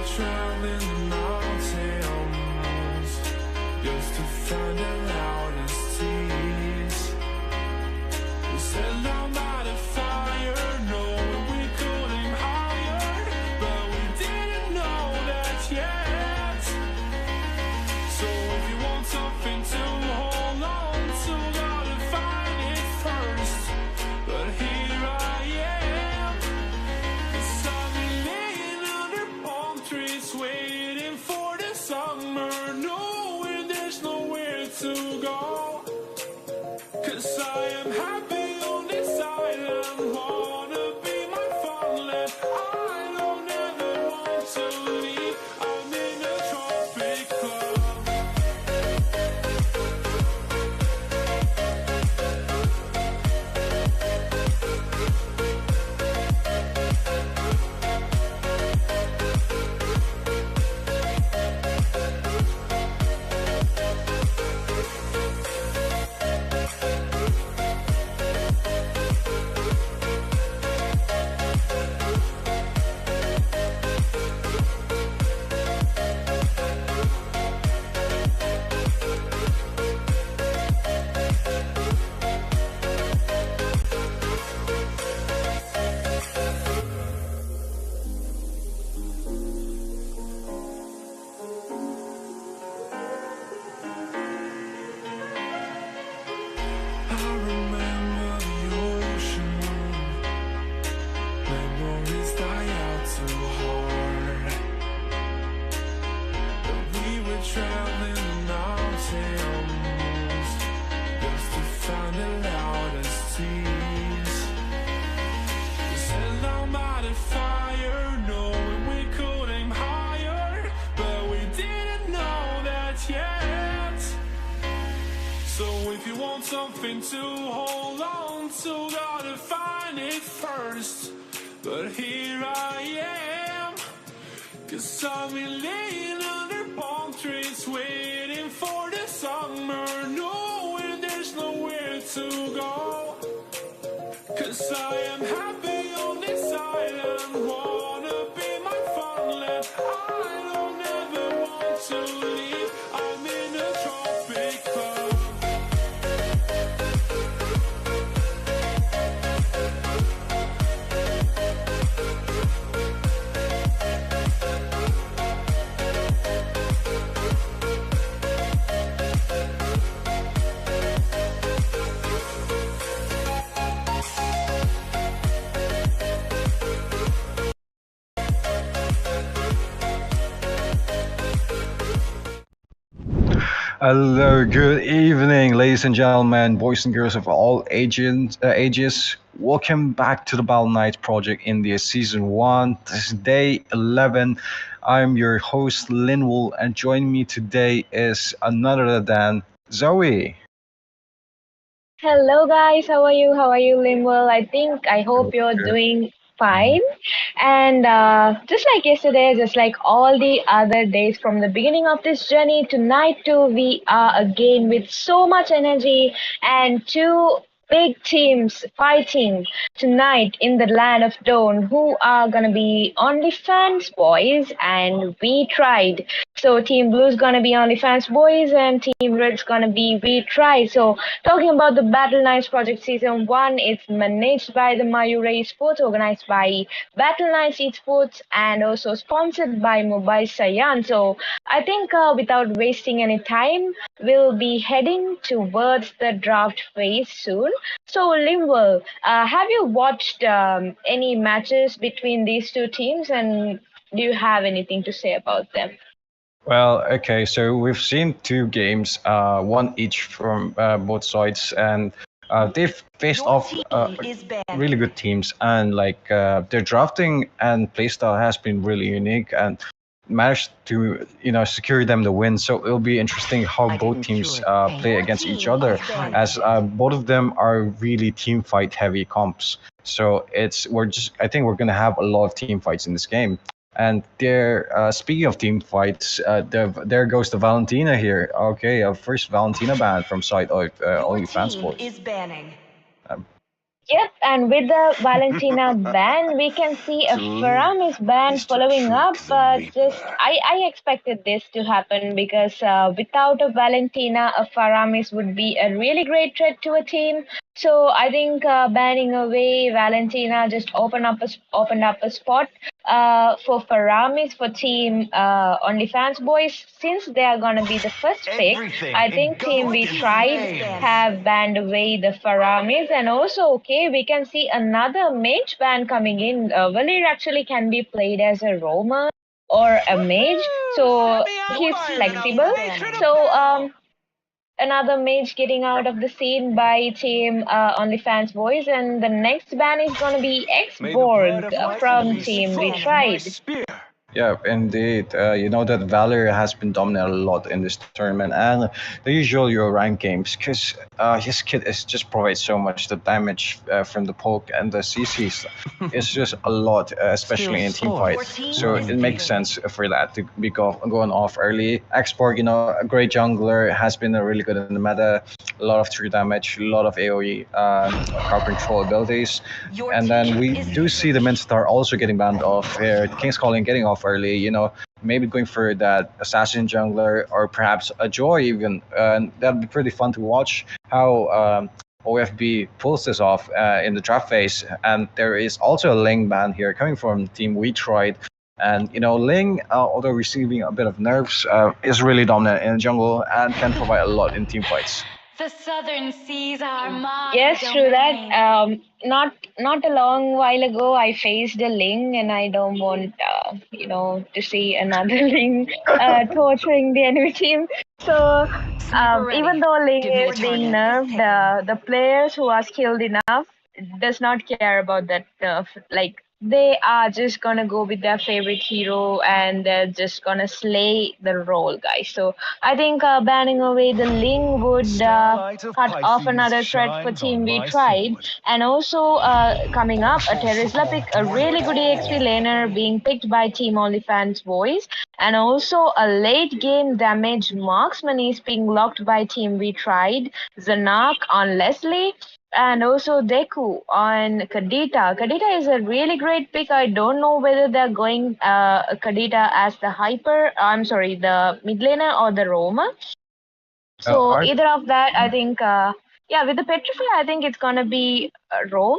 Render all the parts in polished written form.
were traveling the mountains just to find the loudest tease. We set down by the fire, knowing we could aim higher, but we didn't know that yet. So if you want something to hold on to, gotta find it first. But here I am, 'cause I've been laying under palm trees, waiting for the summer, knowing there's nowhere to go. 'Cause I am happy on this island, wanna be my farmland. I don't ever want to leave, I'm in a tropic club. I remember the ocean, memories die out too hard. But we were traveling the mountains just to find the loudest tease. We sat down by the fire, knowing we could aim higher, but we didn't know that yet. So if you want something to hold on to, gotta find it first. But here I am, 'cause I've been laying under palm trees, waiting for the summer, knowing there's nowhere to go. 'Cause I am happy on this island, wanna be my farmland. I don't ever want to leave, I'm in a tropic club. Hello, good evening, ladies and gentlemen, boys and girls of all ages. Welcome back to the Battleknights Project India Season 1. This is day 11. I'm your host, Linwool, and joining me today is none other than Zoe. Hello guys, how are you? How are you, Linwell? I hope you're Good. doing fine. And just like yesterday, just like all the other days from the beginning of this journey, tonight too, we are again with so much energy and two big teams fighting tonight in the land of Dawn, who are gonna be OnlyFans boys, and we tried. So Team Blue's gonna be OnlyFans boys, and Team Red's gonna be we tried. So talking about the Battleknights Project Season 1, it's managed by the Mayura Esports, organized by Battleknights Esports, and also sponsored by Mobile Sayan. So I think without wasting any time, we'll be heading towards the draft phase soon. So Limwell, have you watched any matches between these two teams, and do you have anything to say about them? Well, okay, so we've seen two games, one each from both sides, and they've faced off really good teams, and their drafting and playstyle has been really unique and managed to secure them the win. So it'll be interesting how both teams play against each other, as both of them are really team fight heavy comps. So I think we're gonna have a lot of team fights in this game. And there, speaking of team fights, there goes the Valentina here. Okay, first Valentina ban from side of OnlyFans boys. Is banning. Yep, and with the Valentina ban, we can see a Faramis ban following up. But I expected this to happen because without a Valentina, a Faramis would be a really great threat to a team. So I think banning away Valentina just opened up a spot for Faramis for team OnlyFans boys. Since they are gonna be the first pick, I think team we tried have banned away the Faramis, and also okay, we can see another mage ban coming in. Valir actually can be played as a roamer or a mage, so he's flexible. So another mage getting out of the scene by team OnlyFans boys, and the next ban is gonna be X-Borg from team We Tried. Yeah, indeed. You know that Valor has been dominant a lot in this tournament, and the usual Euro rank games, because his kit is just provides so much. The damage from the poke and the CCs is just a lot, especially in team fights. So it makes sense for that to be going off early. Xborg, you know, a great jungler, has been really good in the meta. A lot of true damage, a lot of AoE, crowd control abilities, and then we do see the Minstar also getting banned off here. King's Calling getting off early, you know, maybe going for that assassin jungler or perhaps a Joy even. That'd be pretty fun to watch how OFB pulls this off in the draft phase. And there is also a Ling ban here coming from team We Tried. And, you know, Ling, although receiving a bit of nerfs, is really dominant in the jungle and can provide a lot in team fights. The southern seas are my Yes, true domain. that. Not a long while ago, I faced a Ling, and I don't want to see another Ling torturing the enemy team. So even though Ling is being nerfed, the players who are skilled enough does not care about that nerf. Like they are just gonna go with their favorite hero, and they're just gonna slay the role, guys. So I think banning away the Ling would cut off another threat for team We Tried. And also coming up, a Terizla pick, a really good EXP laner being picked by team OnlyFans boys. And also a late game damage marksman is being locked by team We Tried. Zanak on Leslie. And also Deku on Kadita. Kadita is a really great pick. I don't know whether they're going Kadita as the the mid laner or the roamer. So either of that, I think, with the Petrify, I think it's gonna be Rome.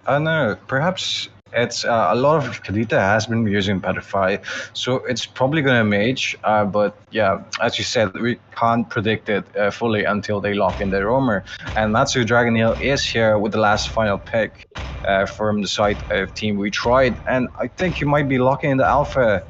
No, perhaps it's a lot of Kadita has been using Petrify, so it's probably gonna mage. But yeah, as you said, we can't predict it fully until they lock in the roamer. And Matsu Dragon Hill is here with the last final pick from the side of team We Tried, and I think he might be locking in the alpha.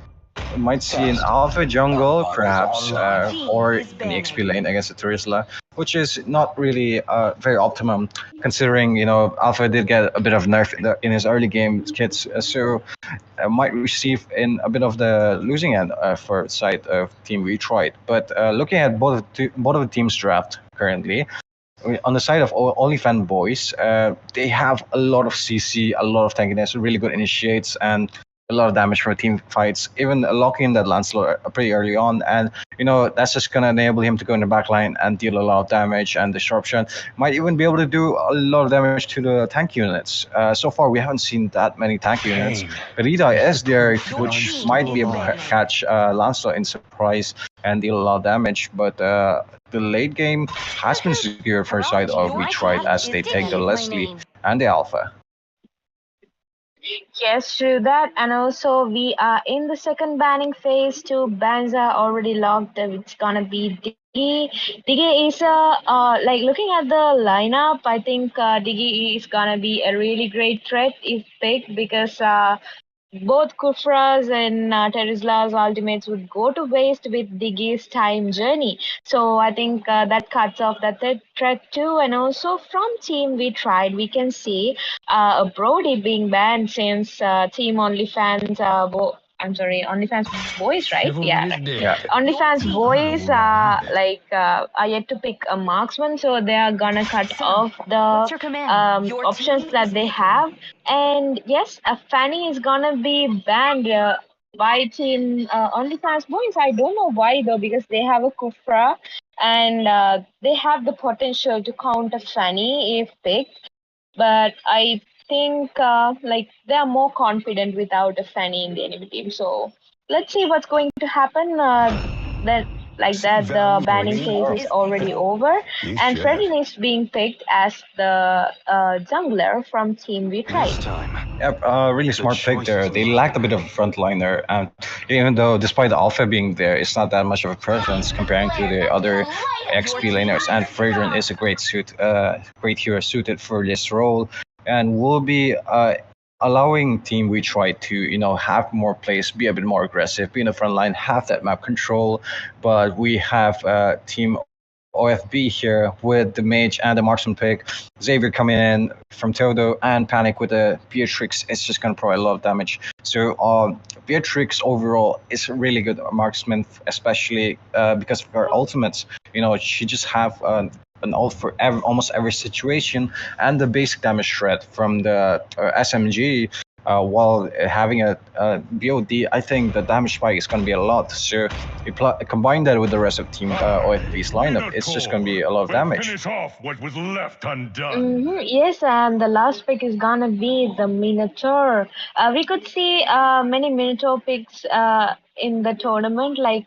We might see an alpha jungle, perhaps, or an EXP lane against the Terizla, which is not really very optimum, considering, you know, alpha did get a bit of nerf in his early game kits, so might receive in a bit of the losing end for side of team We Tried. But looking at both of the teams' draft currently, on the side of OnlyFans boys, they have a lot of CC, a lot of tankiness, really good initiates, and a lot of damage from team fights, even locking in that Lancelot pretty early on. And, you know, that's just going to enable him to go in the back line and deal a lot of damage and disruption. Might even be able to do a lot of damage to the tank units. So far, we haven't seen that many tank units. Rita is there, which might be able to catch Lancelot in surprise and deal a lot of damage. But the late game has been secure for side of We Tried as they take the Leslie and the Alpha. Yes, true that. And also, we are in the second banning phase. Two bans are already locked. It's gonna be Diggy. Diggy is like looking at the lineup. I think Diggy is gonna be a really great threat if picked, because both Kufra's and Terizla's ultimates would go to waste with Diggy's time journey. So I think that cuts off that threat too. And also from team We Tried, we can see a Brody being banned since team OnlyFans. OnlyFans boys, right? Yeah. OnlyFans boys are yet to pick a marksman, so they are gonna cut off the options that they have. And yes, a Fanny is gonna be banned by team OnlyFans boys. I don't know why though, because they have a Kufra and they have the potential to counter Fanny if picked. but I think like they are more confident without a Fanny in the enemy team. So let's see what's going to happen. That like See that the value banning in phase our is already people? over, You and should. Fredin is being picked as the jungler from Team We Tried. This time, Yep, really smart pick choice there. is They mine. lacked a bit of a frontliner, and even though, despite the alpha being there, it's not that much of a presence comparing to the other XP laners. And Fragrant is a great hero suited for this role, and will be allowing Team We Try to have more plays, be a bit more aggressive, be in the front line, have that map control. But we have Team OFB here with the mage and the marksman pick. Xavier coming in from Todo and Panic with the Beatrix. It's just going to provide a lot of damage. So Beatrix overall is a really good marksman, especially because of her ultimates. She just have an ult for almost every situation, and the basic damage threat from the SMG. While having a BOD, I think the damage spike is going to be a lot. So you combine that with the rest of Team OFB's lineup, it's just going to be a lot of damage. Finish off what was left undone. Yes, and the last pick is gonna be the Minotaur. We could see many Minotaur picks in the tournament, like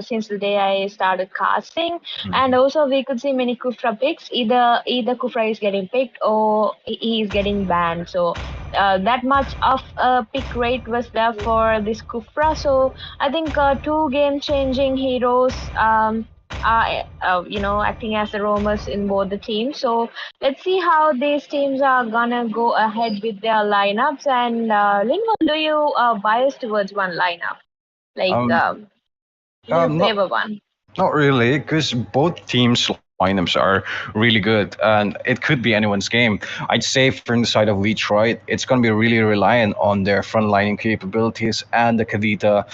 since the day I started casting, and also we could see many Kufra picks. Either Kufra is getting picked or he is getting banned. So that much of a pick rate was there for this Kufra. So I think two game-changing heroes. Are acting as the roamers in both the teams. So let's see how these teams are gonna go ahead with their lineups. And Lingo, do you bias towards one lineup? Like, Um, do you not favor one? Not really, because both teams' lineups are really good, and it could be anyone's game. I'd say from the side of Detroit, it's going to be really reliant on their frontlining capabilities and the Kadita.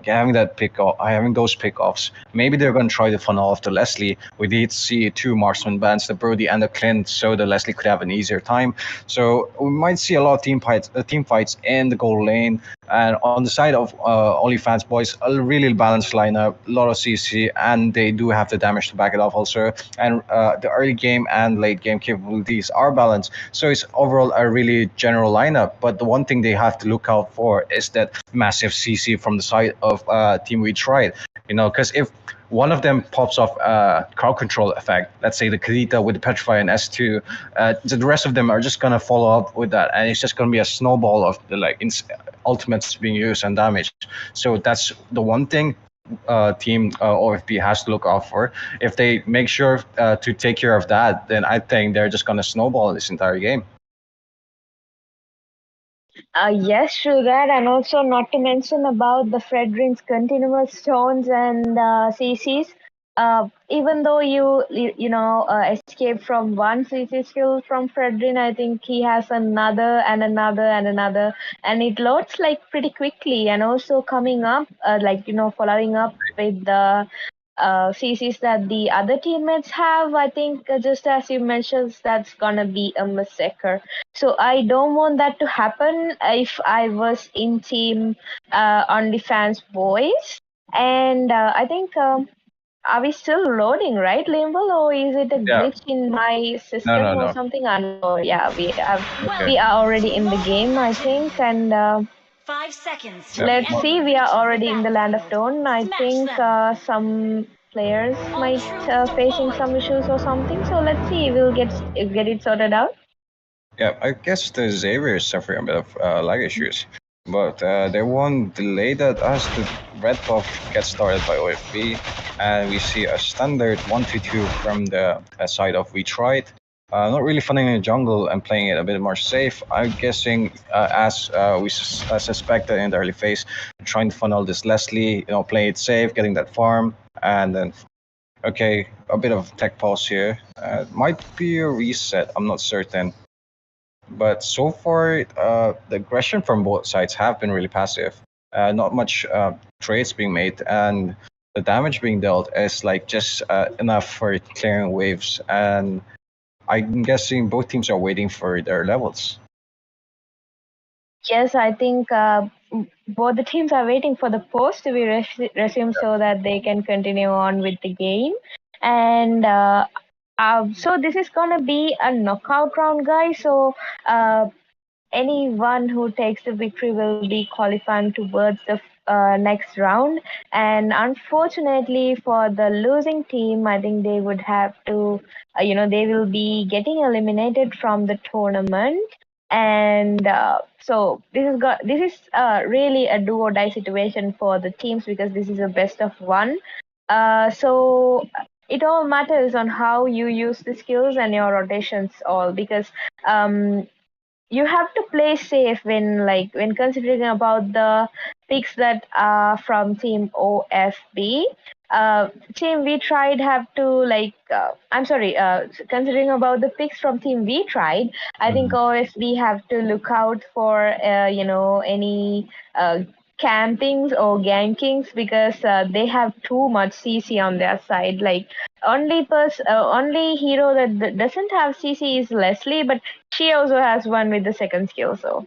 Having those pickoffs. Maybe they're going to try to funnel off to Leslie. We did see two marksman bans, the Brody and the Clint, so the Leslie could have an easier time. So we might see a lot of team fights in the goal lane. And on the side of OnlyFans boys, a really balanced lineup, a lot of CC, and they do have the damage to back it off also. And the early game and late game capabilities are balanced. So it's overall a really general lineup. But the one thing they have to look out for is that massive CC from the side of Team We Tried. Because if one of them pops off crowd control effect, let's say the Kadita with the Petrify and S2, the rest of them are just going to follow up with that. And it's just going to be a snowball of the ultimates being used and damaged. So that's the one thing Team OFB has to look out for. If they make sure to take care of that, then I think they're just going to snowball this entire game. Yes, true that, and also not to mention about the Fredrin's continuous stones and CCs. Even though you escape from one CC skill from Fredrin, I think he has another and another and another, and it loads like pretty quickly. And also coming up, following up with the CCs that the other teammates have, I think just as you mentioned, that's gonna be a massacre. So I don't want that to happen if I was in team OnlyFans boys. And I think are we still loading, right, Limble, or is it a glitch in my system or No. something? No, yeah, Okay. we are already in the game, I think, and 5 seconds. let's Yeah. see. We are already in the land of Dawn. I Smash think them. some players might troops facing deployed. some issues or something. So let's see. We'll get it sorted out. Yeah, I guess the Xavier is suffering a bit of lag issues, but they won't delay that as the red buff gets started by OFB, and we see a standard 1-2 from the side of We Tried. Not really funding in the jungle and playing it a bit more safe. I'm guessing, as we suspected in the early phase, trying to funnel this Leslie, playing it safe, getting that farm, and then okay, a bit of tech pulse here. Might be a reset. I'm not certain. But so far, the aggression from both sides have been really passive. Not much trades being made, and the damage being dealt is just enough for clearing waves. And I'm guessing both teams are waiting for their levels. Yes, I think both the teams are waiting for the post to be resumed so that they can continue on with the game. And So this is gonna be a knockout round, guys. So anyone who takes the victory will be qualifying towards the next round. And unfortunately for the losing team, I think they would have to, they will be getting eliminated from the tournament. And so this is really a do or die situation for the teams because this is a best of one. So it all matters on how you use the skills and your rotations all because you have to play safe when considering about the picks that are from team OFB. Team we tried have to I'm sorry, considering about the picks from team we tried, I think Mhm. OFB have to look out for any campings or gankings because they have too much CC on their side. Like only hero that doesn't have CC is Leslie, but she also has one with the second skill. So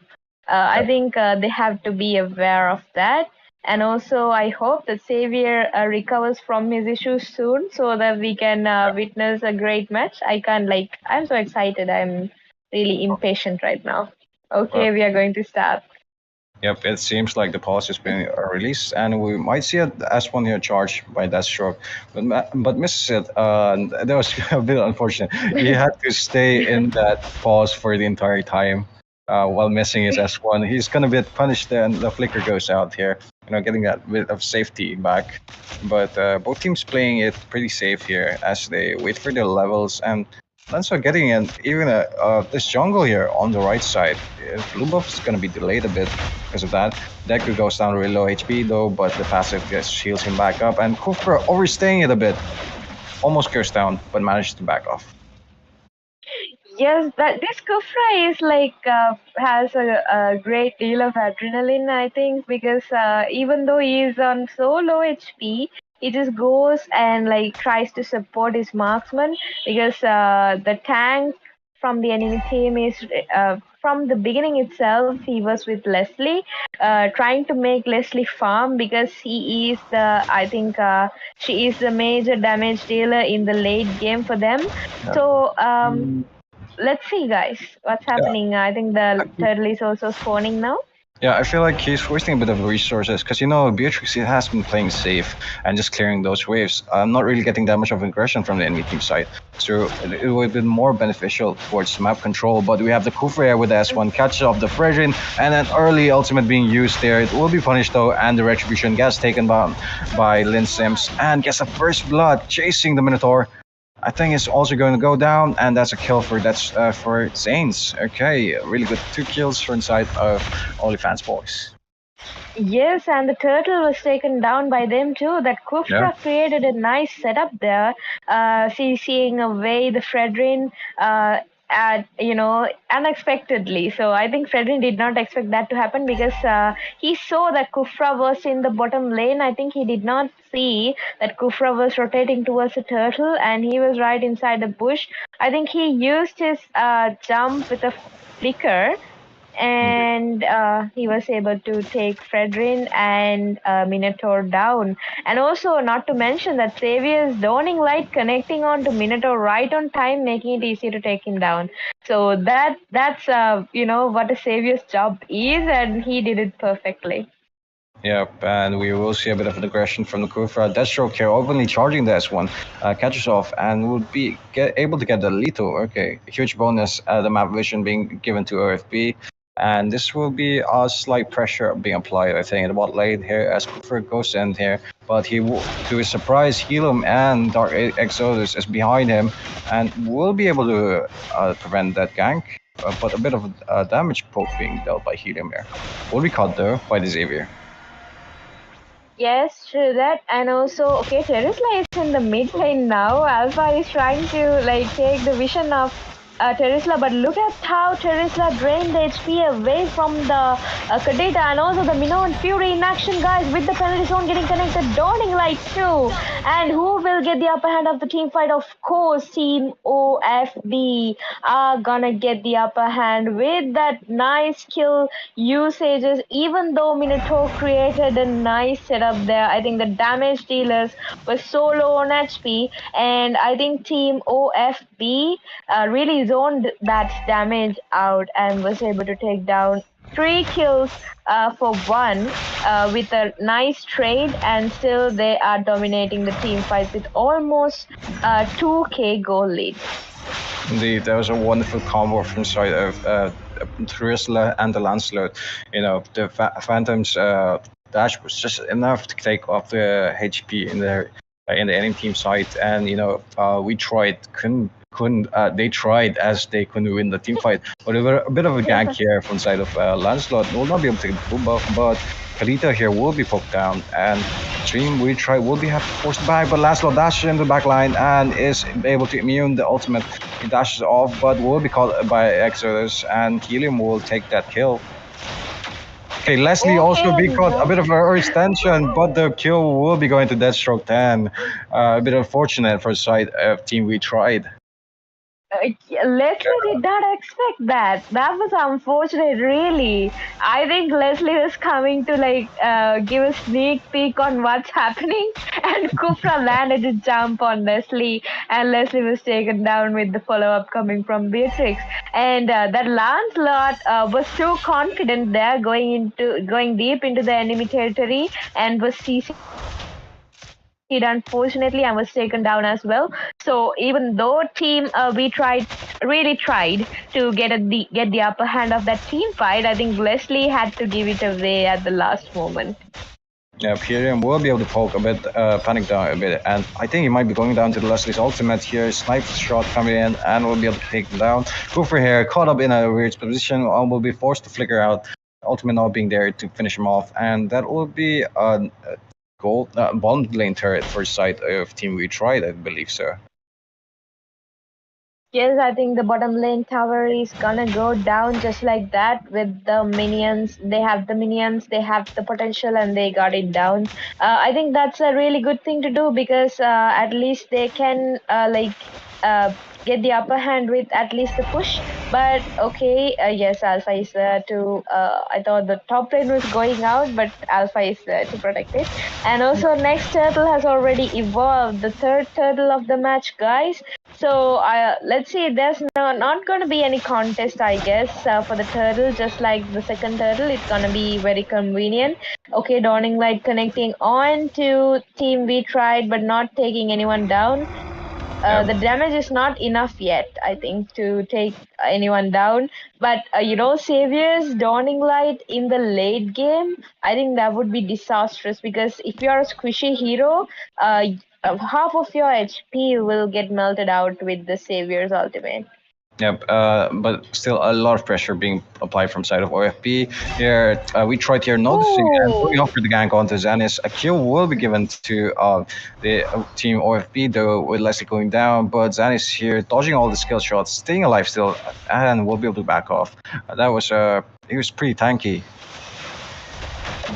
I think they have to be aware of that. And also, I hope that Xavier recovers from his issues soon so that we can witness a great match. I'm so excited. I'm really impatient right now. Well, Okay, we are going to start. yep, it seems like the pause has been released, and we might see an S1 here charged by Deathstroke. But misses it. That was a bit unfortunate. He had to stay in that pause for the entire time while missing his S1. He's gonna be punished, and the flicker goes out here. Getting that bit of safety back. But both teams playing it pretty safe here as they wait for their levels and. Lancer getting in even this jungle here on the right side. Blue buff is going to be delayed a bit because of that. Deku goes down really low HP though, but the passive just shields him back up. And Kufra overstaying it a bit. Almost goes down, but managed to back off. Yes, that this Kufra is has a great deal of adrenaline, I think, because even though he is on so low HP, he just goes and tries to support his marksman because the tank from the enemy team is from the beginning itself he was with Leslie, trying to make Leslie farm because he is the I think she is the major damage dealer in the late game for them. Yeah. So let's see, guys, what's Yeah. happening. I think the turtle is also spawning now. Yeah, I feel like he's wasting a bit of resources because Beatrix he has been playing safe and just clearing those waves. I'm not really getting that much of aggression from the enemy team side, so it would have been more beneficial towards map control. But we have the Kufra with the S1 catches off the Fredrin and an early ultimate being used there. It will be punished though, and the Retribution gets taken down by Lin Sims and gets a first blood chasing the Minotaur. I think it's also going to go down, and that's a kill for Zanes. Okay, really good 2 kills for inside of OnlyFans boys. Yes, and the turtle was taken down by them too. That Kufra Yeah. created a nice setup there, seeing away the Fredrin unexpectedly. So I think Fredrin did not expect that to happen because he saw that Kufra was in the bottom lane. I think he did not see that Kufra was rotating towards the turtle and he was right inside the bush. I think he used his jump with a flicker and he was able to take Fredrin and Minotaur down. And also, not to mention that Xavier's Dawning Light connecting on to Minotaur right on time, making it easy to take him down. So that's what a Xavier's job is, and he did it perfectly. Yep, and we will see a bit of an aggression from the Kufra. Deathstroke here openly charging the S1, catches off, and will be able to get the lethal. Okay, huge bonus, the map vision being given to OFB. And this will be a slight pressure being applied, I think, in the bot lane here as Kufra goes in here. But he will, to his surprise, Helium and Dark Exodus is behind him and will be able to prevent that gank. But a bit of damage poke being dealt by Helium here. Will be caught though by the Xavier. Yes, true that. And also, okay, Terisla is in the mid lane now. Alpha is trying to take the vision of Terisla, but look at how Terisla drained the HP away from the Kadeta, and also the Minnow and Fury in action, guys, with the penalty zone getting connected. Dawning Light too. And who will get the upper hand of the team fight? Of course, Team OFB are gonna get the upper hand with that nice kill usages. Even though Minotaur created a nice setup there, I think the damage dealers were so low on HP, and I think Team OFB really zoned that damage out and was able to take down 3 kills for 1 with a nice trade, and still they are dominating the team fight with almost 2k goal lead. Indeed, that was a wonderful combo from side of Terisla and the Lancelot. You know, the Phantom's dash was just enough to take off the HP in the enemy team side, and you know, we tried, couldn't. They tried as they couldn't win the team fight, but it was a bit of a gank here from side of Lancelot. Will not be able to get the full buff, but Kalita here will be poked down, and Team We Try will be forced back, but Lancelot dashes in the back line and is able to immune the ultimate. He dashes off, but will be caught by Exodus, and Helium will take that kill. Okay, Leslie also be caught a bit of an extension, but the kill will be going to Deathstroke 10. A bit unfortunate for the side of Team We Tried. Leslie did not expect that. That was unfortunate, really. I think Leslie was coming to give a sneak peek on what's happening, and Kufra landed to jump on Leslie, and Leslie was taken down with the follow-up coming from Beatrix. And that Lancelot was so confident there, going deep into the enemy territory, and was CC. Unfortunately, and was taken down as well. So even though Team We really tried to get the upper hand of that team fight, I think Leslie had to give it away at the last moment. Yeah, Pyrium will be able to poke a bit, panic down a bit, and I think he might be going down to the Leslie's ultimate here. Snipe shot coming in, and will be able to take him down. Cooper here, caught up in a weird position, will be forced to flicker out. Ultimate not being there to finish him off, and that will be gold bottom lane turret for side of Team We Tried, I believe so. Yes, I think the bottom lane tower is gonna go down just like that with the minions. They have the minions, they have the potential, and they got it down. I think that's a really good thing to do, because at least they can get the upper hand with at least the push. But okay, yes, Alpha is there to I thought the top lane was going out, but Alpha is there to protect it. And also next turtle has already evolved, the third turtle of the match, guys. So let's see, there's not going to be any contest, I guess, for the turtle. Just like the second turtle, it's going to be very convenient. Okay, Dawning Light connecting on to Team We Tried, but not taking anyone down. The damage is not enough yet, I think, to take anyone down. But, Saviors, Dawning Light in the late game, I think that would be disastrous, because if you're a squishy hero, half of your HP will get melted out with the Savior's ultimate. Yep, but still a lot of pressure being applied from side of OFP. Here, We Tried here noticing and going off for the gank onto Xanis. A kill will be given to the team OFP, though, with Leslie going down. But Xanis here dodging all the skill shots, staying alive still, and will be able to back off. That was he was pretty tanky.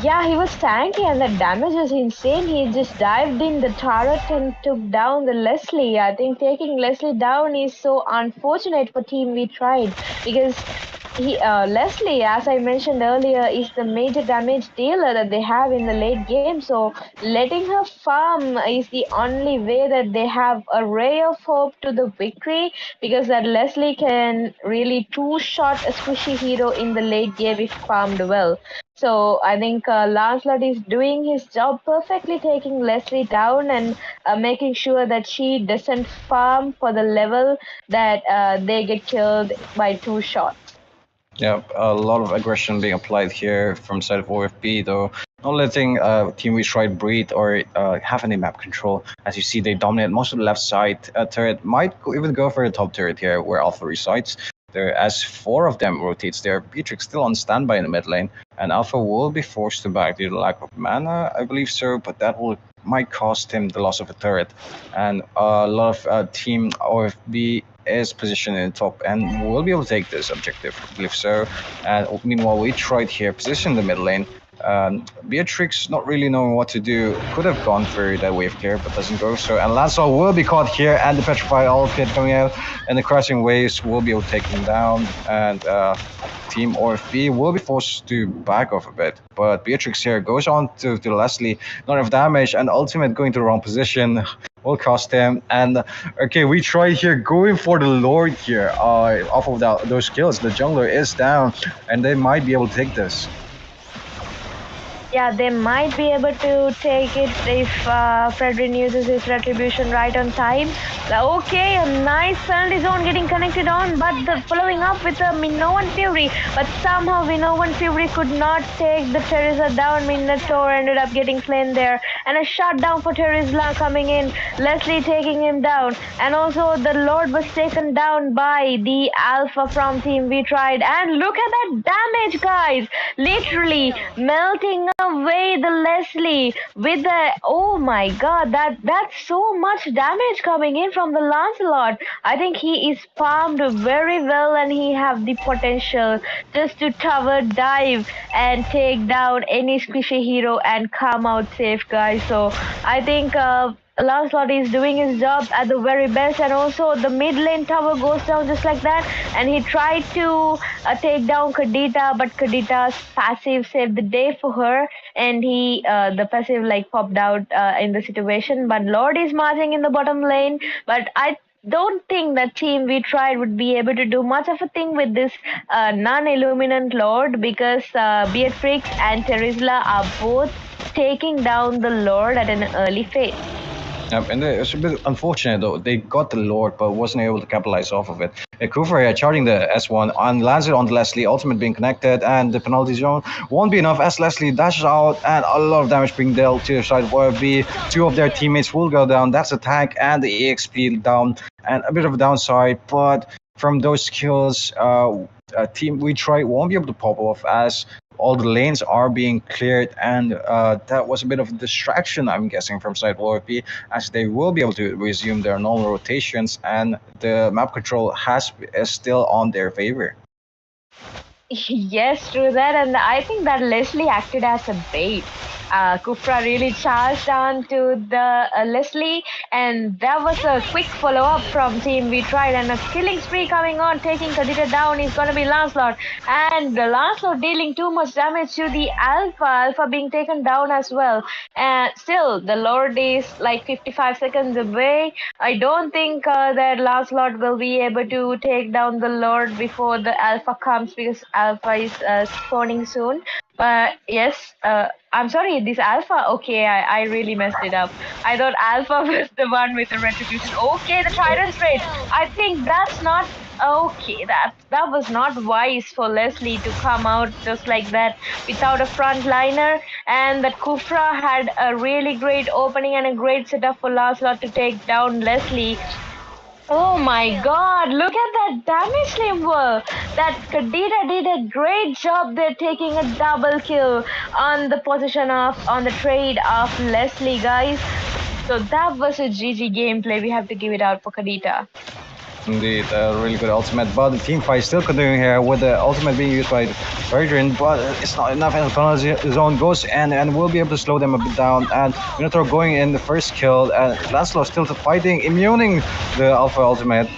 Yeah, he was tanky, and the damage was insane. He just dived in the turret and took down the Leslie. I think taking Leslie down is so unfortunate for Team We Tried, because Leslie, as I mentioned earlier, is the major damage dealer that they have in the late game. So letting her farm is the only way that they have a ray of hope to the victory, because that Leslie can really two-shot a squishy hero in the late game if farmed well. So I think Lancelot is doing his job perfectly, taking Leslie down and making sure that she doesn't farm for the level that they get killed by 2 shots. Yeah, a lot of aggression being applied here from side of OFP, though not letting Team We Tried breathe or have any map control. As you see, they dominate most of the left side turret. Might even go for the top turret here, where Alpha resides. There, as 4 of them rotates there, Beatrix still on standby in the mid lane, and Alpha will be forced to back due to lack of mana, I believe so, but that might cost him the loss of a turret. And a lot of Team OFB is positioned in the top and will be able to take this objective, I believe so. And meanwhile, we tried here, position the mid lane. Beatrix not really knowing what to do, could have gone for that wave clear, but doesn't go so. And Lancelot will be caught here, and the Petrified All Pit coming out, and the Crashing Waves will be able to take him down. And Team OFB will be forced to back off a bit. But Beatrix here goes on to Leslie, not enough damage, and ultimate going to the wrong position will cost him. And okay, we tried here going for the Lord here off of those kills. The jungler is down, and they might be able to take this. Yeah, they might be able to take it if Fredrin uses his retribution right on time. Okay, a nice penalty zone getting connected on, but following up with a Minoan Fury. But somehow Minoan Fury could not take the Teresa down. Minotaur ended up getting slain there. And a shutdown for Teresa coming in. Leslie taking him down. And also the Lord was taken down by the Alpha from Team We Tried. And look at that damage, guys! Literally melting away the Leslie with the, oh my god, that's so much damage coming in from the Lancelot. I think he is farmed very well, and he have the potential just to tower dive and take down any squishy hero and come out safe, guys. So I think Lancelot is doing his job at the very best, and also the mid lane tower goes down just like that, and he tried to take down Kadita, but Kadita's passive saved the day for her, and the passive like popped out in the situation. But Lord is marching in the bottom lane, but I don't think that Team We Tried would be able to do much of a thing with this non-illuminant Lord, because Beatrix and Terizla are both taking down the Lord at an early phase. And it's a bit unfortunate though. They got the Lord, but wasn't able to capitalize off of it. Kufa here charging the S1 and lands it on Leslie, ultimate being connected, and the penalty zone won't be enough as Leslie dashes out, and a lot of damage being dealt to the side of OFB. Two of their teammates will go down. That's a tank and the EXP down, and a bit of a downside, but from those kills, Team We Try won't be able to pop off as all the lanes are being cleared, and that was a bit of a distraction, I'm guessing, from side OFB, as they will be able to resume their normal rotations, and the map control is still on their favor. Yes, true that, and I think that Leslie acted as a bait. Kufra really charged on to the Leslie, and there was a quick follow-up from Team We Tried, and a killing spree coming on, taking Kadita down is going to be Lancelot, and Lancelot dealing too much damage to the Alpha being taken down as well. And still, the Lord is like 55 seconds away. I don't think that Lancelot will be able to take down the Lord before the Alpha comes, because Alpha is spawning soon. But yes, I'm sorry, this Alpha, okay, I really messed it up. I thought Alpha was the one with the retribution. Okay, the Trident Raid. I think that's not okay. That was not wise for Leslie to come out just like that without a frontliner. And that Kufra had a really great opening and a great setup for Lancelot to take down Leslie. Oh my god, look at that damage level! That Kadita did a great job there, taking a double kill on the trade of Leslie, guys. So that was a GG gameplay. We have to give it out for Kadita. Indeed, a really good ultimate, but the team fight still continuing here with the ultimate being used by Virgin, but it's not enough, and the penalty zone goes in and will be able to slow them a bit down, and Minotaur going in the first kill, and Lancelot still fighting, immuning the Alpha ultimate,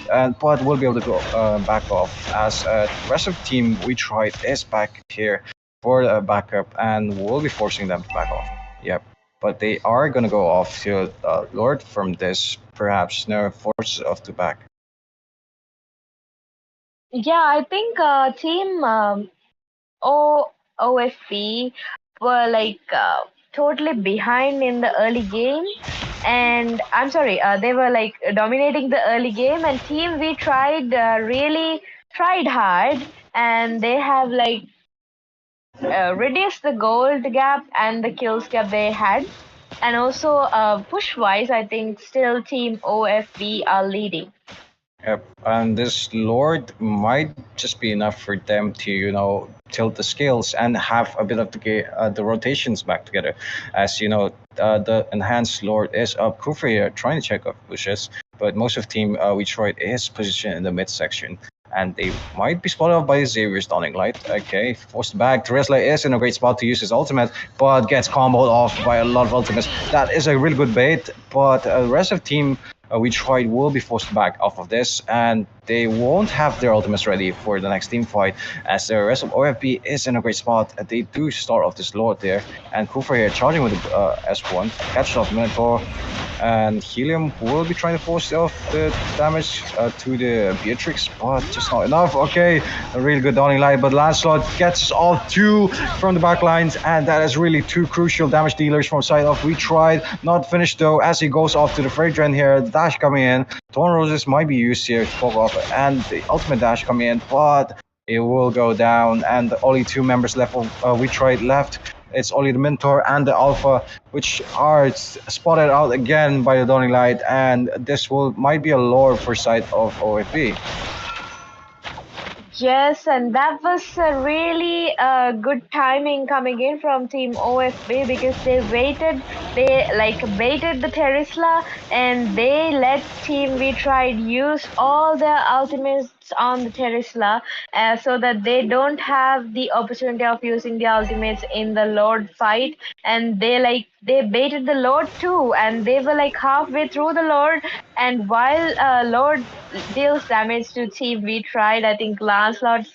but will be able to go back off, as the rest of the Team We Tried is back here for a backup, and will be forcing them to back off. Yep. But they are going to go off to Lord from this, perhaps, no, force off to back. Yeah, I think Team OFP were like totally behind in the early game, and I'm sorry, they were like dominating the early game, and Team We Tried really tried hard, and they have like reduced the gold gap and the kills gap they had, and also push wise, I think still Team OFP are leading. Yep, and this Lord might just be enough for them to, tilt the scales and have a bit of the rotations back together. As the enhanced Lord is up. Kufri here trying to check off bushes, but most of team Detroit is positioned in the mid section. And they might be spotted off by Xavier's Dawning Light. Okay, forced back. Terizla is in a great spot to use his ultimate, but gets comboed off by a lot of ultimates. That is a really good bait, but the rest of team Detroit will be forced back off of this, and they won't have their ultimates ready for the next team fight, as the rest of OFB is in a great spot. They do start off this Lord there, and Kufa here charging with the S1, catches off Minotaur, and Helium will be trying to force off the damage to the Beatrix, but just not enough. Okay, a really good Dawning Light, but Lancelot gets off 2 from the back lines, and that is really 2 crucial damage dealers from side of Retried. Not finished though, as he goes off to the Freight Dren here. The dash coming in. Thorn Roses might be used here to poke off, and the ultimate dash coming in, but it will go down, and only 2 members left of Retried left. It's only the Mentor and the Alpha, which are spotted out again by the Dawning Light, and this might be a lore for side of OFB. Yes, and that was a really good timing coming in from Team OFB, because they baited the Terizla, and they let Team Retried use all their ultimates on the Terizla, so that they don't have the opportunity of using the ultimates in the Lord fight, and they baited the Lord too, and they were like halfway through the Lord, and while Lord deals damage to Team Retried, I think Lancelot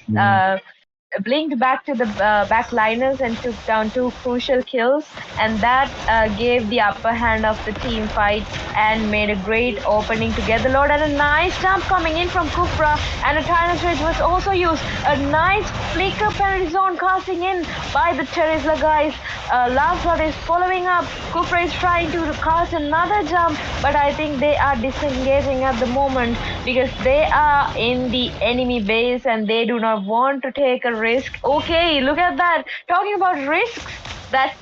blinked back to the backliners and took down 2 crucial kills, and that gave the upper hand of the team fight and made a great opening to get the Lord. And a nice jump coming in from Kufra, and a Tyrant's Rage was also used. A nice flicker penalty zone casting in by the Terizla guys. Lancelot is following up. Kufra is trying to cast another jump, but I think they are disengaging at the moment, because they are in the enemy base and they do not want to take a risk. Okay, look at that. Talking about risks, that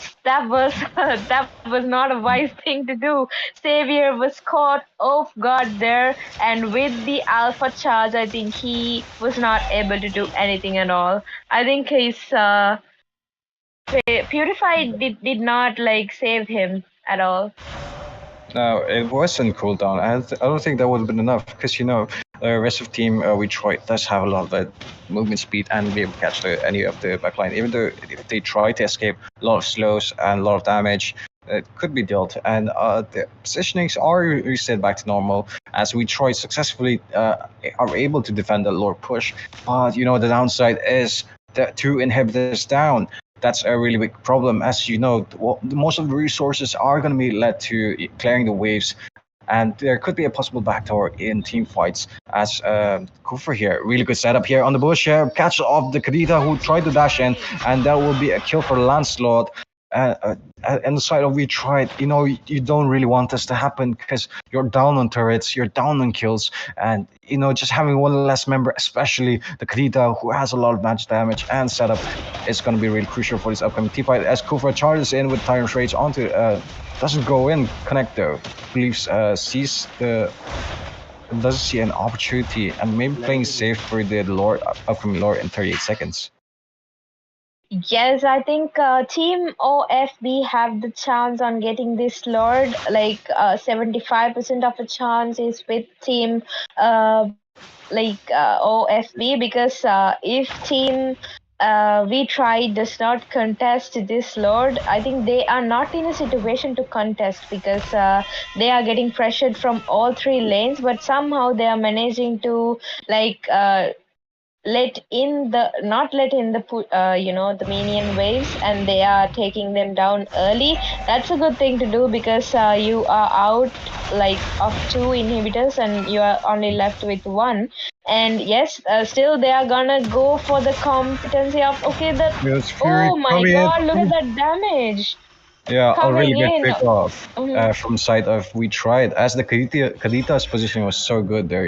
was that was not a wise thing to do. Xavier was caught off guard there, and with the Alpha charge, I think he was not able to do anything at all. I think his Purified did not save him at all. No, it wasn't cooldown. I don't think that would have been enough, because the rest of team Detroit does have a lot of that movement speed and be able to catch any of the backline. Even though if they try to escape, a lot of slows and a lot of damage could be dealt, and the positionings are reset back to normal, as Detroit successfully are able to defend the Lord push. But the downside is the 2 inhibitors down. That's a really big problem, as most of the resources are going to be led to clearing the waves, and there could be a possible backdoor in team fights, as Kufra here, really good setup here on the bush here, catch off the Kadita who tried to dash in, and that will be a kill for Lancelot. And the side of Retried, you don't really want this to happen, because you're down on turrets, you're down on kills, and just having one less member, especially the Kadita, who has a lot of magic damage and setup, is going to be really crucial for this upcoming team fight, as Kufra charges in with Tyrant's Rage onto doesn't go in connect though, believes doesn't see an opportunity, and maybe playing safe for the upcoming Lord in 38 seconds. Yes, I think Team OFB have the chance on getting this Lord. 75% of the chance is with Team OFB, because if Team Retried does not contest this Lord, I think they are not in a situation to contest, because they are getting pressured from all 3 lanes, but somehow they are managing to not let in the minion waves, and they are taking them down early. That's a good thing to do, because you are out of 2 inhibitors and you are only left with 1. And yes, still they are gonna go for the competency of oh my god, look at that damage. Yeah, a really Coming good in. pick off from side of Retried, as the Kadita's position was so good there,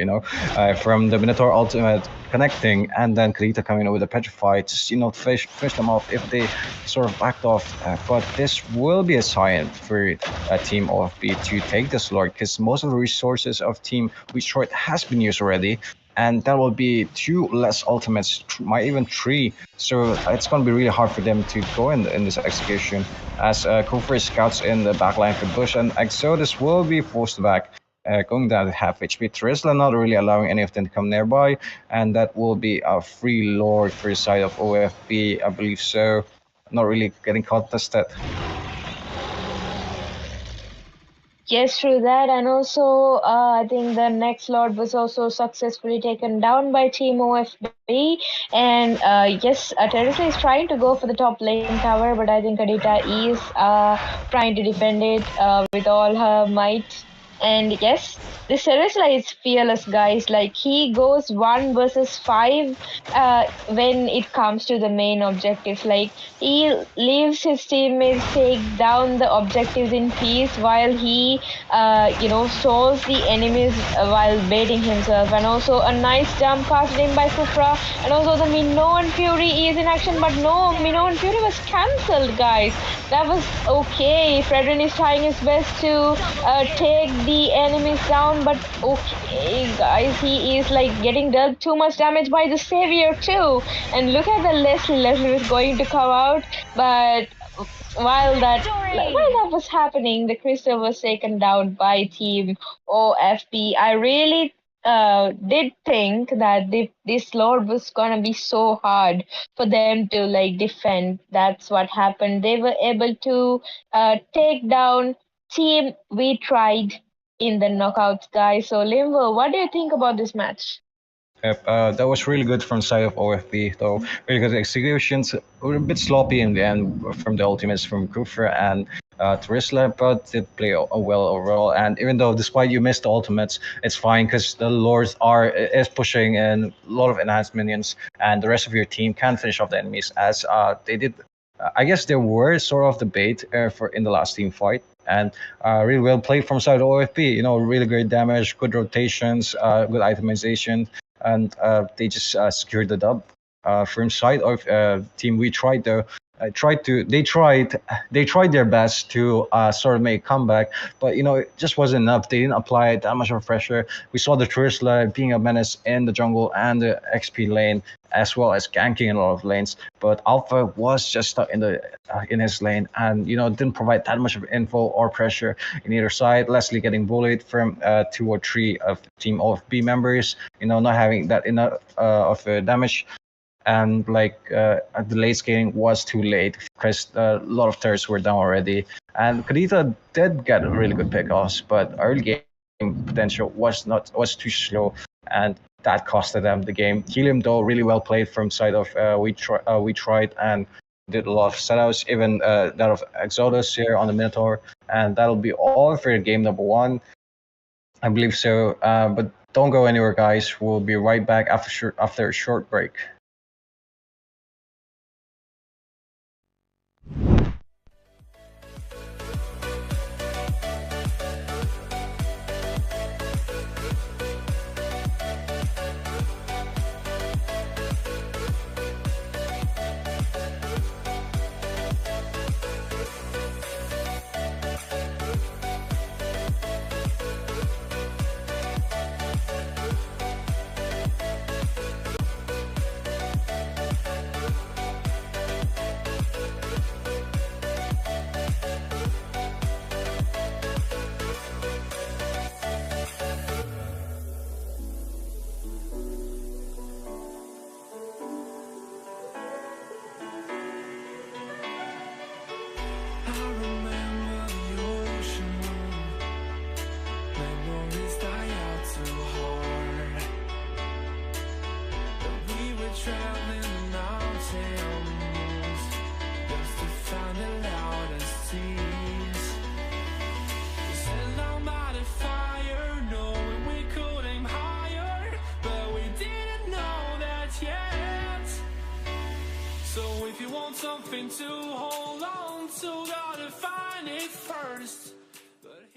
from the Minotaur ultimate connecting, and then Kadita coming in with a Petrified to finish them off if they sort of backed off. But this will be a sign for Team OFB to take this Lord, because most of the resources of Team Retried has been used already, and that will be 2 less ultimates, might even 3. So it's going to be really hard for them to go in this execution, as Kufra scouts in the backline for Bush, and Exodus will be forced back. going down to half HP. Trisla not really allowing any of them to come nearby, and that will be a free lord for the side of OFB, I believe so. Not really getting contested. Yes, true that, and also I think the next lord was also successfully taken down by Team OFB, and yes, Teresa is trying to go for the top lane tower, but I think Adita is trying to defend it with all her might. And yes, this Teresa is fearless, guys. Like he goes 1 versus 5 when it comes to the main objectives. Like he leaves his teammates take down the objectives in peace while he stalls the enemies while baiting himself. And also a nice jump casted in by Kufra. And also the Minoan Fury is in action, but no, Minoan Fury was cancelled, guys. That was okay. Fredrin is trying his best to take the enemies down, but okay, guys, he is like getting dealt too much damage by the Savior too. And look at the Leslie is going to come out, but while that was happening, the crystal was taken down by Team OFB. I really did think that this lord was gonna be so hard for them to like defend. That's what happened. They were able to take down Team We Tried in the knockouts, guys. So Limbo, what do you think about this match? Yep, that was really good from side of OFB, though. Really good executions. Were a bit sloppy in the end from the ultimates from Kufra and Trisla, but did play well overall. And even though, despite you missed the ultimates, it's fine because the lords is pushing and a lot of enhanced minions, and the rest of your team can finish off the enemies as they did. I guess there were sort of the bait for in the last team fight, and really well played from side of OFB. You know, really great damage, good rotations, good itemization, and they just secured the dub. From side of Team We Tried, though, they tried their best to sort of make a comeback, but you know it just wasn't enough. They didn't apply that much of pressure. We saw the Trisla being a menace in the jungle and the XP lane, as well as ganking in a lot of lanes. But Alpha was just stuck in his lane, and you know didn't provide that much of info or pressure in either side. Leslie getting bullied from 2 or 3 of Team OFB members, you know, not having that enough of damage. And like the late scaling was too late because a lot of turrets were down already. And Kadita did get really good pickoffs, but early game potential was too slow, and that costed them the game. Helium though really well played from side of we tried and did a lot of setouts, even that of Exodus here on the Minotaur, and that'll be all for game number 1. I believe so. But don't go anywhere, guys. We'll be right back after a short break. Something to hold on to, gotta find it first. But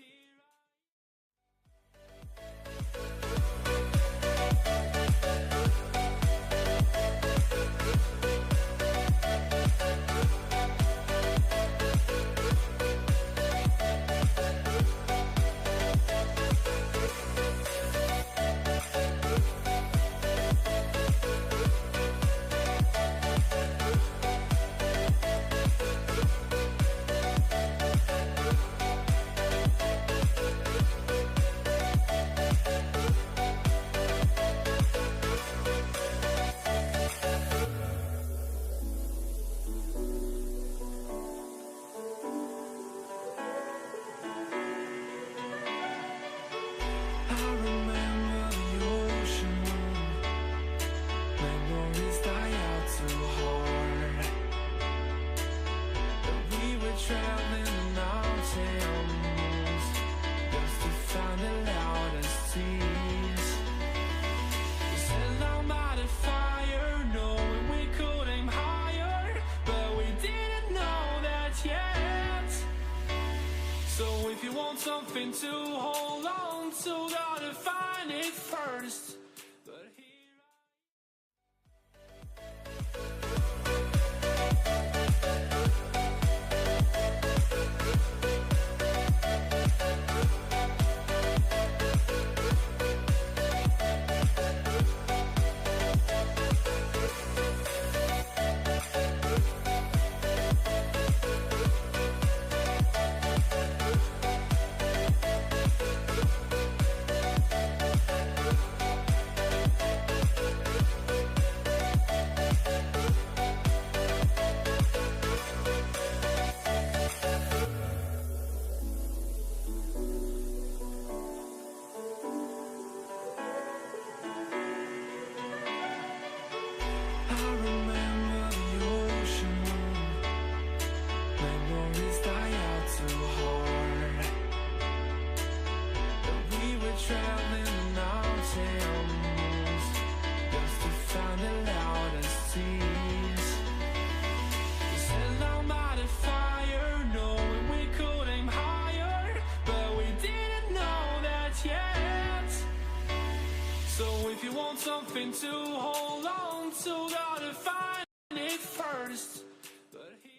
if you want something to hold on to, gotta find it first. But here something to hold on to, gotta find it first. But here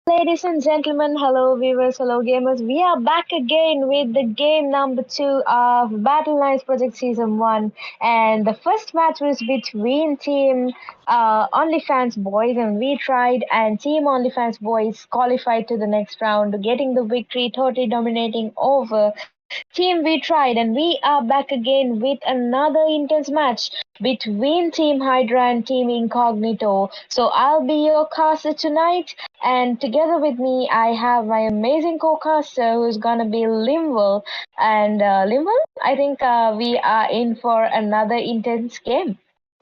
Ladies and gentlemen, hello viewers, hello gamers. We are back again with the game number 2 of Battleknights Project Season 1. And the first match was between Team OnlyFans Boys and We Tried, and Team OnlyFans Boys qualified to the next round, getting the victory, totally dominating over Team We Tried. And we are back again with another intense match between Team HYDRA and Team INCognito. So I'll be your caster tonight, and together with me I have my amazing co-caster who's gonna be Limwell. And Limwell, I think we are in for another intense game.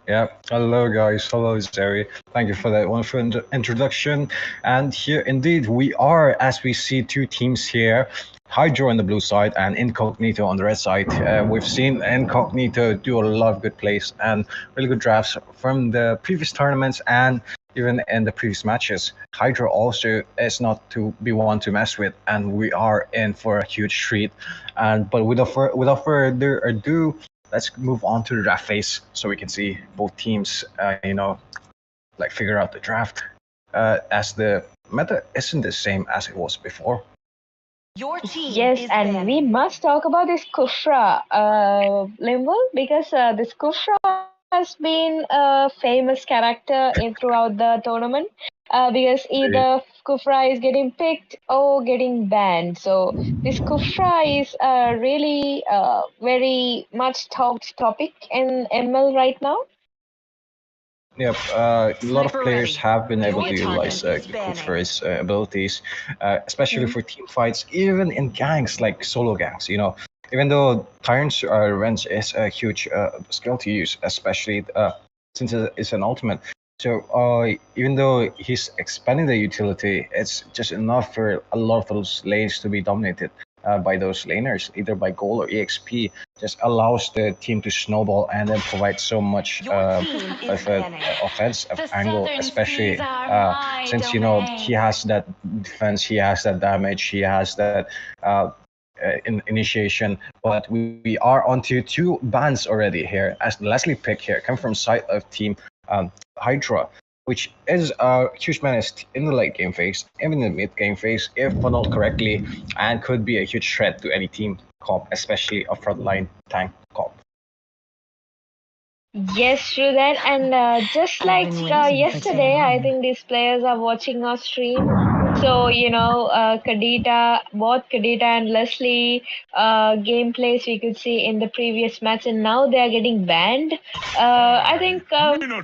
Yeah, hello guys, hello Zeri. Thank you for that wonderful introduction. And here indeed we are, as we see two teams here, HYDRA on the blue side and INCognito on the red side. We've seen INCognito do a lot of good plays and really good drafts from the previous tournaments and even in the previous matches. HYDRA also is not to be one to mess with, and we are in for a huge treat. But without further ado, let's move on to the draft phase so we can see both teams, figure out the draft, as the meta isn't the same as it was before. Your team Yes, is and banned. we must talk about this Kufra, Limwell, because this Kufra has been a famous character throughout the tournament. Because either Kufra is getting picked or getting banned. So this Kufra is really very much talked topic in ML right now. Yep, a lot of Sniper players ready. have been able Your to utilize target is banning. Kufra's abilities, especially for team fights, even in gangs like solo gangs. Even though Tyrant's Revenge is a huge skill to use, especially since it's an ultimate. So even though he's expanding the utility, it's just enough for a lot of those lanes to be dominated by those laners, either by gold or EXP. Just allows the team to snowball and then provide so much Your team is of an banning. offensive The angle, southern especially seas are my since domain. he has that defense, he has that damage, he has that in initiation, but we are onto 2 bans already here, as the Leslie pick here come from side of team HYDRA, which is a huge menace in the late game phase, even in the mid game phase, if funneled correctly, and could be a huge threat to any team comp, especially a frontline tank comp. Yes, true that. And just I've like been waiting for yesterday, so I long. think these players are watching our stream. So, both Kadita and Leslie gameplays we could see in the previous match, and now they are getting banned. I think,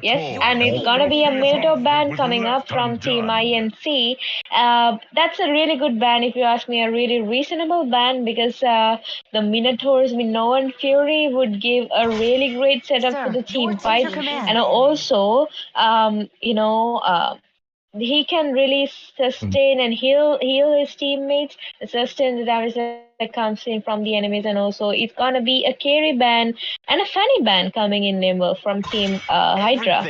yes, and it's gonna be a Minotaur ban coming up from Team INC. That's a really good ban, if you ask me, a really reasonable ban, because the Minotaurs, Minoan and Fury would give a really great setup for Sir, the team your fights, command. and also, he can really sustain and heal his teammates, sustain the damage that comes in from the enemies, and also it's gonna be a carry ban and a fanny ban coming in Nimble from Team HYDRA.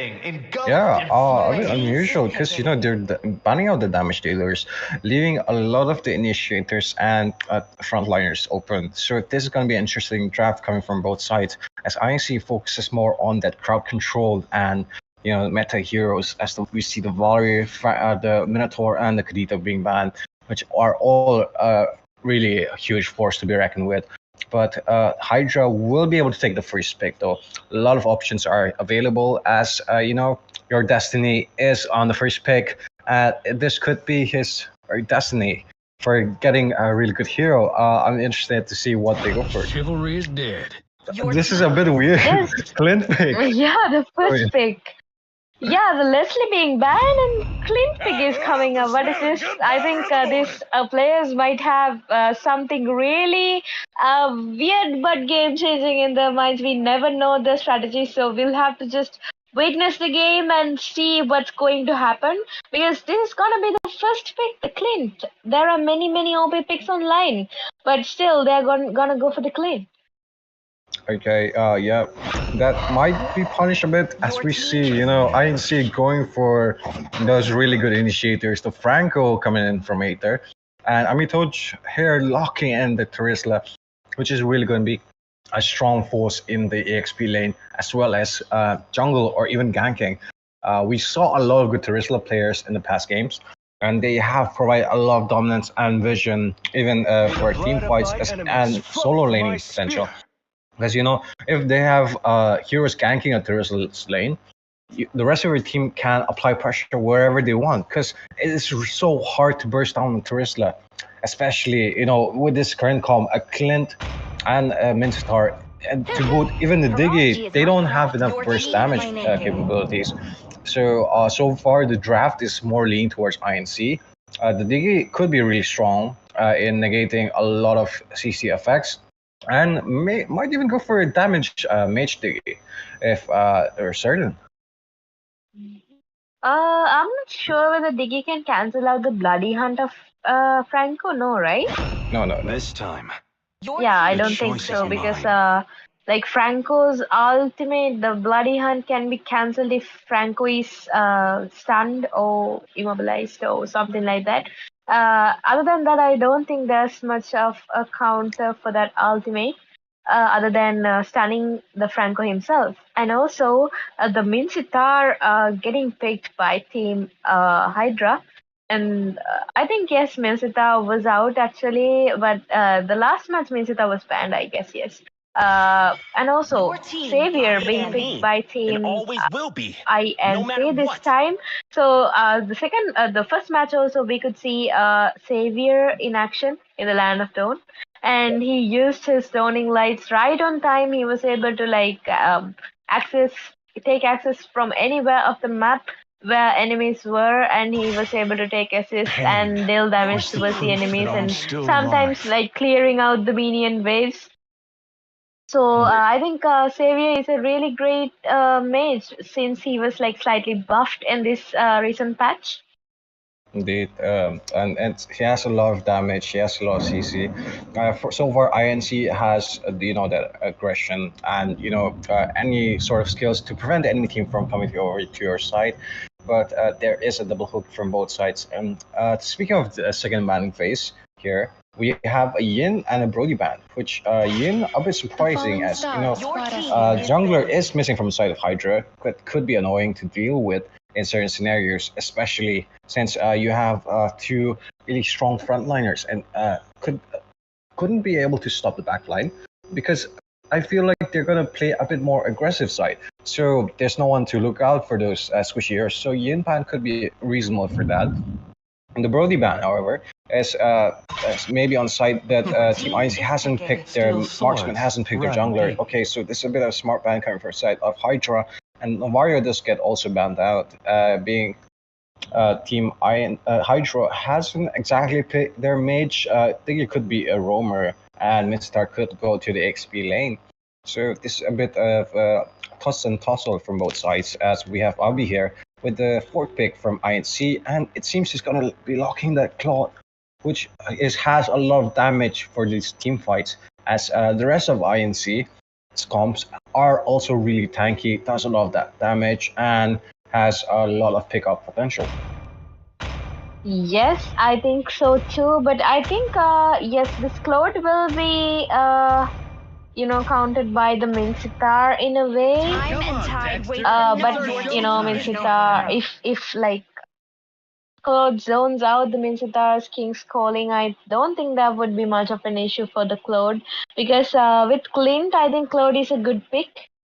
Yeah, a bit unusual because they're banning out the damage dealers, leaving a lot of the initiators and frontliners open. So this is going to be an interesting draft coming from both sides, as INC focuses more on that crowd control and meta heroes, as we see the Warrior, the Minotaur, and the Kadita being banned, which are all really a huge force to be reckoned with. But HYDRA will be able to take the first pick, though. A lot of options are available, as your destiny is on the first pick. This could be his destiny for getting a really good hero. I'm interested to see what they go for. Chivalry is dead. This is a bit weird. Yes. Clint pick. Yeah, the first pick. Yeah, the Leslie being banned and Clint pick is coming up. What is this? I think these players might have something really weird but game changing in their minds. We never know the strategy, so we'll have to just witness the game and see what's going to happen, because this is gonna be the first pick, the Clint. There are many OP picks online, but still they're gonna go for the Clint. Okay, yeah, that might be punished a bit, as we see, INC going for those really good initiators, the Franco coming in from Aether, and Amitoj here locking in the Terizla, which is really going to be a strong force in the EXP lane, as well as jungle or even ganking. We saw a lot of good Terizla players in the past games, and they have provided a lot of dominance and vision, even for team fights and solo laning potential. Because if they have heroes ganking a Terizla's lane, the rest of your team can apply pressure wherever they want. Because it is so hard to burst down the Terizla, especially with this current comp, a Clint and a Minstar, and to boot even the Diggy, they don't have enough burst damage capabilities. So far the draft is more leaning towards INC. The Diggy could be really strong in negating a lot of CC effects, and might even go for a damage mage Diggy if they're certain. I'm not sure whether Diggy can cancel out the bloody hunt of Franco. No, right? No. This time. Yeah, I don't think so, because like Franco's ultimate, the bloody hunt can be cancelled if Franco is stunned or immobilized or something like that. Other than that, I don't think there's much of a counter for that ultimate, other than stunning the Franco himself. And also, the Minsitar getting picked by Team HYDRA. And I think, yes, Minsita was out actually, but the last match Minsita was banned, I guess, yes. And also, Savior being picked by Team will be. INC this time. So the first match also, we could see Savior in action in the Land of Dawn, and he used his dawning lights right on time. He was able to take access from anywhere of the map where enemies were, and he was able to take assist and deal damage towards the enemies, and sometimes clearing out the minion waves. So I think Savior is a really great mage, since he was slightly buffed in this recent patch. Indeed, and he has a lot of damage. He has a lot of CC. So far, INC has that aggression and any sort of skills to prevent the enemy team from coming over to your side. But there is a double hook from both sides. And speaking of the second banning phase here, we have a Yin and a Brody ban, which Yin a bit surprising as jungler is missing from the side of Hydra. Could be annoying to deal with in certain scenarios, especially since you have two really strong frontliners and couldn't be able to stop the backline because I feel like they're gonna play a bit more aggressive side. So there's no one to look out for those squishy heroes. So Yin ban could be reasonable for that. And the Brody ban, however, is maybe on side that Team INC hasn't picked their marksman, hasn't picked their jungler. Okay, so this is a bit of a smart ban coming from side of HYDRA, and Mario does get also banned out, being Team HYDRA hasn't exactly picked their mage. I think it could be a roamer, and Midstar could go to the XP lane. So this is a bit of toss and tussle from both sides, as we have Abi here with the fourth pick from INC, and it seems he's gonna be locking that claw, which has a lot of damage for these team fights, as the rest of INC's comps are also really tanky, does a lot of that damage, and has a lot of pickup potential. Yes, I think so too. But I think yes, this Claude will be counted by the Minsitar in a way. But Minsitar, if like Claude zones out the Minsitar's King's Calling, I don't think that would be much of an issue for the Claude, because with Clint, I think Claude is a good pick.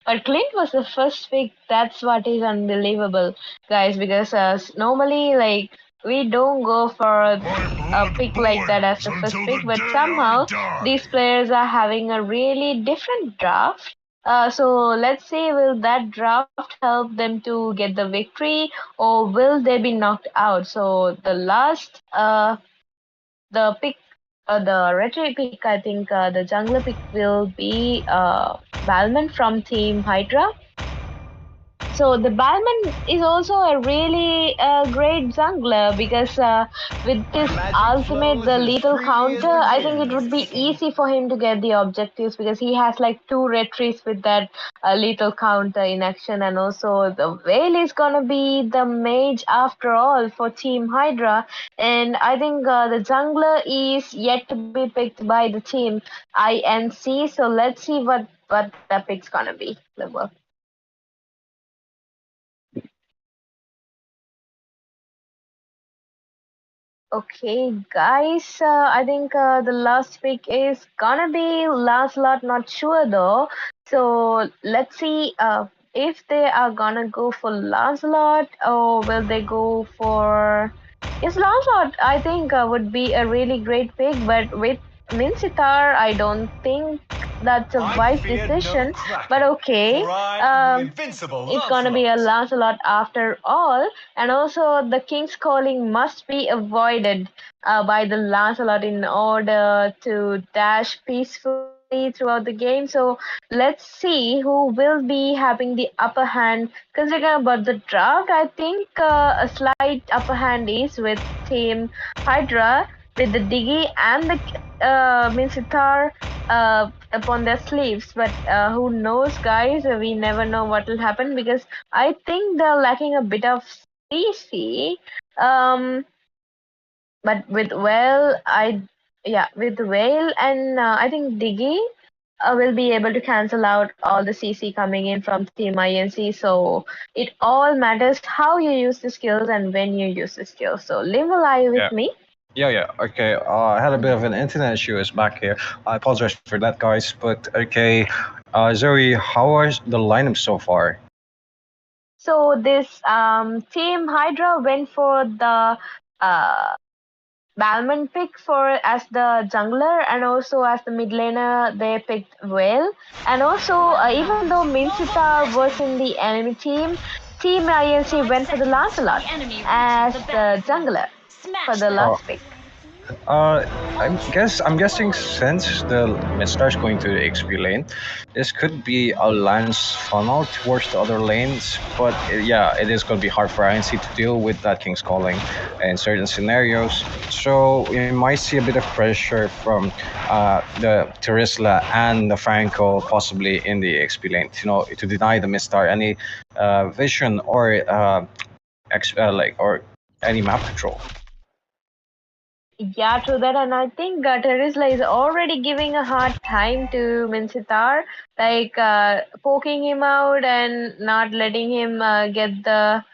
But Clint was the first pick. That's what is unbelievable, guys. Because normally, like, we don't go for a pick like that as the first pick, but somehow these players are having a really different draft. So let's see, will that draft help them to get the victory, or will they be knocked out? So the last, the pick, the retro pick, I think the jungler pick will be Balman from Team HYDRA. So the Balman is also a really great jungler, because with his ultimate, the lethal counter, I think it would be easy for him to get the objectives, because he has like 2 retreats with that lethal counter in action, and also the Veil is gonna be the mage after all for Team HYDRA, and I think the jungler is yet to be picked by the team INC. So let's see what the pick's gonna be. Level. Okay, guys, I think the last pick is gonna be Lancelot, not sure though. So let's see if they are gonna go for Lancelot, or will they go for... Yes, Lancelot, I think would be a really great pick, but with Minsitar, I don't think that's a wise decision. But okay, it's gonna be a Lancelot after all. And also, the King's Calling must be avoided by the Lancelot in order to dash peacefully throughout the game. So let's see who will be having the upper hand. Considering about the draft, I think a slight upper hand is with Team HYDRA, with the Diggy and the Minsitar upon their sleeves. But who knows, guys? We never know what will happen, because I think they're lacking a bit of CC. But with Whale, with Whale and I think Diggy will be able to cancel out all the CC coming in from Team INC. So it all matters how you use the skills and when you use the skills. So Limble, are you with me? Yeah, okay. I had a bit of an internet issue back here. I apologize for that, guys. But okay, Zoe, how is the lineup so far? So this Team HYDRA went for the Balman pick as the jungler, and also as the mid laner they picked Whale. And also even though Minsitar was in the enemy team, Team INC went for the Lancelot as the jungler for the last pick. I'm guessing since the Midstar is going to the XP lane, this could be a Lance funnel towards the other lanes. But yeah, it is going to be hard for INC to deal with that King's Calling in certain scenarios. So we might see a bit of pressure from the Terisla and the Franco possibly in the XP lane, to deny the Midstar any vision or or any map control. Yeah, true that, and I think Terisla is already giving a hard time to Minsitar, like poking him out and not letting him get the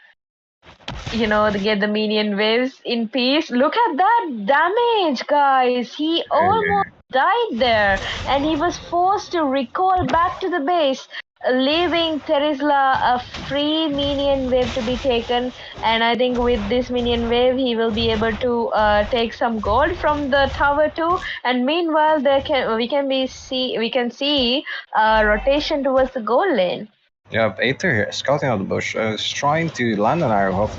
minion waves in peace. Look at that damage, guys! He almost died there, and he was forced to recall back to the base, leaving Terisla a free minion wave to be taken. And I think with this minion wave, he will be able to take some gold from the tower too. And meanwhile, we can see rotation towards the gold lane. Yeah, Aether here, scouting out the bush, is trying to land an arrow.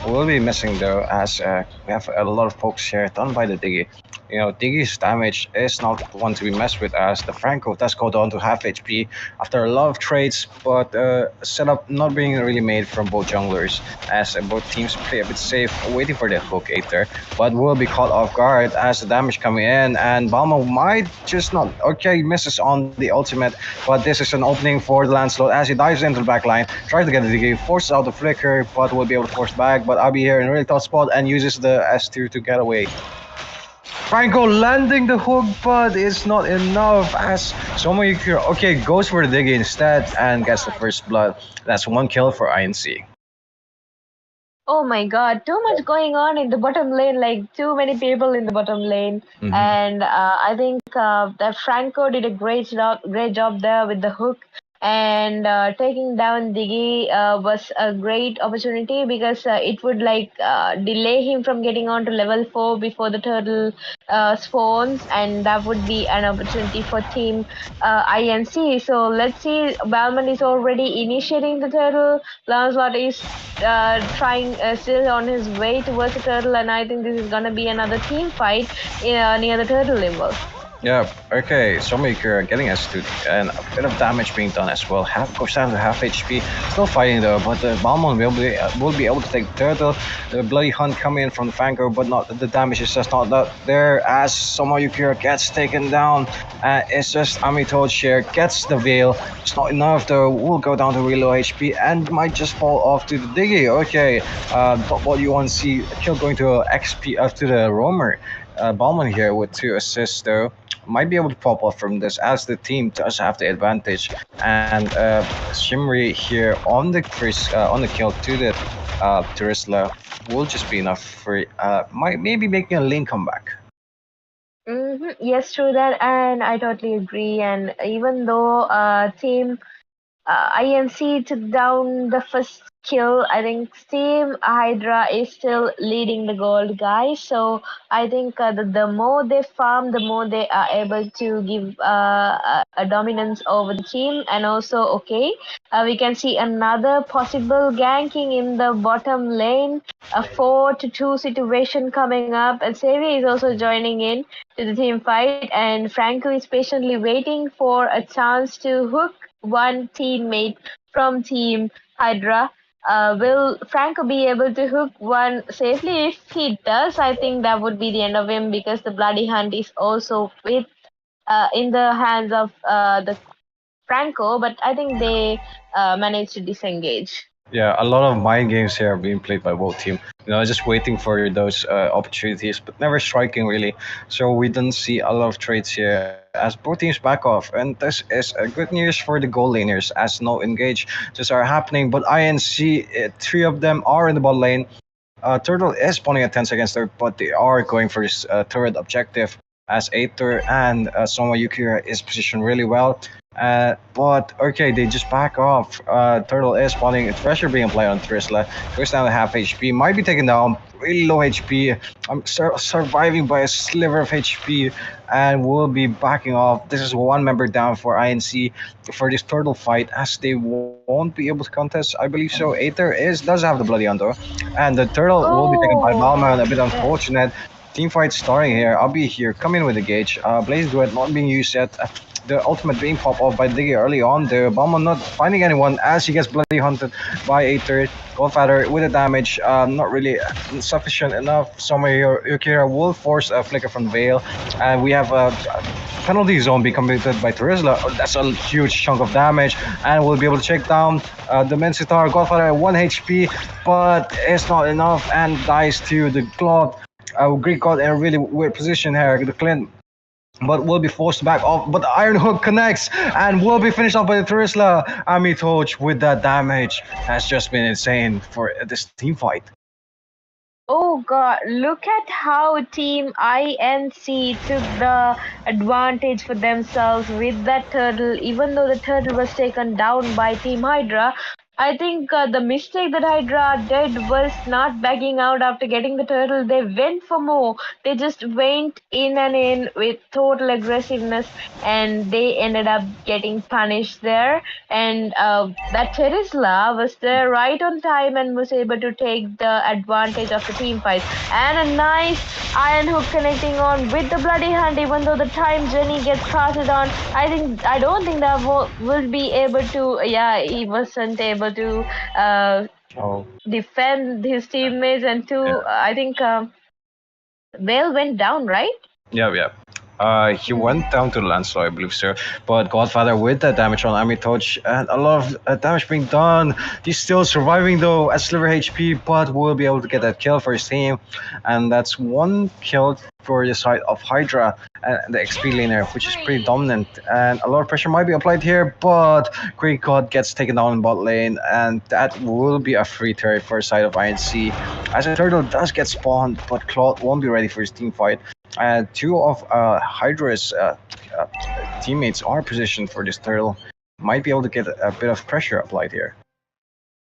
Will be missing though, as we have a lot of pokes here done by the Diggy. You know, Diggy's damage is not one to be messed with, as the Franco does go down to half HP after a lot of trades, but setup not being really made from both junglers, as both teams play a bit safe, waiting for the hook Aether, but will be caught off guard as the damage coming in, and Balmo might just not. Okay, misses on the ultimate, but this is an opening for the Lancelot as he dives into the back line, tries to get the DK, forces out the flicker, but will be able to force back. But Abi here in a really tough spot and uses the S2 to get away. Franco landing the hook, but it's not enough as ShomoNation, okay, goes for the Diggy instead and gets the first blood. That's one kill for INC. Oh my god, too much going on in the bottom lane, like too many people in the bottom lane. And I think that Franco did a great job there with the hook. And taking down Diggy was a great opportunity because it would delay him from getting on to level 4 before the turtle spawns, and that would be an opportunity for team INC. So let's see, Balman is already initiating the turtle. Lancelot is trying still on his way towards the turtle, and I think this is gonna be another team fight near the turtle limbo. Yeah, okay, ShomoNation getting S2 and a bit of damage being done as well. Goes down to half HP, still fighting though, but Balmon will be able to take the turtle. The bloody hunt coming in from the Franco, but not the damage is just not there as ShomoNation gets taken down. It's just Amitoad share gets the veil. It's not enough though, will go down to really low HP and might just fall off to the Diggy. Okay, but what you want to see, kill going to XP up to the Roamer. Ballman here with 2 assists though might be able to pop off from this as the team does have the advantage, and Shimri here on the kill to the Terisla will just be enough for maybe making a lane comeback. Yes, true that, and I totally agree. And even though team INC took down the first kill, I think Team HYDRA is still leading the gold, guys. So I think the more they farm, the more they are able to give a dominance over the team. And also, okay, we can see another possible ganking in the bottom lane, a 4-2 situation coming up, and Xavier is also joining in to the team fight, and Franco is patiently waiting for a chance to hook one teammate from Team HYDRA. Will Franco be able to hook one safely? If he does, I think that would be the end of him because the bloody hunt is also in the hands of the Franco, but I think they managed to disengage. Yeah, a lot of mind games here are being played by both teams. Just waiting for those opportunities, but never striking really. So we don't see a lot of trades here as both teams back off, and this is good news for the goal laners as no engage just are happening. But INC, 3 of them are in the bot lane. Turtle is spawning at 10 seconds there, but they are going for this turret objective as Aether and ShomoNation is positioned really well. But okay, they just back off. Turtle is spawning, pressure being applied on Terisla. Goes down to half HP, might be taken down, really low HP. I'm surviving by a sliver of HP and will be backing off. This is 1 member down for INC for this turtle fight as they won't be able to contest. I believe so. Aether does have the bloody hunter, and the turtle will be taken by Balman. A bit unfortunate. Team fight starting here. I'll be here. Come in with the gauge. Blaze Duet not being used yet. The ultimate being popped off by Diggy early on. The Balmon not finding anyone as he gets bloody hunted by Aether. Godfather with the damage, not really sufficient enough. ShomoNation will force a flicker from Veil, and we have a penalty zone being completed by Terisla. That's a huge chunk of damage, and we'll be able to check down the Mensitar. Godfather at 1 HP, but it's not enough and dies to the Glove. Greek got in a really weird position here. The Clint, but will be forced back off. But the Iron Hook connects and will be finished off by the Terisla. Amitoch with that damage has just been insane for this team fight. Oh God, look at how Team INC took the advantage for themselves with that turtle, even though the turtle was taken down by Team Hydra. I think the mistake that Hydra did was not backing out after getting the turtle. They went for more. They just went in and in with total aggressiveness, and they ended up getting punished there. And that Terisla was there right on time and was able to take the advantage of the team fight. And a nice iron hook connecting on with the bloody hand. Even though the time Jenny gets passed on, I don't think that will be able to. Yeah, he wasn't able to Oh, defend his teammates, and yeah. I think Vale went down, right? Yeah, yeah. He went down to the landslide, I believe, sir. But Godfather with that damage on Amitoch and a lot of damage being done. He's still surviving though at sliver HP, but will be able to get that kill for his team. And that's one kill for the side of Hydra and the XP laner, which is pretty dominant. And a lot of pressure might be applied here, but Greek God gets taken down in bot lane, and that will be a free turret for the side of INC. As a turtle does get spawned, but Claude won't be ready for his team fight. Two of Hydra's teammates are positioned for this turtle. Might be able to get a bit of pressure applied here.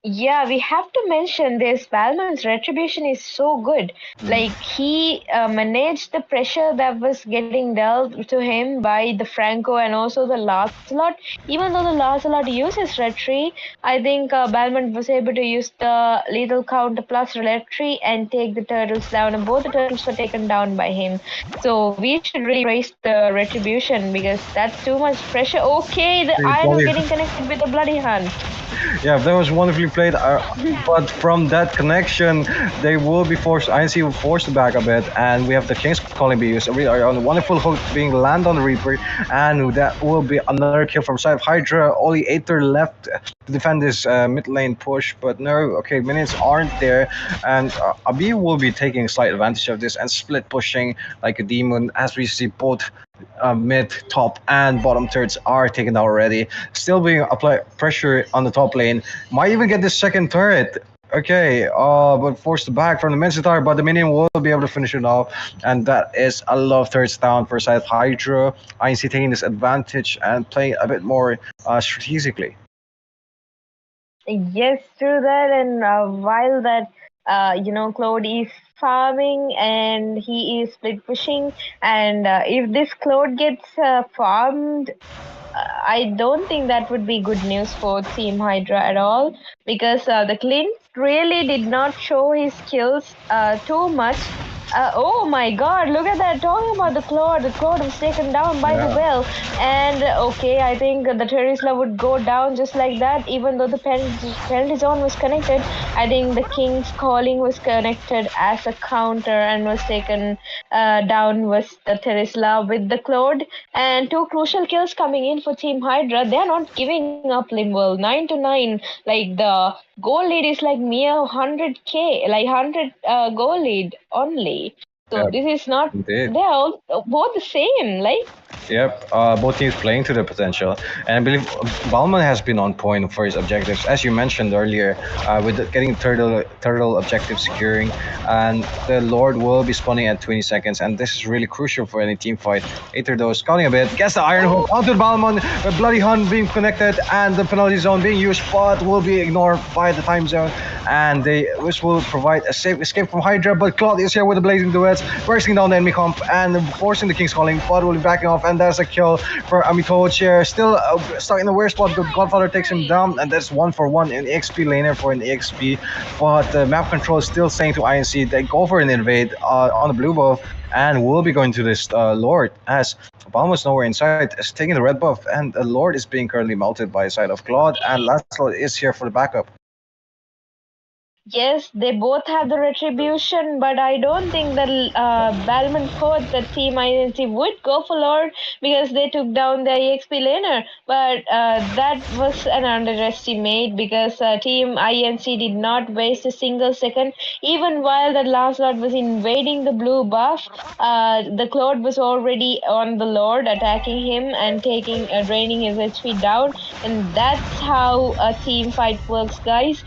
Yeah, we have to mention this. Balman's retribution is so good. Like, he managed the pressure that was getting dealt to him by the Franco and also the Lancelot. Even though the Lancelot uses retry, I think Balman was able to use the lethal counter plus retry and take the turtles down, and both the turtles were taken down by him. So we should really praise the retribution because that's too much pressure. Okay, the iron was getting connected with the bloody hand. Yeah, that was wonderfully played. But from that connection, they will be forced. INC will force to back a bit, and we have the King's Calling being used. A wonderful hook being land on the Reaper, and that will be another kill from side of Hydra. Only Aether left to defend this mid lane push, but no. Okay, minions aren't there, and Abi will be taking slight advantage of this and split pushing like a demon, as we see both mid, top, and bottom thirds are taken out already. Still being applied pressure on the top lane. Might even get this second turret. Okay, but forced back from the Mensitar, but the minion will be able to finish it off, and that is a lot of thirds down for side Hydra. INC taking this advantage and playing a bit more strategically. Yes, true that. And while that, Claude is farming and he is split pushing, and if this Claude gets farmed, I don't think that would be good news for Team Hydra at all, because the Clint really did not show his skills too much. Oh my God, look at that. Talking about the Claude was taken down by the well. And okay, I think the Terisla would go down just like that, even though the penalty zone was connected. I think the King's Calling was connected as a counter and was taken down was the Terisla with the Claude. And two crucial kills coming in for Team Hydra. They're not giving up, Limwell. 9-9. Like, the goal lead is like mere 100k, like 100 goal lead only. So this is not. Indeed. They're all both the same, like. Yep, both teams playing to their potential, and I believe Balman has been on point for his objectives, as you mentioned earlier, with getting turtle objective securing, and the Lord will be spawning at 20 seconds, and this is really crucial for any team fight. Aether though scouting a bit, gets the Iron Hook onto Balman, a bloody hunt being connected, and the penalty zone being used, but will be ignored by the time zone, and this will provide a safe escape from Hydra, but Claude is here with the blazing duets, bursting down the enemy comp and forcing the King's Calling, but will be backing off, and that's a kill for Amitoch here. Still stuck in the worst spot, but Godfather takes him down, and that's 1-for-1 in EXP laner for an EXP. But the map control is still saying to INC they go for an invade on the blue buff, and will be going to this Lord, as Obama's nowhere inside, is taking the red buff, and the Lord is being currently melted by the side of Claude, and Lancelot is here for the backup. Yes, they both have the retribution, but I don't think that Balman thought that Team INC would go for Lord because they took down the EXP laner. But that was an underestimate because Team INC did not waste a single second. Even while the Lancelot was invading the blue buff, the Claude was already on the Lord, attacking him and draining his HP down. And that's how a team fight works, guys.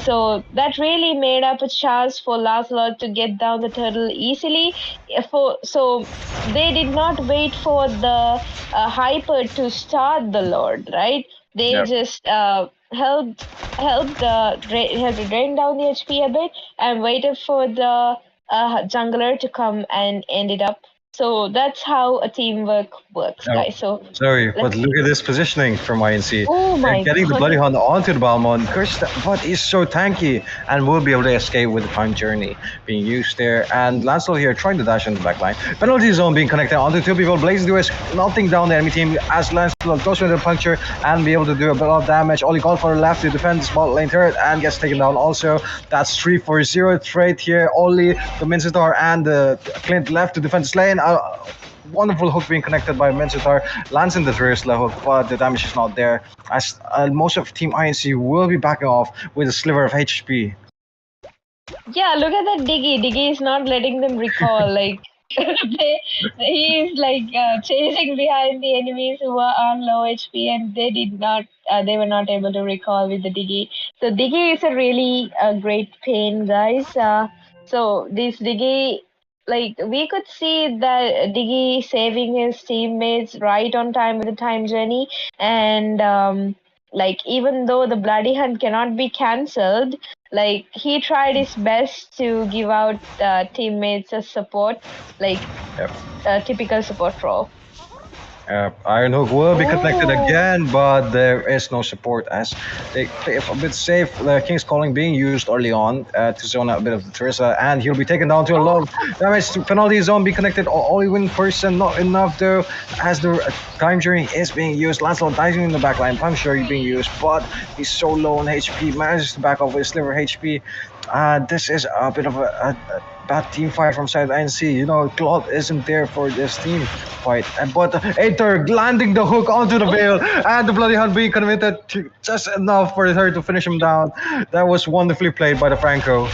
So that really made up a chance for Lancelot to get down the turtle easily. So they did not wait for the hyper to start the Lord, right? They Yep. just helped to drain down the HP a bit and waited for the jungler to come and end it up. So that's how a teamwork works, Oh, guys. So sorry, but let's look see. at this positioning from INC. Oh They're my getting the Bloody god. Hunt onto the Balmond. But is so tanky and will be able to escape with the time journey being used there. And Lancelot here trying to dash in the back line. Penalty zone being connected onto two people. Blazing Duo is melting down the enemy team as Lancelot goes into the puncture and be able to do a bit of damage. Only called for the left to defend the spot lane turret and gets taken down also. That's 3-4-0 trade here. Only the Mincetar and the Clint left to defend this lane. Wonderful hook being connected by Mincetar, lands in the reverse level, but the damage is not there. As most of Team INC will be backing off with a sliver of HP. Yeah, look at that Diggy. Diggy is not letting them recall. Like he is like chasing behind the enemies who are on low HP, and they were not able to recall with the Diggy. So Diggy is a really great pain, guys. So this Diggy, like we could see that Diggy saving his teammates right on time with the time journey, and like even though the bloody hunt cannot be cancelled, like he tried his best to give out teammates a support, like Yep. a typical support role. Iron Hook will be connected Oh, again, but there is no support as they play a bit safe. The King's Calling being used early on to zone out a bit of the Teresa, and he'll be taken down to a lot of damage. To penalty zone be connected. Only one person, not enough though, as the time journey is being used. Lancelot diving in the backline, puncture being used, but he's so low on HP, manages to back off with a sliver HP. This is a bit of a bad team fight from side INC. You know, Claude isn't there for this team fight. But Aether landing the hook onto the veil and the Bloody Hunt being committed to just enough for her to finish him down. That was wonderfully played by the Franco.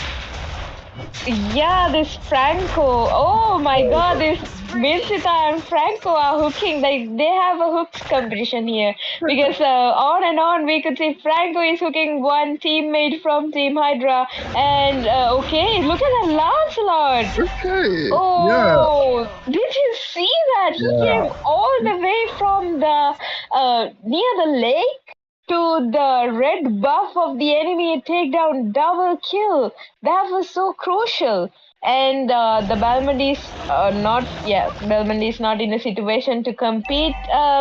yeah, this Franco. Oh my God, this Mirsita and Franco are hooking. Like they have a hooks competition here because on and on we could see Franco is hooking one teammate from Team Hydra, and okay, look at that Lancelot. Okay. Oh, did you see that? He Yeah. came all the way from the near the lake to the red buff of the enemy, take down double kill. That was so crucial. And the Balmond is Balmond is not in a situation to compete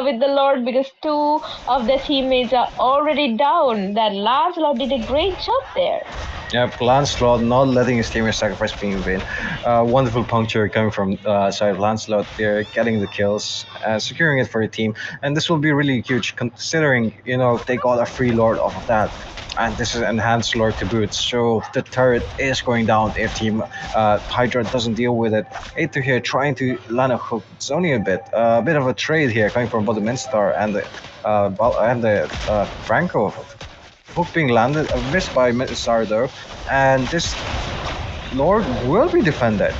with the Lord because two of their teammates are already down. That Lancelot did a great job there. Yep, Lancelot not letting his teammates sacrifice being in vain. Wonderful puncture coming from side of Lancelot there, getting the kills, securing it for the team. And this will be really huge considering, you know, they got a free Lord off of that. And this is enhanced Lord to boot. So the turret is going down if Team Hydra doesn't deal with it. Aether here trying to land a hook. It's only a bit of a trade here coming from both the Minstar and the Franco. Hook being landed, missed by Minstar though, and this Lord will be defended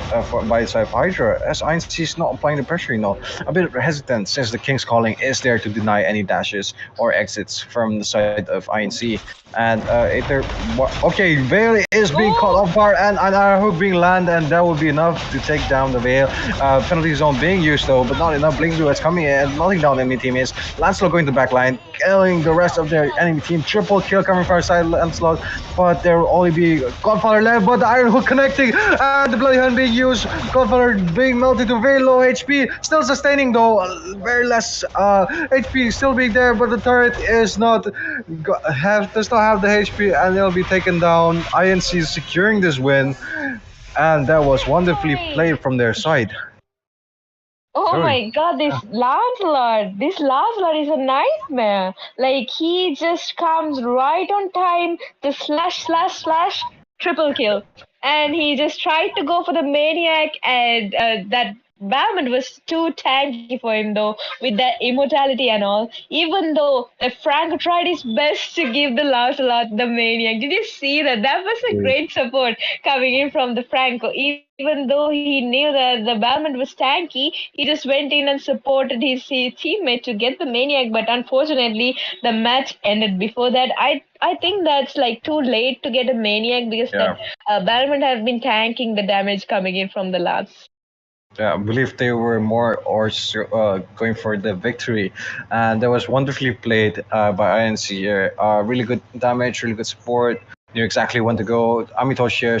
by the side of Hydra as INC is not applying the pressure, you know. A bit hesitant since the King's Calling is there to deny any dashes or exits from the side of INC. And Aether, okay, Veil is being caught off guard and our hook being landed, and that will be enough to take down the Veil. Penalty zone being used though, but not enough. Blink Duo is coming in, knocking down enemy teammates. Lancelot going to the back line, killing the rest of their enemy team. Triple kill coming from our side, Lancelot, but there will only be Godfather left, but the Iron Hook connecting, and the Bloody Hunt being used. Godfather being melted to very low HP, still sustaining though, very less HP still being there, but the turret is not does not have the HP, and they'll be taken down. INC is securing this win, and that was wonderfully played from their side. Oh Sorry. my God, this Lancelot is a nightmare. Like he just comes right on time to slash, slash, slash, triple kill. And he just tried to go for the maniac, and that Batman was too tanky for him, though, with that immortality and all. Even though Franco tried his best to give the last lot the maniac. Did you see that? That was a great support coming in from the Franco. Even though he knew that the Batman was tanky, he just went in and supported his teammate to get the maniac. But unfortunately, the match ended before that. I think that's like too late to get a maniac because that Batman has been tanking the damage coming in from the labs. I believe they were more or going for the victory, and that was wonderfully played by INC here. Really good damage, really good support. Knew exactly when to go. Amitosh here,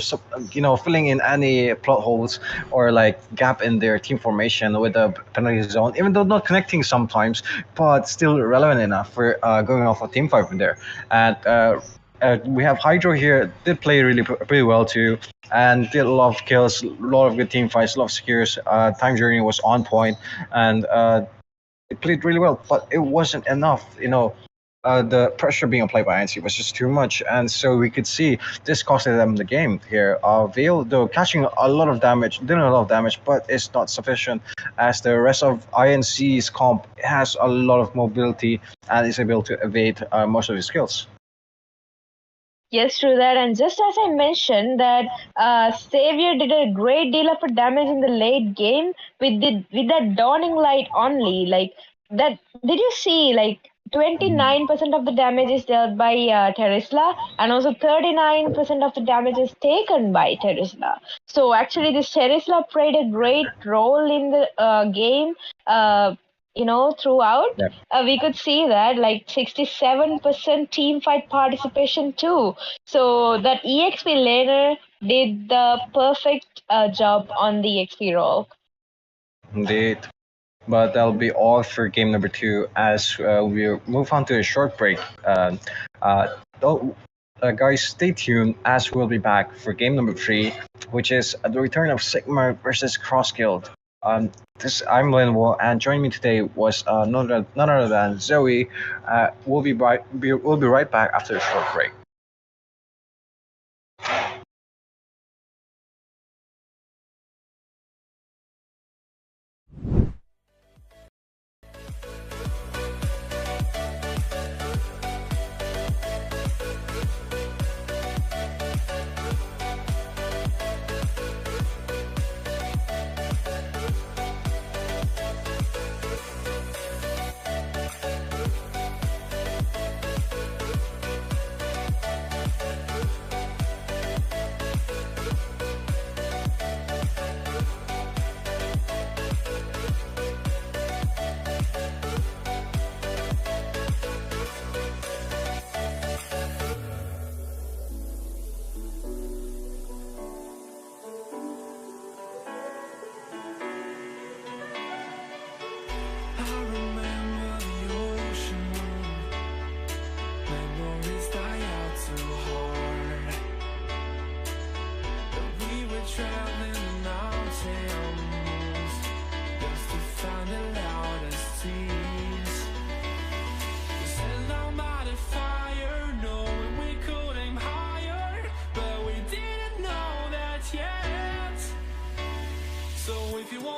filling in any plot holes or like gap in their team formation with a penalty zone, even though not connecting sometimes, but still relevant enough for going off a team fight from there. And we have HYDRA here, did play pretty well too, and did a lot of kills, a lot of good team fights, a lot of secures. Time journey was on point, and it played really well, but it wasn't enough. The pressure being applied by ANC was just too much, and so we could see this costed them the game here. Veil, though, catching a lot of damage, doing a lot of damage, but it's not sufficient, as the rest of INC's comp has a lot of mobility and is able to evade most of his skills. Yes, true that. And just as I mentioned that Savior did a great deal of damage in the late game with that dawning light only. Like that, did you see? Like 29% of the damage is dealt by Terisla, and also 39% of the damage is taken by Terisla. So actually, this Terisla played a great role in the game. Throughout, we could see that like 67% team fight participation too. So that EXP laner did the perfect job on the EXP role. Indeed. But that'll be all for game number 2 as we move on to a short break. Guys, stay tuned as we'll be back for game number 3, which is the return of Sigma versus Cross Guild. I'm Linwell, and joining me today was none other than Zoe. We'll be right back after a short break.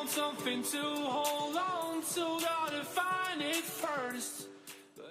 Something to hold on to, gotta find it first. But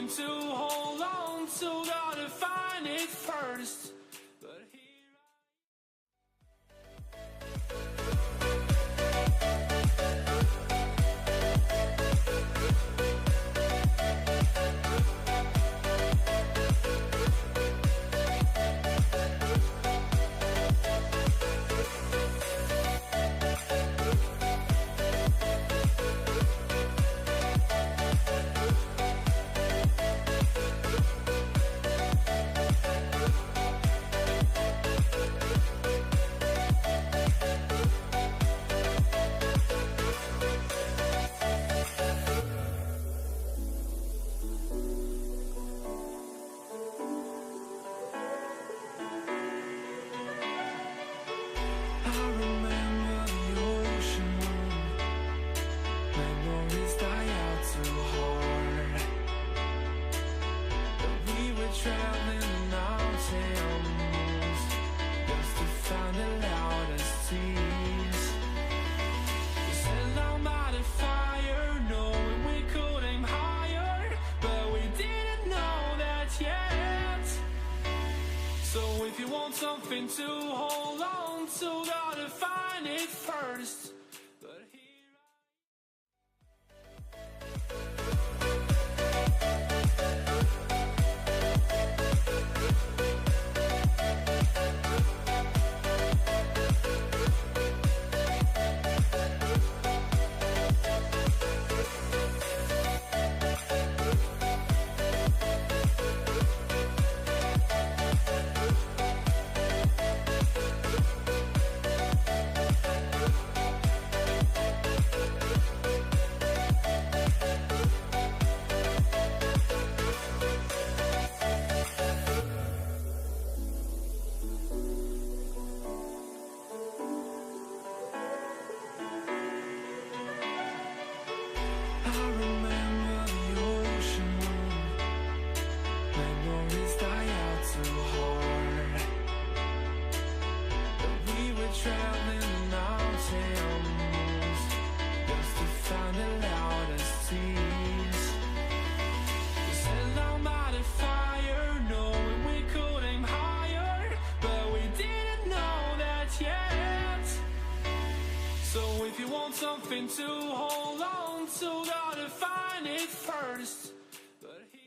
something to hold on to, gotta find it first. But here something to hold on to, gotta find it first. But here something to hold on to, gotta find it first. But here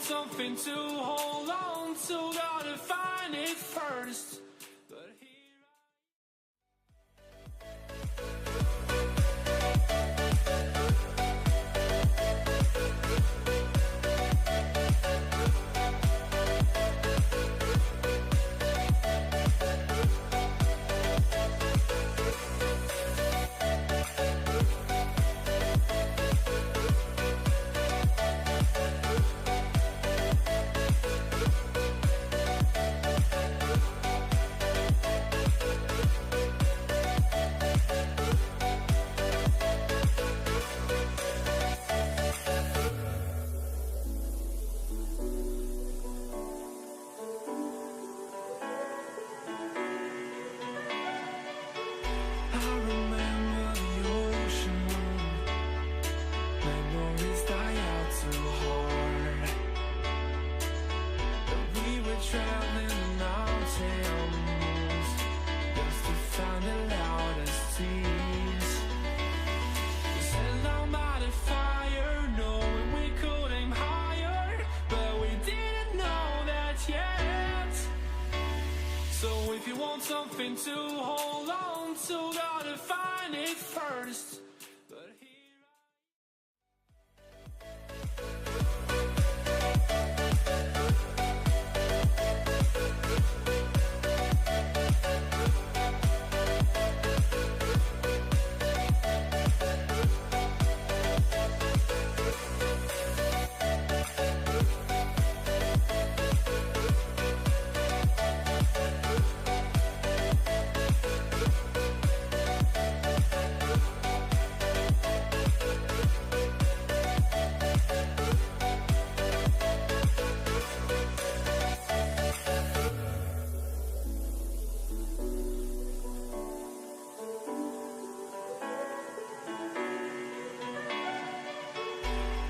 something to hold on to, gotta find it first. But here first. But here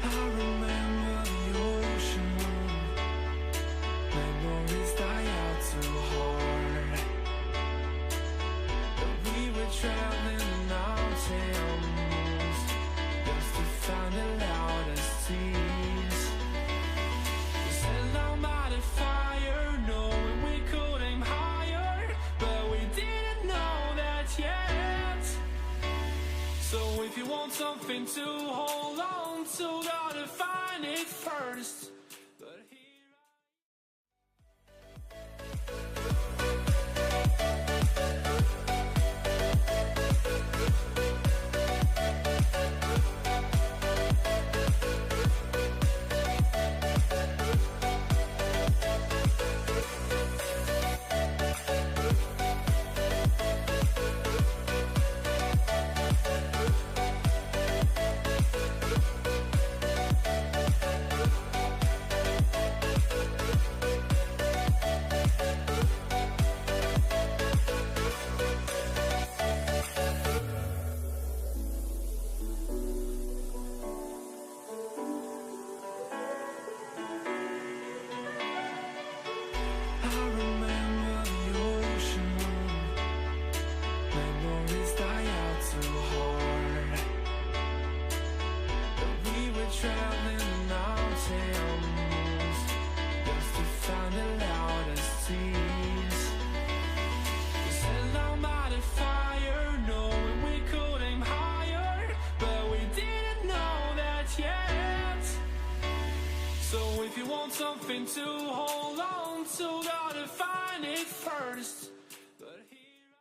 I remember the ocean moon. Memories die out too hard. But we were traveling the mountains just to find the loudest seas. We set down by the fire, knowing we could aim higher, but we didn't know that yet. So if you want something to hold on to, gotta find it first. But here I remember the ocean moon. Memories die out too hard. But we were traveling the mountains just to find the loudest seas. We set down by the fire, knowing we could aim higher, but we didn't know that yet. So if you want something to hold on to, gotta find it first. But here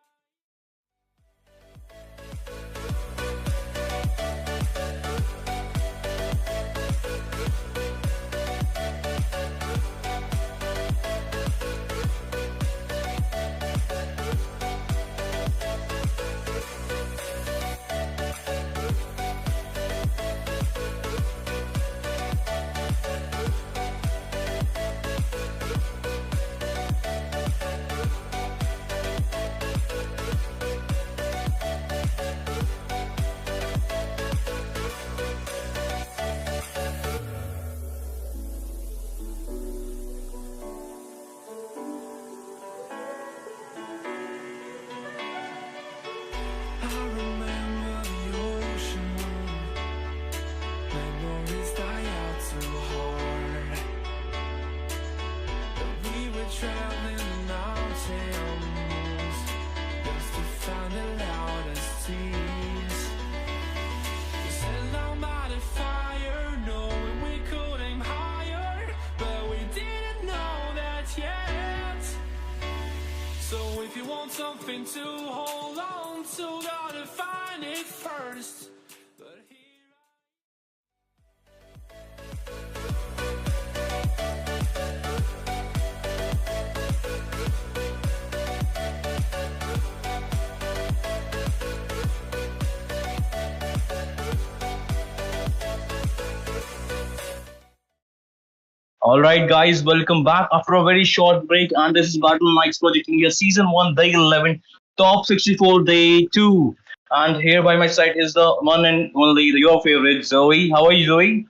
I remember the ocean moon. Memories die out too hard. But we were traveling the mountains just to find the loudest seas. We set down by the fire, knowing we could aim higher, but we didn't know that yet. So if you want something to hold on to, gotta find it first. But here All right, guys, welcome back after a very short break. And this is Battleknights Project India Season 1, Day 11, Top 64, Day 2. And here by my side is the one and only your favorite, Zoe. How are you, Zoe?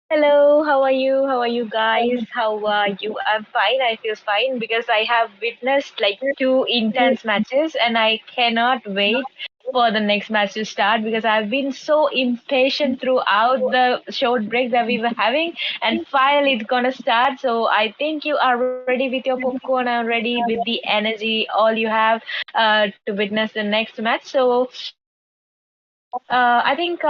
Hello, how are you? How are you guys? How are you? I'm fine. I feel fine because I have witnessed like two intense matches and I cannot wait for the next match to start because I've been so impatient throughout the short break that we were having and finally it's gonna start. So I think you are ready with your popcorn and ready with the energy all you have to witness the next match. So I think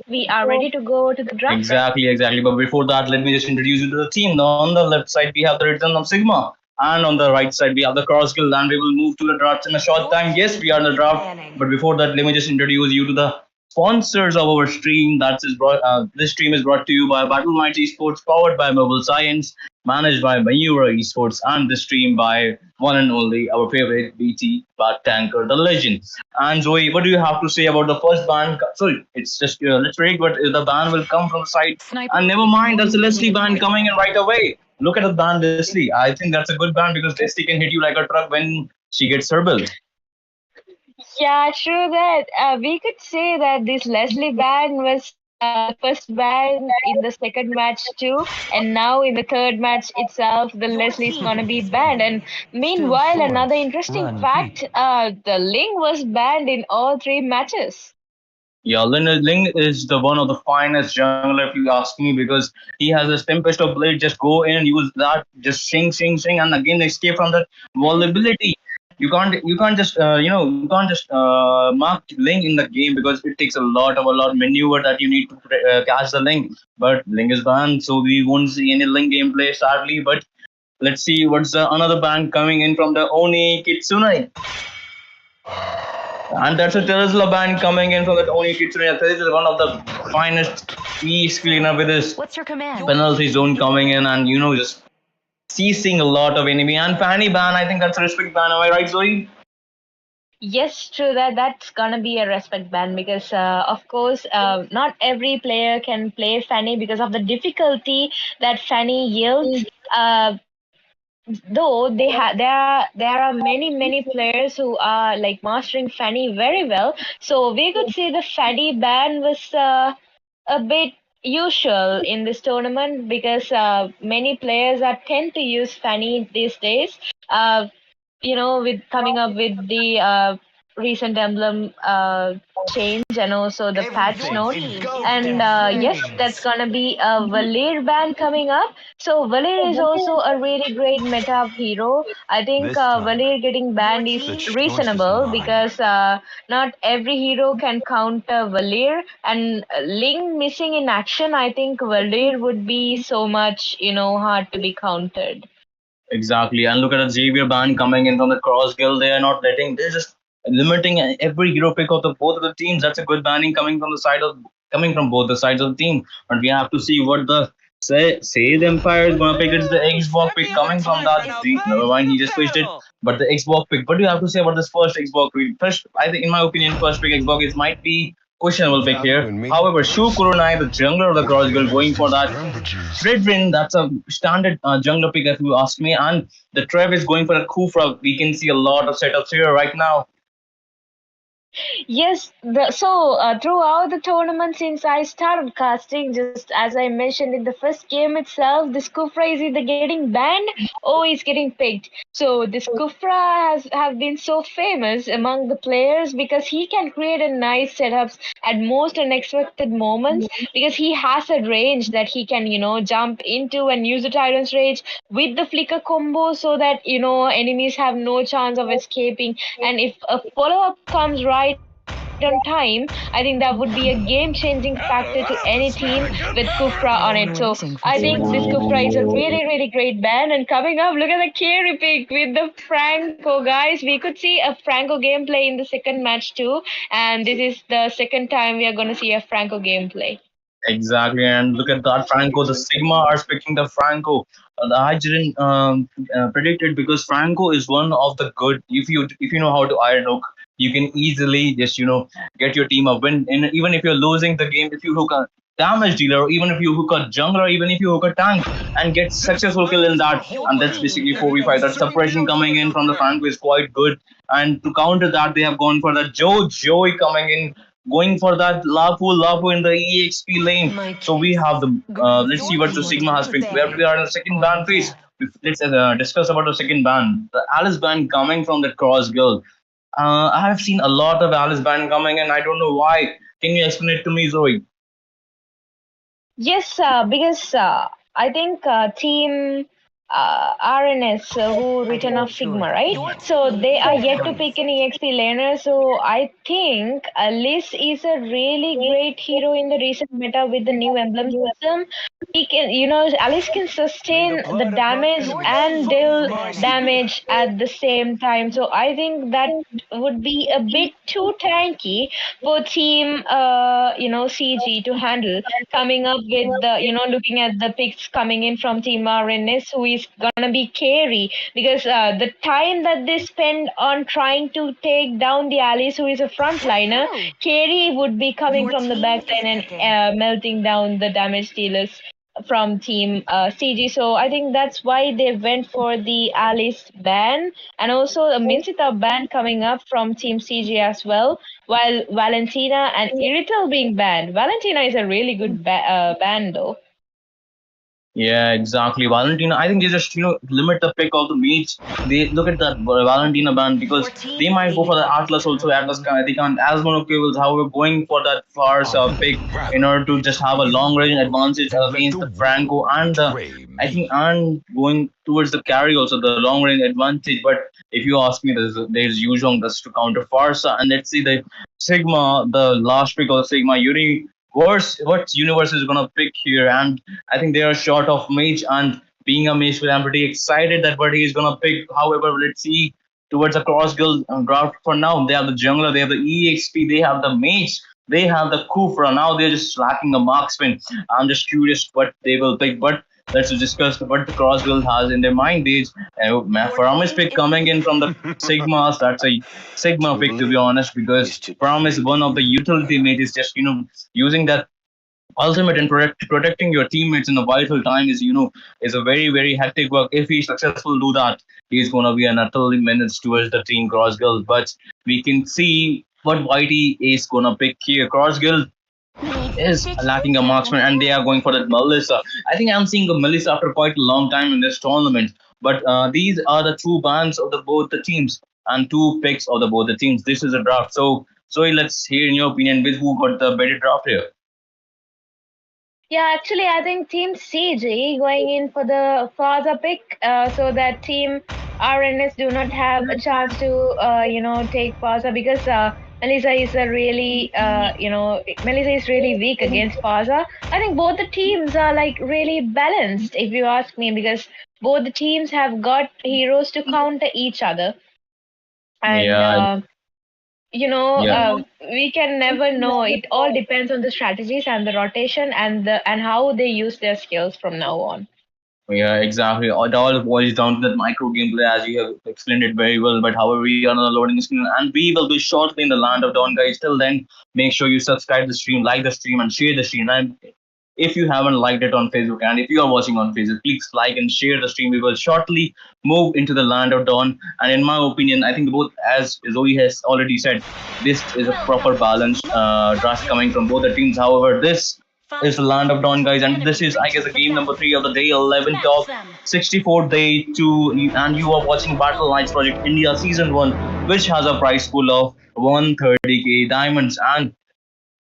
we are ready to go to the draft. Exactly. But before that, let me just introduce you to the team. Now, on the left side, we have the Return of Sigma. And on the right side, we have the Cross Guild. And we will move to the draft in a short time. Yes, we are in the draft. But before that, let me just introduce you to the sponsors of our stream. This stream is brought to you by Battleknights Esports, powered by Mobile Science, managed by Mayura Esports, and the stream by one and only our favorite BT Bat Tanker, the legend. And Zoe, what do you have to say about the first ban? Sorry, it's just let's read, but the ban will come from the side. And never mind, that's a Leslie ban coming in right away. Look at the ban, Leslie. I think that's a good ban because Leslie can hit you like a truck when she gets her build. Yeah, true that. We could say that this Leslie ban was first ban in the second match too, and now in the third match itself, the Leslie's gonna be banned. And meanwhile, another interesting fact: the Ling was banned in all three matches. Yeah, Ling is the one of the finest jungler if you ask me because he has a Tempest of Blade. Just go in and use that, just sing, and again escape from that vulnerability. You can't just you can't just mark Ling in the game because it takes a lot of maneuver that you need to catch the Ling. But Ling is banned, so we won't see any Ling gameplay sadly. But let's see what's the another ban coming in from the Oni Kitsune. And that's a Tesla band coming in from that Oni Kitsune. This is one of the finest piece cleaner with this What's your command? penalty zone coming in and just ceasing a lot of enemy. And Fanny ban, I think that's a respect ban. Am I right, Zoe? Yes, true that. That's gonna be a respect ban because, of course, not every player can play Fanny because of the difficulty that Fanny yields. Though there are many players who are like mastering Fanny very well. So we could say the Fanny ban was a bit usual in this tournament because many players are tend to use Fanny these days. Uh, with coming up with the recent emblem change and also the patch note. And yes, that's gonna be a Valir ban coming up. So Valir is also a really great meta hero. I think Valir getting banned is reasonable because not every hero can counter Valir, and Ling missing in action, I think Valir would be so much, hard to be countered. Exactly. And look at the Xavier ban coming in from the Cross Guild. They are not letting. They're just limiting every hero pick of the both of the teams. That's a good banning coming from both the sides of the team. But we have to see what the say the Empire is gonna pick. It's the Xbox pick coming from that. Never mind, he just pushed it. But the Xbox pick. What do you have to say about this first Xbox pick? First, I think in my opinion, first pick Xbox is might be questionable pick here. However, Shu Kurunai, the jungler of the Cross Guild, going for that Red Win, that's a standard jungler pick if you ask me. And the Trev is going for a Kufra. We can see a lot of setups here right now. Yes, throughout the tournament since I started casting, just as I mentioned in the first game itself, this Kufra is either getting banned or is getting picked. So this Kufra has have been so famous among the players because he can create a nice setups at most unexpected moments because he has a range that he can, jump into and use the Tyrant's Rage with the flicker combo so that, enemies have no chance of escaping. And if a follow-up comes right on time, I think that would be a game-changing factor to any team with Kufra on it. So I think this Kufra is a really great ban. And coming up, look at the carry pick with the Franco, guys. We could see a Franco gameplay in the second match too. And this is the second time we are going to see a Franco gameplay. Exactly, and look at that Franco. The Sigma are picking the Franco. I didn't predict it because Franco is one of the good. If you know how to iron hook, you can easily just get your team up. Even if you're losing the game, if you hook a damage dealer, or even if you hook a jungler, even if you hook a tank and get successful kill in that, and that's basically 4v5. That suppression coming in from the Franco is quite good. And to counter that, they have gone for the Joey coming in going for that Lafu in the EXP lane. So we have the let's see what the Sigma has picked. Where we are in the second ban phase. Let's discuss about the second ban. The Alice ban coming from the Cross Guild. I have seen a lot of Alice ban coming, and I don't know why. Can you explain it to me, Zoe? Yes, because I think team RNS, who Return of Sigma, right? So they are yet to pick an EXP laner. So I think Alice is a really great hero in the recent meta with the new emblem system. He can, Alice can sustain the damage and deal damage at the same time. So I think that would be a bit too tanky for team, CG to handle. Coming up with the, looking at the picks coming in from team RNS, who is gonna be carry, because the time that they spend on trying to take down the Alice, who is a frontliner, carry would be coming from the backline and melting down the damage dealers from team CG. So I think that's why they went for the Alice ban, and also a Minsita ban coming up from team CG as well, while Valentina and Irital being banned. Valentina is a really good ban though. Yeah, exactly. Valentina, I think they just limit the pick of the mates. They look at that Valentina band because they might go for the Atlas also. Atlas they can't as monocables. However, going for that Farce pick in order to just have a long range advantage against the Franco and the I think and going towards the carry also the long range advantage. But if you ask me, there's Yuzhong just to counter Farsa, and let's see the Sigma, the last pick of the Sigma Yuri. What universe is gonna pick here? And I think they are short of mage, and being a mage, I'm pretty excited that what he's gonna pick. However, let's see towards the cross guild draft for now. They have the jungler, they have the EXP, they have the mage, they have the Kufra. Now they're just lacking a marksman. I'm just curious what they will pick, but let's discuss what the cross guild has in their mind. Is Promise pick coming in from the Sigmas. That's a Sigma pick to be honest, because Promise one of the utility mages just using that ultimate and protecting your teammates in a vital time is a very hectic work. If he's successful do that, he's gonna be an utterly menace towards the team cross guild. But we can see what YT is gonna pick here. Cross guild is lacking a marksman, and they are going for that Melissa. I think I'm seeing a Melissa after quite a long time in this tournament. But these are the two bans of the both the teams and two picks of the both the teams. This is a draft. So let's hear in your opinion with who got the better draft here. Yeah, actually, I think Team CG going in for the father pick, so that Team RNS do not have a chance to, take Faza, because Melissa is a really, Melissa is really weak against Faza. I think both the teams are like really balanced, if you ask me, because both the teams have got heroes to counter each other, and Yeah, yeah. we can never know. It all depends on the strategies and the rotation and how they use their skills from now on. Yeah, exactly. It all boils down to that micro gameplay, as you have explained it very well. But however, we are on the loading screen, and we will be shortly in the land of Dawn, guys. Till then, make sure you subscribe the stream, like the stream, and share the stream. And if you haven't liked it on Facebook, and if you are watching on Facebook, please like and share the stream. We will shortly move into the land of Dawn. And in my opinion, I think both, as Zoe has already said, this is a proper balanced draft coming from both the teams. However, this is the land of Dawn, guys, and this is, I guess, the game number 3 of the day 11 top 64 day 2, and you are watching Battleknights Project India Season 1, which has a prize pool of 130k diamonds. And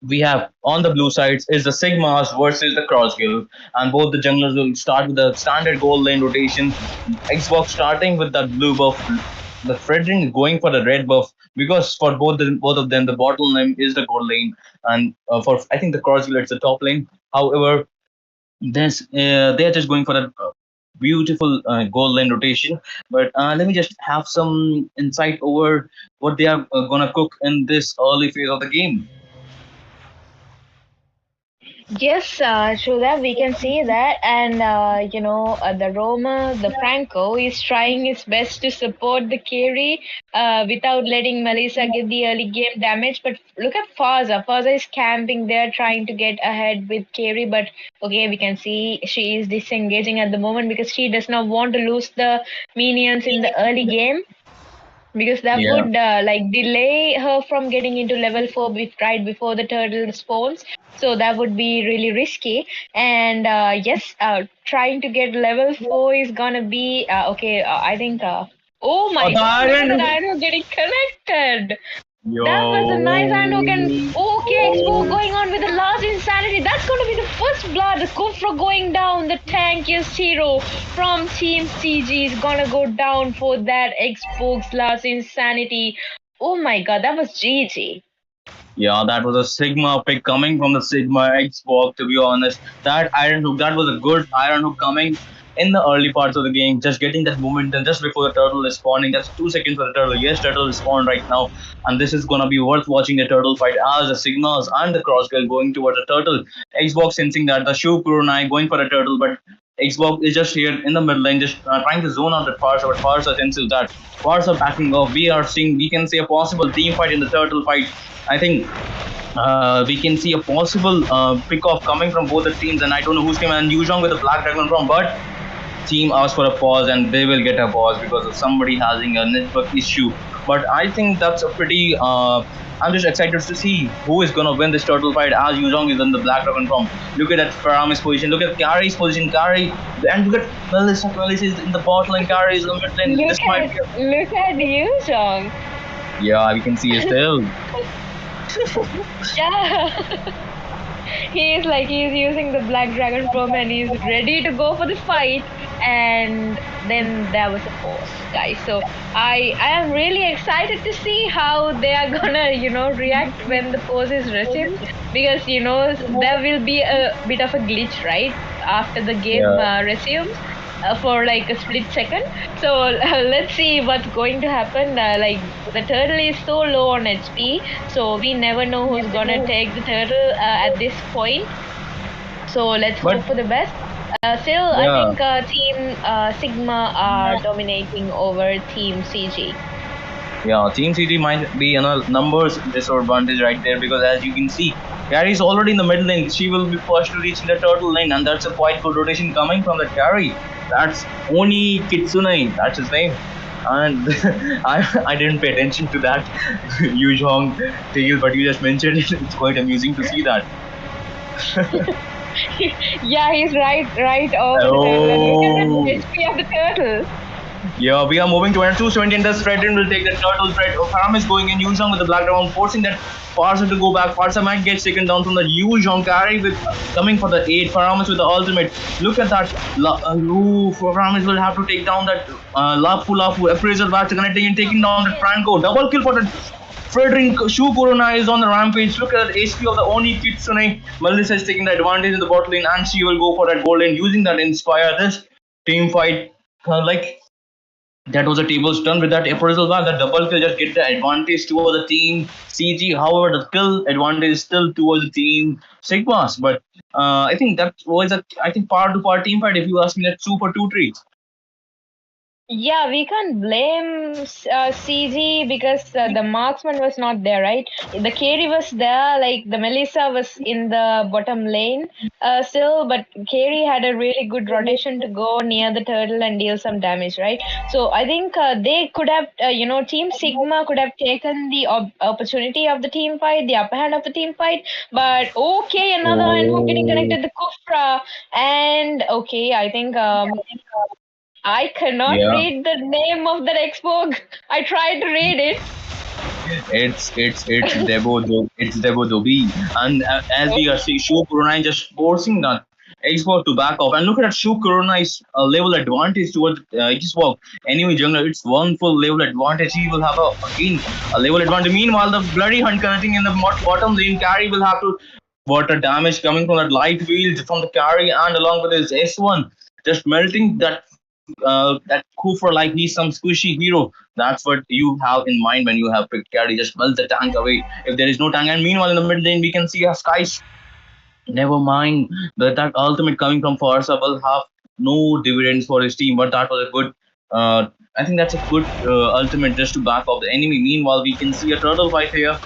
we have on the blue sides is the Sigmas versus the Cross Guild, and both the junglers will start with the standard gold lane rotation. Xbox starting with that blue buff, the Fredrin going for the red buff, because for both of them the bottom lane is the gold lane, and for I think the Cross Guild it's the top lane. However, this they are just going for a beautiful gold lane rotation. But let me just have some insight over what they are gonna cook in this early phase of the game. Yes, Shudha, we can see that, and the Roma, the Franco, is trying his best to support the carry without letting Melissa get the early game damage. But look at Faza. Faza is camping there, trying to get ahead with carry. But okay, we can see she is disengaging at the moment because she does not want to lose the minions in the early game, because that Yeah. would delay her from getting into level 4 right before the turtle spawns. So that would be really risky. And yes, trying to get level 4 is gonna be okay. I think. Oh my god! Look at the dino getting connected. That was a nice handhook and okay, Expo Yo. going on with the last insanity. That's going to be the first blood. The Kufra going down. The tankiest hero from Team CG is going to go down for that Expo's last insanity. Oh my god, that was GG. Yeah, that was a Sigma pick coming from the Sigma Xbox, to be honest. That iron hook, that was a good iron hook coming in the early parts of the game, just getting that momentum just before the turtle is spawning. That's 2 seconds for the turtle. Yes, turtle is spawned right now, and this is gonna be worth watching the turtle fight as the Sigmas and the Crossguard going towards the turtle. Xbox sensing that the Shu Kurunai going for the turtle, but Xbox is just here in the middle lane, just trying to zone out the Farsa, but Farsa senses that Farsa backing off. We can see a possible team fight in the turtle fight. I think we can see a possible pick off coming from both the teams, and I don't know who's coming. And Yuzhong with the Black Dragon from, but team asked for a pause, and they will get a pause because of somebody having a network issue. But I think that's a pretty. I'm just excited to see who is gonna win this turtle fight as Yuzhong is in the Black Dragon from. Look at that Farami's position. Look at Carry's position. Carry, and look at Melissa. Melissa is in the bot lane. Carry is in the mid lane. This might be. Look at you, Jong. Yeah, we can see it still. Yeah. He's using the Black Dragon Probe and he's ready to go for the fight. And then there was a pause, guys. So I am really excited to see how they are gonna react when the pause is resumed, because there will be a bit of a glitch right after the game Yeah. resumes. For like a split second. So let's see what's going to happen. Like the turtle is so low on HP, so we never know who's gonna take the turtle at this point. So let's But hope for the best. Still, I yeah. think Team Sigma are dominating over Team CG. Yeah, Team CG might be in a numbers disadvantage right there because as you can see, Carry is already in the mid lane. She will be first to reach the turtle lane, and that's a quite good rotation coming from the Carry. That's Oni Kitsune, that's his name. And I didn't pay attention to that Yuzhong tale, but you just mentioned it. It's quite amusing to see that. Yeah, he's right over the turtle. And look at Oh. the HP of the turtle. Yeah, we are moving to 270 and the Stratton will take the turtle threat. Faram is going in, Yuzhong with the black dragon, forcing that Farsa to go back. Farsa might get taken down from the Yuzhong carry with coming for the 8. Faramis with the ultimate. Look at that. Faramis will have to take down that Lafu appraiser back connecting and taking down the Franco. Double kill for the Frederick Shu Corona is on the rampage. Look at that HP of the Oni Kitsune. Melissa is taking the advantage in the bot lane and she will go for that gold lane using that inspire this team fight. Like that was a table turn with that appraisal bar. The double kill just get the advantage towards the team CG. However, the kill advantage is still towards the team Sigmas. But I think that was part to part team fight. If you ask me, that's 2 for 2 trees. Yeah, we can't blame CG because the marksman was not there, right? The carry was there, like the Melissa was in the bottom lane still, but carry had a really good rotation to go near the turtle and deal some damage, right? So I think they could have, Team Sigma could have taken the opportunity of the team fight, the upper hand of the team fight, but okay, another handhook getting Oh, connected, the Kufra, and okay, I think. I cannot yeah. read the name of that expo. I tried to read it. It's Debo Dobi, and as we are seeing, Shu Corona just forcing that Xbox to back off. And look at that Shu Corona's level advantage towards Xbox. Anyway, jungler, it's one full level advantage. He will have again a level advantage. Meanwhile, the bloody hunt connecting in the bottom lane, carry will have to water damage coming from that light wheels from the carry and along with his S1, just melting that Kufa like he's some squishy hero. That's what you have in mind when you have picked carry. Just melt the tank away if there is no tank. And meanwhile, in the mid lane, we can see a Skies. Never mind that ultimate coming from Farsa will have no dividends for his team, but that was a good. I think that's a good ultimate just to back off the enemy. Meanwhile, we can see a turtle fight here.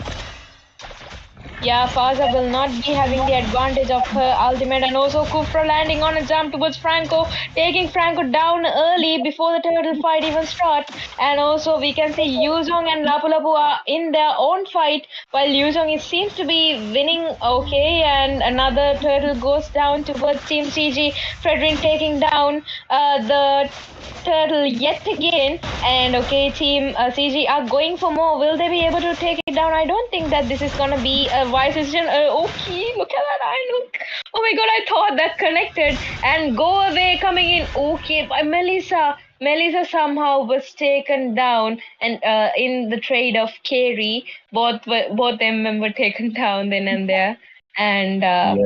Yeah, Faza will not be having the advantage of her ultimate, and also Kufra landing on a jump towards Franco, taking Franco down early before the turtle fight even starts. And also we can see Yuzong and Lapu Lapu are in their own fight, while Yuzong seems to be winning okay, and another turtle goes down towards Team CG, Fredrin taking down the turtle yet again. And okay, Team CG are going for more. Will they be able to take it down? I don't think that this is gonna be a wise decision. Okay, look at that eye look. Oh my god, I thought that connected and go away coming in. Okay, by Melissa. Melissa somehow was taken down, and in the trade of Carey, both them were taken down then and there. And Yeah.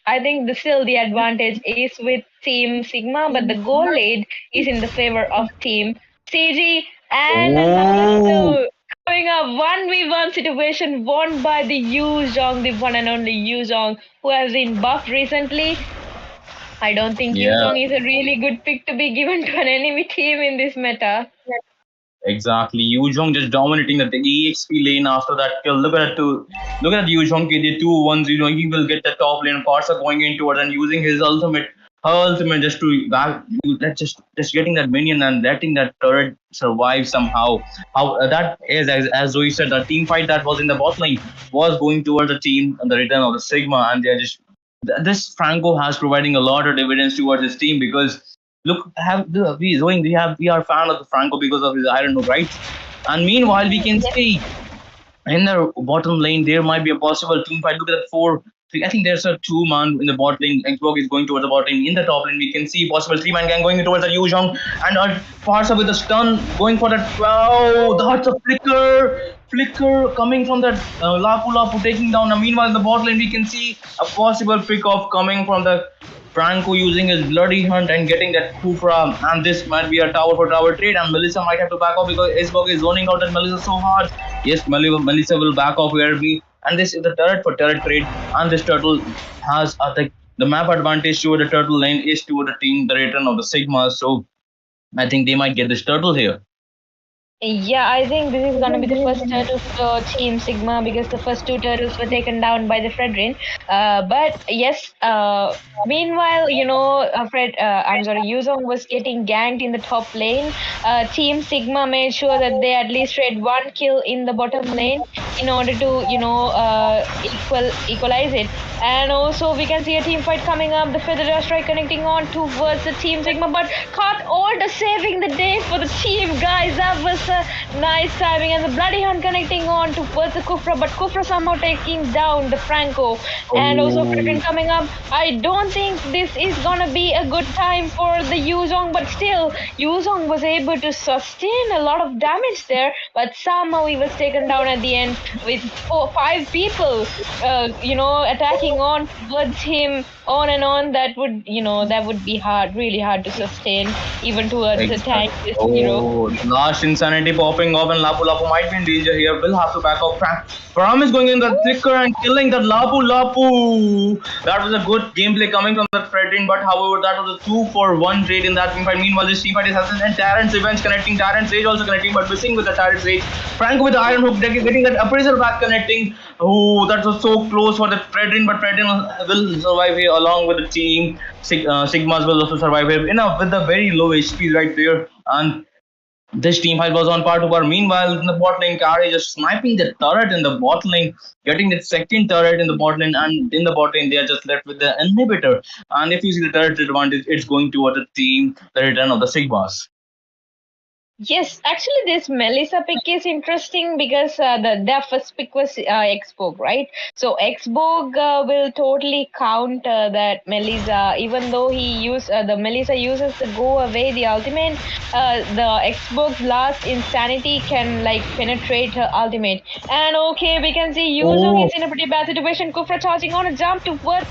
I think still the advantage is with Team Sigma, but the goal lead is in the favor of Team CG. And another Oh, two coming up 1v1 situation won by the Yu Zhong, the one and only Yu Zhong, who has been buffed recently. I don't think Yu yeah. Zhong is a really good pick to be given to an enemy team in this meta. Exactly. Yuzhong just dominating the EXP lane after that kill. Look at Yuzhong KD 2-1-0. He will get the top lane. Parts are going into it and using his ultimate, her ultimate just to back. Just getting that minion and letting that turret survive somehow. How that is as Zoe said, the team fight that was in the bot lane was going towards the team and the return of the Sigma, and they're just this Franco has providing a lot of dividends towards his team because look, we are fan of the Franco because of his iron hook, right? And meanwhile, we can see in the bottom lane there might be a possible team fight. Look at that four. I think there's a two-man in the bot lane. Xbox is going towards the bot lane. In the top lane, we can see possible three-man gang going towards the Yuzhong and Farsa with the stun going for that. Wow, that's a flicker coming from that Lapu Lapu taking down. Now, meanwhile, in the bot lane, we can see a possible pick off coming from the Franco using his bloody hunt and getting that Kufra, and this might be a tower for tower trade, and Melissa might have to back off because Isbog is zoning out at Melissa so hard. Yes, Melissa will back off where we, and this is the turret for turret trade, and this turtle has the map advantage toward the turtle lane is toward the team, the return of the Sigma, so I think they might get this turtle here. Yeah, I think this is gonna be the first turtle for Team Sigma because the first two turtles were taken down by the Fredrin. But yes, meanwhile, I'm sorry, Yuzong was getting ganked in the top lane. Team Sigma made sure that they at least trade one kill in the bottom lane in order to, equalize it. And also, we can see a team fight coming up. The Feather Strike connecting on towards the Team Sigma, but caught Order saving the day for the team, guys. That was a nice timing, and the Bloody Hunt connecting on towards the Kufra, but Kufra somehow taking down the Franco. And also Fredrin coming up. I don't think this is gonna be a good time for the Yuzong, but still, Yuzong was able to sustain a lot of damage there, but somehow he was taken down at the end with 5 people, attacking on towards him on and on. That would be hard, really hard to sustain, even towards the tank. Oh, last insanity popping off, and Lapu Lapu might be in danger here. Will have to back up. Pram is going in the flicker and killing that Lapu Lapu. That was a good gameplay coming from that Fredrin, but however, that was a 2-for-1 trade in that team fight. Meanwhile, this team fight is happening, and Tyrant's Revenge connecting, Tyrant's Rage also connecting, but missing with the Tyrant's Rage. Franco with the Iron Hook, getting that Appraisal back connecting. Oh, that was so close for the Fredrin, but Fredrin will survive here along with the team. Sigmas will also survive here. Enough with the very low HP right there, and this team fight was on par to par. Meanwhile, in the bot lane, Kari just sniping the turret in the bot lane, getting the second turret in the bot lane, and in the bot lane, they are just left with the inhibitor. And if you see the turret advantage, it's going toward the team, the return of the Sigmas. Yes, actually, this Melissa pick is interesting because their first pick was Xbog, right? So Xbog will totally count that Melissa, even though the Melissa uses the go away, the ultimate. The Xbog's last insanity can penetrate her ultimate. And okay, we can see Yuzong is in a pretty bad situation. Kufra charging on a jump towards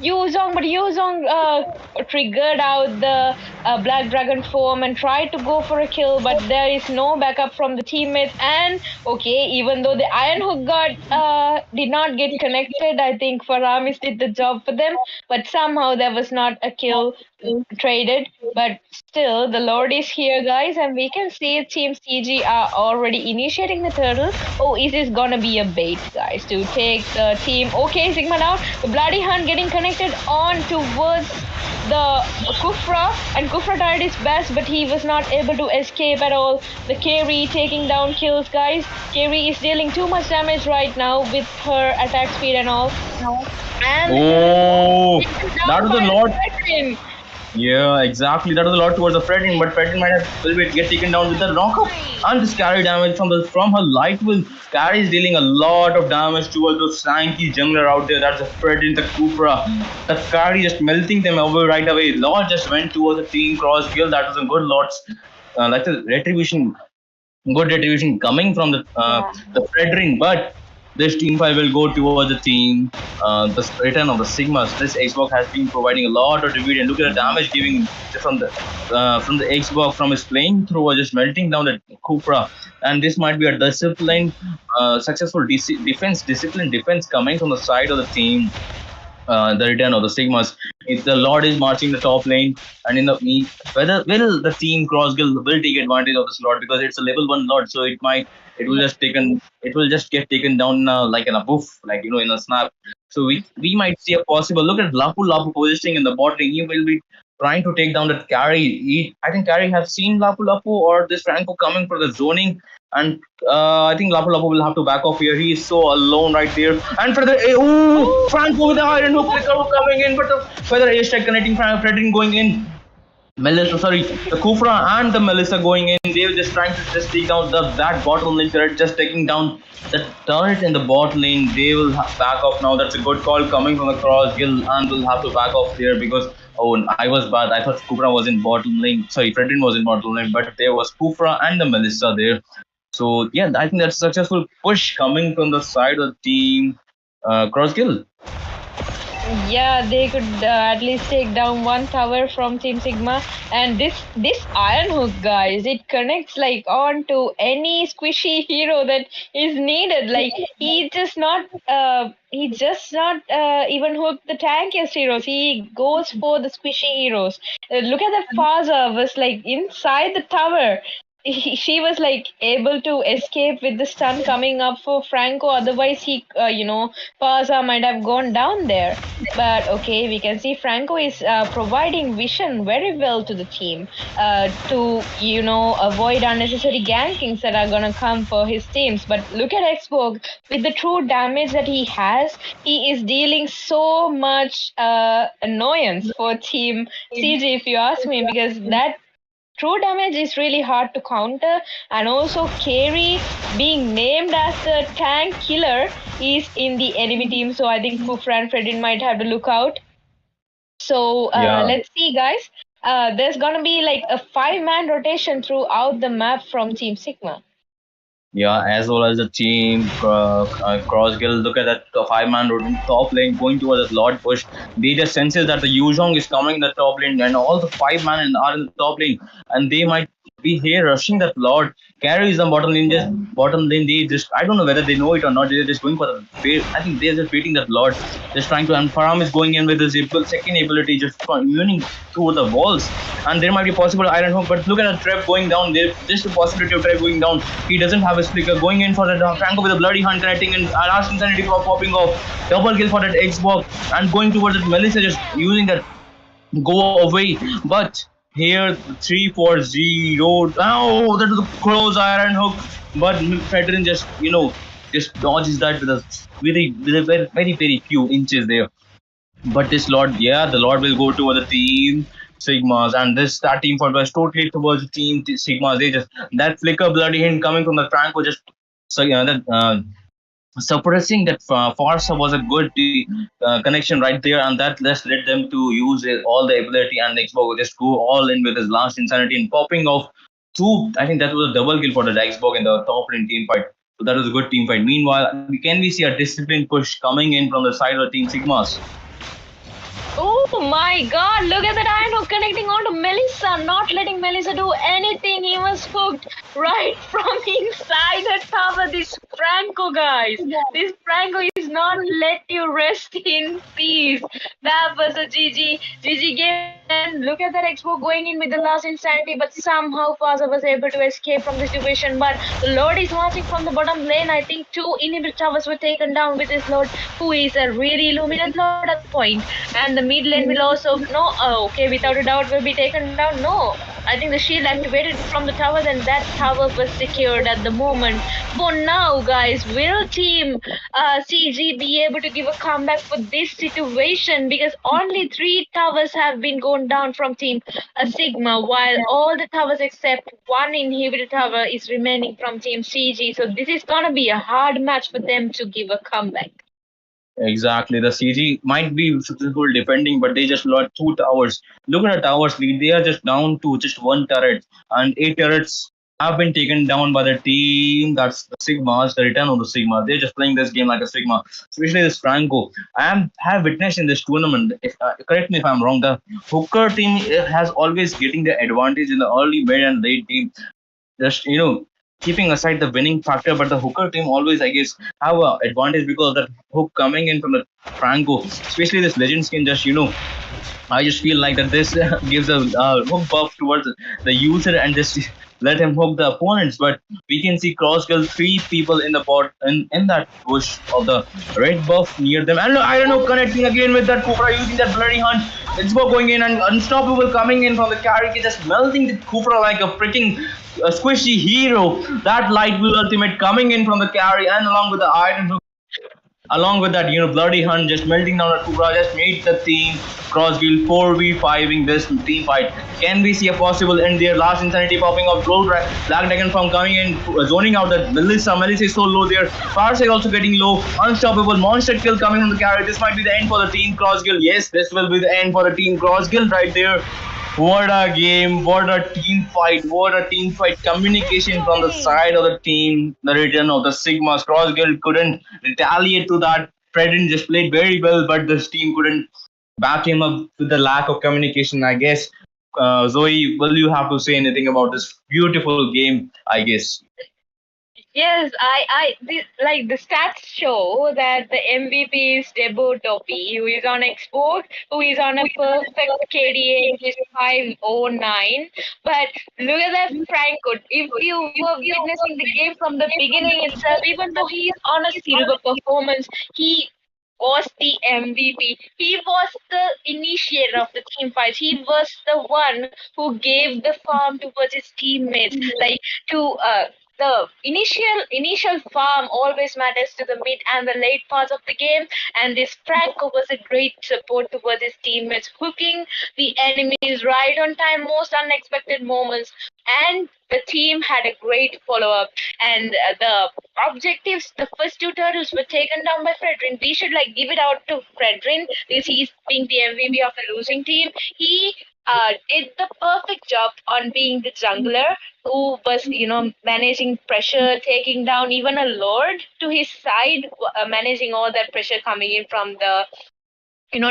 Yuzong, but Yuzong triggered out the Black Dragon form and tried to go for a kill. but there is no backup from the teammates. And okay, even though the Iron Hook got did not get connected, I think Faramis did the job for them, but somehow there was not a kill traded. But still, the Lord is here, guys, and we can see Team CG are already initiating the turtle. Oh, is this gonna be a bait, guys, to take the team? Okay, Sigma down. The Bloody Hunt getting connected on towards the Kufra, and Kufra tried his best, but he was not able to escape at all. The Carry taking down kills, guys. Carry is dealing too much damage right now with her attack speed and all. And Oh, that was a lot. Fredrin. Yeah, exactly. That was a lot towards the Fredrin, but Fredrin might have a little bit get taken down with the knockup and this carry damage from her light will. Carry is dealing a lot of damage towards those tanky jungler out there. That's the Fredrin, the Kufra. The carry just melting them away right away. Lord just went towards the team cross kill. That was a good Lord's like a retribution, good retribution coming from the Fredrin, but this team fight will go towards the team. The return of the Sigmas. This Xbox has been providing a lot of rebuild, and look at the damage giving from the Xbox from his flamethrower just melting down the Kufra. And this might be a disciplined, successful disciplined defense coming from the side of the team. The return of the Sigmas. If the Lord is marching the top lane, and in the whether will the team cross guild will take advantage of this Lord because it's a level 1 Lord, so it will just get taken down like in a boof, like in a snap. So we might see a possible look at Lapu positioning in the bot lane. He will be trying to take down that carry. I think carry have seen Lapu or this Franco coming for the zoning. And I think Lapu will have to back off here. He is so alone right there. And for the Franco with the Iron Hook coming in, but the feather ace strike connecting Fredrin going in. The Kufra and the Melissa going in. They were just trying to just take down that bottom lane turret, just taking down the turret in the bot lane. They will back off now. That's a good call coming from the cross guild, and will have to back off there because I was bad. I thought Kufra was in bottom lane. Sorry, Fredrin was in bottom lane, but there was Kufra and the Melissa there. So yeah, I think that's a successful push coming from the side of the team cross guild. Yeah, they could at least take down one tower from Team Sigma, and this Iron Hook, guys, it connects like on to any squishy hero that is needed. Like he just not even hook the tankiest heroes. He goes for the squishy heroes. Look at that Faza was like inside the tower. She was like able to escape with the stun coming up for Franco. Otherwise, Paza might have gone down there. But okay, we can see Franco is providing vision very well to the team to avoid unnecessary gankings that are gonna come for his teams. But look at Xbox with the true damage that he has. He is dealing so much annoyance for Team CG, if you ask me, because that true damage is really hard to counter, and also Carry being named as the tank killer is in the enemy team, so I think Kufra and Fredrin might have to look out. So let's see, guys. There's gonna be like a 5-man rotation throughout the map from Team Sigma. Yeah, as well as the team cross guild. Look at that 5-man rotation top lane going towards the Lord push. They just senses that the Yuzhong is coming in the top lane, and all the 5-man are in the top lane, and they might be here rushing that Lord. Carries the bottom lane. They just I don't know whether they know it or not. They're just going for the bait. I think they're just beating that Lord. Just trying to. And Faram is going in with his second ability, just immuning through the walls. And there might be possible Iron Hook, but look at the trap going down. There's just a possibility of trap going down. He doesn't have a flicker going in for that Franco with a bloody hunt connecting and last insanity for popping off. Double kill for that Xbox and going towards that Melissa, just using that go away. But here 3-4-0. Oh, that was a close Iron Hook, but Fredrin just just dodges that with a very few inches there. But this Lord, the Lord will go to the team Sigmas, and that team fight was totally towards the team Sigmas. They just that flicker bloody hint coming from the Franco just suppressing that Farsa was a good connection right there, and that just led them to use all the ability, and Xbox will just go all in with his last insanity and popping off two. I think that was a double kill for the Xbox in the top lane team fight. So that was a good team fight. Meanwhile, we see a disciplined push coming in from the side of the team Sigmas. Oh my god, look at that Iron Hook connecting onto Melissa, not letting Melissa do anything. He was hooked right from inside the tower. This Franco, guys. This Franco is not let you rest in peace. That was a GG game. And look at that Expo going in with the last insanity, but somehow Faza was able to escape from the situation. But the Lord is watching from the bottom lane. I think 2 inhibitor towers were taken down with this Lord, who is a really illuminant Lord at the point. And the mid lane will also okay, without a doubt will be taken down. No, I think the shield activated from the towers, and that tower was secured at the moment. But now, guys, will team CG be able to give a comeback for this situation? Because only 3 towers have been gone down from team Sigma, while all the towers except 1 inhibitor tower is remaining from team CG. So this is gonna be a hard match for them to give a comeback. Exactly. The CG might be successful defending, but they just lost 2 towers. Look at the towers lead. They are just down to just 1 turret, and 8 turrets have been taken down by the team. That's the Sigmas, the return of the Sigma. They're just playing this game like a Sigma, especially this Franco. Have witnessed in this tournament. If, correct me if I'm wrong. The Hooker team has always getting the advantage in the early, mid, and late game. Just keeping aside the winning factor, but the Hooker team always, I guess, have an advantage because of that hook coming in from the Franco, especially this legend skin. Just I just feel like that this gives a hook buff towards the user and just let him hook the opponents. But we can see cross kill 3 people in the bot in that bush of the red buff near them. And I don't know, connecting again with that Kufra using that bloody hunt. It's going in and unstoppable coming in from the carry, just melting the Kufra like a freaking squishy hero. That light wheel ultimate coming in from the carry and along with the iron hook. Along with that, bloody hunt just melting down at Kubra just made the team Crossguild 4v5ing this team fight. Can we see a possible end there? Last insanity popping off. Black Dragon Farm coming in, zoning out that Melissa. Melissa is so low there. Farsec also getting low. Unstoppable monster kill coming from the carry. This might be the end for the team Crossguild. Yes, this will be the end for the team Crossguild right there. What a game, what a team fight, communication from the side of the team, the return of the Sigmas. Cross Guild couldn't retaliate to that. Fredrin just played very well, but this team couldn't back him up with the lack of communication, I guess. Zoe, will you have to say anything about this beautiful game, I guess? Yes, like the stats show that the MVP is Debo Topi, who is on export, who is on a perfect KDA, which is 509. But look at that Franco. If you were witnessing the game from the beginning itself, even though he is on a silver performance, he was the MVP. He was the initiator of the team fights. He was the one who gave the farm towards his teammates, like to the initial farm always matters to the mid and the late parts of the game, and this Franco was a great support towards his teammates, hooking the enemies right on time, most unexpected moments, and the team had a great follow-up. And the objectives, the first 2 turtles were taken down by Fredrin. We should give it out to Fredrin, because he's being the MVP of the losing team. He did the perfect job on being the jungler who was, managing pressure, taking down even a lord to his side, managing all that pressure coming in from the,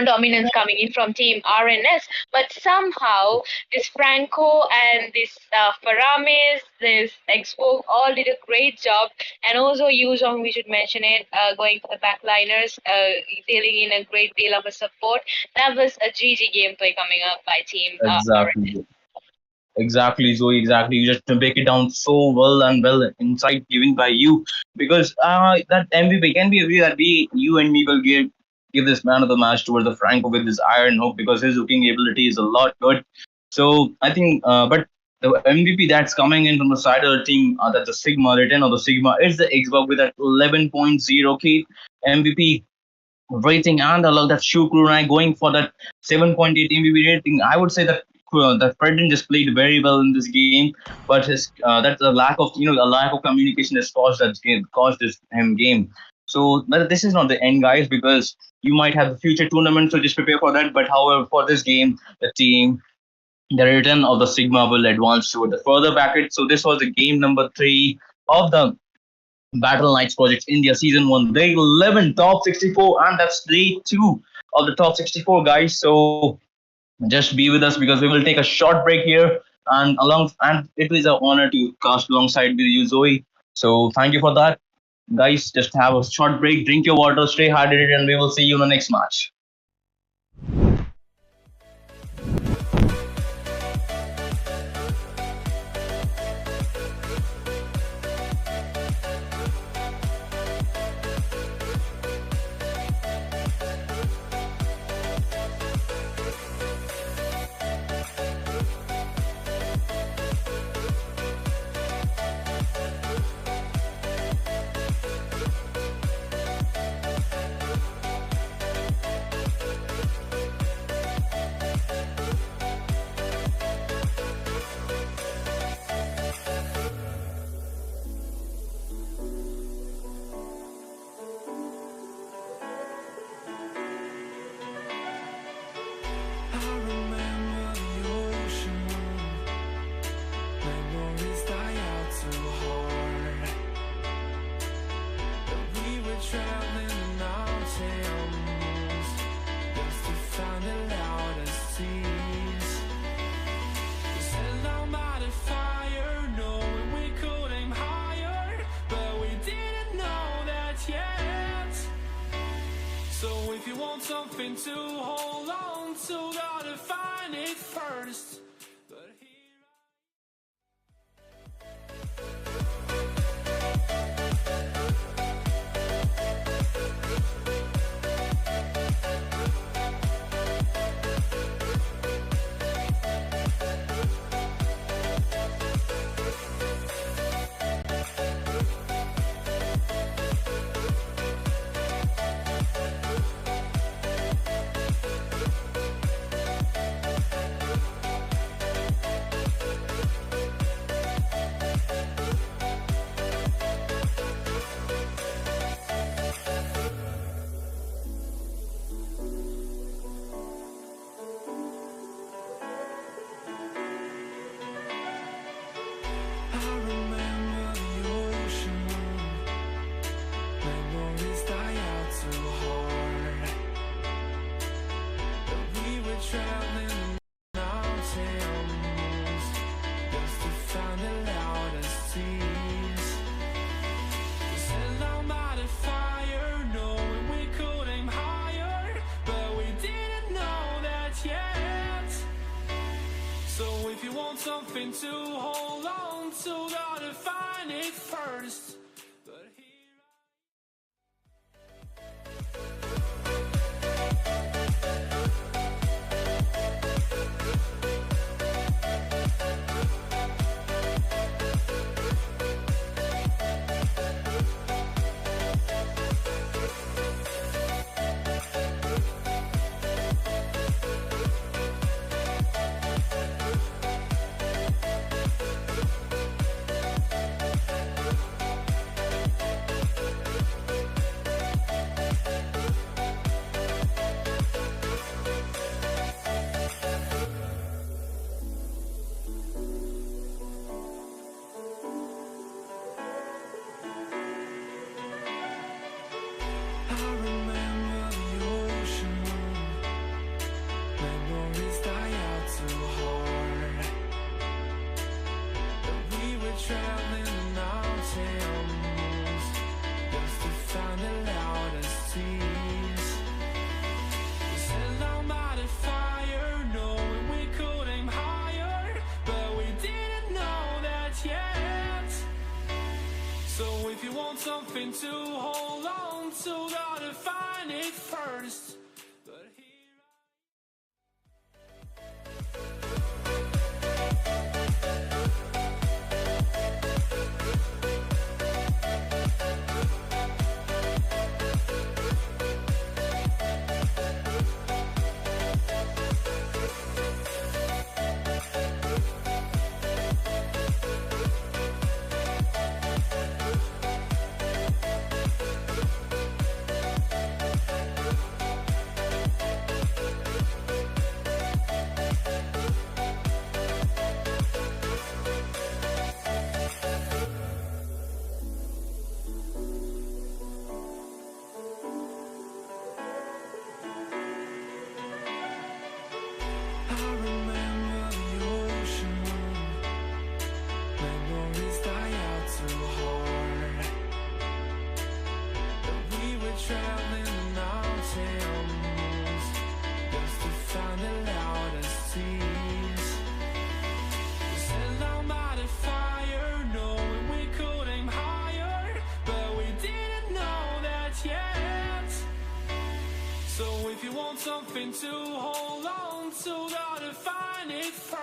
dominance coming in from team RNS. But somehow this Franco and this Faramis, this Expo all did a great job. And also Yuzong, we should mention it, going for the backliners, dealing in a great deal of a support. That was a GG gameplay coming up by team RNS. Exactly, Zoe. Exactly. You just break it down so well and well insight given by you, because that MVP can be agree that you and me will give this man of the match towards the Franco with his iron hook, because his hooking ability is a lot good. So I think, but the MVP that's coming in from the side of the team, that's the Sigma, return of the Sigma, is the Xbox with that 11.0k MVP rating, and I love that Shukru going for that 7.8 MVP rating. I would say that Fredrin just played very well in this game, but his that's a lack of a lack of communication has caused this game. So, but this is not the end, guys, because you might have the future tournament, so just prepare for that. But however, for this game, the return of the Sigma will advance to the further bracket. So this was the game number 3 of the Battleknights Project India Season 1, Day 11, Top 64, and that's Day 2 of the Top 64, guys. So just be with us, because we will take a short break here. and it is an honor to cast alongside with you, Zoe. So thank you for that, guys. Just have a short break, drink your water, stay hydrated, and we will see you in the next match. Something to hold on to, gotta find it first. But something to hold on to, gotta find it first. But something to hold on to, gotta find it first. But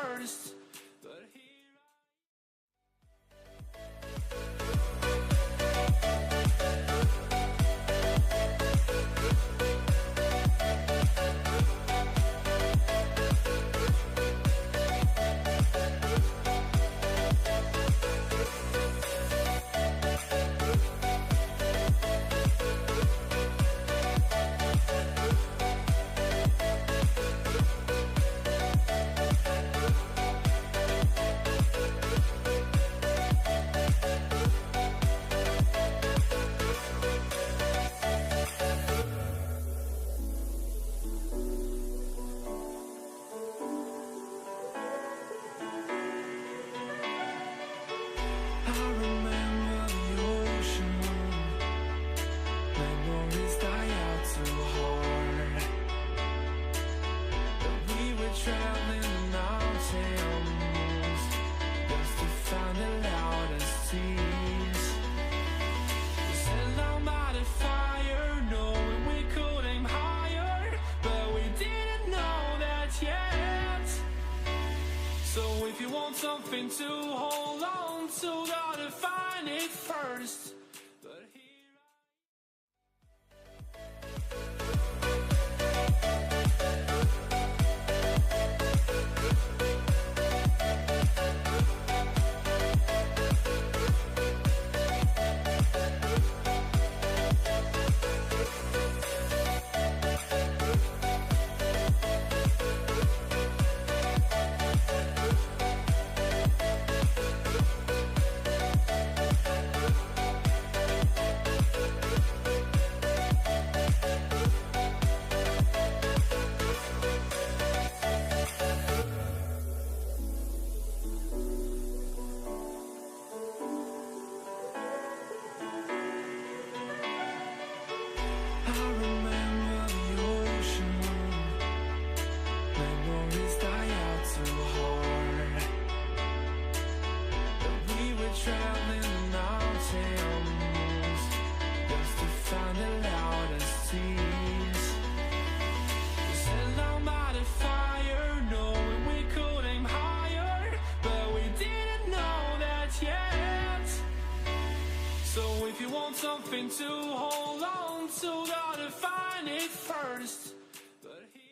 first. But here I remember the ocean moon. Memories die out too hard. But we were traveling the mountains just to find the loudest tears. We set our mighty fire, knowing we could aim higher, but we didn't know that yet. So if you want something to hold on to, gotta find it first. But here I remember the ocean moon. Memories die out too hard. But we were traveling the mountains just to find the loudest tears. We set our mighty fire, knowing we could aim higher, but we didn't know that yet. So if you want something to hold on to, gotta find it first. But here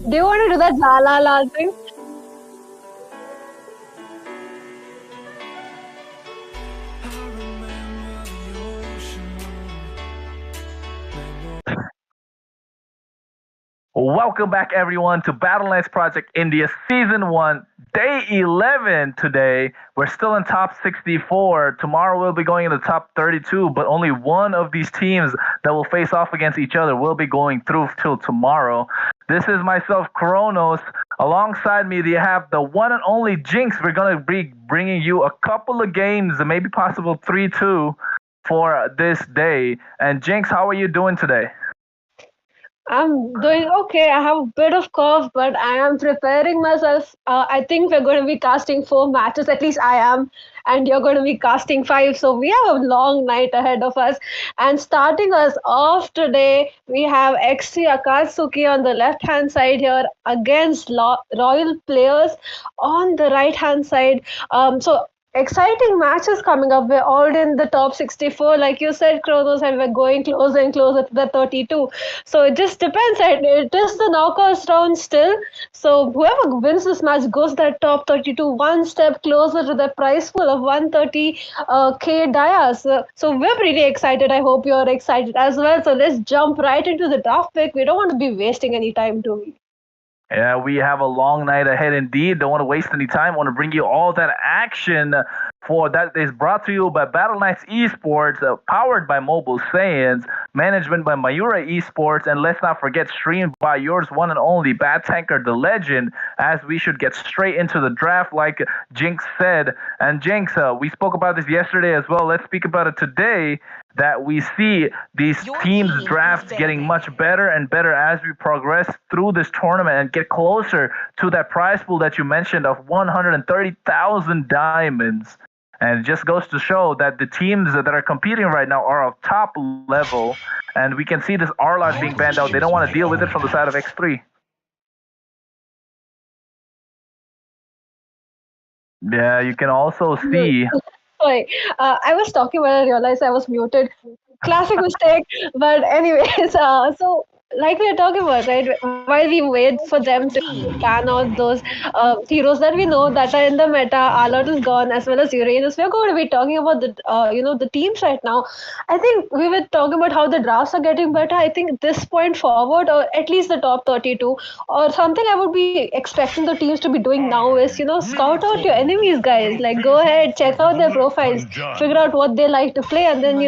Do you want to do that la la la thing? I remember the ocean moon. Welcome back, everyone, to Battleknights Project India Season 1, Day 11 today. We're still in top 64. Tomorrow we'll be going into top 32, but only one of these teams that will face off against each other will be going through till tomorrow. This is myself, Kronos. Alongside me, you have the one and only Jinx. We're going to be bringing you a couple of games, maybe possible 3-2 for this day. And Jinx, how are you doing today? I'm doing okay. I have a bit of cough, but I am preparing myself. I think we're going to be casting 4 matches, at least I am, and you're going to be casting 5. So we have a long night ahead of us. And starting us off today, we have XC Akàtsùki on the left-hand side here against Royal players on the right-hand side. So exciting matches coming up. We're all in the top 64, like you said, Kronos, and we're going closer and closer to the 32. So it just depends. It is the knockouts round still. So whoever wins this match goes that top 32, one step closer to the prize pool of 130k dias. So we're pretty excited. I hope you're excited as well. So let's jump right into the draft pick. We don't want to be wasting any time, do we? Yeah, we have a long night ahead indeed. Don't want to waste any time. Want to bring you all that action for that is brought to you by Battleknights Esports, powered by Mobile Saiyans, management by Mayura Esports, and let's not forget streamed by yours one and only Bad Tanker the Legend. As we should get straight into the draft, like Jinx said. And Jinx, we spoke about this yesterday as well. Let's speak about it today. That we see these teams' drafts getting much better and better as we progress through this tournament and get closer to that prize pool that you mentioned of 130,000 diamonds. And it just goes to show that the teams that are competing right now are of top level. And we can see this Arlot being banned out. They don't want to deal with it from the side of X3. Yeah, you can also see. Sorry, I was talking when I realized I was muted. Classic mistake. But anyways, so like we are talking about, right? While we wait for them to ban out those heroes that we know that are in the meta, Alot is gone as well as Uranus. We're going to be talking about the the teams right now. I think we were talking about how the drafts are getting better. I think this point forward, or at least the top 32, or something I would be expecting the teams to be doing now is scout out your enemies, guys. Like go ahead, check out their profiles, figure out what they like to play, and then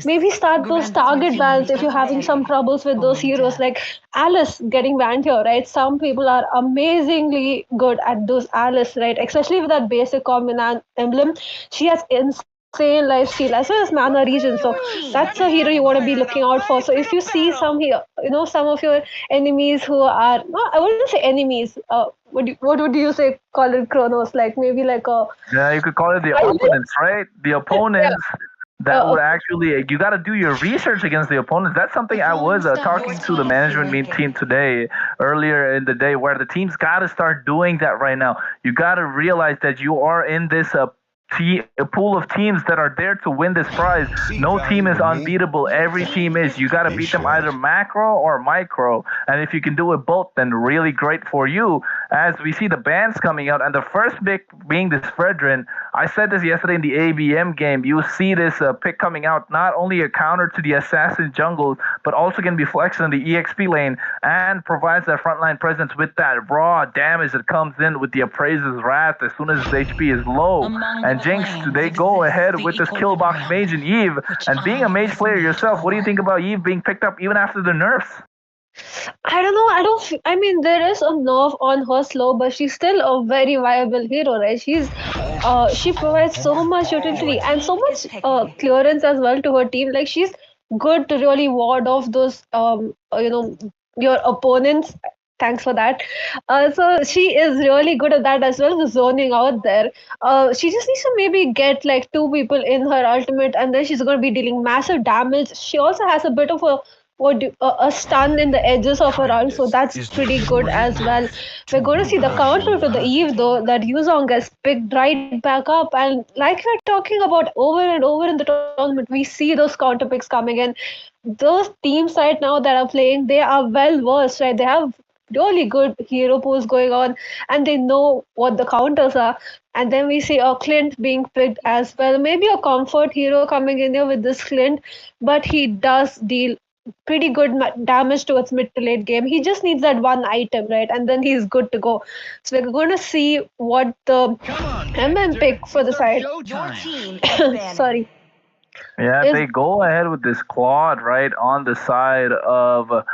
maybe start those target bans if you're having some troubles with those heroes. Like Alice getting banned here, right? Some people are amazingly good at those Alice, right? Especially with that basic common emblem. She has insane life steal as well as mana region. So that's a hero you want to be looking out for. So if you see some here, some of your enemies who are, no, I wouldn't say enemies. What would you say? Call it Chronos, like maybe like a. Yeah, you could call it the opponents, right? The opponents. That would actually, you got to do your research against the opponents. That's something I was talking to the management team today, earlier in the day, where the teams got to start doing that right now. You got to realize that you are in this a pool of teams that are there to win this prize. No team is unbeatable. Every team is. You got to beat them either macro or micro. And if you can do it both, then really great for you. As we see the bans coming out, and the first pick being this Fredrin. I said this yesterday in the ABM game. You see this pick coming out, not only a counter to the assassin jungle, but also can be flexed in the EXP lane and provides that frontline presence with that raw damage that comes in with the Appraiser's Wrath as soon as his HP is low. And Jinx, they go ahead with this kill box mage and Eve. And being a mage player yourself, what do you think about Eve being picked up even after the nerfs? I don't know. I mean, there is a nerf on her slow, but she's still a very viable hero, right? She provides so much utility and so much clearance as well to her team. Like she's good to really ward off those, your opponents. Thanks for that. So she is really good at that as well, the zoning out there. She just needs to maybe get like two people in her ultimate, and then she's going to be dealing massive damage. She also has a bit of a stun in the edges of her ult, so that's pretty good as well. We're going to see the counter to the Eve though, that Yuzong gets picked right back up, and like we're talking about over and over in the tournament, we see those counter picks coming in. Those teams right now that are playing, they are well versed, right? They have really good hero pools going on, and they know what the counters are. And then we see a Clint being picked as well, maybe a comfort hero coming in here with this Clint, but he does deal pretty good damage towards mid to late game. He just needs that one item, right? And then he's good to go. So we're going to see what the pick for the side. Sorry. Yeah, they go ahead with this quad right on the side of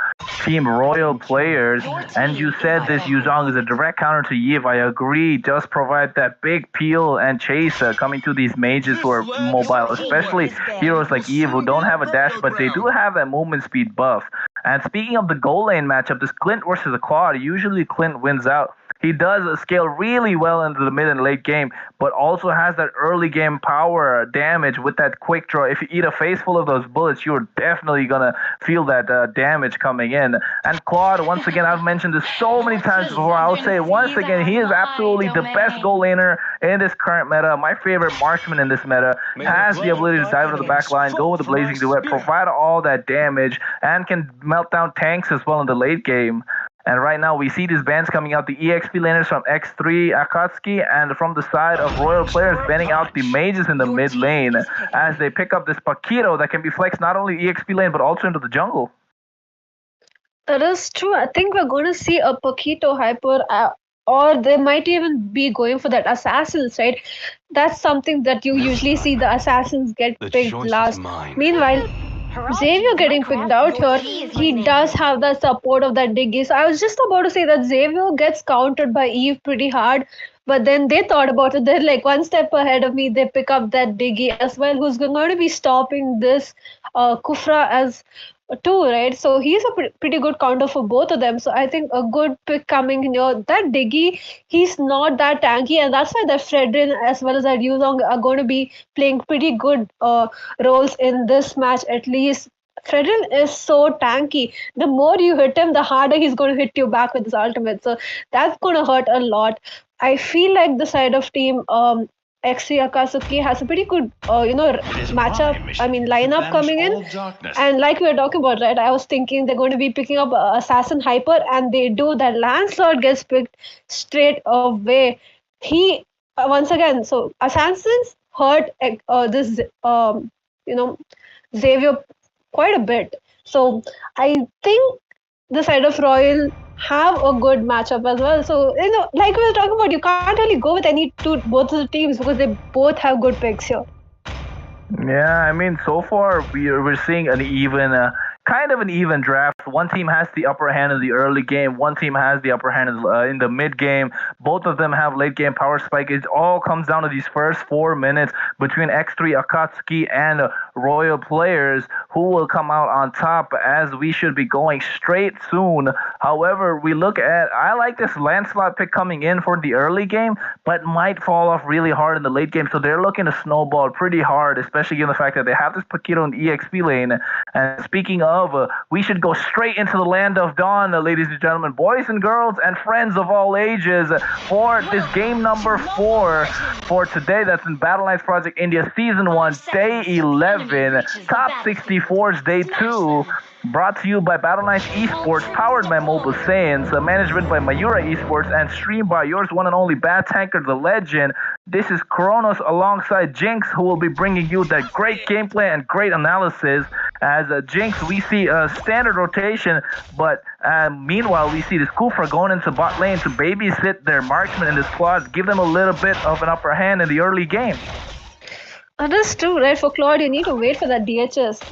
Team Royal players. And you said this Yuzong is a direct counter to Eve. I agree. Just provide that big peel and chase coming to these mages who are mobile, especially heroes like Eve who don't have a dash, but they do have that movement speed buff. And speaking of the goal lane matchup, this Clint versus a quad, usually Clint wins out. He does scale really well into the mid and late game, but also has that early game power damage with that quick draw. If you eat a face full of those bullets, you're definitely going to feel that damage coming in. And Claude, once again, I've mentioned this so many times before. I'll say once again, he is absolutely the best goal laner in this current meta. My favorite marksman in this meta has the ability to dive into the back line, go with the Blazing Duet, provide all that damage, and can melt down tanks as well in the late game. And right now, we see these bans coming out, the EXP laners from X3, Akàtsùki, and from the side of Royal players banning out the mages in the mid lane as they pick up this Paquito that can be flexed not only EXP lane, but also into the jungle. That is true. I think we're going to see a Paquito hyper, or they might even be going for that assassins, right? That's something that you usually see the assassins get picked last. Meanwhile, Xavier getting picked out here, he does have the support of that Diggy. So I was just about to say that Xavier gets countered by Eve pretty hard, but then they thought about it. They're like one step ahead of me. They pick up that Diggy as well, who's going to be stopping this Kufra as too, right? So he's a pretty good counter for both of them. So I think a good pick coming here. That Diggy, he's not that tanky, and that's why that Fredrin as well as that Yuzong are going to be playing pretty good roles in this match at least. Fredrin is so tanky. The more you hit him, the harder he's going to hit you back with his ultimate. So that's going to hurt a lot. I feel like the side of team X3 Akàtsùki has a pretty good, matchup. I mean, lineup coming in. And like we were talking about, right? I was thinking they're going to be picking up Assassin Hyper, and they do that. Lancelot gets picked straight away. He once again. So Assassins hurt this, Xavier quite a bit. So I think the side of Royal have a good matchup as well. So like we were talking about, you can't really go with both of the teams because they both have good picks here. Yeah, I mean, so far we're seeing an even, kind of an even draft. One team has the upper hand in the early game. One team has the upper hand in the mid game. Both of them have late game power spike. It all comes down to these first 4 minutes between X3 Akàtsùki and Royal players who will come out on top, as we should be going straight soon. However, I like this Lancelot pick coming in for the early game, but might fall off really hard in the late game. So they're looking to snowball pretty hard, especially given the fact that they have this Paquito in the EXP lane. And speaking of, we should go straight into the land of dawn, ladies and gentlemen, boys and girls, and friends of all ages, for this game number 4 for today. That's in Battleknights Project India Season 1, Day 11, Top 64's Day 2. Brought to you by Battleknights Esports, powered by Mobile Saiyans, management by Mayura Esports, and streamed by yours one and only Bad Tanker the Legend. This is Kronos alongside Jinx, who will be bringing you that great gameplay and great analysis. As Jinx, we see a standard rotation, but meanwhile, we see this Kufra going into bot lane to babysit their marksmen in the squads, give them a little bit of an upper hand in the early game. That is true, right? For Claude, you need to wait for that DHS.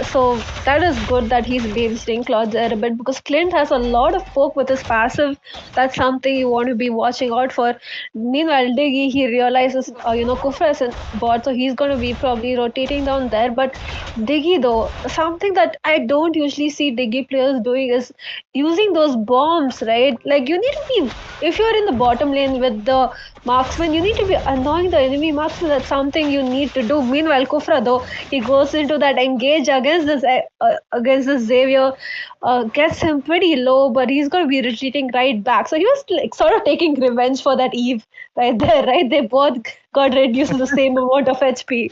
So that is good that he's babysitting Claude there a bit, because Clint has a lot of poke with his passive. That's something you want to be watching out for. Meanwhile, Diggy, he realizes, Kufra is in bot, so he's going to be probably rotating down there. But Diggy, though, something that I don't usually see Diggy players doing is using those bombs, right? Like, you need to be, if you're in the bottom lane with the marksman, you need to be annoying the enemy marksman. That's something you need to do. Meanwhile, Kufra, though, he goes into that engage against this Xavier, gets him pretty low, but he's going to be retreating right back. So he was like sort of taking revenge for that Eve right there, right? They both got reduced to the same amount of HP.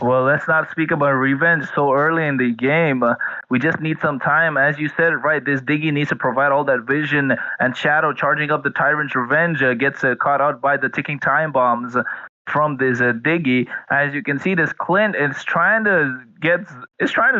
Well, let's not speak about revenge so early in the game. We just need some time. As you said, right, this Diggy needs to provide all that vision, and Shadow charging up the Tyrant's Revenge gets caught out by the ticking time bombs from this Diggy. As you can see, this Clint is trying to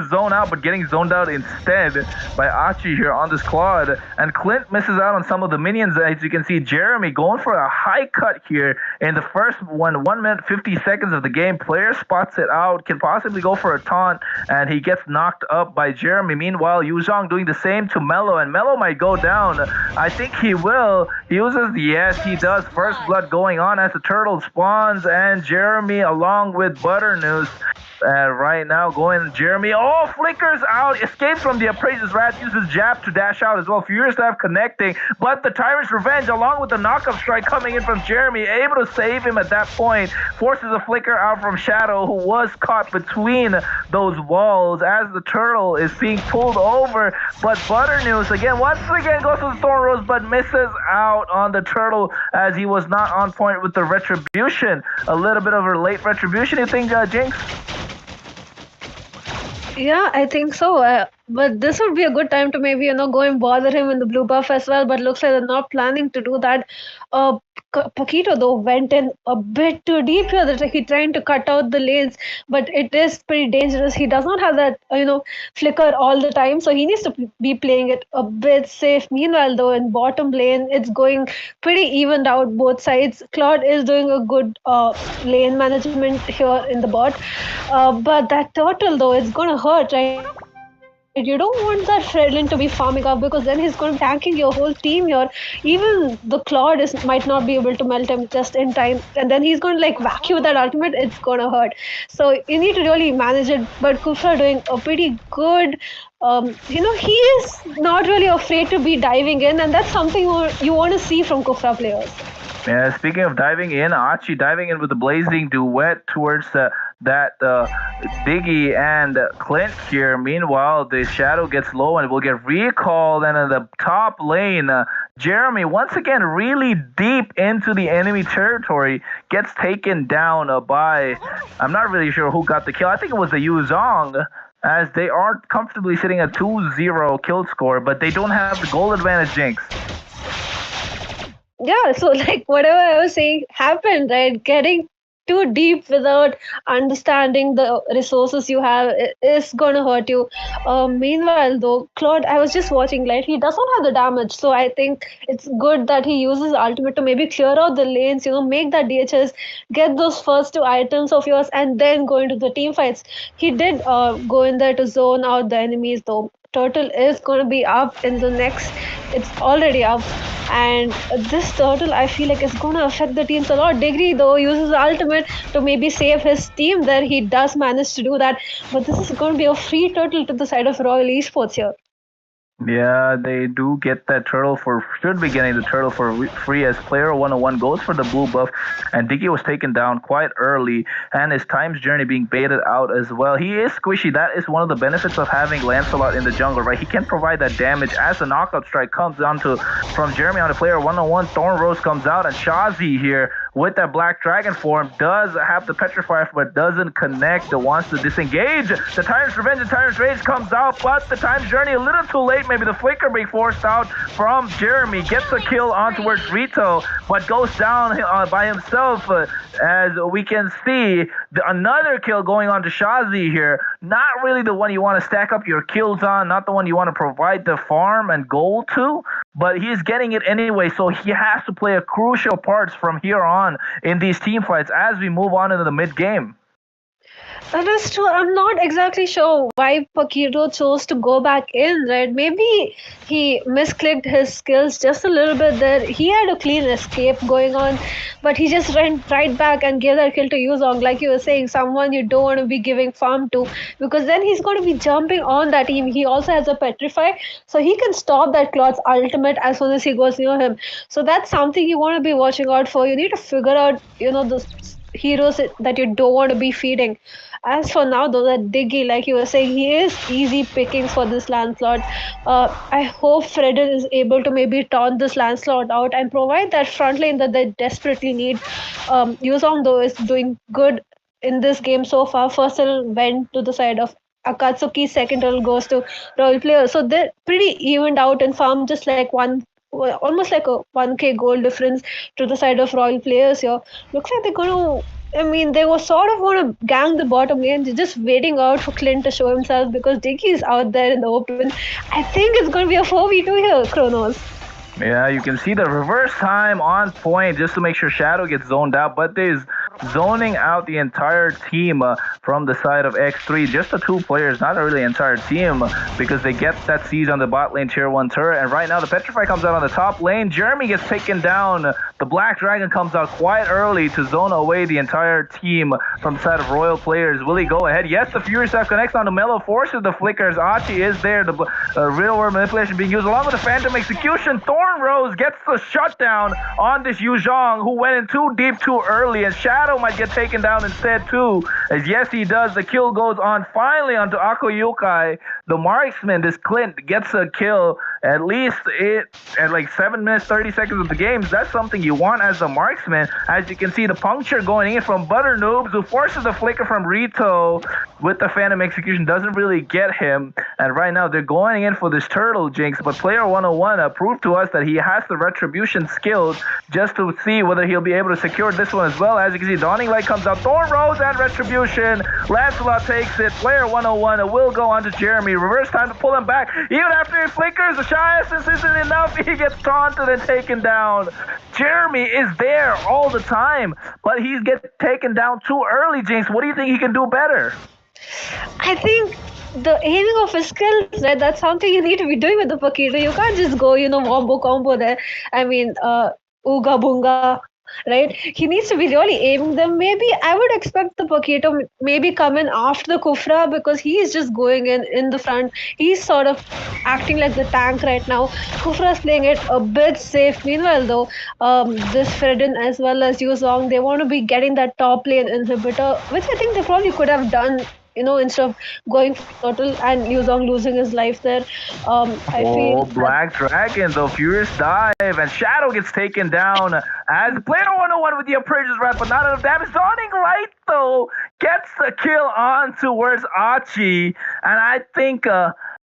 zone out, but getting zoned out instead by Achi here on this Claude. And Clint misses out on some of the minions. As you can see, Jeremy going for a high cut here in the first 1 minute 50 seconds of the game. Player spots it out, can possibly go for a taunt, and he gets knocked up by Jeremy. Meanwhile, Yuzhong doing the same to Mello, and Mello might go down. I think he will. He he does. First blood going on as the turtle spawns, and Jeremy along with Butternoose right now going. Jeremy, flickers out, escapes from the Appraiser's Wrath, uses jab to dash out as well. Furious Staff connecting, but the Tyrant's Revenge along with the knockup strike coming in from Jeremy, able to save him at that point, forces a flicker out from Shadow, who was caught between those walls as the turtle is being pulled over. But Butternoose once again goes for the Thorn Rose, but misses out on the turtle as he was not on point with the retribution. A little bit of a late retribution, you think, Jinx? Yeah, I think so. But this would be a good time to maybe, go and bother him in the blue buff as well. But looks like they're not planning to do that. Paquito though went in a bit too deep here. That he trying to cut out the lanes, but it is pretty dangerous. He does not have that flicker all the time, so he needs to be playing it a bit safe. Meanwhile, though in bottom lane, it's going pretty evened out both sides. Claude is doing a good lane management here in the bot, but that turtle though it's gonna hurt, right? You don't want that Fredlin to be farming up because then he's going to be tanking your whole team here. Even the Claude might not be able to melt him just in time, and then he's going to like whack you with that ultimate. It's going to hurt. So you need to really manage it. But Kufra doing a pretty good. He is not really afraid to be diving in, and that's something you want to see from Kufra players. Yeah, speaking of diving in, Archie diving in with the blazing duet towards that Diggy and Clint here. Meanwhile, the Shadow gets low and will get recalled. And in the top lane, Jeremy, once again, really deep into the enemy territory, gets taken down by, I'm not really sure who got the kill. I think it was the Yuzong, as they are comfortably sitting at 2-0 kill score, but they don't have the goal advantage, Jinx. Yeah, so like whatever I was saying happened, right? Getting too deep without understanding the resources you have is gonna hurt you. Meanwhile, though, Claude, I was just watching, like, he does not have the damage, so I think it's good that he uses ultimate to maybe clear out the lanes, make that DHS, get those first 2 items of yours, and then go into the team fights. He did go in there to zone out the enemies, though. Turtle is going to be up in the next, it's already up, and this turtle I feel like is going to affect the teams a lot. Degree though uses ultimate to maybe save his team there. He does manage to do that, but this is going to be a free turtle to the side of Royal Esports here. Yeah, they do get that turtle should be getting the turtle for free, as player 101 goes for the blue buff, and Diggy was taken down quite early, and his time's journey being baited out as well. He is squishy. That is one of the benefits of having Lancelot in the jungle, right? He can provide that damage as the knockout strike comes from Jeremy onto player 101. Thorn Rose comes out, and Shazi here with that Black Dragon form does have the Petrify, but doesn't connect. Wants to disengage. The Tyrant's Revenge and Tyrant's Rage comes out, but the time's journey a little too late. Maybe the flicker being forced out from Jeremy. Gets a kill on towards Rito, but goes down by himself. As we can see, another kill going on to Shazi here. Not really the one you want to stack up your kills on, not the one you want to provide the farm and gold to, but he's getting it anyway, so he has to play a crucial part from here on in these team fights as we move on into the mid-game. That is true. I'm not exactly sure why Paquito chose to go back in, right? Maybe he misclicked his skills just a little bit there. He had a clean escape going on, but he just went right back and gave that kill to Yuzong, like you were saying, someone you don't want to be giving farm to, because then he's going to be jumping on that team. He also has a Petrify, so he can stop that Claude's ultimate as soon as he goes near him. So that's something you want to be watching out for. You need to figure out, the heroes that you don't want to be feeding. As for now, though, that Diggy, like you were saying, he is easy pickings for this Lancelot. I hope Fredden is able to maybe taunt this Lancelot out and provide that front lane that they desperately need. Yuzong, though, is doing good in this game so far. First turtle went to the side of Akàtsùki, second turtle goes to Royal Player. So they're pretty evened out in farm, just like almost like a 1k gold difference to the side of Royal Players here. Looks like they're going to, they were sort of want to gang the bottom lane. They're just waiting out for Clint to show himself because Diggy is out there in the open. I think it's going to be a 4v2 here, Kronos. Yeah, you can see the reverse time on point just to make sure Shadow gets zoned out, but there's zoning out the entire team from the side of X3. Just the 2 players, not really the entire team, because they get that siege on the bot lane tier 1 turret. And right now the Petrify comes out on the top lane. Jeremy gets taken down. The Black Dragon comes out quite early to zone away the entire team from the side of Royal Players. Will he go ahead? Yes, the Fury Staff connects on the Mellow, forces the flickers. Archie is there. The real world manipulation being used along with the Phantom Execution. Thorn Rose gets the shutdown on this Yuzong, who went in too deep too early, and Shadow might get taken down instead too, as yes he does. The kill goes on finally onto Akàtsùki. the marksman, this Clint, gets a kill at least at like 7 minutes 30 seconds of the game. That's something you want as a marksman. As you can see, the puncture going in from Butter Noobs, who forces the flicker from Rito with the Phantom Execution, doesn't really get him. And right now they're going in for this turtle, Jinx, but player 101 proved to us that he has the retribution skills just to see whether he'll be able to secure this one as well. As you can see, Dawning Light comes out, Thorn Rose and retribution. Lancelot takes it. Player 101 will go on to Jeremy. Reverse time to pull him back. Even after he flickers, the Shy Essence isn't enough. He gets taunted and taken down. Jeremy is there all the time, but he's getting taken down too early, Jinx. What do you think he can do better? I think the aiming of his skills, right? That's something you need to be doing with the Paquito. You can't just go, wombo combo there. I mean, Ooga Boonga, right? He needs to be really aiming them. Maybe I would expect the Paquito maybe come in after the Kufra, because he is just going in the front. He's sort of acting like the tank right now. Kufra's playing it a bit safe. Meanwhile, though, this Fredin as well as Yuzong, they want to be getting that top lane inhibitor, which I think they probably could have done, instead of going for total and Yuzong losing his life there. I feel Black Dragon, the Furious Dive, and Shadow gets taken down as player 101 with the Appraiser's Wrath, but not enough damage. Dawning Light, though, gets the kill on towards Achi, and I think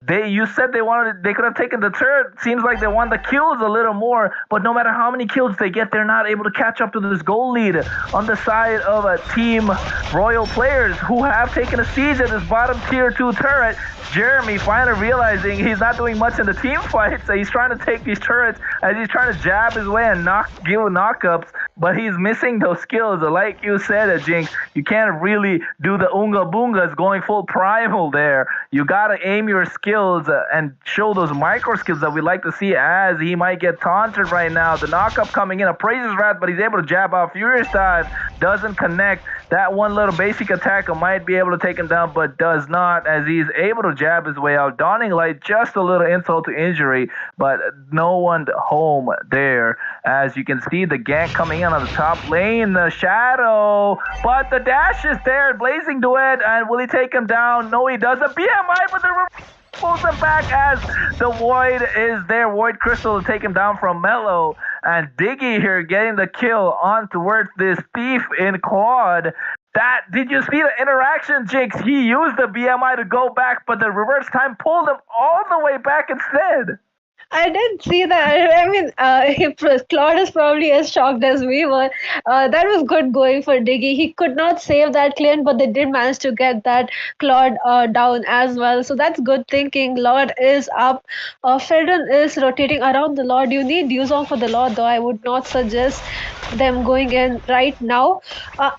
you said they could have taken the turret. Seems like they want the kills a little more, but no matter how many kills they get, they're not able to catch up to this goal lead on the side of Team Royal players, who have taken a siege at this bottom tier 2 turret. Jeremy finally realizing he's not doing much in the team fight, so he's trying to take these turrets as he's trying to jab his way and give knockups, but he's missing those skills. Like you said, Jinx, you can't really do the Oonga Boongas going full primal there. You gotta aim your skills and show those micro skills that we like to see, as he might get taunted right now. The knockup coming in, Appraiser's Wrath, but he's able to jab out. Furious Dive doesn't connect. That one little basic attack might be able to take him down, but does not, as he's able to jab his way out. Dawning Light, just a little insult to injury, but no one home there. As you can see, the gank coming in on the top lane, the Shadow, but the dash is there. Blazing Duet, and will he take him down? No, he doesn't. BMI, but the pulls him back as the Void is there. Void Crystal to take him down from Mellow. And Diggy here getting the kill on towards this thief in Claude. Did you see the interaction, Jinx? He used the BMI to go back, but the reverse time pulled him all the way back instead. I did see that. I mean, Claude is probably as shocked as we were. That was good going for Diggy. He could not save that clean, but they did manage to get that Claude down as well. So that's good thinking. Lord is up. Fredon is rotating around the Lord. You need Yuzong for the Lord, though. I would not suggest them going in right now.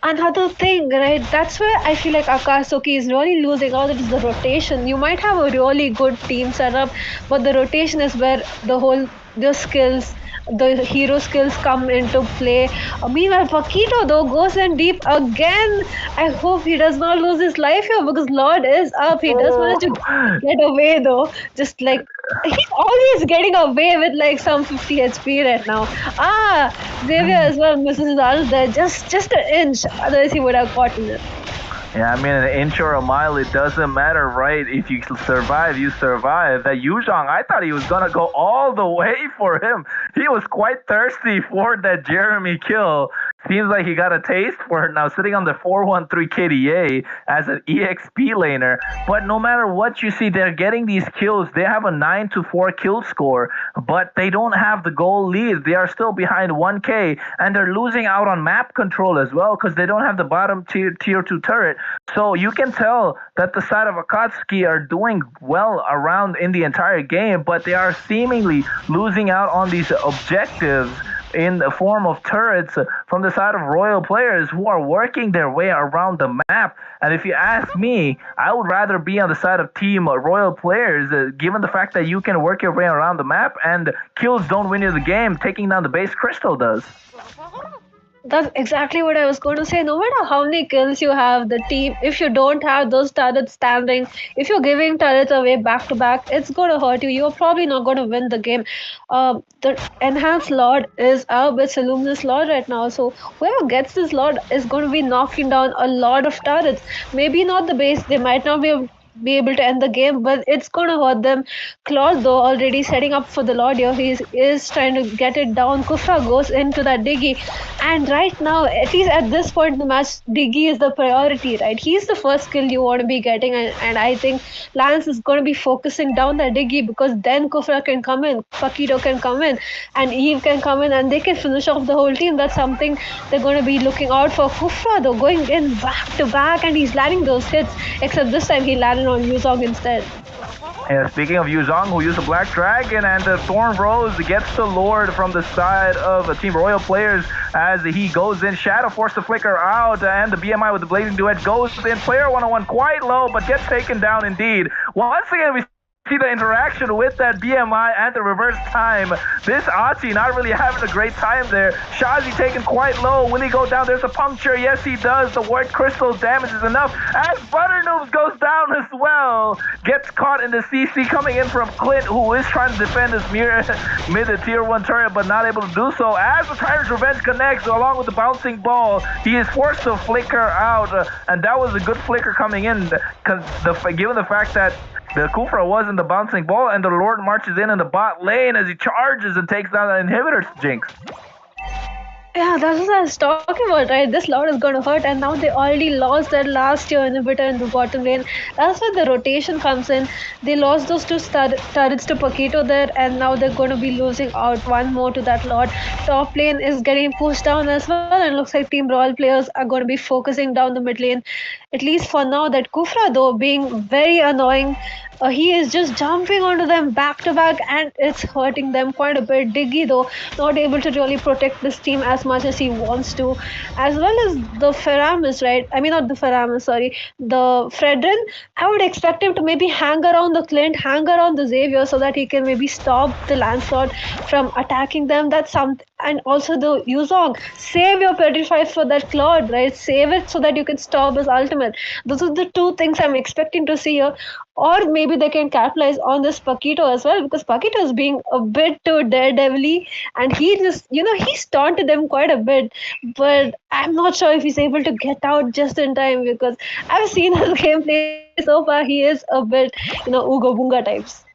Another thing, right? That's where I feel like Akàtsùki is really losing out. It is the rotation. You might have a really good team setup, but the rotation is where the skills, the hero skills come into play. Meanwhile, Paquito, though, goes in deep again. I hope he does not lose his life here, because Lord is up. He does manage to get away, though. Just like, he's always getting away with like some 50 HP right now. Xavier as well misses his arms there. Just an inch. Otherwise, he would have gotten it. Yeah, I mean, an inch or a mile, it doesn't matter, right? If you survive, you survive. That Yuzong, I thought he was going to go all the way for him. He was quite thirsty for that Jeremy kill. Seems like he got a taste for it now, sitting on the 413 KDA as an EXP laner. But no matter what you see, they're getting these kills. They have a 9-4 kill score, but they don't have the goal lead. They are still behind 1K, and they're losing out on map control as well, because they don't have the bottom tier 2 turret. So you can tell that the side of Akàtsùki are doing well around in the entire game, but they are seemingly losing out on these objectives in the form of turrets from the side of Royal players who are working their way around the map. And if you ask me, I would rather be on the side of Team Royal players, given the fact that you can work your way around the map and kills don't win you the game. Taking down the base Crystal does. That's exactly what I was going to say. No matter how many kills you have, the team, if you don't have those turrets standing, if you're giving turrets away back to back, it's going to hurt you. You're probably not going to win the game. The enhanced Lord is up. It's a Luminous Lord right now. So whoever gets this Lord is going to be knocking down a lot of turrets. Maybe not the base. They might not be be able to end the game, but it's going to hurt them. Claude, though, already setting up for the Lord here. He is trying to get it down. Kufra goes into that Diggy. And right now, at least at this point in the match, Diggy is the priority, right? He's the first kill you want to be getting. And I think Lance is going to be focusing down that Diggy because then Kufra can come in, Paquito can come in, and Eve can come in, and they can finish off the whole team. That's something they're going to be looking out for. Kufra, though, going in back to back, and he's landing those hits, except this time he landed on Yuzong instead. Yeah, speaking of Yuzong, who used the Black Dragon, and the Thorn Rose gets the Lord from the side of Team Royal players as he goes in. Shadow forced to flicker out, and the BMI with the Blazing Duet goes in. Player 101 quite low, but gets taken down indeed. Once again, we see the interaction with that BMI and the reverse time. This Achi not really having a great time there. Shazi taken quite low. Will he go down? There's a puncture. Yes, he does. The white crystal damage is enough. As Butternoobs goes down as well. Gets caught in the CC coming in from Clint, who is trying to defend his mid tier 1 turret, but not able to do so. As the Tyrant's Revenge connects along with the bouncing ball, he is forced to flicker out. And that was a good flicker coming in, because given the fact that the Kufra was in the bouncing ball, and the Lord marches in the bot lane as he charges and takes down the inhibitors, Jinx. Yeah, that's what I was talking about, right? This Lord is going to hurt, and now they already lost that last year inhibitor in the bottom lane. That's where the rotation comes in. They lost those two turrets to Paquito there, and now they're going to be losing out one more to that Lord. Top lane is getting pushed down as well, and it looks like Team Royal players are going to be focusing down the mid lane. At least for now, that Kufra, though, being very annoying. He is just jumping onto them back to back, and it's hurting them quite a bit. Diggy, though, not able to really protect this team as much as he wants to, as well as the Feramis, right? I mean, not the Feramis, sorry, the Fredrin. I would expect him to maybe hang around the Clint, hang around the Xavier, so that he can maybe stop the Lancelot from attacking them. That's something. And also the Yuzong, save your Petrify for that Claude, right? Save it so that you can stop his ultimate. Those are the two things I'm expecting to see here. Or maybe they can capitalize on this Paquito as well, because Paquito is being a bit too daredevil-y, and he just, he taunted them quite a bit. But I'm not sure if he's able to get out just in time, because I've seen his gameplay so far. He is a bit, Ugo Bunga types.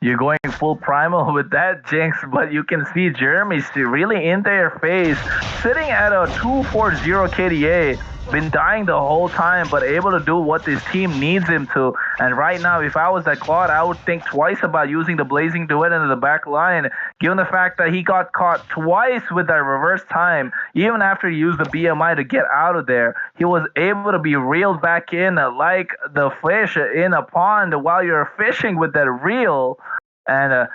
You're going full primal with that, Jinx, but you can see Jeremy still really in their face, sitting at a 240 KDA. Been dying the whole time, but able to do what this team needs him to. And right now, if I was that Claude, I would think twice about using the Blazing Duet into the back line, given the fact that he got caught twice with that reverse time. Even after he used the BMI to get out of there, he was able to be reeled back in like the fish in a pond while you're fishing with that reel. And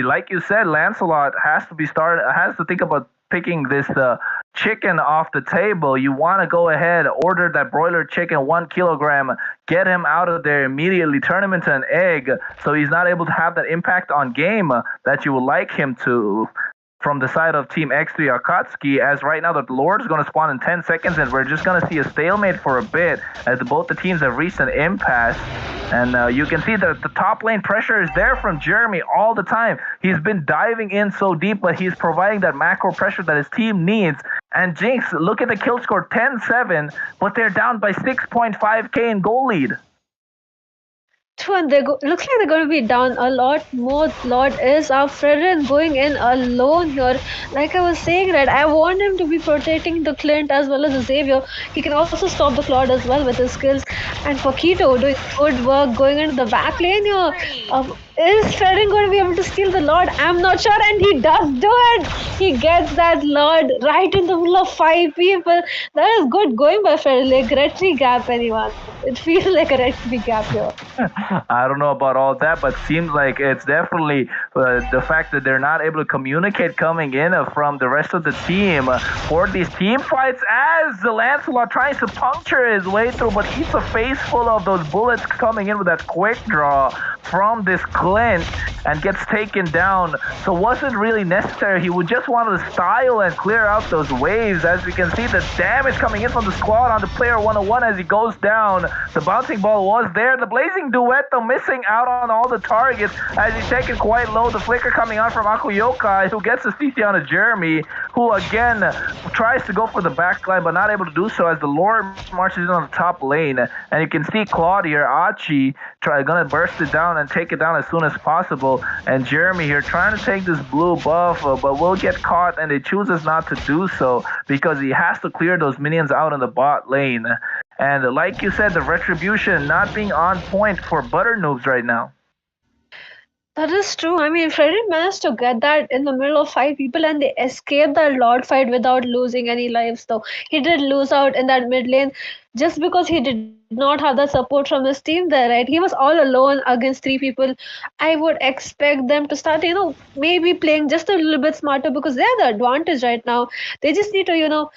like you said, Lancelot has to think about picking this chicken off the table. You want to go ahead, order that broiler chicken, 1 kilogram, get him out of there immediately, turn him into an egg, so he's not able to have that impact on game that you would like him to. From the side of Team X3 Akàtsùki, as right now the Lord is going to spawn in 10 seconds, and we're just going to see a stalemate for a bit as both the teams have reached an impasse. And you can see that the top lane pressure is there from Jeremy all the time. He's been diving in so deep, but he's providing that macro pressure that his team needs. And Jinx, look at the kill score, 10-7, but they're down by 6.5k in goal lead. True, and looks like they're going to be down a lot more. Lord is our Fredrin going in alone here. Like I was saying, right, I want him to be protecting the Clint as well as the Xavier. He can also stop the Claude as well with his skills. And Paquito doing good work going into the back lane here. Is Fredrin going to be able to steal the Lord? I'm not sure, and he does do it. He gets that Lord right in the middle of 5 people. That is good going by Fredrin. Like red tree gap, anyone. It feels like a red tree gap here. I don't know about all that, but seems like it's definitely the fact that they're not able to communicate coming in from the rest of the team for these team fights, as the Lancelot tries to puncture his way through, but he's a face full of those bullets coming in with that quick draw from this Clint and gets taken down. So wasn't really necessary. He would just want to style and clear out those waves. As we can see, the damage coming in from the squad on the player 101 as he goes down. The bouncing ball was there. The Blazing Duet, though, missing out on all the targets as he's taken quite low. The flicker coming on from Akuyokai, who gets the CC on to Jeremy. who again tries to go for the back line, but not able to do so as the Lord marches in on the top lane. And you can see Claude here, Achi, gonna burst it down and take it down as soon as possible. And Jeremy here trying to take this blue buff, but will get caught, and he chooses not to do so because he has to clear those minions out in the bot lane. And like you said, the retribution not being on point for Butter Noobs right now. That is true. I mean, Frederick managed to get that in the middle of 5 people and they escaped that Lord fight without losing any lives, though. He did lose out in that mid lane just because he did not have that support from his team there, right? He was all alone against 3 people. I would expect them to start, maybe playing just a little bit smarter because they have the advantage right now. They just need to,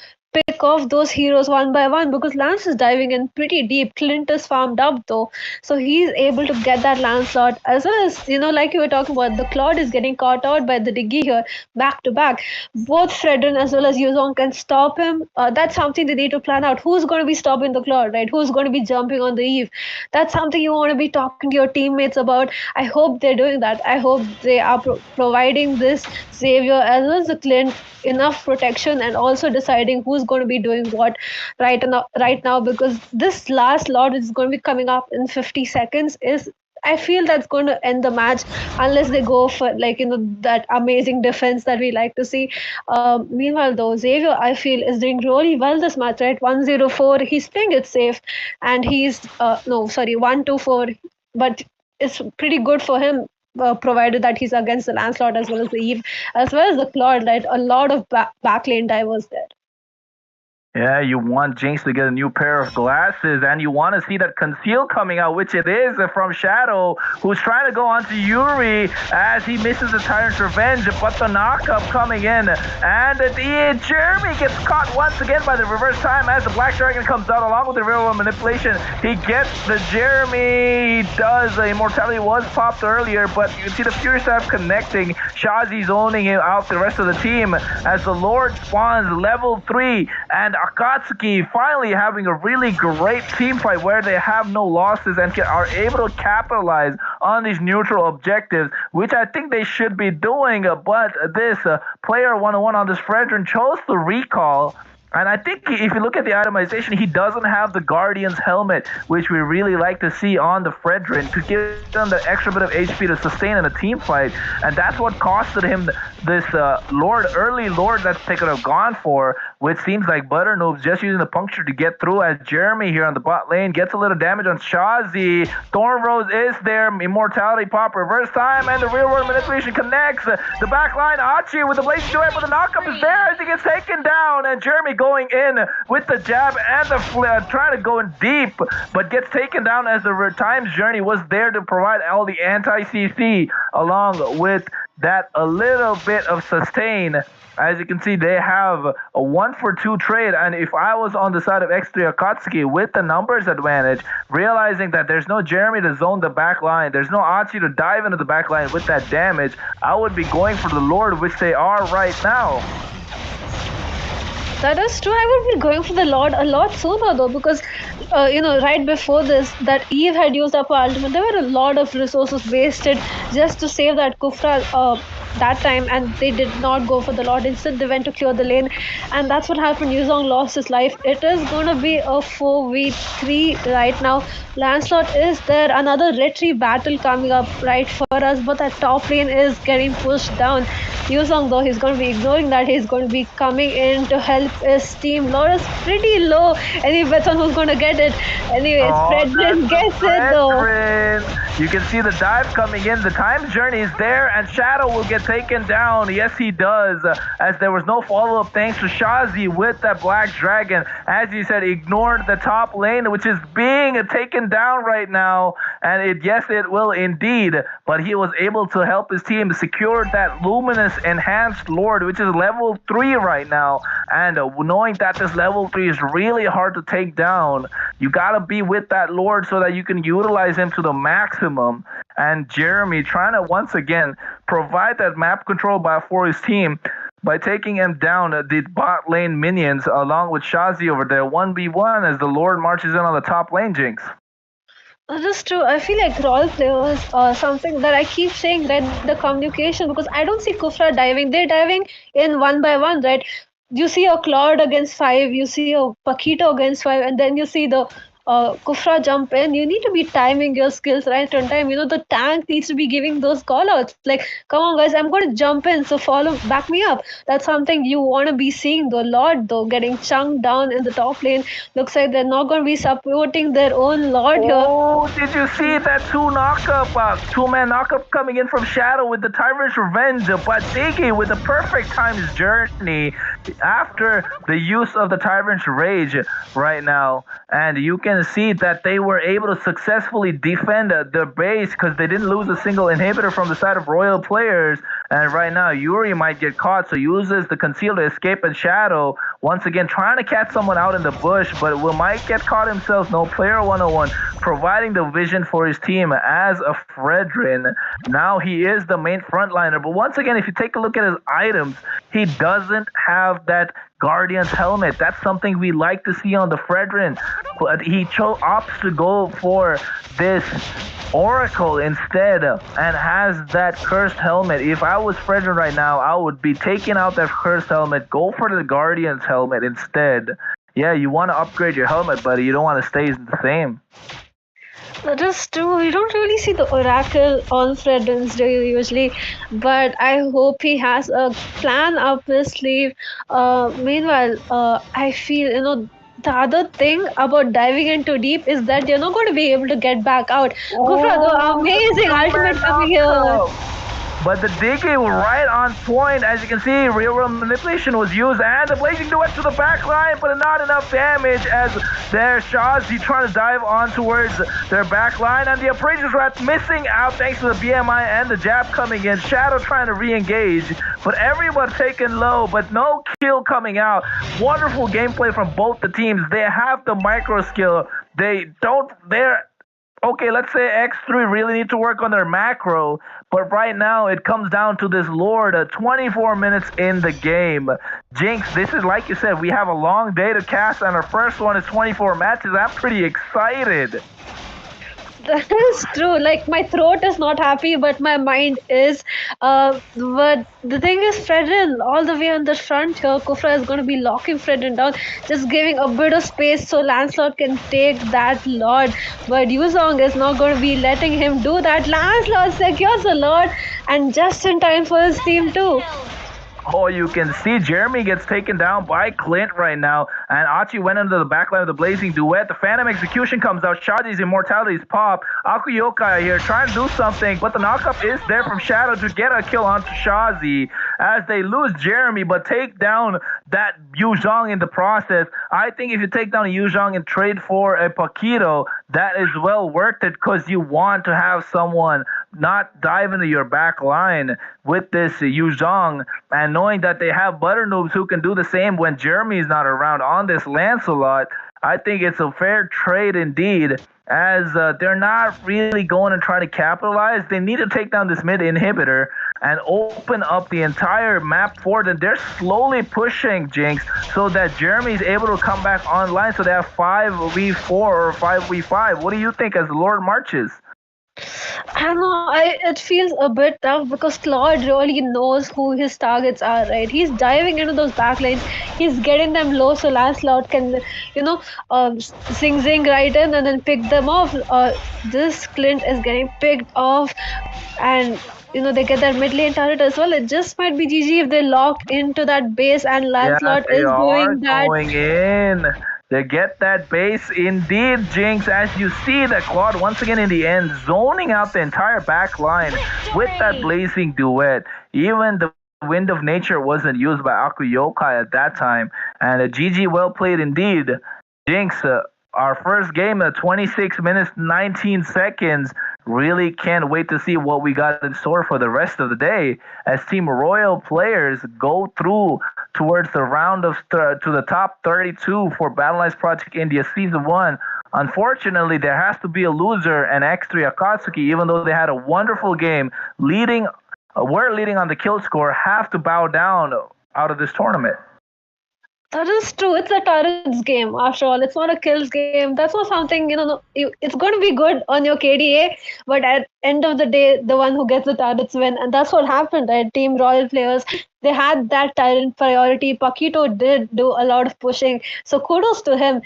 pick off those heroes one by one because Lance is diving in pretty deep. Clint is farmed up though, so he's able to get that Lancelot as well as like you were talking about. The Claude is getting caught out by the Diggy here back to back. Both Fredrin as well as Yuzong can stop him. That's something they need to plan out. Who's going to be stopping the Claude, right? Who's going to be jumping on the Eve? That's something you want to be talking to your teammates about. I hope they're doing that. I hope they are providing this Xavier as well as the Clint enough protection and also deciding who's going to be doing what right now because this last lot is going to be coming up in 50 seconds. I feel that's going to end the match unless they go for that amazing defense that we like to see. Meanwhile though, Xavier I feel is doing really well this match, right? 104, he's playing it safe, and he's 124, but it's pretty good for him. Provided that he's against the Lancelot as well as the Eve, as well as the Claude, right? A lot of backlane divers there. Yeah, you want Jinx to get a new pair of glasses, and you want to see that conceal coming out, which it is from Shadow, who's trying to go onto Yuri as he misses the Tyrant's Revenge, but the knockup coming in, and Jeremy gets caught once again by the reverse time as the Black Dragon comes out along with the real world manipulation. He gets the Jeremy, he does. The Immortality was popped earlier, but you can see the Fury Staff connecting. Shazi's owning him out the rest of the team as the Lord spawns level 3, and Akàtsùki finally having a really great team fight where they have no losses and are able to capitalize on these neutral objectives, which I think they should be doing. But this player 101 on this Fredrin chose to recall. And I think if you look at the itemization, he doesn't have the Guardian's helmet, which we really like to see on the Fredrin to give him the extra bit of HP to sustain in a team fight. And that's what costed him this early Lord that they could have gone for, which seems like Butter Noobs just using the puncture to get through as Jeremy here on the bot lane gets a little damage on Shazi. Thorn Rose is there, Immortality pop, reverse time, and the real world manipulation connects. The back line, Achi with the blazing joy, but the knockup is there as he gets taken down, and Jeremy going in with the jab and the trying to go in deep, but gets taken down as the Time's Journey was there to provide all the anti-CC along with that a little bit of sustain. As you can see, they have a 1-for-2 trade, and if I was on the side of X3 Akàtsùki with the numbers advantage, realizing that there's no Jeremy to zone the back line, there's no Achi to dive into the back line with that damage, I would be going for the Lord, which they are right now. That is true. I would be going for the Lord a lot sooner though, because right before this, that Eve had used up her ultimate. There were a lot of resources wasted just to save that Kufra that time, and they did not go for the Lord. Instead, they went to clear the lane, and that's what happened. Yuzong lost his life. It is going to be a 4v3 right now. Lancelot is there. Another retrieve battle coming up right for us, but that top lane is getting pushed down. Yuzong though, he's going to be ignoring that. He's going to be coming in to help his team. Lord is pretty low. Any bets on who's going to get it? Anyways, Fredrin gets it though. You can see the dive coming in. The Time's Journey is there, and Shadow will get taken down. Yes, he does, as there was no follow-up thanks to Shazi with that Black Dragon. As you said, ignored the top lane, which is being taken down right now. And yes, it will indeed. But he was able to help his team secure that Luminous Enhanced Lord, which is level 3 right now. And knowing that this level 3 is really hard to take down, you gotta be with that Lord so that you can utilize him to the maximum. And Jeremy trying to once again provide that map control for his team by taking him down the bot lane minions along with Shazi over there 1v1 as the Lord marches in on the top lane, Jinx. That is true. I feel like role players something that I keep saying, right? The communication, because I don't see Kufra diving. They're diving in one by one, right? You see a Claude against five, you see a Paquito against five, and then you see the Kufra jump in. You need to be timing your skills right on time. The tank needs to be giving those call outs. Like, come on, guys, I'm going to jump in, so follow, back me up. That's something you want to be seeing, though. Lord, though, getting chunked down in the top lane. Looks like they're not going to be supporting their own Lord here. Oh, did you see that two-man knockup coming in from Shadow with the Tyrant's Revenge, but Digi with the perfect times journey after the use of the Tyrant's Rage right now. And you can see that they were able to successfully defend their base because they didn't lose a single inhibitor from the side of Royal players. And right now, Yuri might get caught, so uses the conceal to escape in Shadow. Once again, trying to catch someone out in the bush, but might get caught himself. No player 101, providing the vision for his team as a Fredrin. Now he is the main frontliner. But once again, if you take a look at his items, he doesn't have that Guardian's helmet. That's something we like to see on the Fredrin. But he opts to go for this Oracle instead and has that cursed helmet. If I was Fredrin right now, I would be taking out that cursed helmet, go for the Guardian's helmet instead. Yeah, you want to upgrade your helmet, buddy. You don't want to stay the same. That is true. We don't really see the Oracle on Fredrin's day usually, but I hope he has a plan up his sleeve. Meanwhile, I feel, the other thing about diving into deep is that you're not going to be able to get back out. Kufra, the amazing ultimate coming here. But the Digi was right on point. As you can see, real-world manipulation was used, and the Blazing Duet to the back line, but not enough damage as their Shazi trying to dive on towards their back line, and the Appraiser's Wrath missing out thanks to the BMI and the jab coming in. Shadow trying to re-engage, but everyone taken low, but no kill coming out. Wonderful gameplay from both the teams. They have the micro skill. Okay, let's say X3 really need to work on their macro, but right now it comes down to this Lord, 24 minutes in the game. Jinx, this is like you said, we have a long day to cast, and our first one is 24 matches. I'm pretty excited. That is true. Like, my throat is not happy, but my mind is. But the thing is, Fredrin, all the way on the front here, Kufra is going to be locking Fredrin down, just giving a bit of space so Lancelot can take that Lord. But Yuzong is not going to be letting him do that. Lancelot secures the Lord, and just in time for his team too. Oh, you can see Jeremy gets taken down by Clint right now, and Achi went into the backline of the Blazing Duet. The Phantom Execution comes out. Shaji's Immortality's pop. Akuyokai here trying to do something, but the knockup is there from Shadow to get a kill onto Shazi as they lose Jeremy, but take down that Yu Zhang in the process. I think if you take down a Yu Zhang and trade for a Paquito, that is well worth it because you want to have someone not dive into your back line with this Yu Zhang, and knowing that they have butter noobs who can do the same when Jeremy is not around on this Lancelot, I think it's a fair trade indeed, as they're not really going to try to capitalize. They need to take down this mid inhibitor and open up the entire map for them. They're slowly pushing Jinx so that Jeremy's able to come back online, so they have 5v4 or 5v5. What do you think as the Lord marches? I don't know, it feels a bit tough because Claude really knows who his targets are, right? He's diving into those backlines, he's getting them low so Lancelot can, zing right in and then pick them off. This Clint is getting picked off, and they get that mid lane turret as well. It just might be GG if they lock into that base, and Lancelot is doing that. Going in. They get that base indeed, Jinx, as you see that Claude once again in the end zoning out the entire back line with that Blazing Duet. Even the Wind of Nature wasn't used by Akuyokai at that time. And a GG well played indeed. Jinx, our first game at 26 minutes, 19 seconds. Really can't wait to see what we got in store for the rest of the day as Team Royal players go through towards the round of to the top 32 for Battleknights Project India Season 1. Unfortunately, there has to be a loser, and X3 Akàtsùki, even though they had a wonderful game, were leading on the kill score, have to bow down out of this tournament. That is true. It's a turrets game after all. It's not a kills game. That's not something it's going to be good on your KDA, but at end of the day, the one who gets the turrets win, and that's what happened. Right? Team Royal players, they had that talent priority. Paquito did do a lot of pushing, so kudos to him.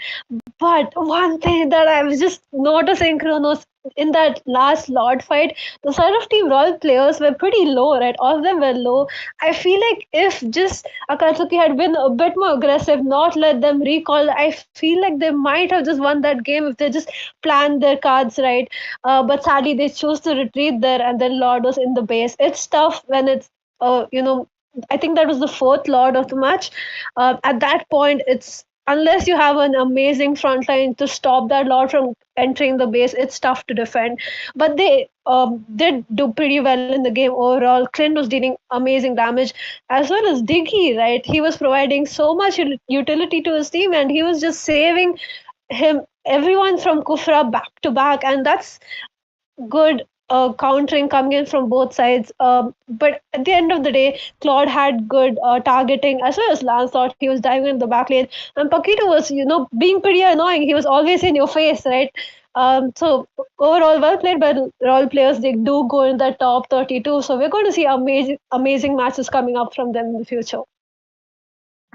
But one thing that I was just noticing, Kronos, in that last Lord fight, the side of Team Royal players were pretty low, right? All of them were low. I feel like if just Akatsuki had been a bit more aggressive, not let them recall, I feel like they might have just won that game if they just planned their cards right. But sadly, they chose to retreat there, and then Lord was in the base. It's tough when it's, I think that was the fourth Lord of the match. At that point, it's unless you have an amazing front line to stop that Lord from entering the base, it's tough to defend. But they did do pretty well in the game overall. Clint was dealing amazing damage, as well as Diggy, right? He was providing so much utility to his team, and he was just saving everyone from Kufra back to back, and that's good countering coming in from both sides. But at the end of the day, Claude had good targeting as well as Lancelot. He was diving in the back lane, and Paquito was, being pretty annoying. He was always in your face, right? So overall, well played by the role players. They do go in the top 32. So we're going to see amazing matches coming up from them in the future.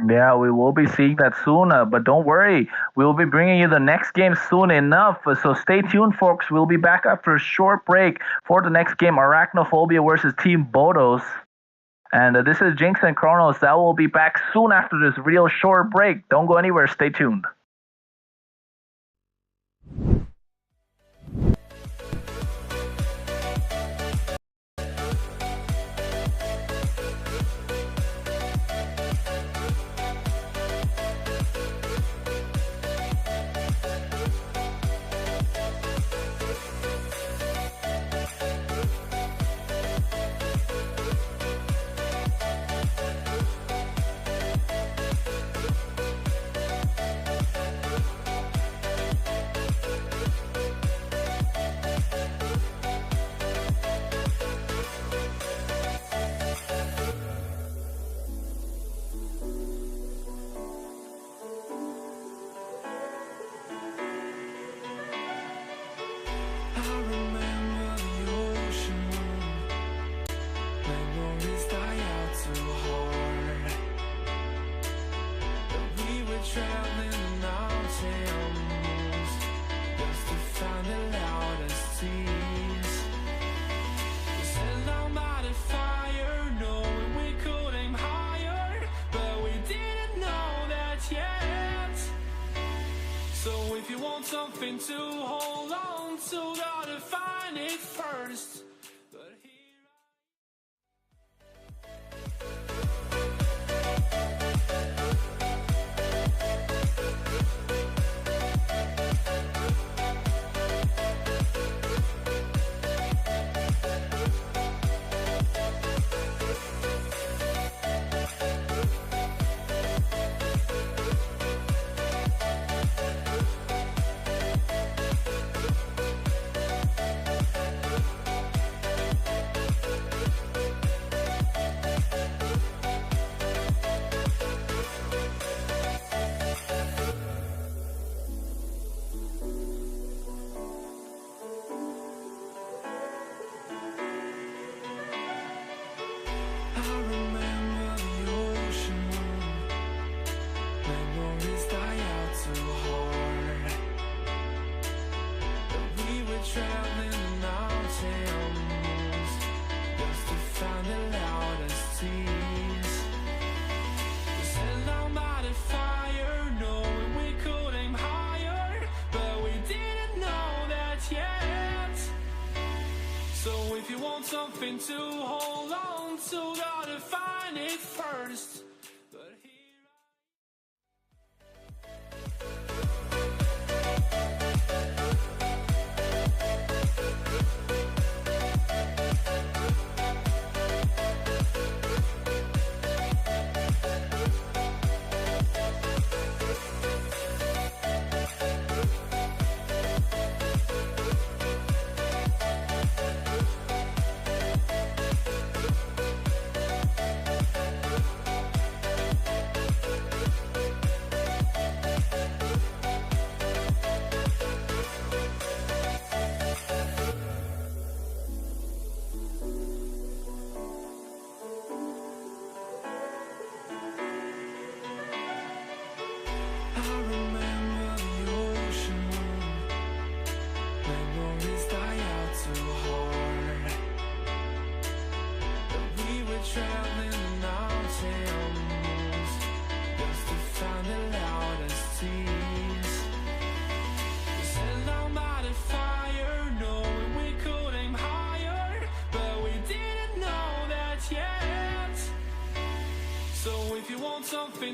Yeah, we will be seeing that soon, but don't worry. We will be bringing you the next game soon enough. So stay tuned, folks. We'll be back after a short break for the next game, Arachnophobia versus Team Bodos. And this is Jinx and Kronos. That will be back soon after this real short break. Don't go anywhere. Stay tuned. Something to hold on to, gotta find it first. But something to hold on to, gotta find it first. But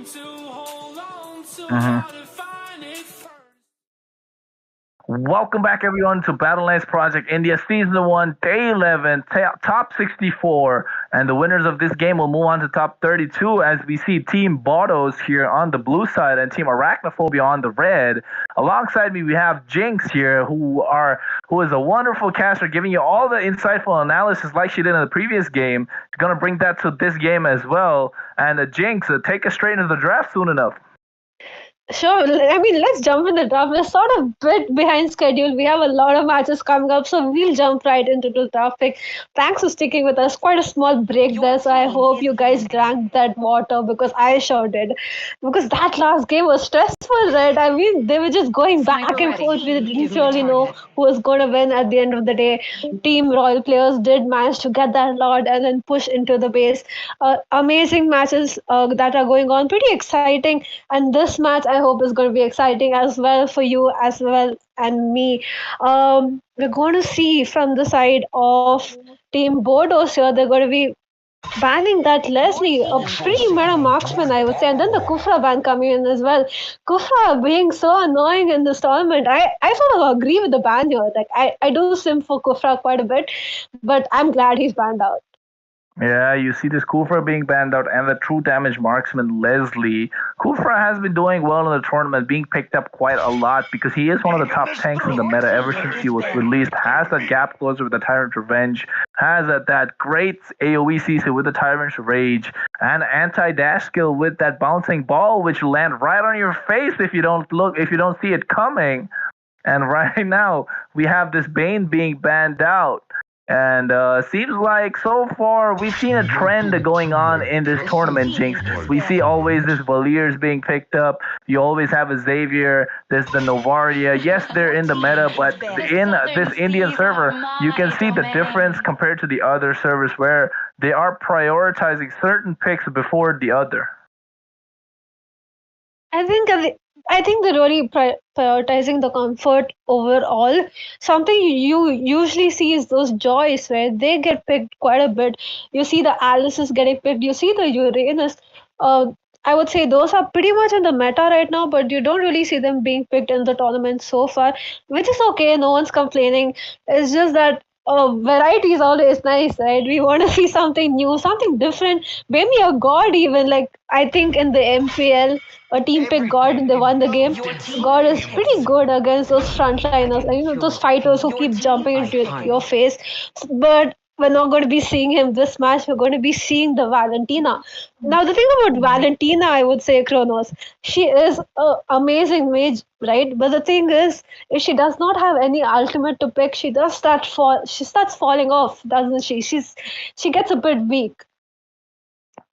trying to hold on to Mhm. how to find it first. Welcome back, everyone, to Battleknights Project India Season 1, Day 11, Top 64. And the winners of this game will move on to Top 32 as we see Team Bodos here on the blue side and Team Arachnophobia on the red. Alongside me, we have Jinx here, who is a wonderful caster, giving you all the insightful analysis like she did in the previous game. She's going to bring that to this game as well. And Jinx, take us straight into the draft soon enough. Sure. I mean, let's jump in the draft. We're sort of bit behind schedule. We have a lot of matches coming up, so we'll jump right into the topic. Thanks for sticking with us. Quite a small break there, so I hope you guys drank that water because I sure did. Because that last game was stressful, right? I mean, they were just going back and forth. We didn't really know who was going to win at the end of the day. Team Royal players did manage to get that lot and then push into the base. Amazing matches that are going on. Pretty exciting. And this match, I hope, is going to be exciting as well for you as well and me. We're going to see from the side of Team Bodos here, they're going to be banning that Leslie, a pretty meta marksman, I would say, and then the Kufra ban coming in as well. Kufra being so annoying in this tournament. I sort of agree with the ban here. Like I do sim for Kufra quite a bit, but I'm glad he's banned out. Yeah, you see this Kufra being banned out and the true damage marksman Leslie. Kufra has been doing well in the tournament, being picked up quite a lot because he is one of the top tanks in the meta ever since he was released. Has that gap closer with the Tyrant Revenge, has that great AoE CC with the Tyrant's Rage, and anti-dash skill with that bouncing ball which will land right on your face if you don't see it coming. And right now we have this Bane being banned out. And seems like so far we've seen a trend going on in this tournament, Jinx. We see always this Valiers being picked up. You always have a Xavier. There's the Novaria. Yes, they're in the meta, but in this Indian server, you can see the difference compared to the other servers where they are prioritizing certain picks before the other. I think they're really prioritizing the comfort overall. Something you usually see is those Joys where they get picked quite a bit. You see the Alice's getting picked. You see the Uranus. I would say those are pretty much in the meta right now, but you don't really see them being picked in the tournament so far, which is okay. No one's complaining. It's just that variety is always nice, right? We want to see something new, something different. Maybe a god even. Like I think in the MPL, a team picked God and they won the game. God is pretty good against those frontliners, those fighters who keep jumping into your face. But we're not going to be seeing him this match. We're going to be seeing the Valentina. Now, the thing about Valentina, I would say, Kronos, she is an amazing mage, right? But the thing is, if she does not have any ultimate to pick, she starts falling off, doesn't she? She gets a bit weak.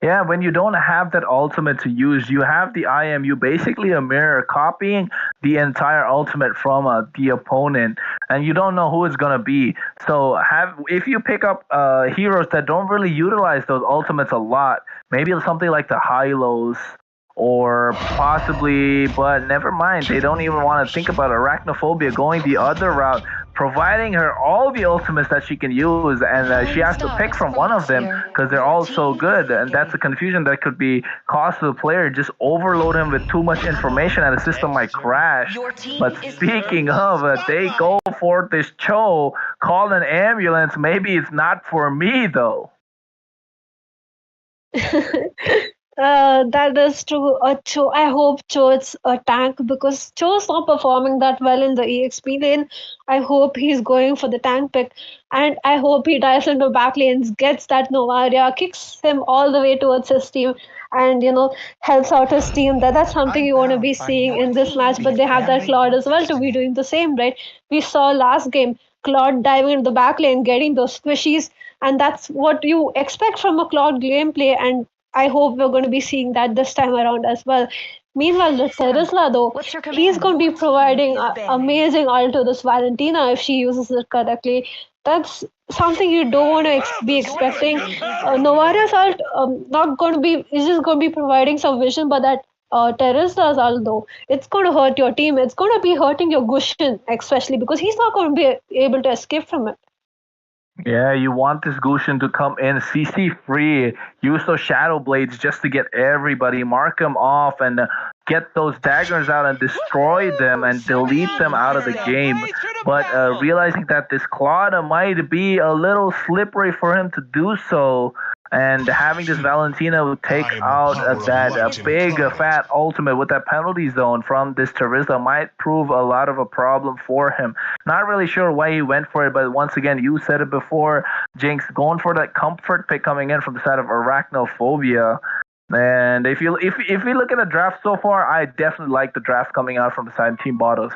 Yeah, when you don't have that ultimate to use, you have the IMU, basically a mirror copying the entire ultimate from the opponent, and you don't know who it's gonna be. So if you pick up heroes that don't really utilize those ultimates a lot, maybe something like the Hylos or possibly, but never mind, they don't even want to think about Arachnophobia going the other route, providing her all the ultimates that she can use, and she has to pick from one of them because they're all so good, and that's a confusion that could be caused to the player. Just overload him with too much information and the system might crash. But speaking of, they go for this Cho, call an ambulance. Maybe it's not for me though. That is true. Cho, I hope Cho is a tank because Cho's not performing that well in the EXP lane. I hope he's going for the tank pick, and I hope he dives into back lanes, gets that Novaria, kicks him all the way towards his team, and helps out his team. That's something you want to be seeing in this match. But they have that Claude as well to be doing the same, right? We saw last game Claude diving into the back lane, getting those squishies, and that's what you expect from a Claude gameplay. And I hope we're going to be seeing that this time around as well. Meanwhile, the Terizla, though, he's going to be providing amazing ult to this Valentina if she uses it correctly. That's something you don't want to be expecting. Novaria's ult is just going to be providing some vision, but that Terizla's ult, though, it's going to hurt your team. It's going to be hurting your Gushin, especially because he's not going to be able to escape from it. Yeah, you want this Gushin to come in CC free, use those Shadow Blades just to get everybody, mark them off, and get those daggers out and destroy them and delete them out of the game. But realizing that this Claude might be a little slippery for him to do so, and having this Valentina take out that big fat ultimate with that penalty zone from this Terizla might prove a lot of a problem for him. Not really sure why he went for it, but once again, you said it before, Jinx, going for that comfort pick coming in from the side of Arachnophobia. And if you look at the draft so far, I definitely like the draft coming out from the side of Team Bodos.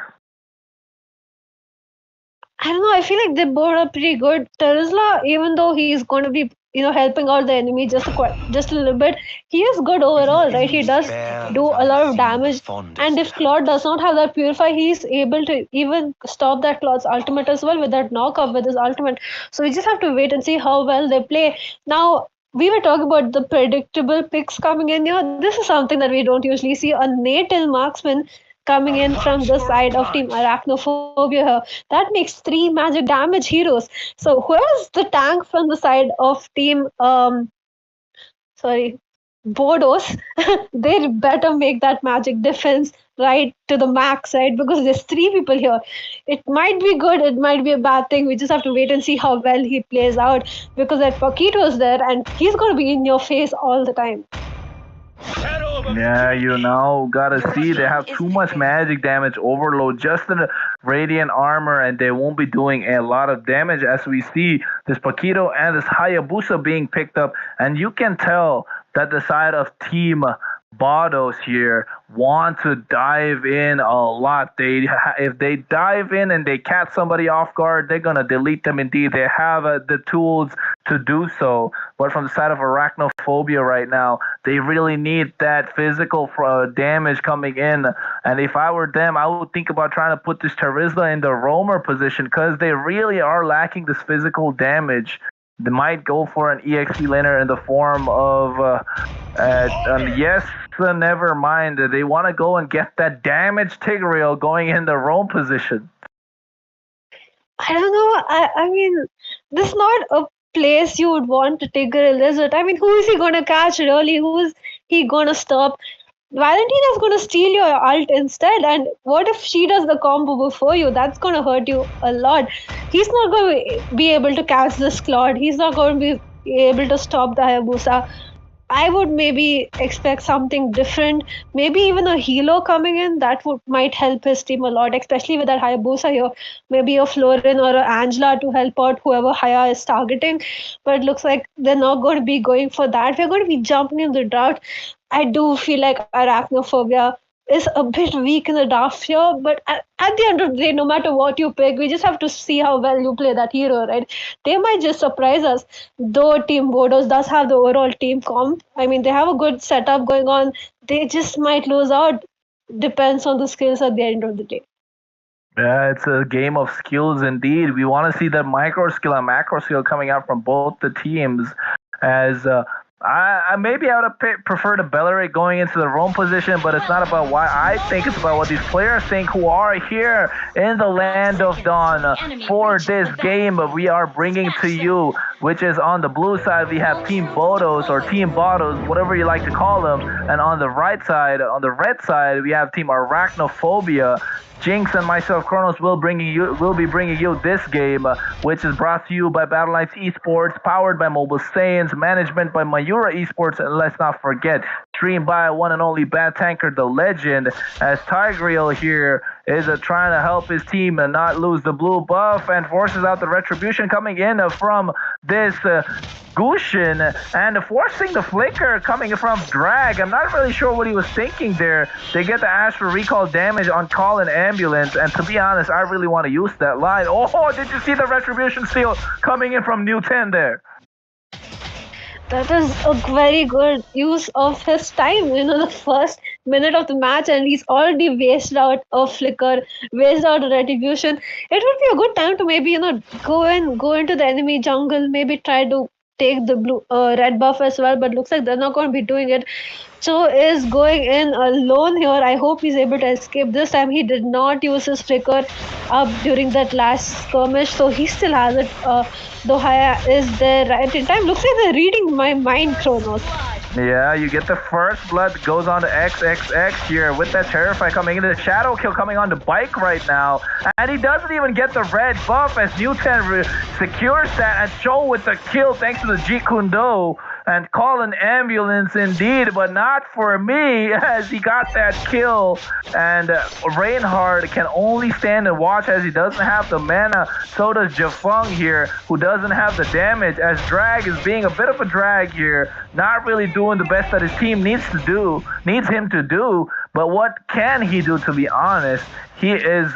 I don't know. I feel like they both are pretty good. Terizla, even though he's going to be, helping out the enemy just a little bit, he is good overall, right? He does do a lot of damage. And if Claude does not have that Purify, he's able to even stop that Claude's ultimate as well with that knockup with his ultimate. So we just have to wait and see how well they play. Now, we were talking about the predictable picks coming in here. This is something that we don't usually see. A natal marksman coming in from the side of Team Arachnophobia here. That makes 3 magic damage heroes. So where's the tank from the side of Team Bodos? They better make that magic defense right to the max, right? Because there's 3 people here. It might be good, it might be a bad thing. We just have to wait and see how well he plays out, because that Paquito's there and he's gonna be in your face all the time. Yeah, gotta see they have too much magic damage overload just in the radiant armor, and they won't be doing a lot of damage as we see this Paquito and this Hayabusa being picked up, and you can tell that the side of Team Bodos here want to dive in a lot. If they dive in and they catch somebody off guard, they're gonna delete them. Indeed, they have the tools to do so. But from the side of Arachnophobia right now, they really need that physical damage coming in. And if I were them, I would think about trying to put this Terizla in the roamer position, because they really are lacking this physical damage. They might go for an EXP laner in the form of never mind. They want to go and get that damage Tigreal going in the roam position. I don't know. I mean, this is not a place you would want to Tigreal, is it? I mean, who is he going to catch really? Who is he going to stop? Valentina's going to steal your ult instead, and what if she does the combo before you? That's going to hurt you a lot. He's not going to be able to catch this Claude. He's not going to be able to stop the Hayabusa. I would maybe expect something different, maybe even a Hilo coming in. That might help his team a lot, especially with that Hayabusa here. Maybe a Florin or a Angela to help out whoever Haya is targeting. But it looks like they're not going to be going for that. We're going to be jumping in the draft. I do feel like Arachnophobia is a bit weak in the draft here, but at the end of the day, no matter what you pick, we just have to see how well you play that hero, right? They might just surprise us, though Team Bodos does have the overall team comp. I mean, they have a good setup going on. They just might lose out. Depends on the skills at the end of the day. Yeah, it's a game of skills indeed. We want to see the micro skill and macro skill coming out from both the teams, as I maybe I would have preferred a Belleric going into the roam position, but it's not about why I think. It's about what these players think who are here in the land of Dawn for this game we are bringing to you, which is on the blue side we have Team Bodos or Team Bodos, whatever you like to call them, and on the right side, on the red side, we have Team Arachnophobia. Jinx and myself, Kronos, will be bringing you this game, which is brought to you by Battleknights Esports, powered by Mobile Saiyans, management by Mayura Esports, and let's not forget, streamed by one and only Bad Tanker, the legend, as Tigreal here is trying to help his team and not lose the blue buff, and forces out the retribution coming in from this Gushin, and forcing the flicker coming from Drag. I'm not really sure what he was thinking there. They get the Astral Recall damage on Call and Ambulance, and to be honest, I really want to use that line. Oh, did you see the retribution steal coming in from Newton there? That is a very good use of his time. The first minute of the match, and he's already wasted out a flicker, wasted out a retribution. It would be a good time to maybe go into the enemy jungle, maybe try to take the red buff as well. But looks like they're not going to be doing it. Cho is going in alone here. I hope he's able to escape. This time he did not use his flicker up during that last skirmish, so he still has it. Though Haya is there right in time. Looks like they're reading my mind, Kronos. Yeah, you get the first blood, goes on to XXX here with that Terrify coming in. The Shadow Kill coming on the bike right now. And he doesn't even get the red buff as Newton secures that and Cho with the kill thanks to the Jeet Kune Do. And call an ambulance indeed, but not for me as he got that kill. And Reinhardt can only stand and watch as he doesn't have the mana. So does Jafung here, who doesn't have the damage as Drag is being a bit of a drag here. Not really doing the best that his team needs him to do. But what can he do, to be honest? He is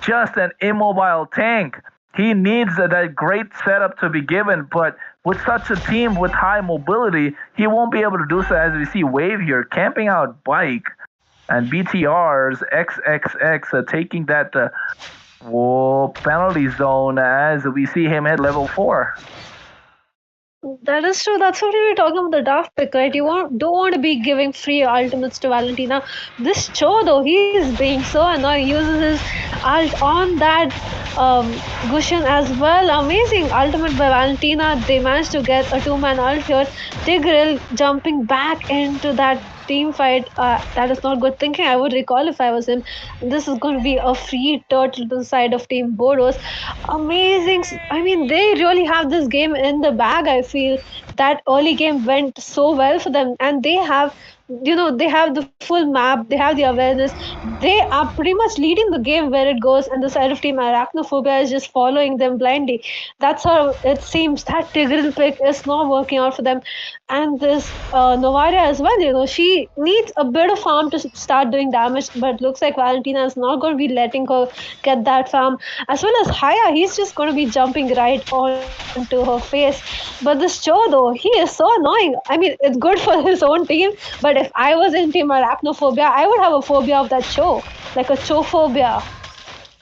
just an immobile tank. He needs that great setup to be given, but with such a team with high mobility, he won't be able to do so as we see Wave here camping out bike and BTR's XXX taking that penalty zone as we see him hit level 4. That is true. That's what we were talking about the daft pick, right? You don't want to be giving free ultimates to Valentina. This Cho, though, he is being so annoying. He uses his ult on that Gushin as well. Amazing ultimate by Valentina. They managed to get a 2-man ult here. Tigreal jumping back into that team fight. That is not good thinking. I would recall if I was him. This is going to be a free turtle to the side of Team Bodos. Amazing. I mean, they really have this game in the bag. I feel that early game went so well for them, and they have they have the full map, they have the awareness, they are pretty much leading the game where it goes, and the side of Team Arachnophobia is just following them blindly. That's how it seems. That Tigreal pick is not working out for them. And this Novaria as well, she needs a bit of farm to start doing damage, but looks like Valentina is not going to be letting her get that farm. As well as Haya, he's just going to be jumping right onto her face. But this Cho, though, he is so annoying. I mean, it's good for his own team, but if I was in Team Arachnophobia, I would have a phobia of that Cho, like a Cho-phobia.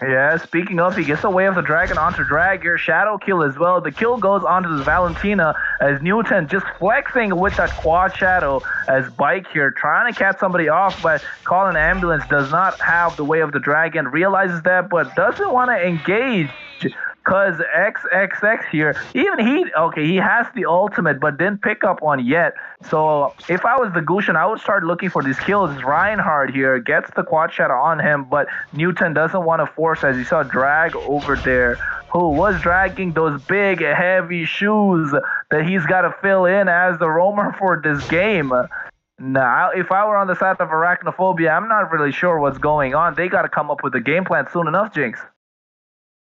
Yeah, speaking of, he gets away with the dragon onto Drag here. Shadow kill as well. The kill goes onto the Valentina as Newton just flexing with that quad shadow as Bike here trying to catch somebody off, but Colin Ambulance does not have the way of the dragon, realizes that, but doesn't want to engage. Because XXX here, he has the ultimate, but didn't pick up one yet. So if I was the Gushin, I would start looking for these kills. Reinhardt here gets the quad shadow on him, but Newton doesn't want to force, as you saw Drag over there, who was dragging those big, heavy shoes that he's got to fill in as the roamer for this game. Now, if I were on the side of Arachnophobia, I'm not really sure what's going on. They got to come up with a game plan soon enough, Jinx.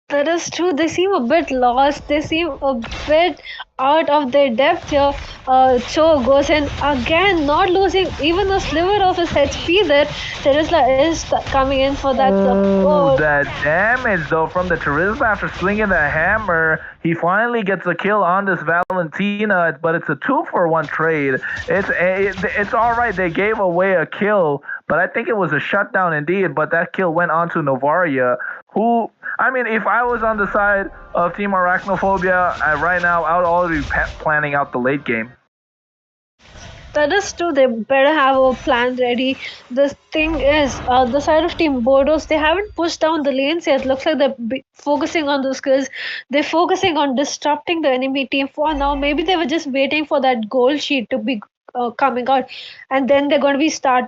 That is true. They seem a bit lost. They seem a bit out of their depth here. Cho goes in again, not losing even a sliver of his HP there. Terizla is coming in for that support. That damage though from the Terizla after swinging the hammer. He finally gets a kill on this Valentina, but it's a 2-for-1 trade. It's all right. They gave away a kill, but I think it was a shutdown indeed. But that kill went on to Novaria, who, I mean, if I was on the side of Team Arachnophobia right now, I would already be planning out the late game. That is true. They better have a plan ready. The thing is, the side of Team Bodos, they haven't pushed down the lanes yet. Looks like they're focusing on those skills. They're focusing on disrupting the enemy team for now. Maybe they were just waiting for that goal sheet to be coming out, and then they're going to be start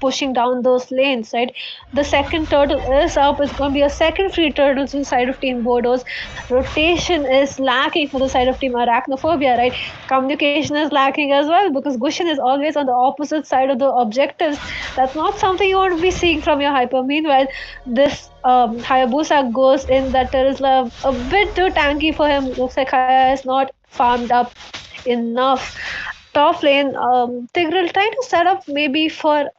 pushing down those lanes, right? The second turtle is up. It's going to be a second free turtle to the side of Team Bodos. Rotation is lacking for the side of Team Arachnophobia, right? Communication is lacking as well, because Gushin is always on the opposite side of the objectives. That's not something you want to be seeing from your hyper. Meanwhile, this Hayabusa goes in. That Terizla a bit too tanky for him. Looks like Haya is not farmed up enough. Top lane, Tigreal trying to set up maybe for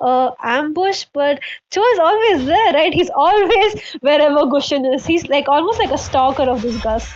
ambush, but Cho is always there, right? He's always wherever Gushin is. He's like almost like a stalker of this Gus.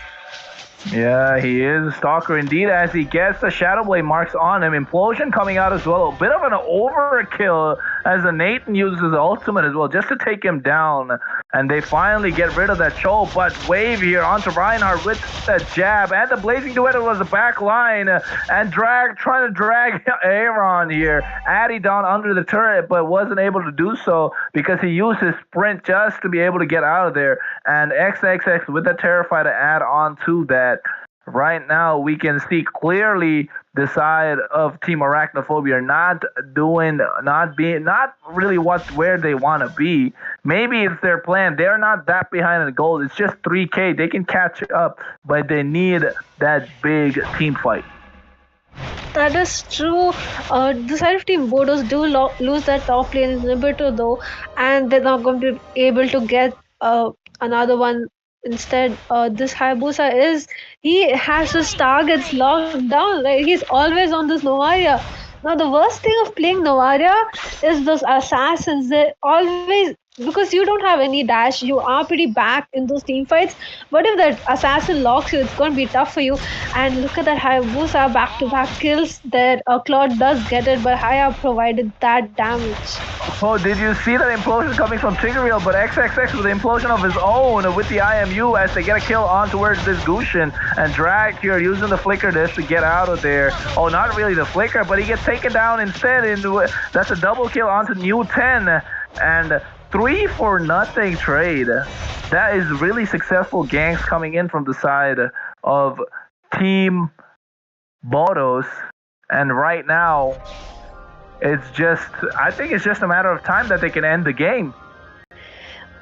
Yeah, he is a stalker indeed as he gets the Shadow Blade marks on him. Implosion coming out as well. A bit of an overkill as the Nathan uses his ultimate as well just to take him down. And they finally get rid of that Cho, but Wave here onto Reinhardt with that jab. And the Blazing Duet was the back line. And trying to drag Aaron here. Addy down under the turret, but wasn't able to do so because he used his sprint just to be able to get out of there. And XXX with the Terrify to add on to that. Right now, we can see clearly the side of Team Arachnophobia not really where they want to be. Maybe it's their plan. They're not that behind in the goal. It's just 3K. They can catch up, but they need that big team fight. That is true. The side of Team Bodos do lose that top lane inhibitor though, and they're not going to be able to get another one. Instead, this Hayabusa he has his targets locked down. Right? He's always on this Novaria. Now, the worst thing of playing Novaria is those assassins. They always, because you don't have any dash, you are pretty back in those team fights. But if that assassin locks you, it's going to be tough for you. And look at that Hayabusa back-to-back kills. That Claude does get it, but Haya provided that damage. Oh, did you see that implosion coming from Tigreal? But XXX with the implosion of his own with the IMU as they get a kill on towards this Gushin. And Drag here using the Flicker Dish to get out of there. Oh, not really the Flicker, but he gets taken down instead. That's a double kill onto New 10. And 3-for-0 trade. That is really successful ganks coming in from the side of Team Bodos. And right now, I think it's just a matter of time that they can end the game.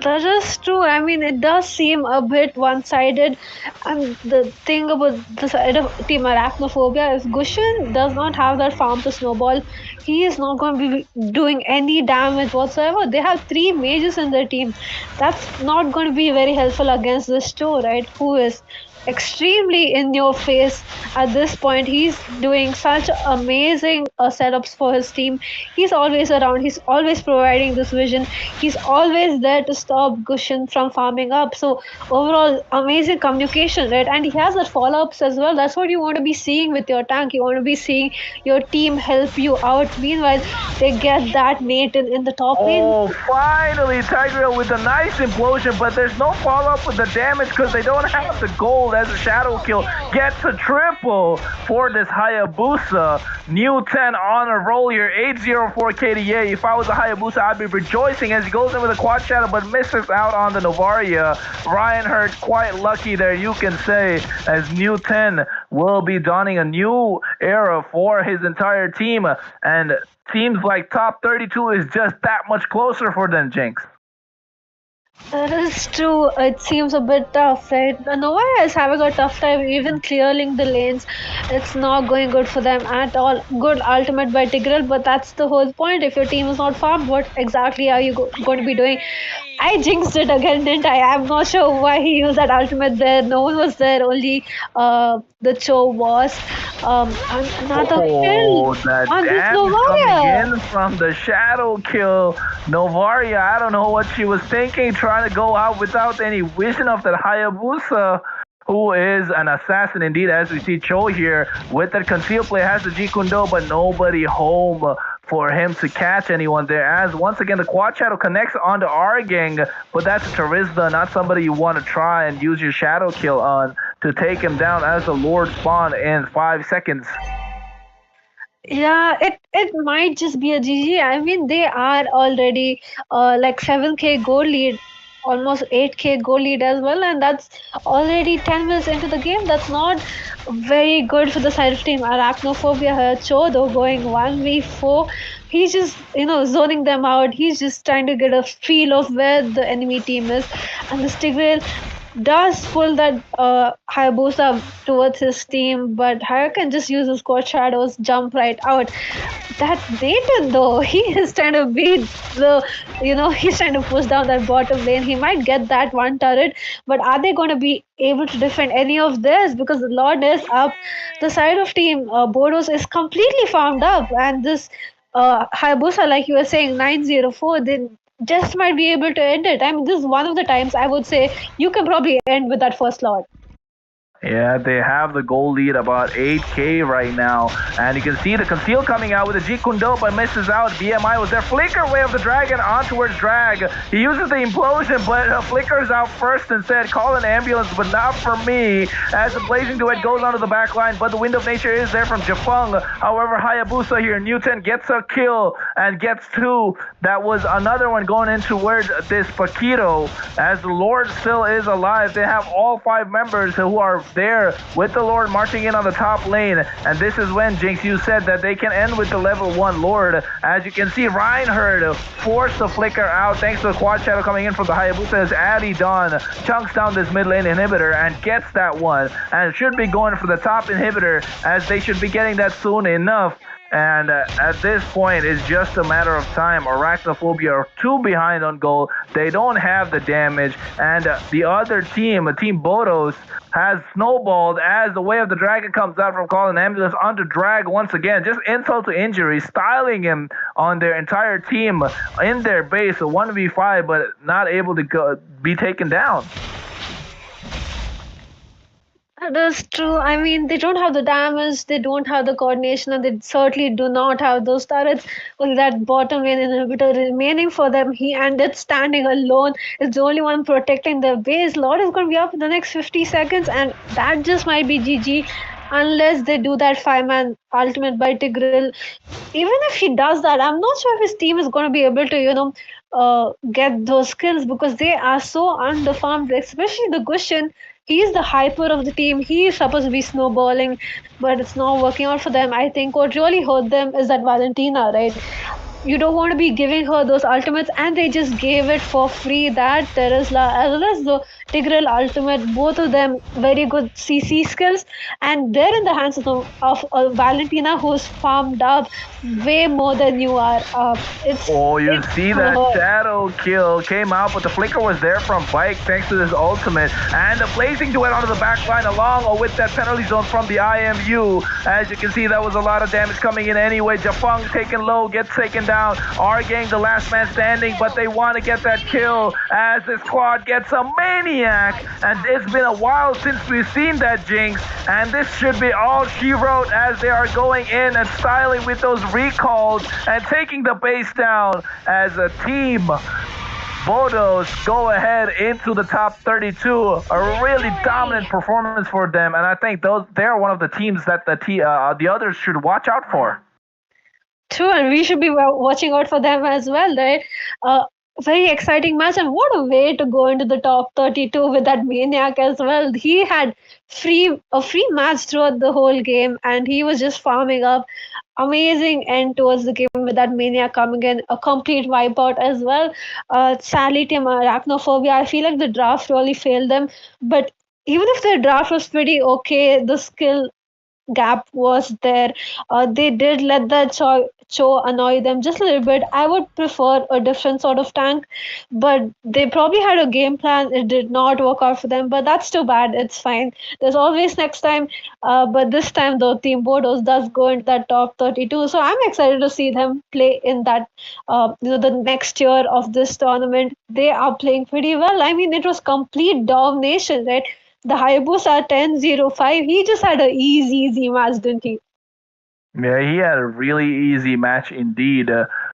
That is true. I mean, it does seem a bit one-sided. And the thing about the side of Team Arachnophobia is Gushin does not have that farm to snowball. He is not going to be doing any damage whatsoever. They have 3 mages in their team. That's not going to be very helpful against this Cho, right? Who is extremely in your face at this point. He's doing such amazing setups for his team. He's always around. He's always providing this vision. He's always there to stop Gushin from farming up. So overall, amazing communication, right? And he has that follow-ups as well. That's what you want to be seeing with your tank. You want to be seeing your team help you out. Meanwhile, they get that Nathan in the top lane. Oh, finally, Tigreal with a nice implosion, but there's no follow-up with the damage because they don't have the gold. As a shadow kill gets a triple for this Hayabusa. New 10 on a roll here, 804 KDA. If I was a Hayabusa, I'd be rejoicing as he goes in with a quad shadow, but misses out on the Novaria. Reinhardt quite lucky there, you can say, as New 10 will be donning a new era for his entire team. And seems like top 32 is just that much closer for them, Jinx. That is true. It seems a bit tough, right? Novaria is having a tough time even clearing the lanes. It's not going good for them at all. Good ultimate by Tigreal, but that's the whole point. If your team is not farmed, what exactly are you going to be doing? I jinxed it again, didn't I? I'm not sure why he used that ultimate there. No one was there. Only the Cho was. Another kill that on this damage Novaria. coming in from the shadow kill. Novaria, I don't know what she was thinking, trying to go out without any vision of that Hayabusa, who is an assassin indeed, as we see Cho here with that concealed play, has the Jikundo, but nobody home for him to catch anyone there, as once again the quad shadow connects onto Argang, but that's a Charizda, not somebody you want to try and use your shadow kill on to take him down as the Lord spawn in 5 seconds. Yeah, it might just be a GG. I mean, they are already like 7k goal lead, almost 8k goal lead as well, and that's already 10 minutes into the game. That's not very good for the side of Team Arachnophobia here. Cho though going 1v4. He's just, zoning them out. He's just trying to get a feel of where the enemy team is. And the Tigreal does pull that Hayabusa towards his team, but Haya can just use his squad shadows, jump right out. That Nathan though, he is trying to beat he's trying to push down that bottom lane. He might get that one turret, but are they going to be able to defend any of this? Because the Lord is up. The side of Team Bodos is completely farmed up, and this Hayabusa, like you were saying, 904, then just might be able to end it. I mean, this is one of the times I would say you can probably end with that first Lord. Yeah, they have the goal lead about 8k right now. And you can see the Conceal coming out with a G Kundo, but misses out. BMI was there. Flicker way of the Dragon on towards Drag. He uses the implosion, but Flicker's out first and said, call an ambulance, but not for me. As the Blazing Duet goes onto the back line, but the Wind of Nature is there from Jafung. However, Hayabusa here, Newton gets a kill and gets two. That was another one going in towards this Paquito. As the Lord still is alive, they have all 5 members who are there with the Lord marching in on the top lane. And this is when Jinx, you said that they can end with the level 1 Lord. As you can see, Reinhardt forced the Flicker out thanks to the Quad Shadow coming in from the Hayabusa as Addy Dawn chunks down this mid lane inhibitor and gets that one. And should be going for the top inhibitor, as they should be getting that soon enough. And at this point, it's just a matter of time. Arachnophobia are 2 behind on goal. They don't have the damage. And the other team, Team Bodos, has snowballed as the Way of the Dragon comes out from calling ambulance onto Drag once again. Just insult to injury, styling him on their entire team in their base. A 1v5, but not able to be taken down. That's true. I mean, they don't have the damage, they don't have the coordination, and they certainly do not have those turrets. Only that bottom lane inhibitor remaining for them. He ended standing alone. It's the only one protecting their base. Lord is going to be up in the next 50 seconds, and that just might be GG unless they do that 5-man ultimate by Tigreal. Even if he does that, I'm not sure if his team is going to be able to, get those kills because they are so underfarmed, especially the Gushin. He's the hyper of the team. He is supposed to be snowballing, but it's not working out for them. I think what really hurt them is that Valentina, right? You don't want to be giving her those ultimates, and they just gave it for free. That Terizla as well as the Tigreal ultimate, both of them very good CC skills, and they're in the hands of Valentina, who's farmed up way more than you are. You see that shadow kill came out, but the Flicker was there from Bike thanks to this ultimate, and the Blazing Duet onto the back line along with that penalty zone from the IMU. As you can see, that was a lot of damage coming in anyway. Jafung taken low, gets taken down. Argang the last man standing, but they want to get that kill as this squad gets a maniac. And it's been a while since we've seen that, Jinx, and this should be all she wrote as they are going in and styling with those recalls and taking the base down as a team. Bodos go ahead into the top 32. A really dominant performance for them, and I think they're one of the teams that the others should watch out for. True, and we should be watching out for them as well, right? Very exciting match, and what a way to go into the top 32 with that maniac as well. He had a free match throughout the whole game, and he was just farming up. Amazing end towards the game with that maniac coming in, a complete wipeout as well. Sadly, team Arachnophobia, I feel like the draft really failed them, but even if their draft was pretty okay, the skill gap was there. They did let that Cho annoy them just a little bit. I would prefer a different sort of tank, but they probably had a game plan. It did not work out for them, but that's too bad. It's fine. There's always next time. But this time, though, Team Bodos does go into that top 32. So I'm excited to see them play in that, the next year of this tournament. They are playing pretty well. I mean, it was complete domination, right? The Hayabusa 10-0-5, he just had an easy match, didn't he? Yeah, he had a really easy match indeed,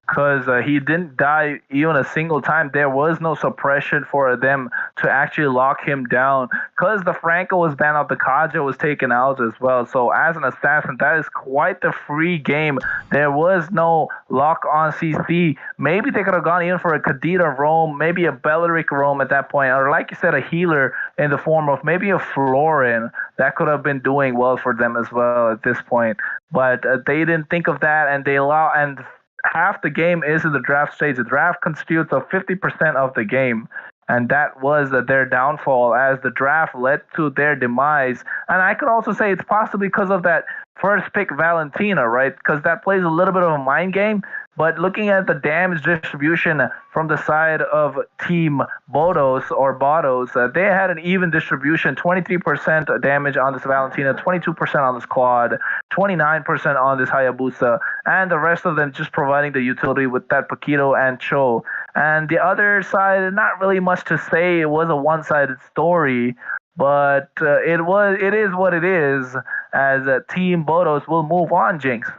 because he didn't die even a single time. There was no suppression for them to actually lock him down, because the Franco was banned out, the Kaja was taken out as well. So as an assassin, that is quite the free game. There was no lock on CC. Maybe they could have gone in for a Kadita roam, maybe a Belleric roam at that point, or like you said, a healer in the form of maybe a Florin. That could have been doing well for them as well at this point. But they didn't think of that, and and half the game is in the draft stage. The draft constitutes of 50% of the game, and that was their downfall as the draft led to their demise. And I could also say it's possibly because of that first pick Valentina, right? Because that plays a little bit of a mind game. But looking at the damage distribution from the side of Team Bodos, they had an even distribution, 23% damage on this Valentina, 22% on this Quad, 29% on this Hayabusa, and the rest of them just providing the utility with that Paquito and Cho. And the other side, not really much to say. It was a one-sided story. but it is what it is. As Team Bodos will move on, Jinx.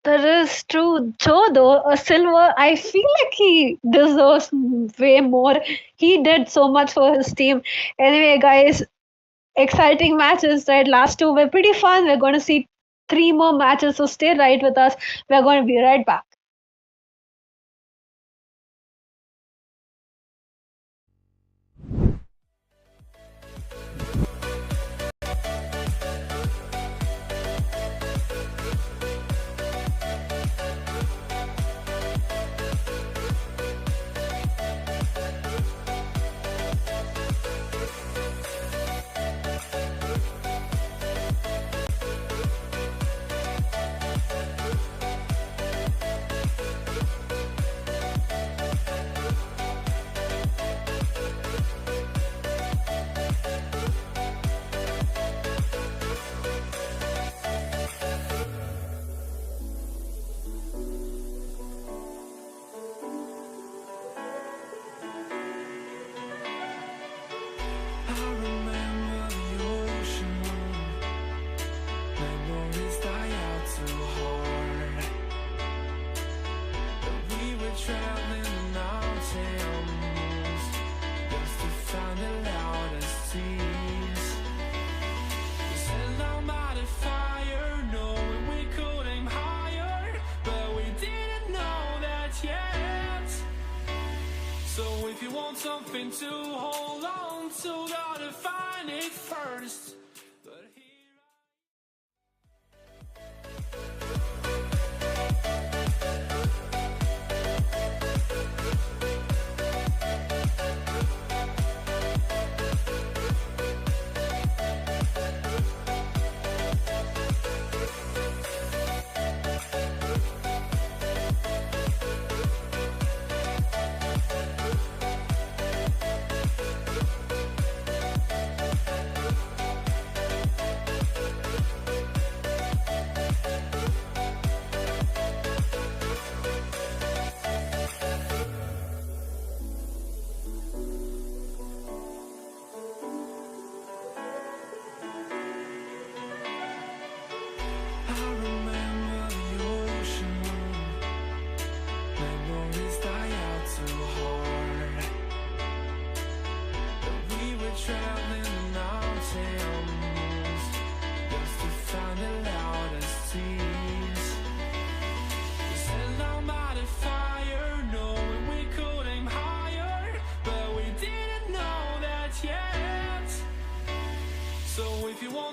That is true. Joe, though, a silver, I feel like he deserves way more. He did so much for his team. Anyway, guys, exciting matches, right? Last two were pretty fun. We're going to see three more matches, so stay right with us. We're going to be right back. Something to hold on to, gotta find it first. But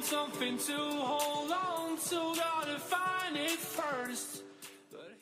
something to hold on to, gotta find it first. But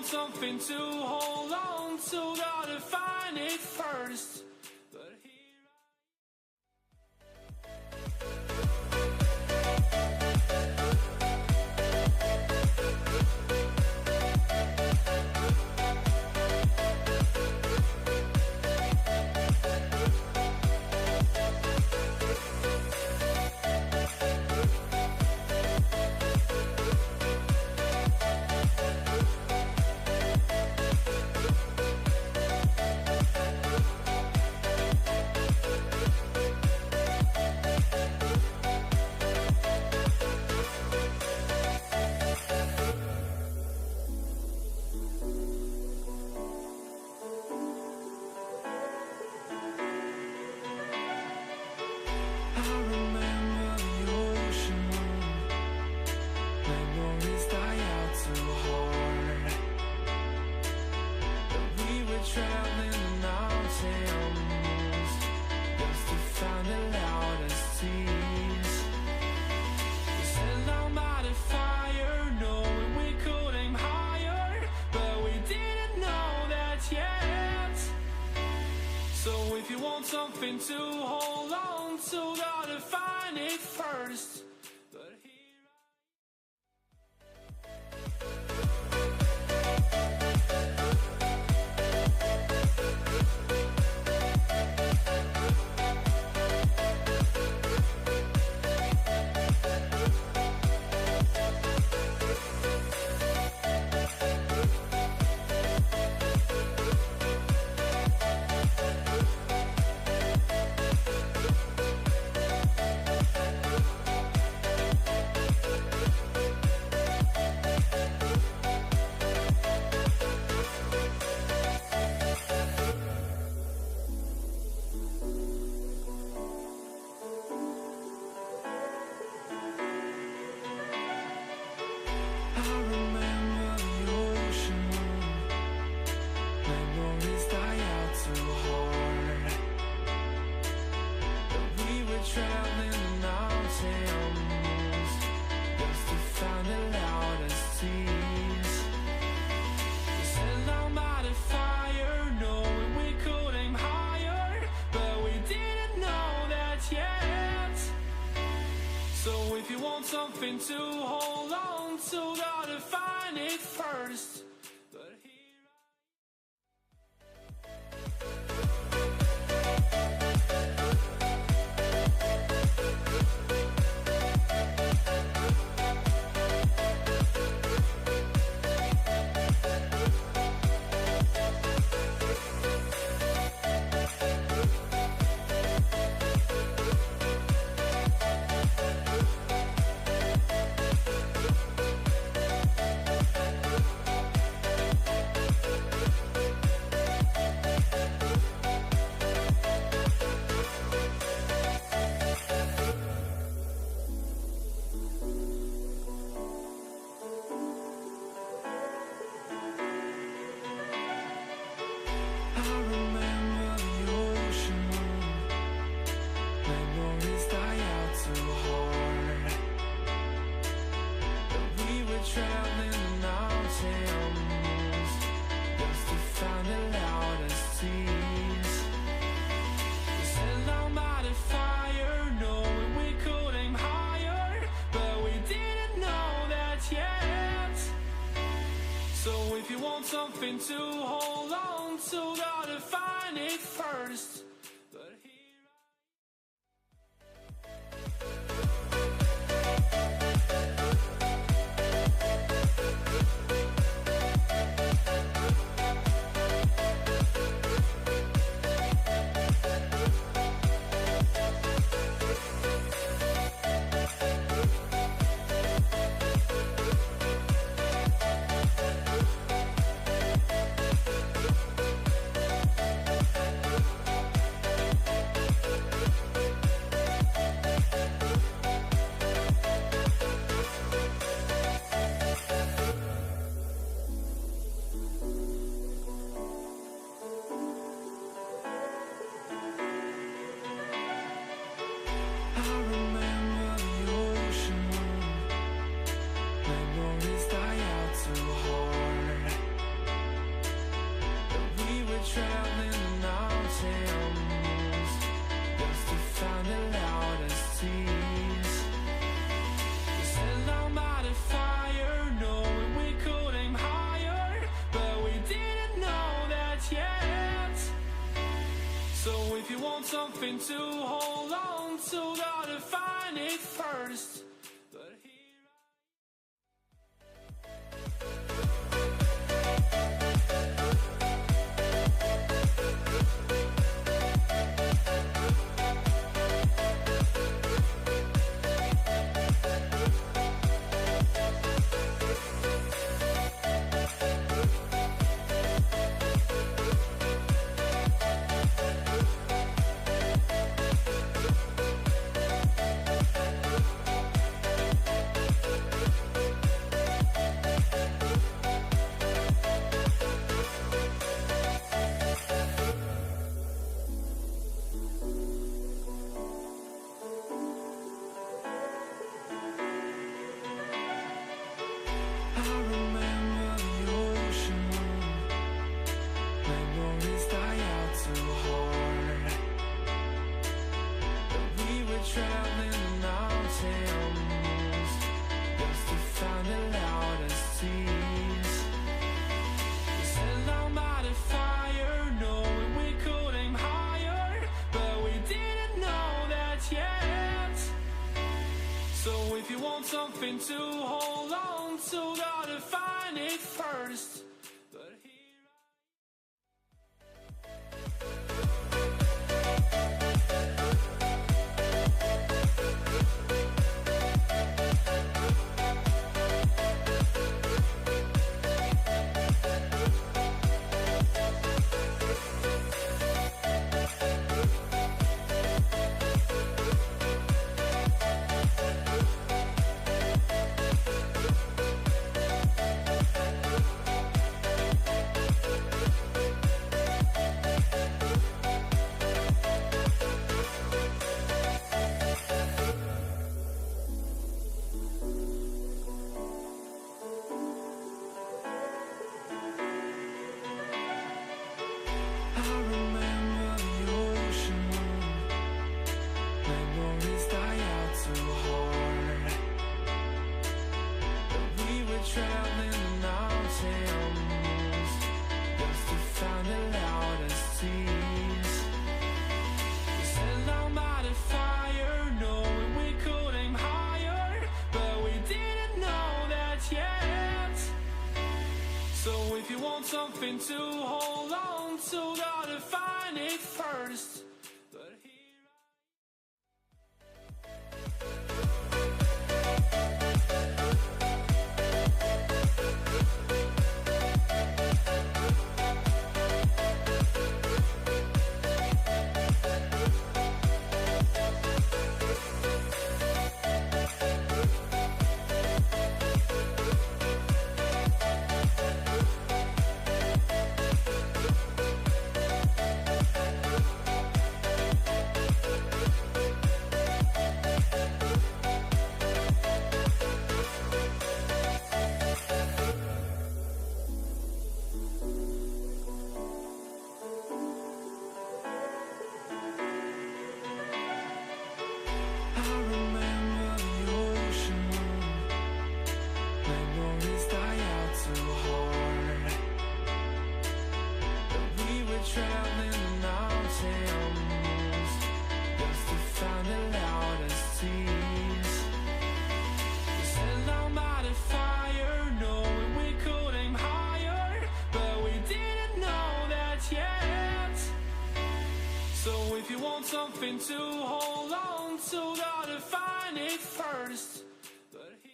something to hold on to, gotta find it first. But first. But here something to hold on to, gotta find it first. But here something to hold on to, gotta find it first. But here something to hold on to, gotta find it first. But here So if you want something to hold on to, gotta find it first. But here something to hold on to, gotta find it first. But here something to hold on to, gotta find it first. But here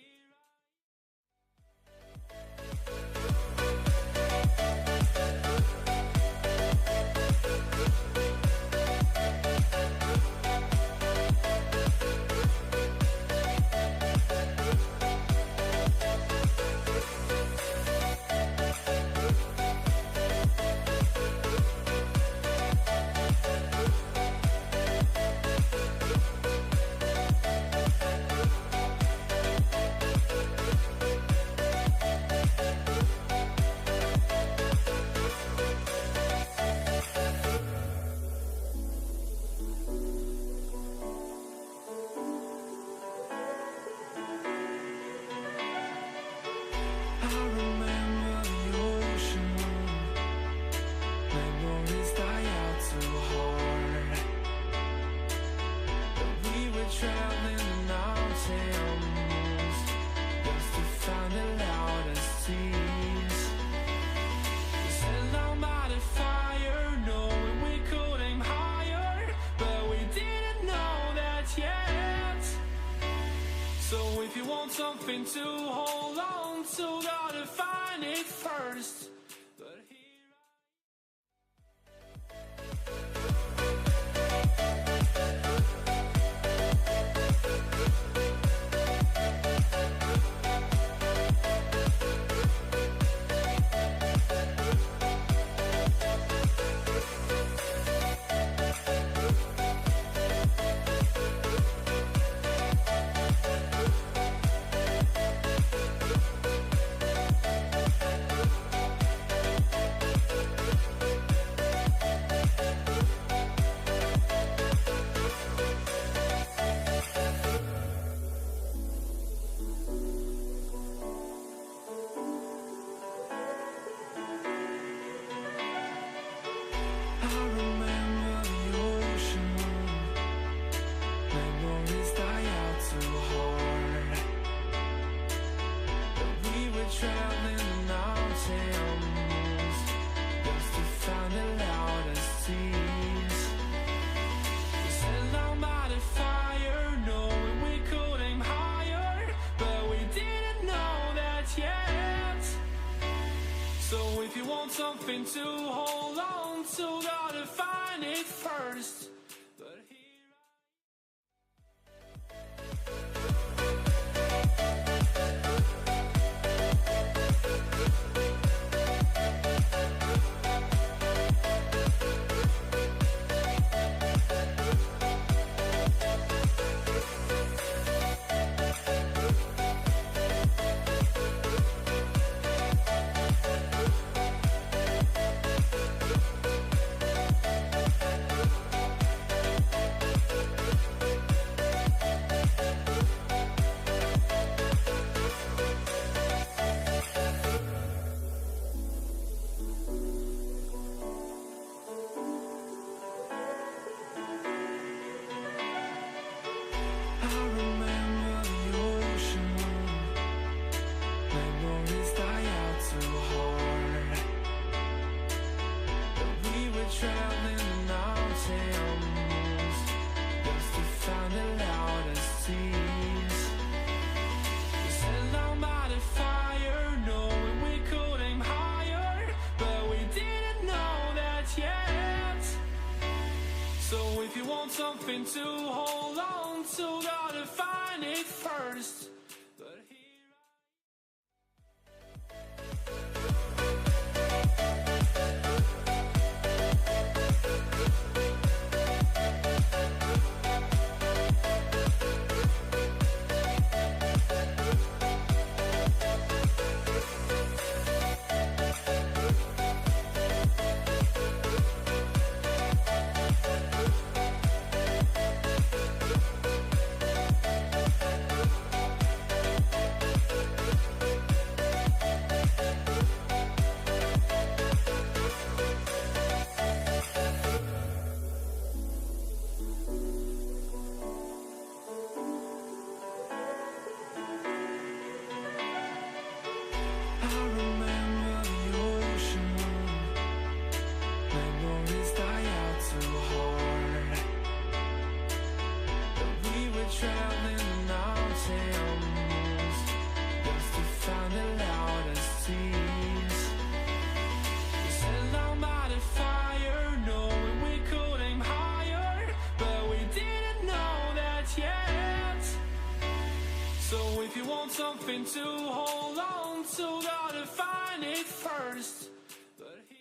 something to hold on to, gotta find it first. But here something to hold on to, gotta find it first. But here something to hold on to, gotta find it first. But here something to hold on to, gotta find it first. But here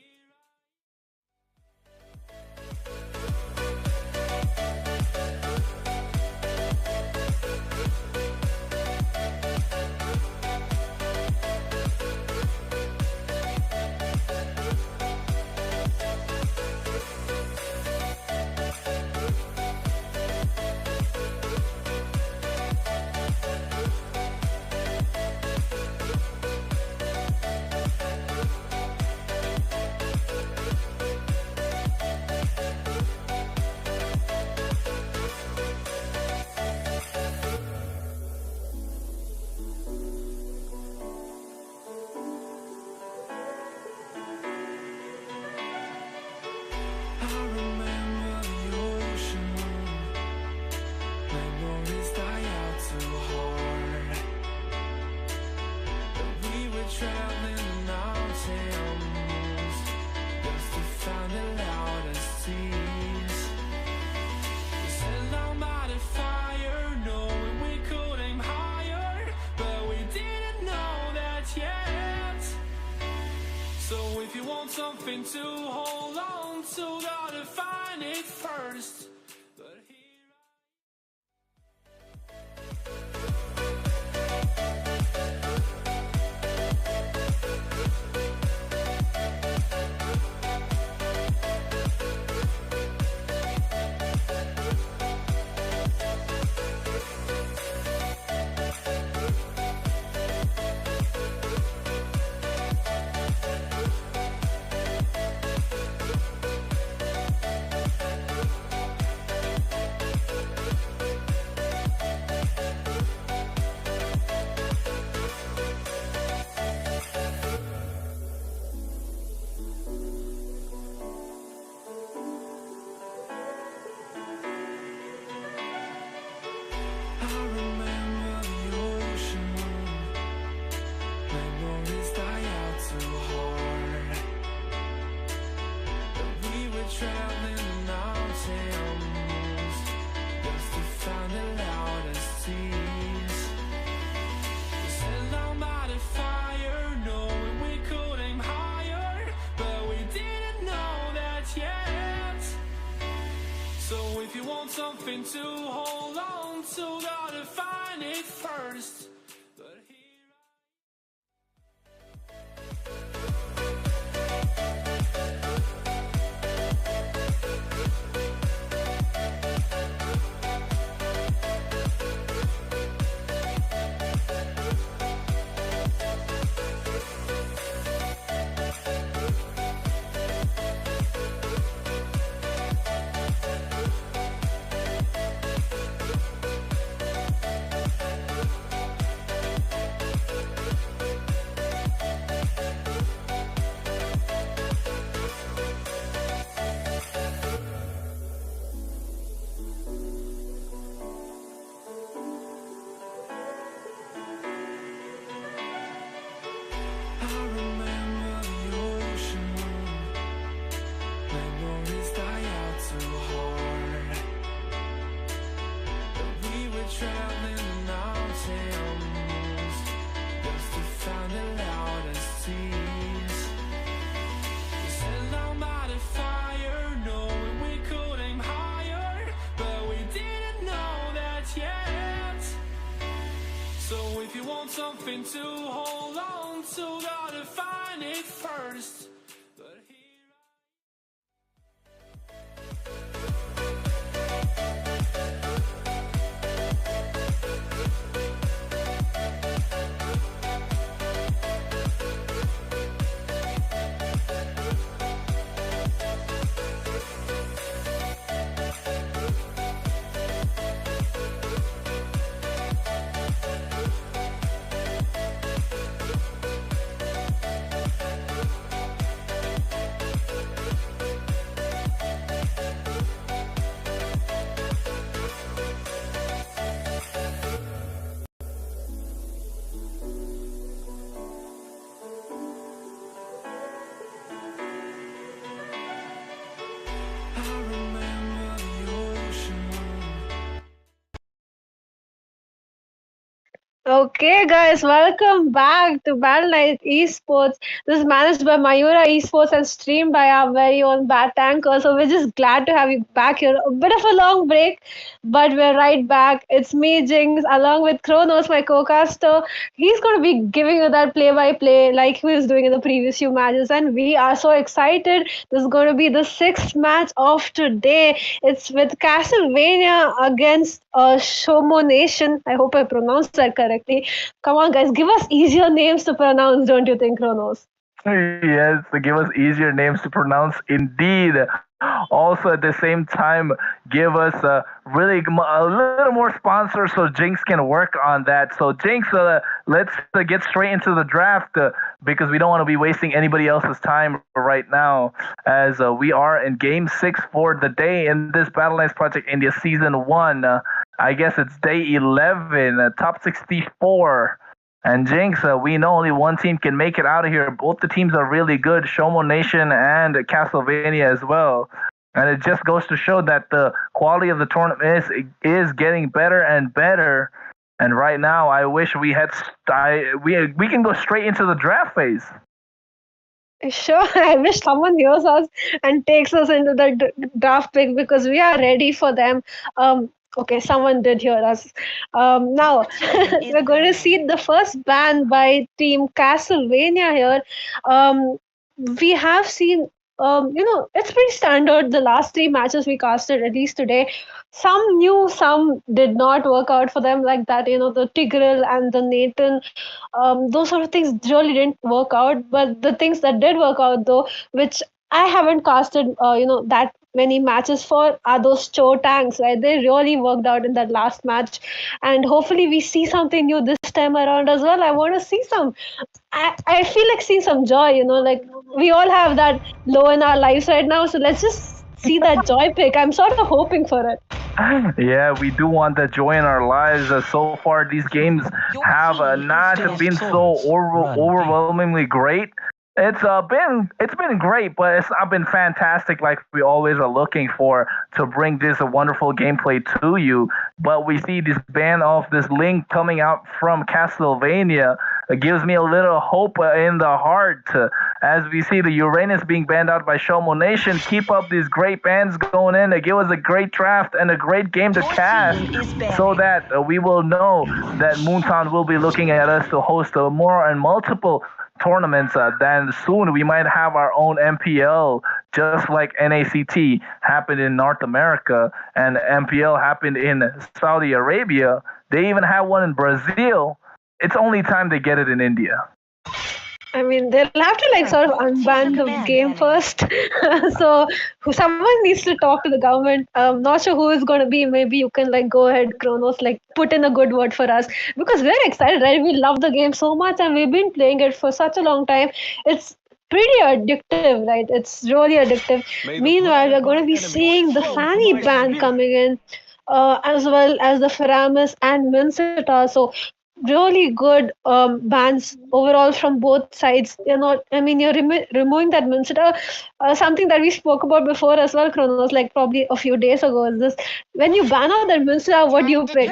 something to hold on to, gotta find it first. But here first. But here I remember the ocean, memories die out too hard. But we were traveling the mountains just to find the loudest seas. We set our mighty fire, knowing we could aim higher, but we didn't know that yet. So if you want something to hold on to, gotta find it first. But here I remember the ocean. Okay, guys, welcome back to Battleknights Esports. This is managed by Mayura Esports and streamed by our very own Bat Tanker. So we're just glad to have you back here. A bit of a long break, but we're right back. It's me, Jinx, along with Kronos, my co-caster. He's going to be giving you that play-by-play like he was doing in the previous few matches, and we are so excited. This is going to be the sixth match of today. It's with Castlevania against ShomoNation. I hope I pronounced that correctly. Come on, guys, give us easier names to pronounce, don't you think, Kronos? Yes, to give us easier names to pronounce, indeed. Also, at the same time, give us a little more sponsors so Jinx can work on that. So, Jinx, let's get straight into the draft because we don't want to be wasting anybody else's time right now, as we are in Game 6 for the day in this Battleknights Project India Season 1. I guess it's day 11, top 64. And Jinx, we know only one team can make it out of here. Both the teams are really good, ShomoNation and Castlevania as well. And it just goes to show that the quality of the tournament is getting better and better. And right now, I wish we can go straight into the draft phase. Sure, I wish someone hears us and takes us into the draft pick because we are ready for them. Okay, someone did hear us. Now, we're going to see the first ban by Team Castlevania here. We have seen, it's pretty standard. The last three matches we casted, at least today, some new, some did not work out for them, like that, the Tigreal and the Nathan. Those sort of things really didn't work out. But the things that did work out, though, which I haven't casted, that many matches for, are those Cho tanks, right? They really worked out in that last match, and hopefully we see something new this time around as well. I want to see some. I feel like seeing some joy. Like we all have that low in our lives right now, so let's just see that joy pick. I'm sort of hoping for it. Yeah, we do want that joy in our lives. So far, these games have not been so overwhelmingly great. It's been great, but it's not been fantastic like we always are looking for to bring this wonderful gameplay to you. But we see this ban of this link coming out from Castlevania. It gives me a little hope in the heart as we see the Uranus being banned out by ShomoNation. Keep up these great bans going in. Give us a great draft and a great game to cast so that we will know that Moontown will be looking at us to host more and multiple tournaments. Then soon we might have our own MPL, just like NACT happened in North America and MPL happened in Saudi Arabia. They even have one in Brazil. It's only time they get it in India. I mean, they'll have to like sort of unban the game first. So someone needs to talk to the government. I'm not sure who is going to be. Maybe you can like go ahead, Kronos, like put in a good word for us because we're excited, right? We love the game so much and we've been playing it for such a long time. It's pretty addictive, right? It's really addictive. Meanwhile, we're going to be seeing the Fanny ban coming in, as well as the Faramis and Minsita. So really good bans overall from both sides. You're removing that Minsita, something that we spoke about before as well, Chronos, like probably a few days ago. Is this when you ban out that Minsita, what do you pick?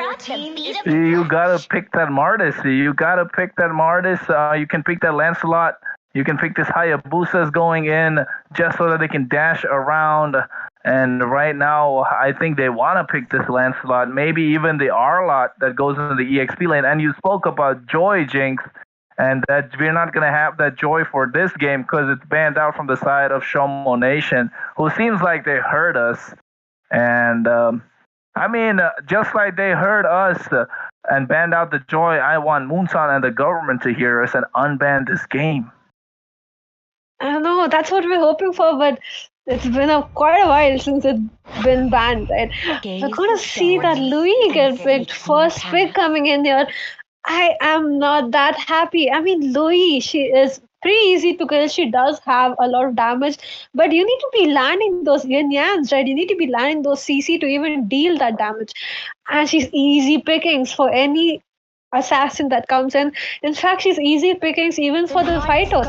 You gotta pick that Mardis. You gotta pick that Mardis. You can pick that Lancelot. You can pick this Hayabusas going in just so that they can dash around. And right now, I think they want to pick this Lancelot, maybe even the Arlot that goes into the EXP lane. And you spoke about Joy, Jinx, and that we're not going to have that Joy for this game because it's banned out from the side of ShomoNation, who seems like they heard us. And, just like they heard us and banned out the Joy, I want Moonson and the government to hear us and unban this game. I don't know, that's what we're hoping for, but it's been quite a while since it's been banned, right? We're going to see that Louis get picked, first pick coming in here. I am not that happy. I mean, Louis, she is pretty easy to kill. She does have a lot of damage, but you need to be landing those yin yans, right? You need to be landing those CC to even deal that damage. And she's easy pickings for any assassin that comes in. In fact, she's easy pickings even for the fighters.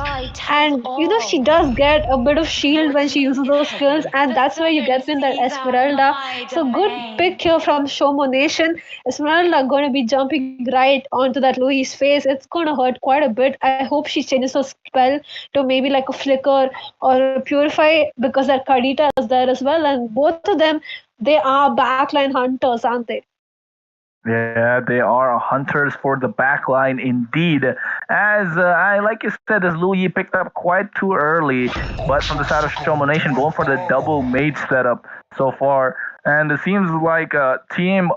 And she does get a bit of shield when she uses those skills, and that's where you get in that Esmeralda. So good pick here from ShomoNation. Esmeralda going to be jumping right onto that Louis' face. It's going to hurt quite a bit. I hope she changes her spell to maybe like a flicker or a purify because that Kadita is there as well. And both of them, they are backline hunters, aren't they? Yeah, they are hunters for the backline indeed. As like you said, as Louis picked up quite too early, but from the side of ShomoNation going for the double mage setup so far, and it seems like team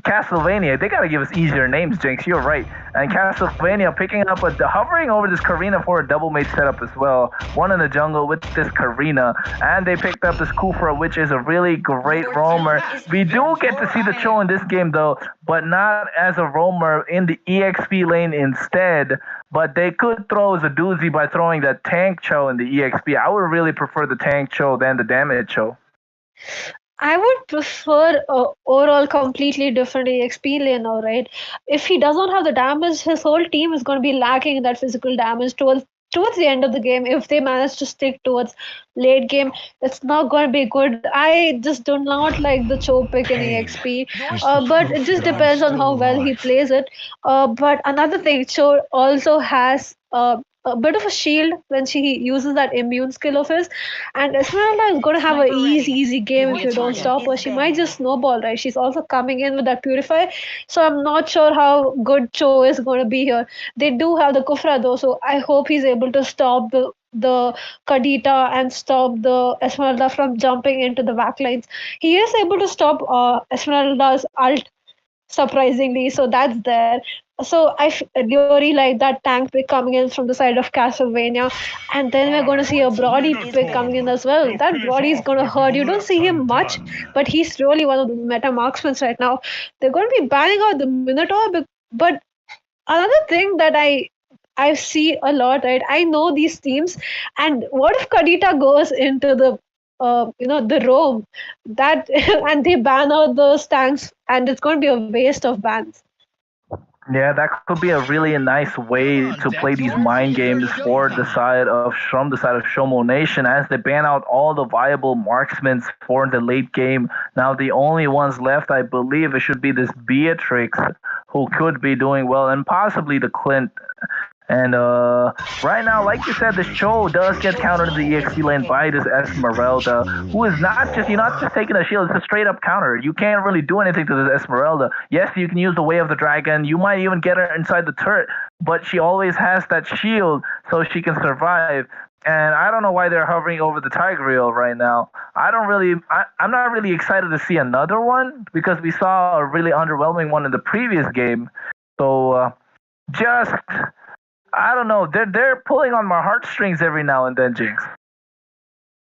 Castlevania, they gotta give us easier names, Jinx. You're right. And Castlevania picking up hovering over this Karina for a double mage setup as well. One in the jungle with this Karina, and they picked up this Kufra, which is a really great roamer. We do get to see the Cho in this game though, but not as a roamer in the EXP lane instead. But they could throw as a doozy by throwing that tank Cho in the EXP. I would really prefer the tank Cho than the damage Cho. I would prefer overall completely different EXP lane now, right? If he does not have the damage, his whole team is going to be lacking in that physical damage towards the end of the game. If they manage to stick towards late game, it's not going to be good. I just do not like the Cho pick in EXP, but it just depends on how well he plays it. But another thing, Cho also has a bit of a shield when she uses that immune skill of his, and Esmeralda is going to have an easy game if you don't stop her. She might just snowball, right? She's also coming in with that purify, so I'm not sure how good Cho is going to be here. They do have the Kufra though, so I hope he's able to stop the Kadita and stop the Esmeralda from jumping into the backlines. He is able to stop Esmeralda's ult, surprisingly, so that's there. So I really like that tank pick coming in from the side of Castlevania, and then we're going to see a Brody pick coming in as well. That Brody is going to hurt. You don't see him much, but he's really one of the meta marksmen right now. They're going to be banning out the Minotaur, but another thing that I see a lot, right? I know these teams, and what if Kadita goes into the the roam that and they ban out those tanks, and it's going to be a waste of bans. Yeah, that could be a really nice way to play these mind games for the side of from the side of ShomoNation as they ban out all the viable marksmen for the late game. Now the only ones left, I believe, it should be this Beatrix who could be doing well, and possibly the Clint. And right now, like you said, the show does get countered in the EXP lane by this Esmeralda, who is not just, you're not just taking a shield, it's a straight up counter. You can't really do anything to this Esmeralda. Yes, you can use the Way of the Dragon, you might even get her inside the turret, but she always has that shield so she can survive. And I don't know why they're hovering over the Tigreal right now. I'm not really excited to see another one because we saw a really underwhelming one in the previous game. So just, I don't know. They're pulling on my heartstrings every now and then, Jinx.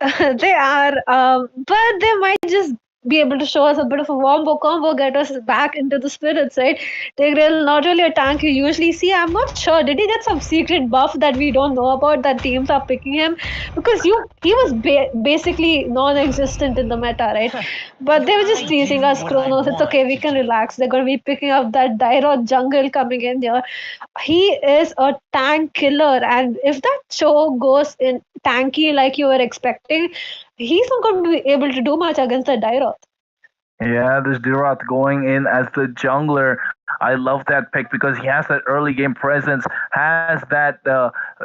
They are, but they might just be able to show us a bit of a wombo combo, get us back into the spirits, right? Tigreal, not really a tank you usually see. I'm not sure. Did he get some secret buff that we don't know about that teams are picking him? Because he was basically non-existent in the meta, right? But they were just teasing us, Kronos. It's okay, we can relax. They're going to be picking up that Dairot jungle coming in here. He is a tank killer, and if that show goes in tanky like you were expecting, he's not going to be able to do much against the Dairot. Yeah, this Dairot going in as the jungler. I love that pick because he has that early game presence, has that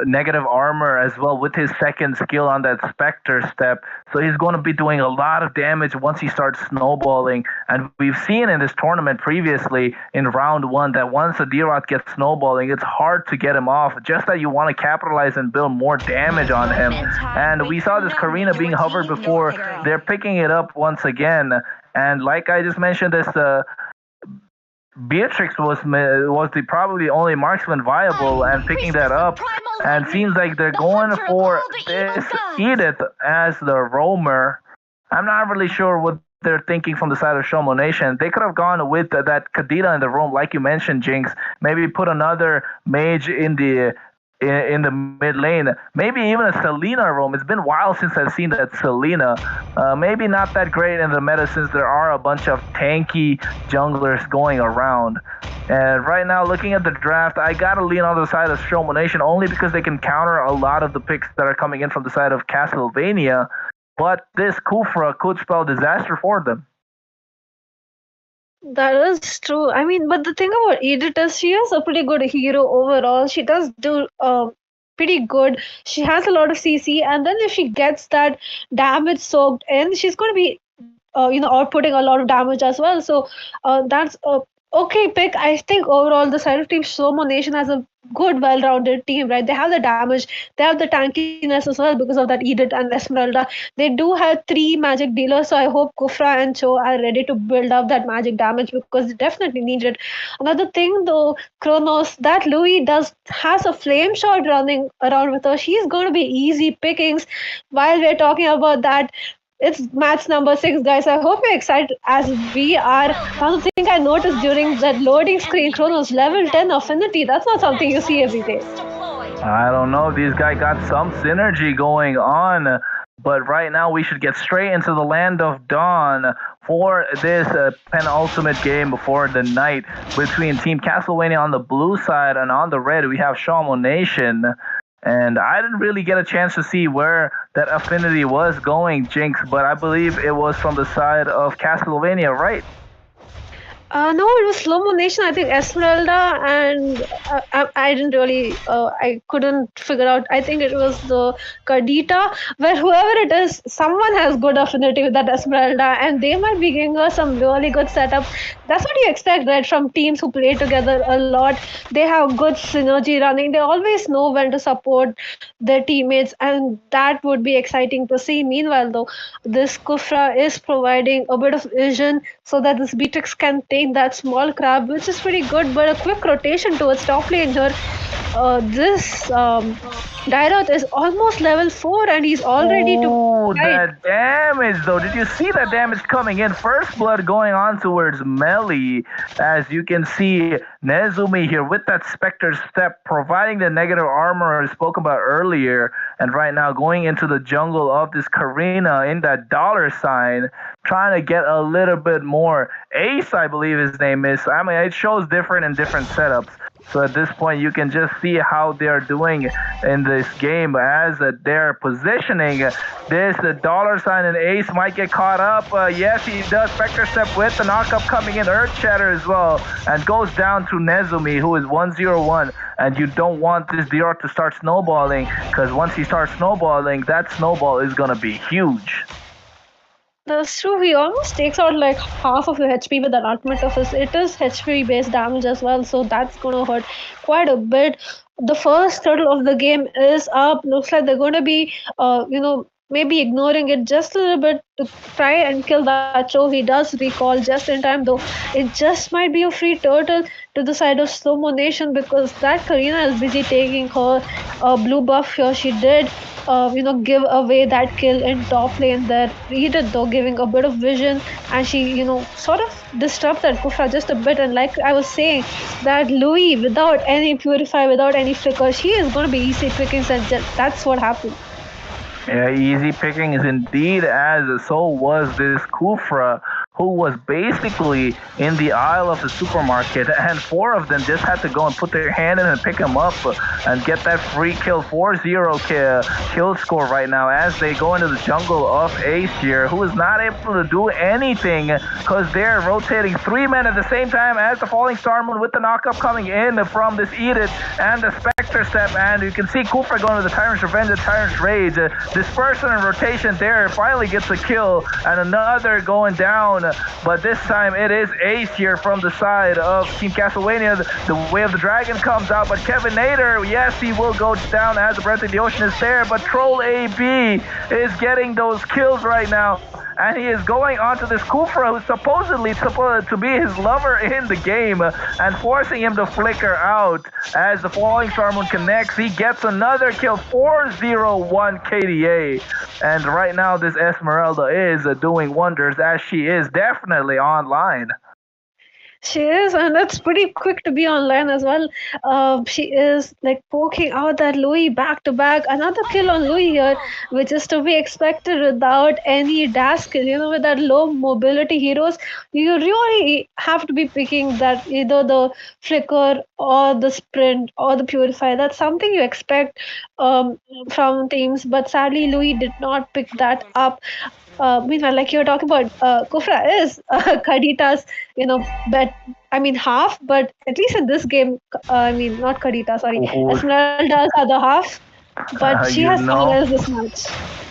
negative armor as well with his second skill on that Spectre step. So he's going to be doing a lot of damage once he starts snowballing. And we've seen in this tournament previously in round one that once a Dairot gets snowballing, it's hard to get him off. Just that you want to capitalize and build more damage on him. And we saw this Karina being hovered before. They're picking it up once again. And like I just mentioned, this Beatrix was the probably only marksman viable, and picking that up, and seems like they're going for this Edith as the roamer. I'm not really sure what they're thinking from the side of ShomoNation. They could have gone with that Kadita in the roam, like you mentioned, Jinx. Maybe put another mage in the mid lane, maybe even a Selena roam. It's been a while since I've seen that Selena. Maybe not that great in the meta since there are a bunch of tanky junglers going around. And right now, looking at the draft, I gotta lean on the side of ShomoNation only because they can counter a lot of the picks that are coming in from the side of Castlevania. But this Kufra could spell disaster for them. That is true. I mean, but the thing about Edith is she is a pretty good hero overall. She does do pretty good. She has a lot of CC, and then if she gets that damage soaked in, she's going to be, outputting a lot of damage as well. So that's a okay pick. I think overall the side of Team ShomoNation has a good, well-rounded team, right? They have the damage, they have the tankiness as well because of that Edith and Esmeralda. They do have 3 magic dealers, so I hope Kufra and Cho are ready to build up that magic damage because they definitely need it. Another thing though, Kronos, that Louis has a flame shot running around with her. She's going to be easy pickings. While we're talking about that, it's match number 6, guys. I hope you're excited as we are. One thing I noticed during that loading screen, Kronos level 10 affinity. That's not something you see every day. I don't know. These guys got some synergy going on. But right now, we should get straight into the Land of Dawn for this penultimate game before the night between Team Castlevania on the blue side, and on the red, we have ShomoNation. And I didn't really get a chance to see where that affinity was going, Jinx, but I believe it was from the side of Castlevania, right? No, it was ShomoNation. I think Esmeralda, and I didn't really, I couldn't figure out. I think it was the Kadita, but whoever it is, someone has good affinity with that Esmeralda, and they might be giving us some really good setup. That's what you expect, right, from teams who play together a lot. They have good synergy running. They always know when to support their teammates, and that would be exciting to see. Meanwhile, though, this Kufra is providing a bit of vision so that this Beatrix can take that small crab, which is pretty good, but a quick rotation towards top lane here. this Dairoth is almost level 4 and he's all ready to Oh, fight. that damage though. Did you see that damage coming in? First blood going on towards Melly. As you can see, Nezumi here with that Spectre Step providing the negative armor as spoken about earlier. And right now going into the jungle of this Karina in that $sign, trying to get a little bit more. Ace, I believe his name is. I mean, it shows different in different setups. So at this point, you can just see how they're doing in this game as they're positioning. This $sign and Ace might get caught up. Yes, he does. Spectre Step with the knockup coming in. Earth Shatter as well. And goes down to Nezumi, who is 101. And you don't want this Dior to start snowballing, because once he starts snowballing, that snowball is going to be huge. That's true. He almost takes out like half of your HP with that ultimate of his. It is HP based damage as well, so that's gonna hurt quite a bit. The first turtle of the game is up. Looks like they're gonna be, maybe ignoring it just a little bit to try and kill that Cho. He does recall just in time, though. It just might be a free turtle to the side of ShomoNation because that Karina is busy taking her blue buff here. She did give away that kill in top lane there. He did though, giving a bit of vision, and she, sort of disrupted Kufra just a bit. And like I was saying, that Louis without any purify, without any flicker, she is going to be easy pickings, and that's what happened. Yeah, easy pickings indeed, as so was this Kufra, who was basically in the aisle of the supermarket, and 4 of them just had to go and put their hand in and pick him up and get that free kill. 4-0 kill score right now as they go into the jungle of Ace here, who is not able to do anything because they're rotating 3 men at the same time as the Falling Star Moon with the knockup coming in from this Edict and the Spectre Step. And you can see Kufra going to the Tyrant's Revenge and Tyrant's Rage. Dispersion and rotation there, finally gets a kill, and another going down. But this time it is Ace here from the side of Team Castlevania. The Way of the Dragon comes out, but Kevin Nader, yes, he will go down as the Breath of the Ocean is there, but Troll AB is getting those kills right now. And he is going onto this Kufra, who's supposedly supposed to be his lover in the game, and forcing him to flicker out. As the Falling Star Moon connects, he gets another kill, 401 KDA. And right now, this Esmeralda is doing wonders, as she is definitely online. She is, and it's pretty quick to be online as well. She is like poking out that Louis back to back. Another kill on Louis here, which is to be expected without any dash skill. With that low mobility heroes, you really have to be picking that either the flicker or the sprint or the purify. That's something you expect from teams, but sadly Louis did not pick that up. Meanwhile, like you were talking about, Kufra is Kadita's, half, but at least in this game, not Kadita, sorry, Esmeralda's are the half, but she has someone else this match.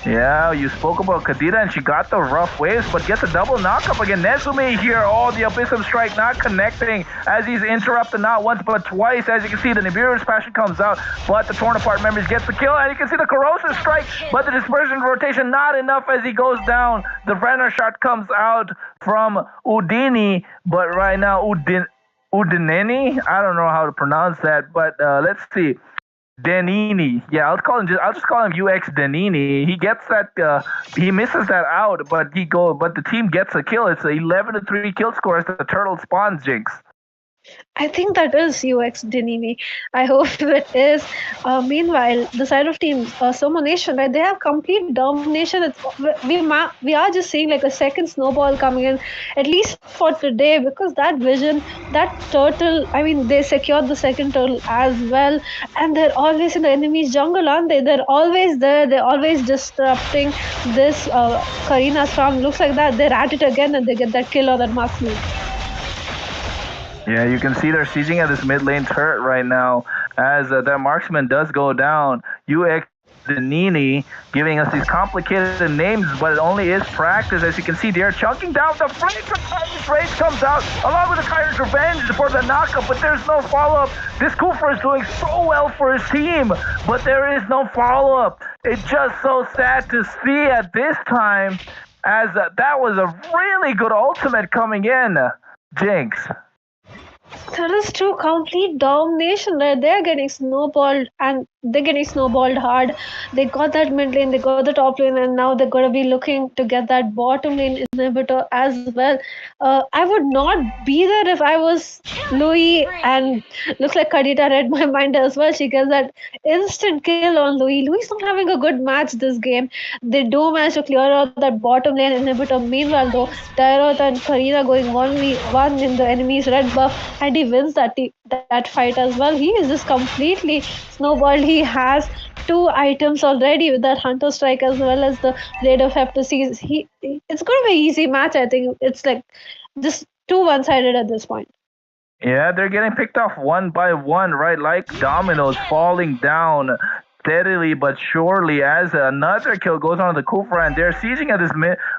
Yeah, you spoke about Kadita, and she got the rough waves, but gets a double knockup again. Nezumi here, the Abyssum Strike not connecting as he's interrupted not once but twice. As you can see, the Nibiru's Passion comes out, but the Torn Apart members gets the kill, and you can see the Corrosive Strike, but the Dispersion rotation not enough as he goes down. The Brenner shot comes out from Udini, but right now, Udineni? I don't know how to pronounce that, but let's see. Denini, yeah, I'll just call him UX Denini. He gets that, he misses that out, but the team gets a kill. It's a 11-3 kill score as the turtle spawns, Jinx. I think that is UX Dinini. I hope it is. Meanwhile, the side of team ShomoNation, right? They have complete domination. We are just seeing like a second snowball coming in, at least for today, because that vision, that turtle. They secured the second turtle as well, and they're always in the enemy's jungle, aren't they? They're always there. They're always disrupting this Karina's farm. Looks like that they're at it again, and they get that kill or that marksman. Yeah, you can see they're sieging at this mid lane turret right now as that marksman does go down. UX Denini giving us these complicated names, but it only is practice. As you can see, they're chunking down the flank. The Tyrant's Rage comes out along with the Tyrant's Revenge for the knockup, but there's no follow-up. This Kufra is doing so well for his team, but there is no follow-up. It's just so sad to see at this time, as that was a really good ultimate coming in, Jinx. That is true. Complete domination, right? They're getting snowballed and they're getting snowballed hard. They got that mid lane, they got the top lane, and now they're going to be looking to get that bottom lane inhibitor as well. I would not be there if I was Louis, and looks like Kadita read my mind as well. She gets that instant kill on Louis. Louis is not having a good match this game. They do manage to clear out that bottom lane inhibitor. Meanwhile, though, Tyrot and Karina going 1v1 in the enemy's red buff, and he wins that fight as well. He is just completely snowballed. He has two items already with that Hunter Strike as well as the Blade of Heptases. It's going to be an easy match, I think. It's like just too one-sided at this point. Yeah, they're getting picked off one by one, right? Like dominoes falling down steadily but surely as another kill goes on to the Kufra, and they're sieging at this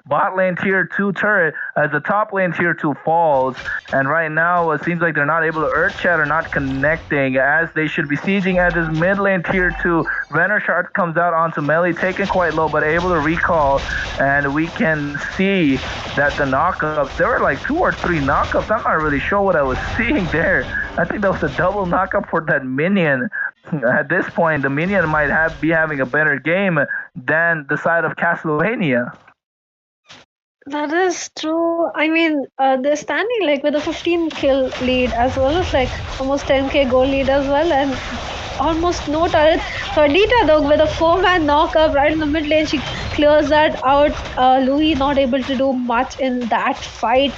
bot lane tier 2 turret as the top lane tier 2 falls. And right now it seems like they're not able to earth shatter, not connecting as they should be sieging at this mid lane tier 2. Renner Shard comes out onto melee, taken quite low but able to recall, and we can see that the knockups, there were like 2 or 3 knockups. I'm not really sure what I was seeing there. I think that was a double knockup for that minion. At this point, the minion might be having a better game than the side of Castlevania. That is true. I mean, they're standing like with a 15 kill lead as well as like almost 10k goal lead as well, and almost no turret. Kadita though with a 4-man knockup right in the mid lane, she clears that out. Louis not able to do much in that fight.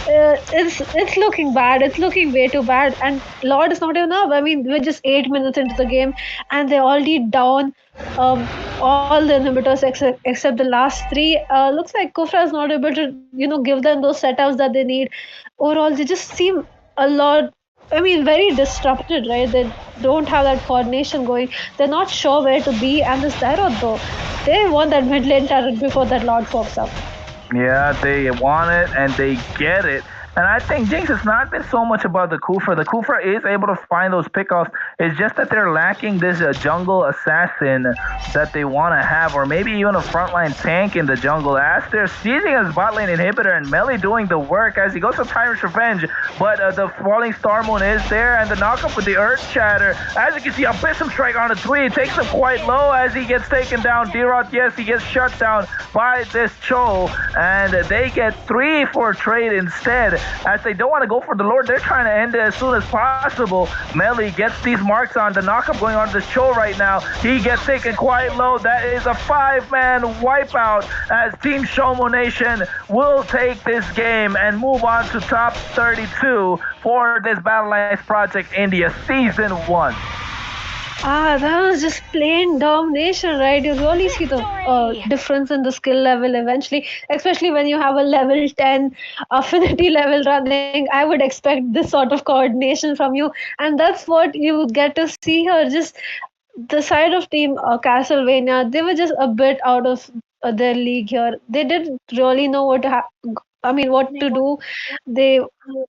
It's looking bad. It's looking way too bad. And Lord is not even up. I mean, we're just 8 minutes into the game and they're already down all the inhibitors except the last 3. Looks like Kufra is not able to give them those setups that they need. Overall, they just seem a lot. I mean, very disrupted, right? They don't have that coordination going. They're not sure where to be. And this Tyrod, though, they want that mid lane turret before that Lord pops up. Yeah, they want it and they get it. And I think, Jinx, it's not been so much about the Kufra. The Kufra is able to find those pickoffs. It's just that they're lacking this jungle assassin that they want to have, or maybe even a frontline tank in the jungle. As they're seizing his bot lane inhibitor and Melee doing the work as he goes for Tyrant's Revenge. But the Falling Star Moon is there, and the knockup with the Earth Shatter. As you can see, Abyssum Strike on a 3 takes him quite low as he gets taken down. D-Rot, yes, he gets shut down by this Cho, and they get 3 for trade instead. As they don't want to go for the Lord, they're trying to end it as soon as possible. Melee gets these marks on the knockup going on to the Cho right now. He gets taken quite low. That is a 5-man wipeout as Team ShomoNation will take this game and move on to top 32 for this Battleknights Project India Season 1. That was just plain domination, right? You really see the difference in the skill level eventually, especially when you have a level 10 affinity level running. I would expect this sort of coordination from you, and that's what you get to see here. Just the side of Team Castlevania, they were just a bit out of their league here. They didn't really know what to do. They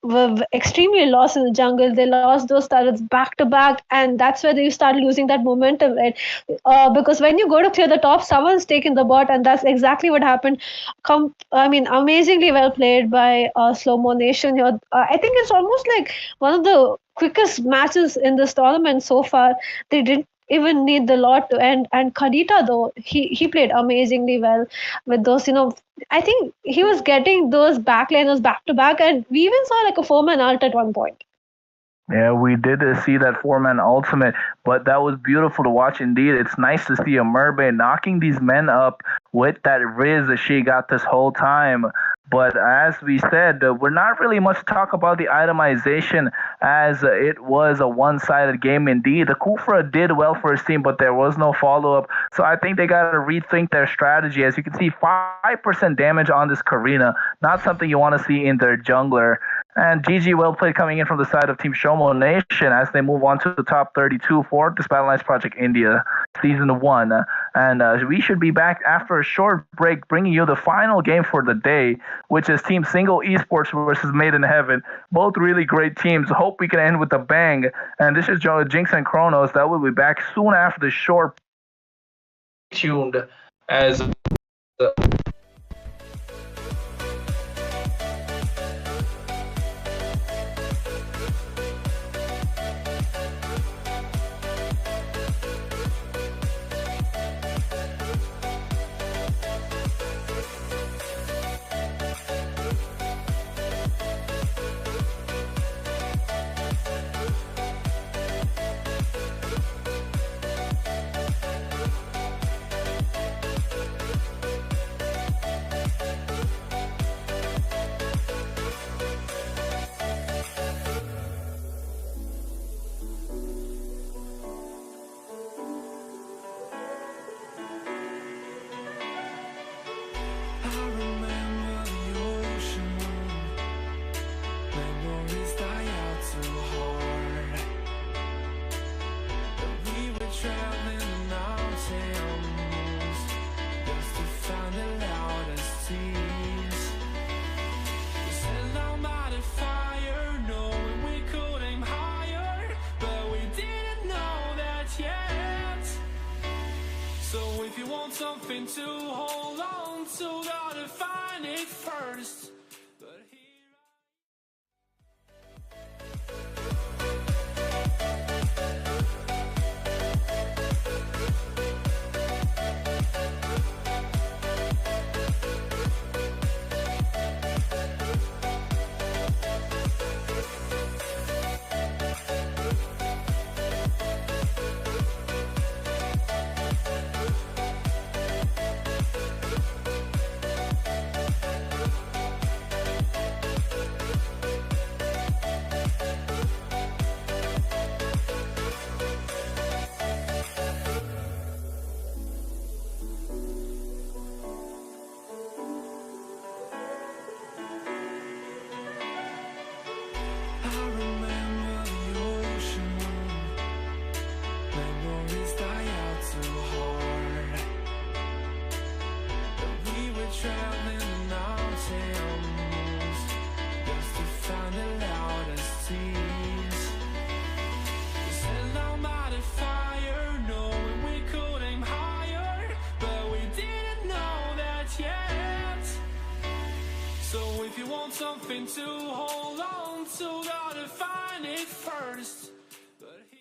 were extremely lost in the jungle. They lost those turrets back to back, and that's where you start losing that momentum, right? Because when you go to clear the top, someone's taken the bot, and that's exactly what happened. Amazingly well played by ShomoNation here. I think it's almost like one of the quickest matches in this tournament so far. They didn't even need the lot to end. And Kadita, though, he played amazingly well with those, I think he was getting those backliners back to back, and we even saw like a 4-man ult at one point. Yeah, we did see that 4-man ultimate, but that was beautiful to watch indeed. It's nice to see a Mermaid knocking these men up with that Riz that she got this whole time. But as we said, we're not really much to talk about the itemization as it was a one-sided game indeed. The Kufra did well for his team, but there was no follow-up. So I think they got to rethink their strategy. As you can see, 5% damage on this Karina. Not something you want to see in their jungler. And GG well played coming in from the side of Team ShomoNation as they move on to the top 32 for this Battleknights Project India Season 1. And we should be back after a short break bringing you the final game for the day, which is Team Single Esports versus Mādē In Heaven. Both really great teams. Hope we can end with a bang. And this is Jinx and Kronos that will be back soon after the short. Tuned as to hold on to, gotta find it first. But here I remember the ocean, memories die out too hard. But we were traveling the mountains just to find the loudest tears. We set our mighty fire, knowing we could aim higher, but we didn't know that yet. So if you want something to hold on to, gotta find it first. But here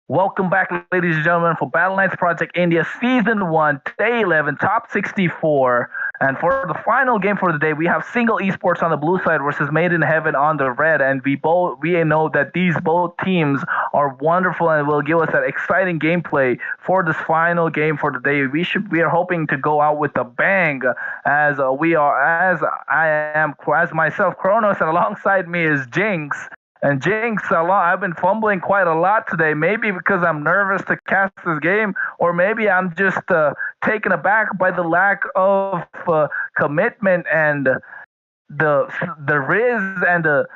Welcome back, ladies and gentlemen, for Battleknights Project India Season 1, Day 11, Top 64. And for the final game for the day, we have single esports on the blue side versus Mādē In on the red. And we know that these both teams are wonderful and will give us that exciting gameplay for this final game for the day. We are hoping to go out with a bang, as myself, Kronos, and alongside me is Jinx. And Jinx, I've been fumbling quite a lot today, maybe because I'm nervous to cast this game, or maybe I'm just taken aback by the lack of commitment and the riz and the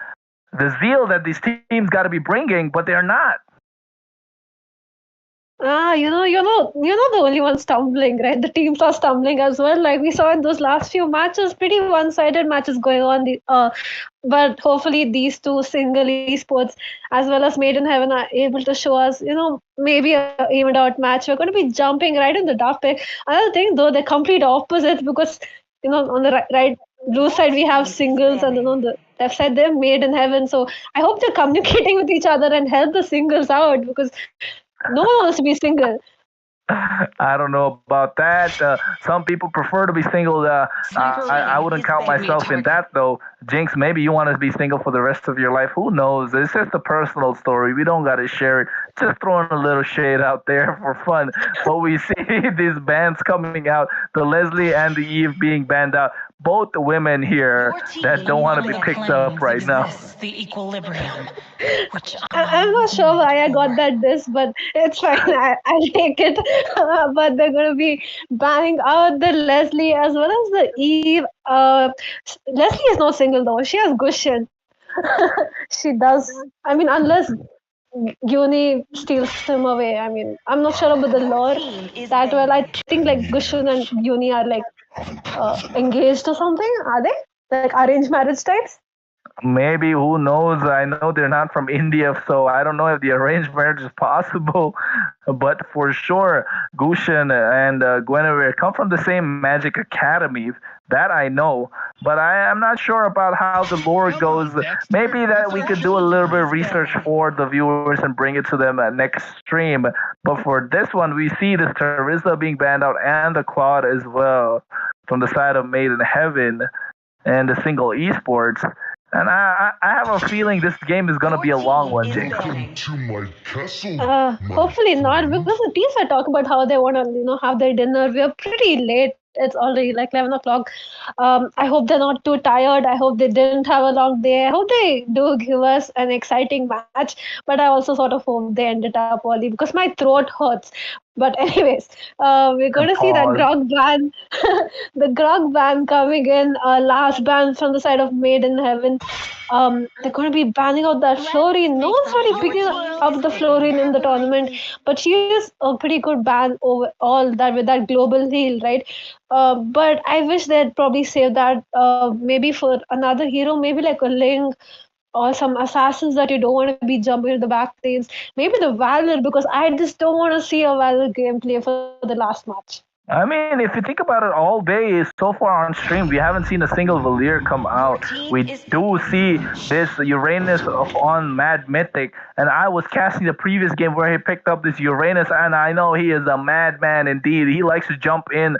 zeal that these teams got to be bringing, but they're not. You're not the only one stumbling, right? The teams are stumbling as well. Like we saw in those last few matches, pretty one-sided matches going on. But hopefully these two single esports as well as Mādē In are able to show us, maybe a evened out match. We're going to be jumping right in the draft pick. Another thing, though, they're complete opposites because, on the right blue side we have singles, and then on the left side they're Mādē In. So I hope they're communicating with each other and help the singles out, because no one wants to be single. I don't know about that. Some people prefer to be single. I wouldn't count myself in that, though. Jinx, maybe you want to be single for the rest of your life. Who knows? It's just a personal story. We don't got to share it. Just throwing a little shade out there for fun. But we see these bans coming out, the Leslie and the Eve being banned out. Both the women here that don't want to be picked up right now. The equilibrium, which I'm not sure why I got that diss, but it's fine. I'll take it. But they're going to be banning out the Leslie as well as the Eve. Leslie is not single though. She has Gushin. She does. I mean, unless Uni steals him away. I mean, I'm not sure about the lore that well. I think like Gushin and Uni are like engaged or something. Are they? Like arranged marriage types? Maybe, who knows? I know they're not from India, so I don't know if the arranged marriage is possible. But for sure, Gushin and Guinevere come from the same magic academy. That I know. But I am not sure about how the lore goes. Maybe that we could do a little bit of research for the viewers and bring it to them next stream. But for this one, we see this Teresa being banned out and the Claude as well from the side of Mādē In and the single esports. And I have a feeling this game is going to be a long one, Jinx. Hopefully not, because the teams are talking about how they want to, have their dinner. We are pretty late. It's already like 11 o'clock. I hope they're not too tired. I hope they didn't have a long day. I hope they do give us an exciting match. But I also sort of hope they end it up early because my throat hurts. But anyways, we're going to see that Grog ban, the Grog ban coming in, last ban from the side of Mādē In. They're going to be banning out that Florine. No one's really picking up the Florine in the tournament, but she is a pretty good ban overall that with that global heal, right? But I wish they'd probably save that maybe for another hero, maybe like a Ling or some assassins that you don't want to be jumping to the back lanes. Maybe the Valor, because I just don't want to see a Valor gameplay for the last match. I mean, if you think about it, all day so far on stream, we haven't seen a single Valir come out. We do see this Uranus on Mad Mythic, and I was casting the previous game where he picked up this Uranus, and I know he is a madman indeed. He likes to jump in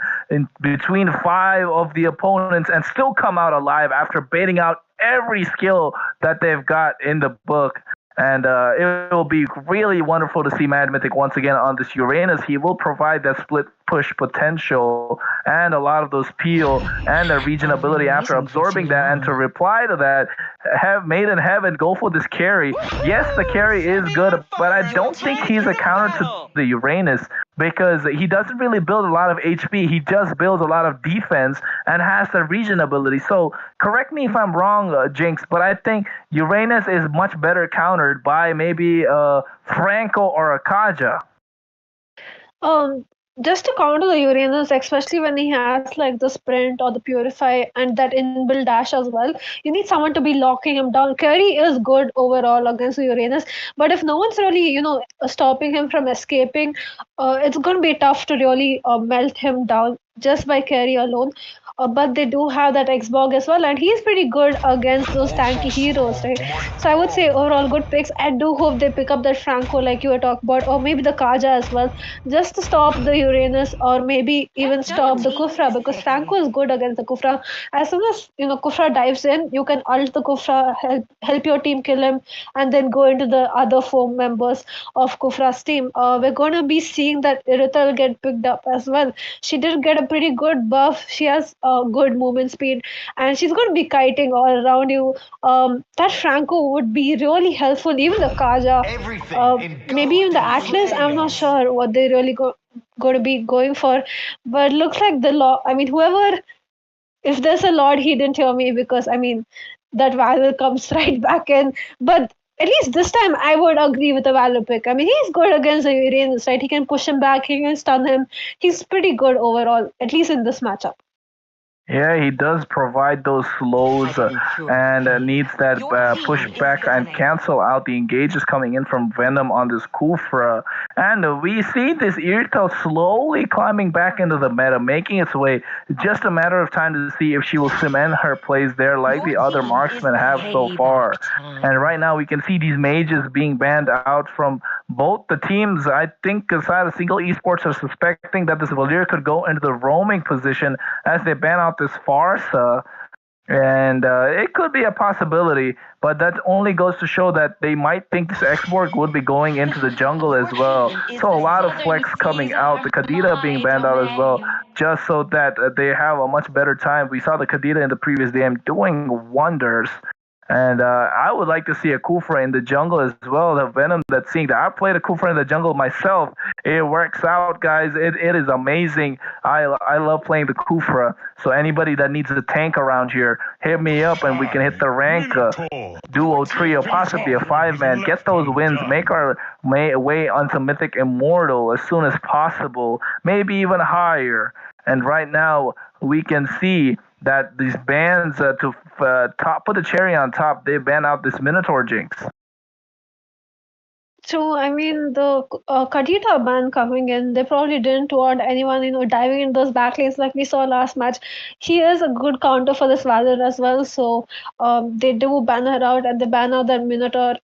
between 5 of the opponents and still come out alive after baiting out every skill that they've got in the book. And it will be really wonderful to see Mad Mythic once again on this Uranus. He will provide that split push potential and a lot of those peel and the regen ability after absorbing that. And to reply to that, have Maiden Heaven go for this carry. Yes, the carry is good, but I don't think he's a counter to the Uranus because he doesn't really build a lot of HP. He just builds a lot of defense and has the regen ability. So correct me if I'm wrong, Jinx, but I think Uranus is much better countered by maybe Franco or a Kaja. Just to counter the Uranus, especially when he has like the sprint or the purify and that inbuilt dash as well, you need someone to be locking him down. Curry is good overall against the Uranus, but if no one's really, stopping him from escaping, it's going to be tough to really melt him down just by carry alone. But they do have that Xbog as well, and he's pretty good against those tanky heroes, right? So I would say overall good picks. I do hope they pick up that Franco like you were talking about, or maybe the Kaja as well, just to stop the Uranus, or maybe even stop the Kufra, because Franco is good against the Kufra. As soon as Kufra dives in, you can ult the Kufra, help your team kill him, and then go into the other 4 members of Kufra's team. We're going to be seeing that Irithel get picked up as well. She did get a pretty good buff. She has good movement speed, and she's going to be kiting all around you. That Franco would be really helpful. Even the Kaja, maybe even the Atlas. I'm not sure what they really going to be going for, but looks like the law. I mean, whoever, if there's a Lord, he didn't hear me because I mean that Valor comes right back in, but. At least this time, I would agree with the Valor pick. I mean, he's good against the Uranus, right? He can push him back, he can stun him. He's pretty good overall, at least in this matchup. Yeah, he does provide those slows and needs that push back and cancel out the engages coming in from Venom on this Kufra. And we see this Irithel slowly climbing back into the meta, making its way. Just a matter of time to see if she will cement her plays there like the other marksmen have so far. And right now we can see these mages being banned out from both the teams. I think aside of single esports are suspecting that this Valir could go into the roaming position as they ban out this Farsa, and it could be a possibility, but that only goes to show that they might think this Xborg would be going into the jungle as well. So a lot of flex coming out, the Kadita being banned out as well, just so that they have a much better time. We saw the Kadita in the previous game doing wonders. And I would like to see a Kufra in the jungle as well. The Venom that's seeing that. I played a Kufra in the jungle myself. It works out, guys. It is amazing. I love playing the Kufra. So anybody that needs a tank around here, hit me up and we can hit the rank duo, trio, possibly a 5-man. Get those wins. Make our way onto Mythic Immortal as soon as possible. Maybe even higher. And right now, we can see that these bans to put the cherry on top, they ban out this Minotaur Jinx. So, I mean, the Kadita ban coming in, they probably didn't want anyone, diving in those backlanes like we saw last match. He is a good counter for this Valor as well. So, they do ban her out and they ban out that Minotaur.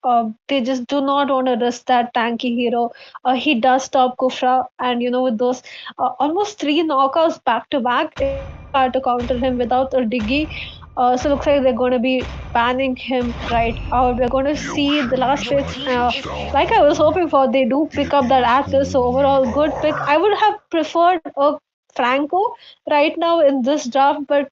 They just do not want to risk that tanky hero. He does stop Kufra, and, with those almost 3 knockouts back to back, it's hard to counter him without a Diggy. So looks like they're going to be banning him right out. We're going to see the last pick. Like I was hoping for, they do pick up that Atlas. So overall, good pick. I would have preferred a Franco right now in this draft, but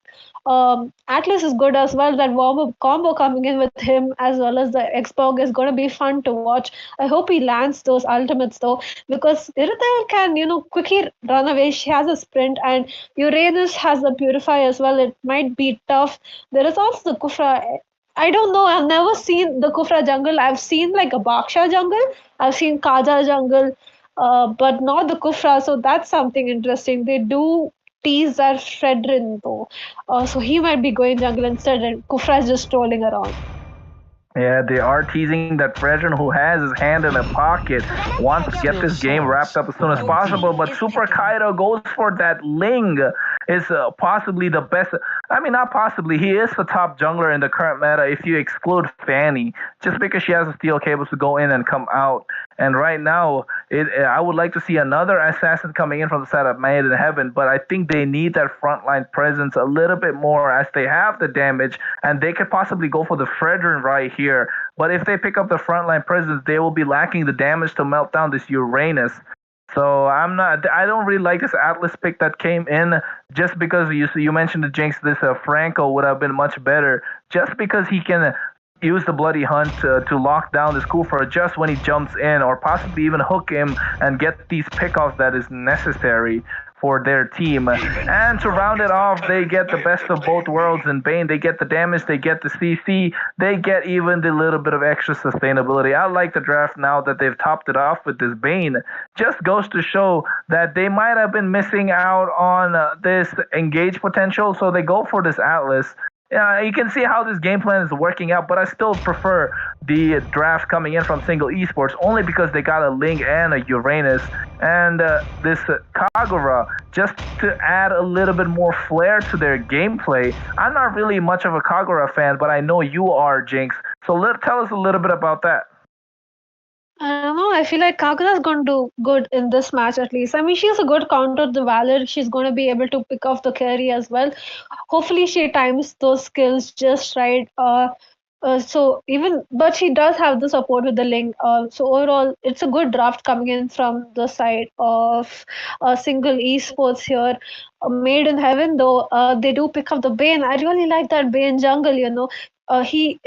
Atlas is good as well. That warm-up combo coming in with him as well as the Xbog is going to be fun to watch. I hope he lands those ultimates though, because Irithel can, quickly run away. She has a sprint, and Uranus has the Purify as well. It might be tough. There is also the Kufra. I don't know. I've never seen the Kufra jungle. I've seen like a Baksha jungle. I've seen Kaja jungle, but not the Kufra. So that's something interesting. They do tease that Shredrin though. So he might be going jungle instead, and Kufra is just strolling around. Yeah, they are teasing that Fredrin, who has his hand in a pocket, wants to get this game wrapped up as soon as possible. But Super Kaido goes for that Ling. Is possibly the best. I mean, not possibly. He is the top jungler in the current meta if you exclude Fanny, just because she has the steel cables to go in and come out. And right now, I would like to see another assassin coming in from the side of Made in Heaven, but I think they need that frontline presence a little bit more as they have the damage, and they could possibly go for the Fredrin right here. But if they pick up the frontline presence, they will be lacking the damage to melt down this Uranus. So I don't really like this Atlas pick that came in just because you mentioned the Jinx. This Franco would have been much better just because he can use the Bloody Hunt to lock down this Kufra just when he jumps in, or possibly even hook him and get these pickoffs that is necessary for their team. And to round it off, they get the best of both worlds in Bane. They get the damage, they get the CC, they get even the little bit of extra sustainability. I like the draft now that they've topped it off with this Bane. Just goes to show that they might have been missing out on this engage potential, so they go for this Atlas. You can see how this game plan is working out, but I still prefer the draft coming in from single esports only because they got a Ling and a Uranus and this Kagura just to add a little bit more flair to their gameplay. I'm not really much of a Kagura fan, but I know you are, Jinx. So tell us a little bit about that. I don't know. I feel like Kagura's going to do good in this match at least. I mean, she's a good counter to Valor. She's going to be able to pick off the carry as well. Hopefully, she times those skills just right. But she does have the support with the Ling. So overall, it's a good draft coming in from the side of single esports here. Made in Heaven, though, they do pick up the Bane. I really like that Bane jungle. He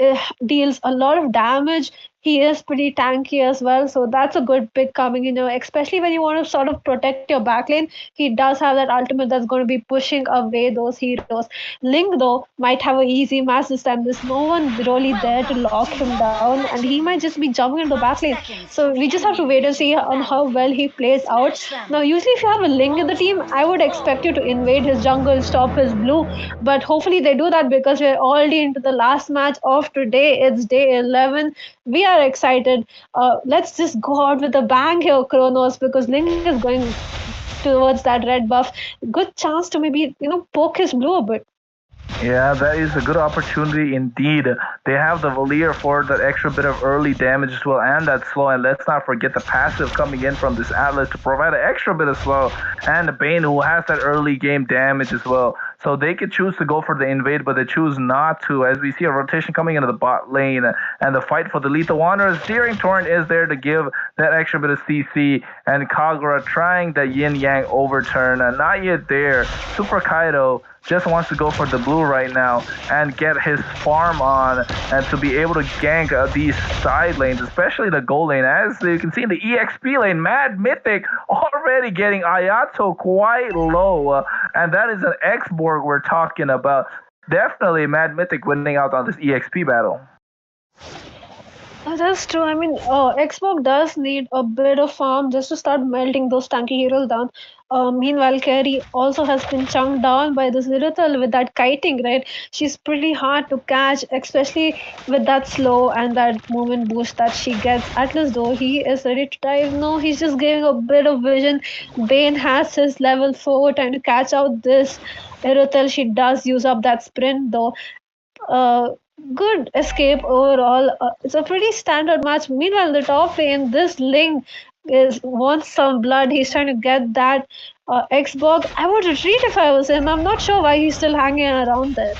deals a lot of damage. He is pretty tanky as well, so that's a good pick coming in, especially when you want to sort of protect your backlane. He does have that ultimate that's going to be pushing away those heroes. Link, though, might have an easy match this time. There's no one really there to lock him down, and he might just be jumping into the backlane. So we just have to wait and see on how well he plays out. Now, usually if you have a Link in the team, I would expect you to invade his jungle, stop his blue, but hopefully they do that because we're already into the last match of today. It's day 11. We are excited. Let's just go out with a bang here, Kronos, because Link is going towards that red buff. Good chance to maybe, poke his blue a bit. Yeah, that is a good opportunity indeed. They have the Valier for that extra bit of early damage as well, and that slow. And let's not forget the passive coming in from this Atlas to provide an extra bit of slow, and the Bane who has that early game damage as well. So they could choose to go for the invade, but they choose not to, as we see a rotation coming into the bot lane and the fight for the Lethal Wanderers. Steering Torrent is there to give that extra bit of CC, and Kagura trying the yin-yang overturn. Not yet there. Super Kaido just wants to go for the blue right now and get his farm on and to be able to gank these side lanes, especially the gold lane. As you can see in the EXP lane, Mad Mythic already getting Ayato quite low, and that is an X-Borg we're talking about. Definitely Mad Mythic winning out on this EXP battle. That's true. I mean, Xbox does need a bit of farm just to start melting those tanky heroes down. Meanwhile, Carrie also has been chunked down by this Irithel with that kiting, right? She's pretty hard to catch, especially with that slow and that movement boost that she gets. Atlas, though, he is ready to dive. No, he's just giving a bit of vision. Bane has his level 4 trying to catch out this Irithel. She does use up that sprint, though. Good escape overall. It's a pretty standard match. Meanwhile, the top lane, this Ling wants some blood. He's trying to get that Xbox. I would retreat if I was him. I'm not sure why he's still hanging around there.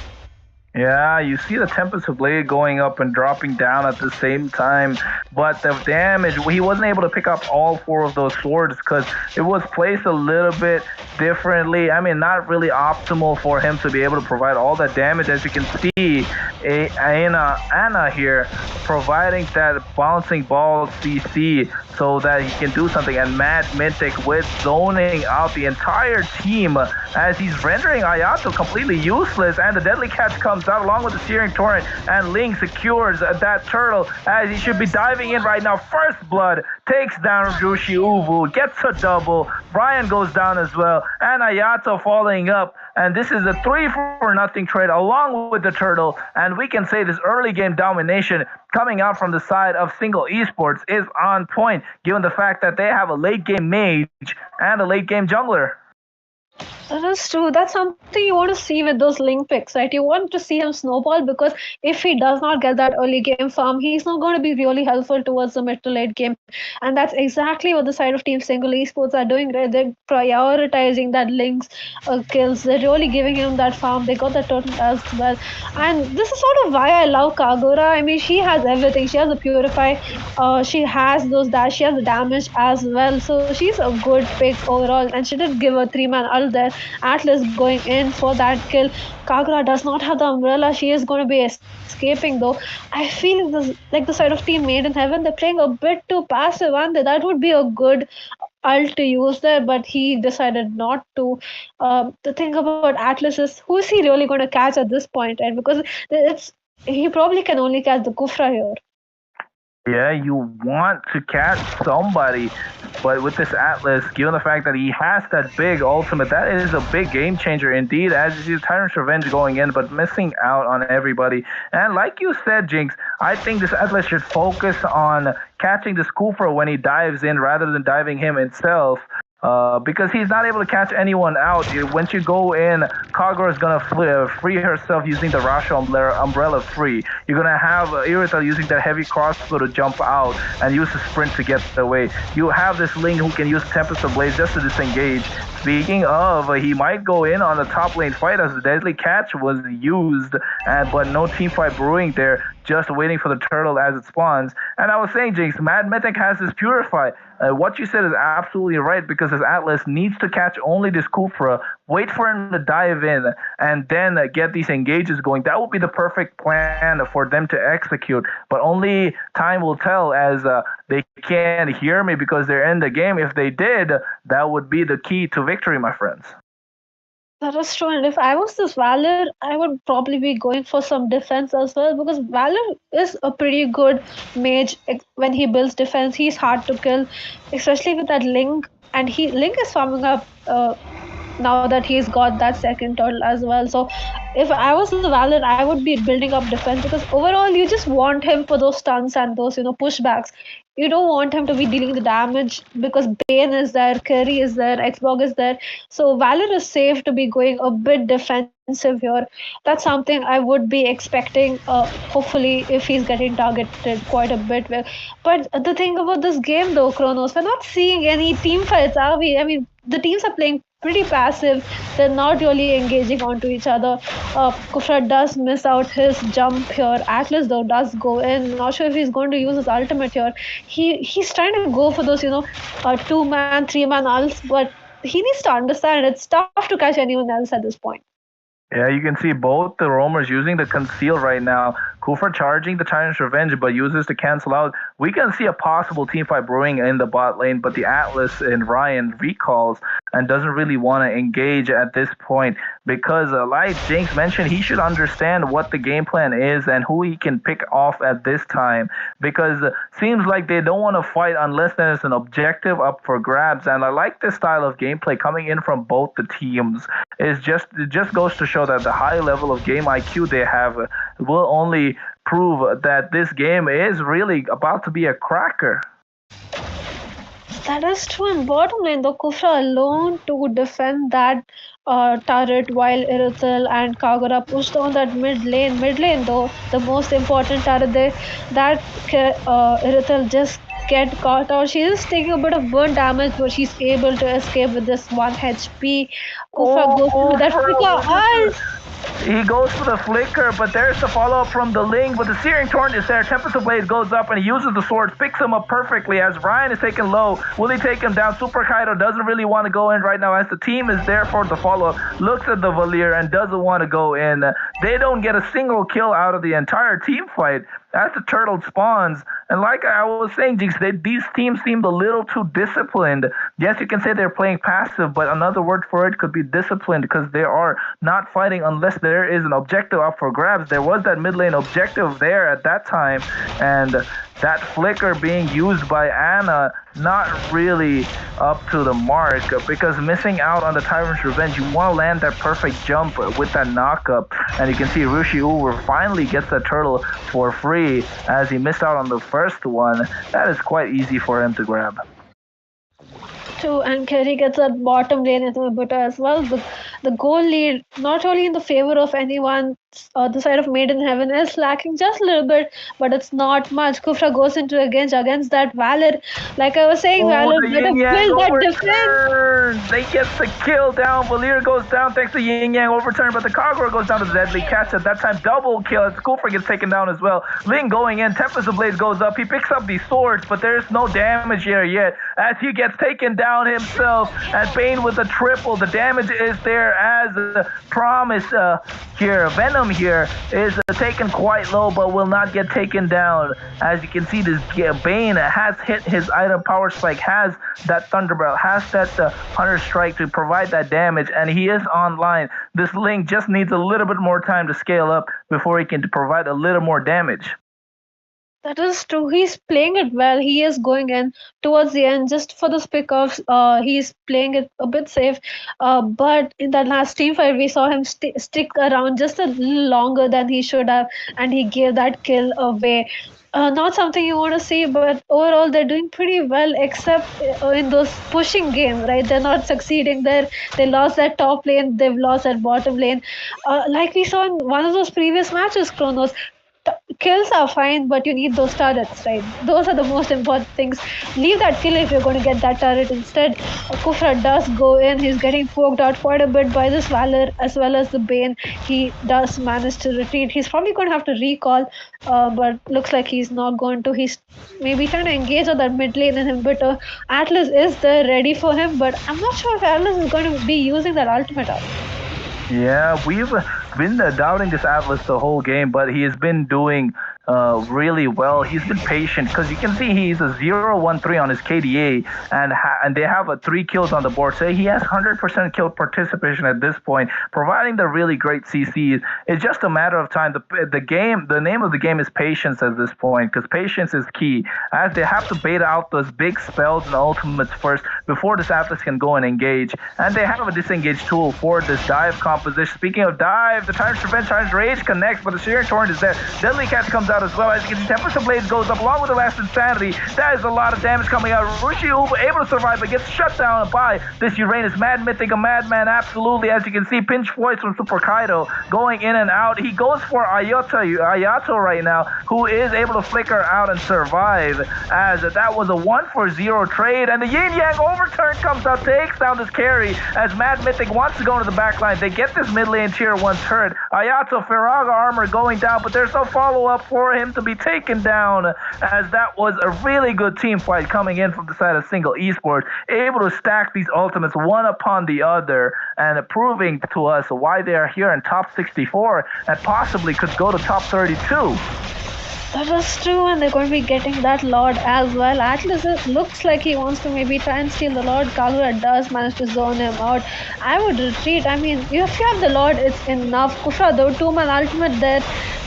Yeah, you see the Tempest of Blade going up and dropping down at the same time, but the damage, he wasn't able to pick up all 4 of those swords because it was placed a little bit differently. I mean, not really optimal for him to be able to provide all that damage. As you can see, Anna here, providing that bouncing ball CC so that he can do something. And Mad Mythic with zoning out the entire team as he's rendering Ayato completely useless. And the Deadly Catch comes out along with the Searing Torrent, and Ling secures that turtle as he should be diving in right now. First Blood takes down Rushi Uvu, gets a double. Brian goes down as well, and Ayato following up. And this is a 3-for-0 trade along with the turtle. And we can say this early game domination coming out from the side of Single Esports is on point, given the fact that they have a late game mage and a late game jungler. That's true. That's something you want to see with those link picks, right? You want to see him snowball, because if he does not get that early game farm, he's not going to be really helpful towards the mid to late game. And that's exactly what the side of Team Single Esports are doing, right? They're prioritizing that links kills. They're really giving him that farm. They got that total as well. And this is sort of why I love Kagura. I mean, she has everything. She has the Purify. She has those dash. She has the damage as well. So she's a good pick overall. And she did give a 3-man ult there. Atlas going in for that kill. Kagura does not have the umbrella. She is going to be escaping though. I feel this, like the side of Team Made in Heaven, they're playing a bit too passive, and that would be a good ult to use there, but he decided not to. The thing about Atlas is, who is he really going to catch at this point? And because he probably can only catch the Kufra here. Yeah, you want to catch somebody, but with this Atlas, given the fact that he has that big ultimate, that is a big game changer indeed, as you see Tyrant's Revenge going in, but missing out on everybody. And like you said, Jinx, I think this Atlas should focus on catching this Kufra when he dives in rather than diving him himself. Because he's not able to catch anyone out. Once you go in, Kagura is going to free herself using the Rasha umbrella free. You're going to have Irithel using that heavy crossbow to jump out and use the sprint to get away. You have this Ling who can use Tempest of Blaze just to disengage. Speaking of, he might go in on the top lane fight as the Deadly Catch was used, but no team fight brewing there, just waiting for the turtle as it spawns. And I was saying, Jinx, Mad Mythic has this Purify. What you said is absolutely right, because this Atlas needs to catch only this Kufra, wait for him to dive in, and then get these engages going. That would be the perfect plan for them to execute. But only time will tell, as they can't hear me because they're in the game. If they did, that would be the key to victory, my friends. That is true, and if I was this Valor, I would probably be going for some defense as well, because Valor is a pretty good mage. When he builds defense, he's hard to kill, especially with that Link, and Link is farming up now that he's got that second turtle as well. So if I was the Valor, I would be building up defense, because overall you just want him for those stuns and those pushbacks. You don't want him to be dealing the damage, because Bane is there, Curry is there, Xbox is there. So Valor is safe to be going a bit defensive here. That's something I would be expecting, hopefully, if he's getting targeted quite a bit. But the thing about this game though, Kronos, we're not seeing any team fights, are we? I mean, the teams are playing pretty passive. They're not really engaging onto each other. Kufra does miss out his jump here. Atlas though does go in. Not sure if he's going to use his ultimate here. He's trying to go for those 2-man, 3-man ults, but he needs to understand it's tough to catch anyone else at this point. Yeah, you can see both the roamers using the conceal right now. Kufra charging the Tyrant's Revenge, but uses to cancel out. We can see a possible teamfight brewing in the bot lane, but the Atlas and Ryan recalls and doesn't really want to engage at this point, because like Jinx mentioned, he should understand what the game plan is and who he can pick off at this time, because seems like they don't want to fight unless there's an objective up for grabs. And I like this style of gameplay coming in from both the teams. It just goes to show that the high level of game IQ they have will only prove that this game is really about to be a cracker. That is true. And bottom lane, though, Kufra alone to defend that turret, while Irithel and Kagura pushed on that mid lane. Mid lane, though, the most important turret there, that Irithel just get caught out. She is taking a bit of burn damage, but she's able to escape with this 1 HP. Kufra goes through that flicker. He goes for the flicker, but there's the follow-up from the Ling, but the Searing Torrent is there. Tempest of Blaze goes up and he uses the swords, picks him up perfectly as Ryan is taken low. Will he take him down? Super Kaido doesn't really want to go in right now as the team is there for the follow-up. Looks at the Valier and doesn't want to go in. they don't get a single kill out of the entire team fight as the turtle spawns. And like I was saying, Jinx, these teams seemed a little too disciplined. Yes, you can say they're playing passive, but another word for it could be disciplined, because they are not fighting unless there is an objective up for grabs. There was that mid lane objective there at that time, and that flicker being used by Ana, not really up to the mark, because missing out on the Tyrant's Revenge, you want to land that perfect jump with that knock-up. And you can see Rushi Uber finally gets the turtle for free as he missed out on the first one. That is quite easy for him to grab. And Kerry gets that bottom lane inhibitor as well. The goal lead, not only in the favor of anyone, the side of Made in Heaven is lacking just a little bit, but it's not much. Kufra goes into against that Valor. Like I was saying, Valor better build that defense. They get the kill down. Valir goes down thanks to Yin Yang overturn, but the Kagura goes down to the Deadly Catch at that time. Double kill as Kufra gets taken down as well. Ling going in. Tempest of Blades goes up. He picks up these swords, but there's no damage here yet as he gets taken down himself. And Bane with a triple. The damage is there as promised here. Venom here is taken quite low, but will not get taken down. As you can see, this Bane has hit his item power spike, has that Thunderbolt, has that Hunter Strike to provide that damage, and he is online. This Link just needs a little bit more time to scale up before he can provide a little more damage. That is true. He's playing it well. He is going in towards the end just for the pickoffs. He's playing it a bit safe. But in that last team fight, we saw him stick around just a little longer than he should have, and he gave that kill away. Not something you want to see, but overall they're doing pretty well, except in those pushing games, right? They're not succeeding there. They lost that top lane. They've lost that bottom lane. Like we saw in one of those previous matches, Kronos, kills are fine, but you need those turrets, right? Those are the most important things. Leave that kill if you're going to get that turret. Instead, Kufra does go in. He's getting poked out quite a bit by this Valor as well as the Bane. He does manage to retreat. He's probably going to have to recall, but looks like he's not going to. He's maybe trying to engage on that mid lane inhibitor. Atlas is there ready for him, but I'm not sure if Atlas is going to be using that ultimate up. Yeah, we've been doubting this Atlas the whole game, but he has been doing really well. He's been patient because you can see he's a 0-1-3 on his KDA, and they have 3 kills on the board. So he has 100% kill participation at this point, providing the really great CCs. It's just a matter of time. The name of the game is patience at this point, because patience is key, as they have to bait out those big spells and ultimates first before this Atlas can go and engage. And they have a disengage tool for this dive composition. Speaking of dive, the Tyrant's Revenge, Tyrant's Rage connects, but the Shearing Torrent is there. Deadly Catch comes out as well. As you can see, Tempest of Blades goes up along with the last Insanity. That is a lot of damage coming out. Rushi Uber able to survive, but gets shut down by this Uranus. Mad Mythic, a madman, absolutely. As you can see, pinch voice from Super Kaido going in and out. He goes for Ayato right now, who is able to flicker out and survive, as that was a 1-for-0 trade. And the Yin Yang overturn comes out, takes down this carry, as Mad Mythic wants to go into the back line. They get this mid lane tier 1 turret. Ayato, Firaga armor going down, but there's no follow-up for him to be taken down, as that was a really good team fight coming in from the side of Single Esports, able to stack these ultimates one upon the other and proving to us why they are here in top 64 and possibly could go to top 32. That is true, and they're going to be getting that Lord as well. Atlas looks like he wants to maybe try and steal the Lord. Kagura does manage to zone him out. I would retreat. I mean, if you have the Lord, it's enough. Kufra, though, 2-man ultimate there,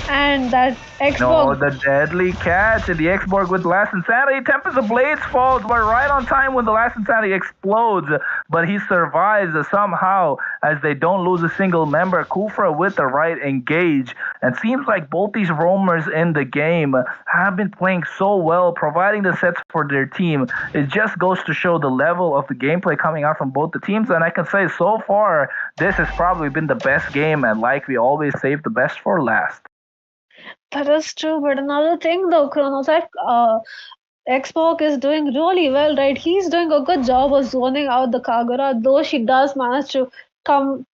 and that Xborg. No, the Deadly Catch and the Xborg with the last Insanity. Tempest of Blades falls, but right on time when the last Insanity explodes, but he survives somehow as they don't lose a single member. Kufra with the right engage, and seems like both these roamers in the game have been playing so well, providing the sets for their team. It just goes to show the level of the gameplay coming out from both the teams, and I can say so far this has probably been the best game, and like we always save the best for last. That is true, but another thing though, Kronos, Xbox is doing really well, right? He's doing a good job of zoning out the Kagura, though she does manage to come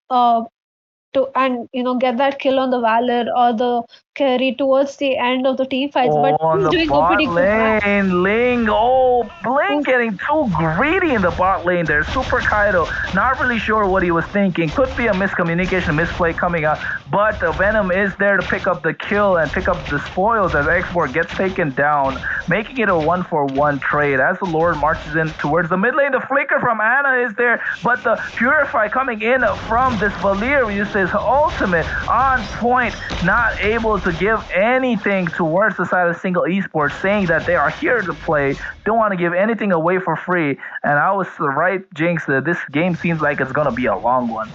to and get that kill on the Valor or the carry towards the end of the team fights. But On he's the doing a bot pretty good match. lane, Ling. Oh, Ling getting too greedy in the bot lane there. Super Kaido, not really sure what he was thinking. Could be a miscommunication, misplay coming out. But the Venom is there to pick up the kill and pick up the spoils as Export gets taken down, making it a 1-for-1 trade. As the Lord marches in towards the mid lane, the flicker from Ana is there, but the Purify coming in from this Valir uses his ultimate on point, not able to give anything towards the side of Single Esports, saying that they are here to play, don't want to give anything away for free. And I was right, Jinx, that this game seems like it's going to be a long one.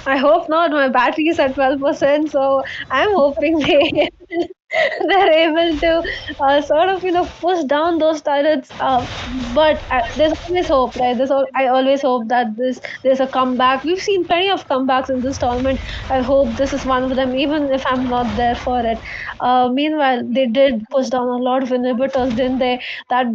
I hope not. My battery is at 12%, so I'm hoping they're able to sort of push down those turrets. But there's always hope, right? I always hope that there's a comeback. We've seen plenty of comebacks in this tournament. I hope this is one of them, even if I'm not there for it. Meanwhile, they did push down a lot of inhibitors, didn't they? That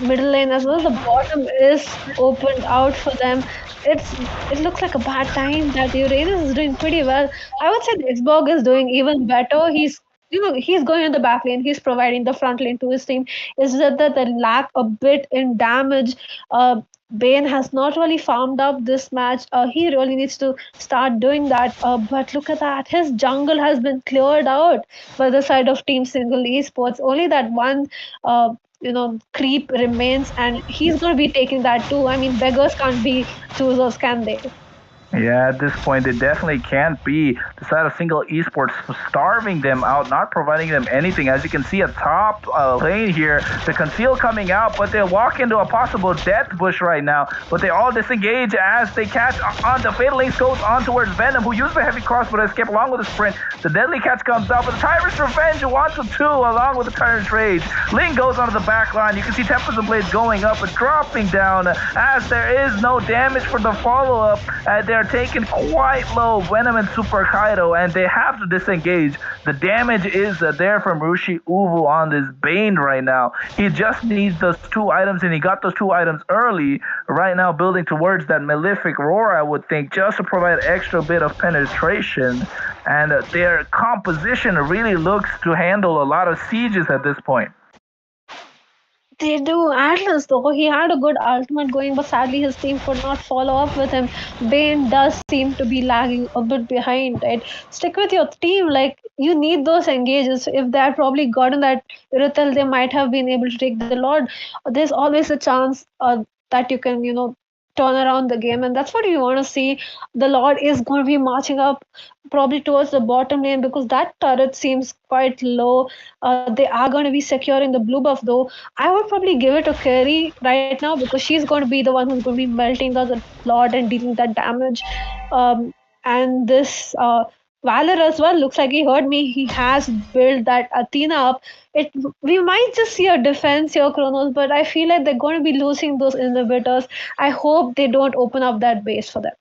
middle lane as well. The bottom is opened out for them. It looks like a bad time that Uranus is doing pretty well. I would say the Xbox is doing even better. He's going in the back lane. He's providing the front lane to his team. Is that they lack a bit in damage? Bane has not really farmed up this match. He really needs to start doing that. But look at that. His jungle has been cleared out by the side of Team Single Esports. Only that one creep remains, and he's going to be taking that too. I mean, beggars can't be choosers, can they? Yeah, at this point, it definitely can't be the side of Single Esports starving them out, not providing them anything. As you can see, a top lane here, the conceal coming out, but they walk into a possible death bush right now. But they all disengage as they catch on the Fatal Link goes on towards Venom, who used the heavy cross, but escape along with the sprint. The Deadly Catch comes out, but the Tyrant's Revenge wants a 2 along with the Tyrant's Rage. Ling goes onto the back line. You can see Tempest and Blades going up and dropping down as there is no damage for the follow-up. They're taken quite low, Venom and Super Kaido, and they have to disengage. The damage is there from Rushi Uvu on this Bane right now. He just needs those 2 items, and he got those 2 items early. Right now, building towards that Malefic Roar, I would think, just to provide extra bit of penetration. And their composition really looks to handle a lot of sieges at this point. They do. Atlas, though, he had a good ultimate going, but sadly his team could not follow up with him. Bane does seem to be lagging a bit behind, right? Stick with your team. Like, you need those engages. If they had probably gotten that Irithel, they might have been able to take the Lord. There's always a chance that you can, turn around the game, and that's what we want to see. The Lord is going to be marching up probably towards the bottom lane because that turret seems quite low. They are going to be securing the blue buff, though. I would probably give it to Carry right now because she's going to be the one who's going to be melting the Lord and dealing that damage. And this Valor as well, looks like he heard me. He has built that Athena up. We might just see a defense here, Kronos, but I feel like they're going to be losing those inhibitors. I hope they don't open up that base for them.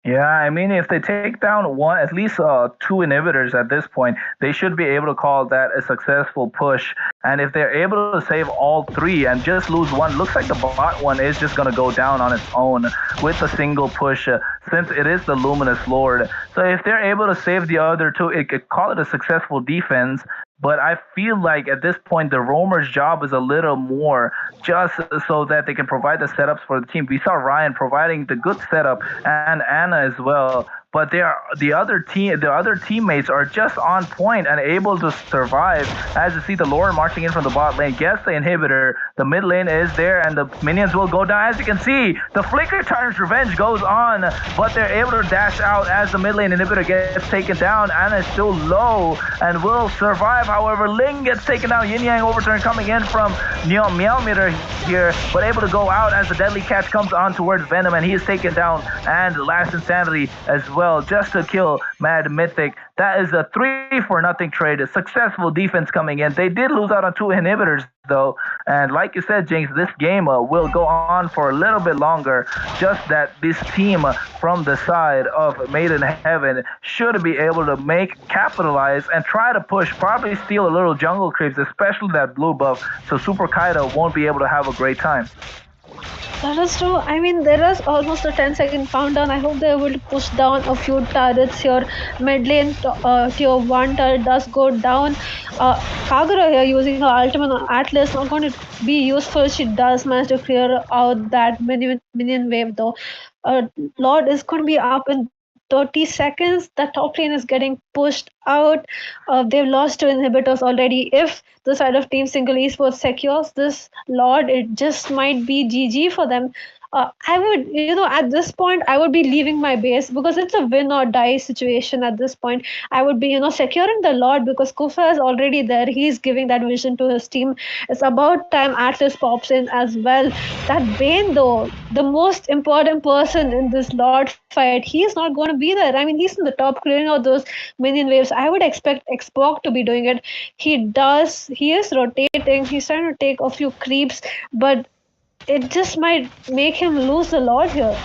Yeah, I mean, if they take down at least 2 inhibitors at this point, they should be able to call that a successful push. And if they're able to save all 3 and just lose 1, looks like the bot one is just going to go down on its own with a single push, since it is the Luminous Lord. So if they're able to save the other 2, it could call it a successful defense. But I feel like at this point, the roamer's job is a little more just so that they can provide the setups for the team. We saw Ryan providing the good setup and Ana as well. But the other teammates are just on point and able to survive. As you see the Lord marching in from the bot lane, gets the inhibitor. The mid lane is there, and the minions will go down. As you can see, the Flicker Tyrant's Revenge goes on, but they're able to dash out as the mid lane inhibitor gets taken down. Ana is still low and will survive. However, Ling gets taken down. Yin Yang overturn coming in from Meowmeter here, but able to go out as the Deadly Catch comes on towards Venom, and he is taken down. And Last Insanity as well, just to kill Mad Mythic. That is a 3-for-0 trade. A successful defense coming in. They did lose out on 2 inhibitors, though. And like you said, Jinx, this game will go on for a little bit longer. Just that this team from the side of Made in Heaven should be able to capitalize and try to push, probably steal a little jungle creeps, especially that blue buff, so Super Kaido won't be able to have a great time. That is true. I mean, there is almost a 10-second countdown. I hope they're able to push down a few turrets here. Mid lane tier 1 turret does go down. Kagura here using her ultimate on Atlas, not going to be useful. She does manage to clear out that minion wave though. Lord is going to be up in 30 seconds. The top lane is getting pushed out. They've lost 2 inhibitors already. If the side of Team Single Esports secures this Lord, it just might be GG for them. I would, at this point, I would be leaving my base because it's a win or die situation at this point. I would be, securing the Lord because Kufa is already there. He's giving that vision to his team. It's about time Atlas pops in as well. That Bane, though, the most important person in this Lord fight, he's not going to be there. I mean, he's in the top clearing out those minion waves. I would expect Xbox to be doing it. He is rotating. He's trying to take a few creeps, but it just might make him lose the Lord here.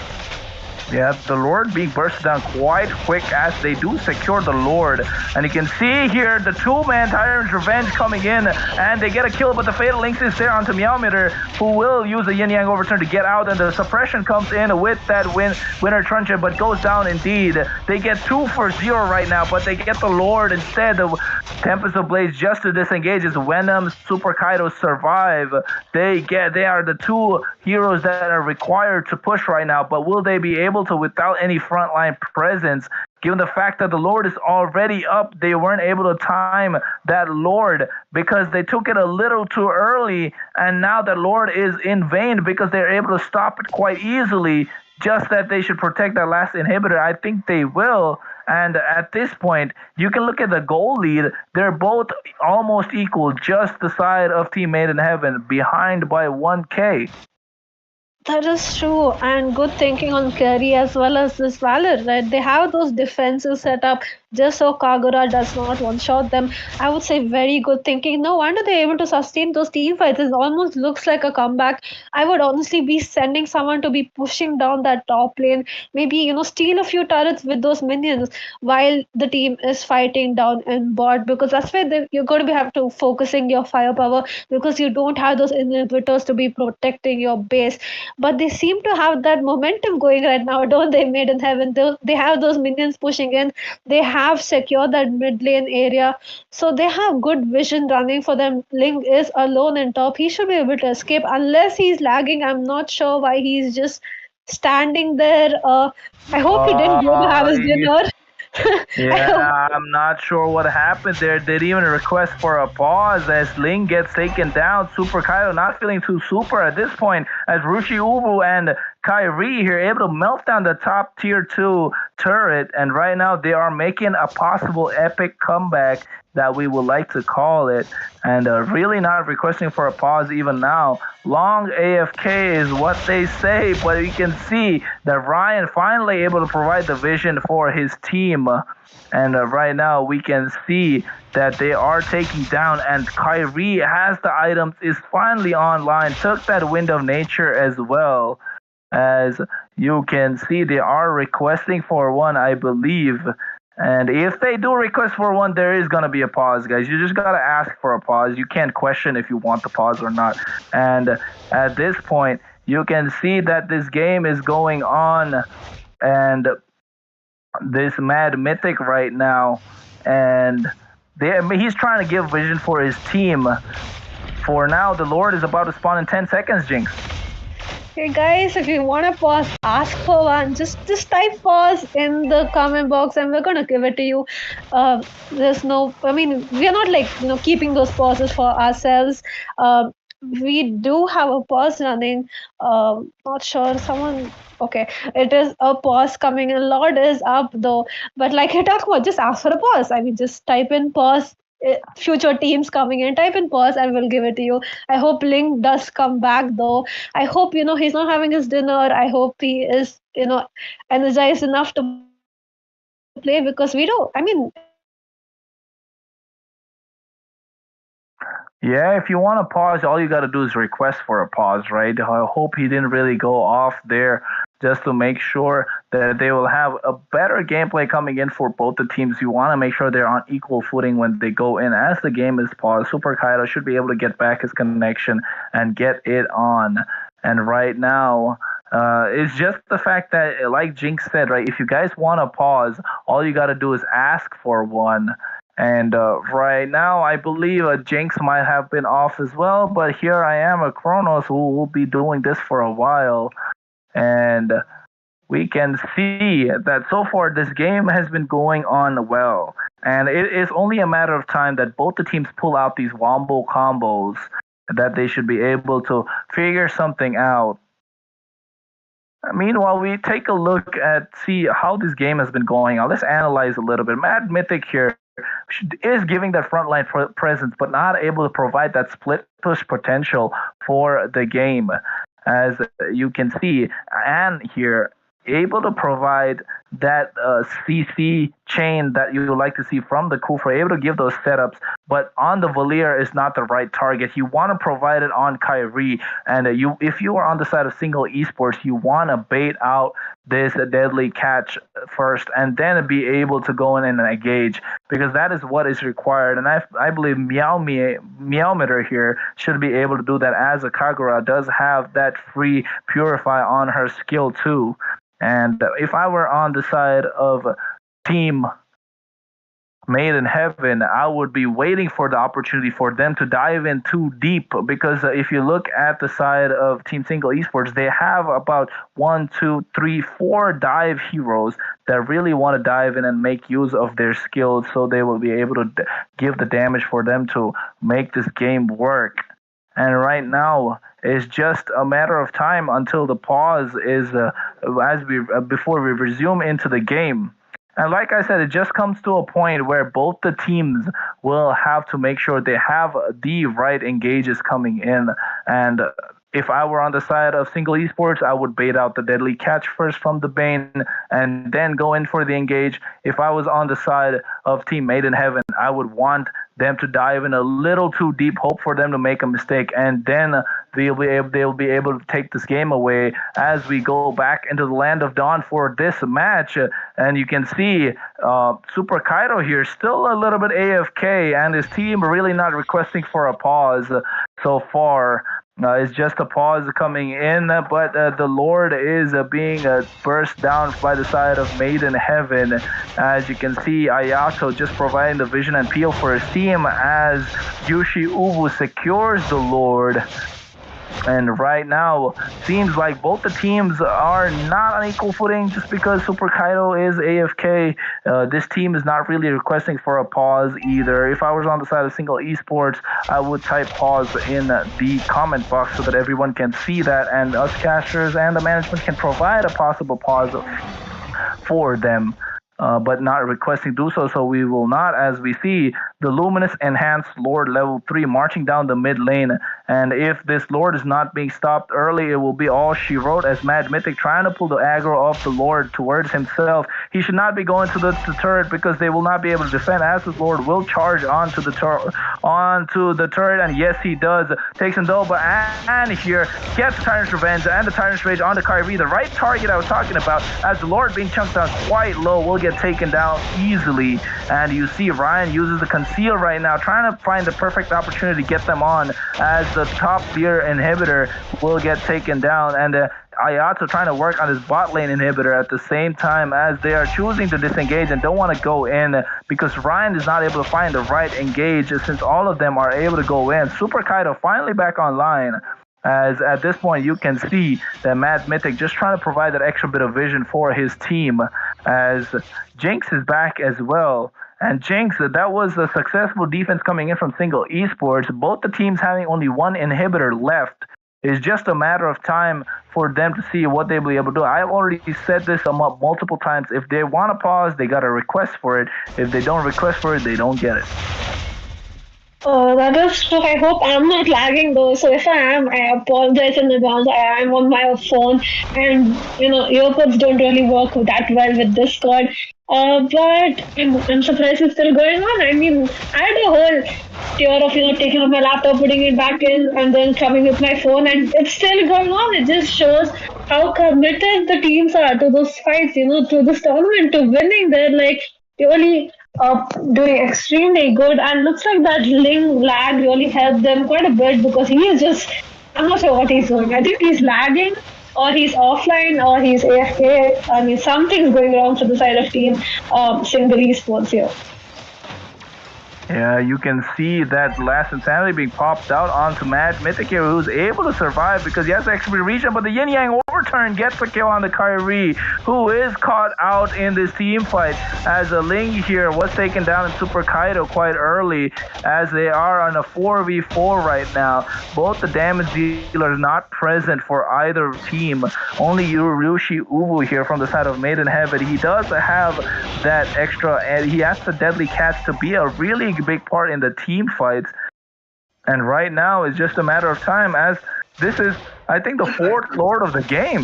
Yeah, the Lord being bursted down quite quick as they do secure the Lord. And you can see here the two-man Tyrant's Revenge coming in, and they get a kill, but the Fatal Links is there onto Meowmeter, who will use the Yin Yang Overturn to get out, and the suppression comes in with that winner truncheon, but goes down indeed. They get 2 for 0 right now, but they get the Lord instead of Tempest of Blades just to disengage as Venom, Super Kaido survive. They are the two heroes that are required to push right now, but will they be able to without any frontline presence? Given the fact that the Lord is already up, they weren't able to time that Lord because they took it a little too early, and now that Lord is in vain because they're able to stop it quite easily. Just that they should protect that last inhibitor. I think they will. And at this point, you can look at the goal lead. They're both almost equal, just the side of Team Made in Heaven, behind by 1K. That is true, and good thinking on Curry as well as this Valor, right? They have those defenses set up just so Kagura does not one-shot them. I would say very good thinking. No wonder they're able to sustain those team fights. It almost looks like a comeback. I would honestly be sending someone to be pushing down that top lane. Maybe, steal a few turrets with those minions while the team is fighting down in bot, because that's where you're going to have to focusing your firepower because you don't have those inhibitors to be protecting your base. But they seem to have that momentum going right now, don't they, Made in Heaven? They have those minions pushing in. They have secured that mid lane area. So they have good vision running for them. Link is alone in top. He should be able to escape unless he's lagging. I'm not sure why he's just standing there. I hope he didn't go to have his dinner. Yeah, I'm not sure what happened there. They didn't even request for a pause as Ling gets taken down. Super Kaido not feeling too super at this point as Rushi Ubu and Kyrie here able to melt down the top tier 2 turret, and right now they are making a possible epic comeback that we would like to call it, and really not requesting for a pause even now. Long AFK is what they say, but you can see that Ryan finally able to provide the vision for his team, and right now we can see that they are taking down, and Kyrie has the items, is finally online, took that Wind of Nature as well. As you can see, they are requesting for one, I believe. And if they do request for one, there is going to be a pause, guys. You just got to ask for a pause. You can't question if you want the pause or not. And at this point, you can see that this game is going on. And this Mad Mythic right now. And he's trying to give vision for his team. For now, the Lord is about to spawn in 10 seconds, Jinx. Hey guys, if you want to pause, ask for one. Just type pause in the comment box and we're going to give it to you. There's no, I mean, we're not like, keeping those pauses for ourselves. We do have a pause running. Not sure, someone, okay. It is a pause coming and Lord is up though. But like I talked about, just ask for a pause. I mean, just type in pause. Future teams coming in, type in pause and we'll give it to you. I hope Link does come back though. I hope he's not having his dinner. I hope he is energized enough to play, because we don't, I mean, yeah, if you want to pause, all you got to do is request for a pause, right? I hope he didn't really go off there, just to make sure that they will have a better gameplay coming in for both the teams. You want to make sure they're on equal footing when they go in. As the game is paused, Super Kaido should be able to get back his connection and get it on. And right now, it's just the fact that, like Jinx said, right, if you guys want to pause, all you got to do is ask for one. And right now, I believe Jinx might have been off as well, but here I am, a Kronos, who will be doing this for a while. And we can see that so far this game has been going on well. And it is only a matter of time that both the teams pull out these wombo combos that they should be able to figure something out. Meanwhile, we take a look at see how this game has been going on. Let's analyze a little bit. Mad Mythic here is giving that frontline presence, but not able to provide that split push potential for the game. As you can see, and here able to provide that CC chain that you would like to see from the Kufra, able to give those setups, but on the Valier is not the right target. You want to provide it on Kyrie, and if you are on the side of single esports, you want to bait out this deadly catch first, and then be able to go in and engage, because that is what is required. And I believe Meowmeter here should be able to do that, as Kagura does have that free Purify on her skill too. And if I were on the side of Team Made in Heaven, I would be waiting for the opportunity for them to dive in too deep, because if you look at the side of Team Single Esports, they have about 1, 2, 3, 4 dive heroes that really want to dive in and make use of their skills, so they will be able to give the damage for them to make this game work. And right now, it's just a matter of time until the pause is before we resume into the game. And like I said, it just comes to a point where both the teams will have to make sure they have the right engages coming in. And if I were on the side of single esports, I would bait out the deadly catch first from the Bane and then go in for the engage. If I was on the side of Team Made in Heaven, I would want them to dive in a little too deep, hope for them to make a mistake, and then they'll be able to take this game away as we go back into the Land of Dawn for this match. And you can see Super Kaido here still a little bit AFK, and his team really not requesting for a pause so far. It's just a pause coming in, but the Lord is being burst down by the side of Made in Heaven. As you can see, Ayato just providing the vision and peel for his team as Yushi Ubu secures the Lord. And right now, seems like both the teams are not on equal footing just because Super Kaido is AFK. This team is not really requesting for a pause either. If I was on the side of single esports, I would type pause in the comment box so that everyone can see that, and us casters and the management can provide a possible pause for them. But not requesting do so, so we will not, as we see the Luminous Enhanced Lord level 3 marching down the mid lane. And if this Lord is not being stopped early, it will be all she wrote, as Mad Mythic trying to pull the aggro of the Lord towards himself. He should not be going to the turret, because they will not be able to defend, as the Lord will charge onto the turret, and yes, he does. Takes Ndoba and here gets Tyrant's Revenge and the Tyrant's Rage onto Kyrie, the right target I was talking about, as the Lord being chunked down quite low will get taken down easily. And you see Ryan uses the conceal right now, trying to find the perfect opportunity to get them on, as the top tier inhibitor will get taken down, and Ayato trying to work on his bot lane inhibitor at the same time, as they are choosing to disengage and don't want to go in, because Ryan is not able to find the right engage since all of them are able to go in. Super Kaido finally back online, as at this point you can see that Mad Mythic just trying to provide that extra bit of vision for his team, as Jinx is back as well. And Jinx, that was a successful defense coming in from single esports. Both the teams having only one inhibitor left. It's just a matter of time for them to see what they'll be able to do. I've already said this multiple times. If they want to pause, they got to request for it. If they don't request for it, they don't get it. That is true. I hope I'm not lagging though. So if I am, I apologize in advance. I am on my phone, and earpods don't really work that well with Discord. But I'm surprised it's still going on. I mean, I had a whole tour of taking up my laptop, putting it back in, and then coming with my phone, and it's still going on. It just shows how committed the teams are to those fights, to this tournament, to winning. They're like really doing extremely good, and looks like that Ling lag really helped them quite a bit, because he is just I'm not sure what he's doing. I think he's lagging, or he's offline, or he's AFK. I mean, something's going wrong for the side of team single esports here. Yeah, you can see that last insanity being popped out onto Mad Mythic here, who's able to survive because he has the extra region, but the Yin Yang overturn gets a kill on the Kyrie, who is caught out in this team fight as a Ling here was taken down in Super Kaido quite early as they are on a 4v4 right now. Both the damage dealers not present for either team. Only Ryushi Ubu here from the side of Made in Heaven. He does have that extra, and he has the Deadly Cats to be a really big part in the team fights. And right now it's just a matter of time as this is, I think, the fourth Lord of the game.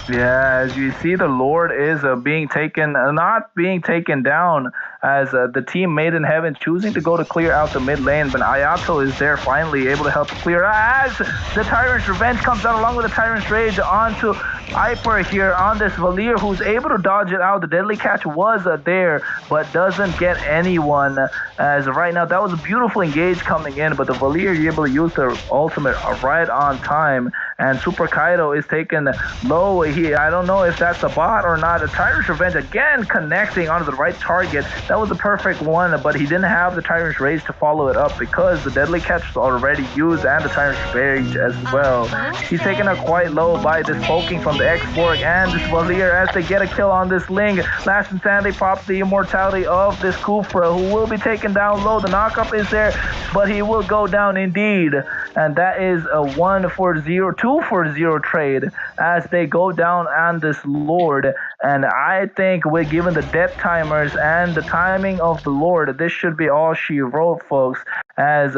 Yeah, as you see, the Lord is being taken, not being taken down, as the team Made in Heaven choosing to go to clear out the mid lane, but Ayato is there finally able to help clear as the Tyrant's Revenge comes out along with the Tyrant's Rage onto Hyper here on this Valier, who's able to dodge it out. The Deadly Catch was there, but doesn't get anyone, as right now that was a beautiful engage coming in, but the Valier able to use their ultimate right on time, and Super Kaido is taken low here. I don't know if that's a bot or not. The Tyrant's Revenge again connecting onto the right target. That was a perfect one, but he didn't have the Tyrant's Rage to follow it up because the Deadly Catch was already used and the Tyrant's Rage as well. He's taken up quite low by this poking from the X-Borg and this Valier as they get a kill on this Ling. Last Insanity pops the immortality of this Kufra, who will be taken down low. The knockup is there, but he will go down indeed. And that is a 1-for-0, 2-for-0 trade as they go down on this Lord. And I think we're given the death timers and the timing of the Lord, this should be all she wrote, folks, as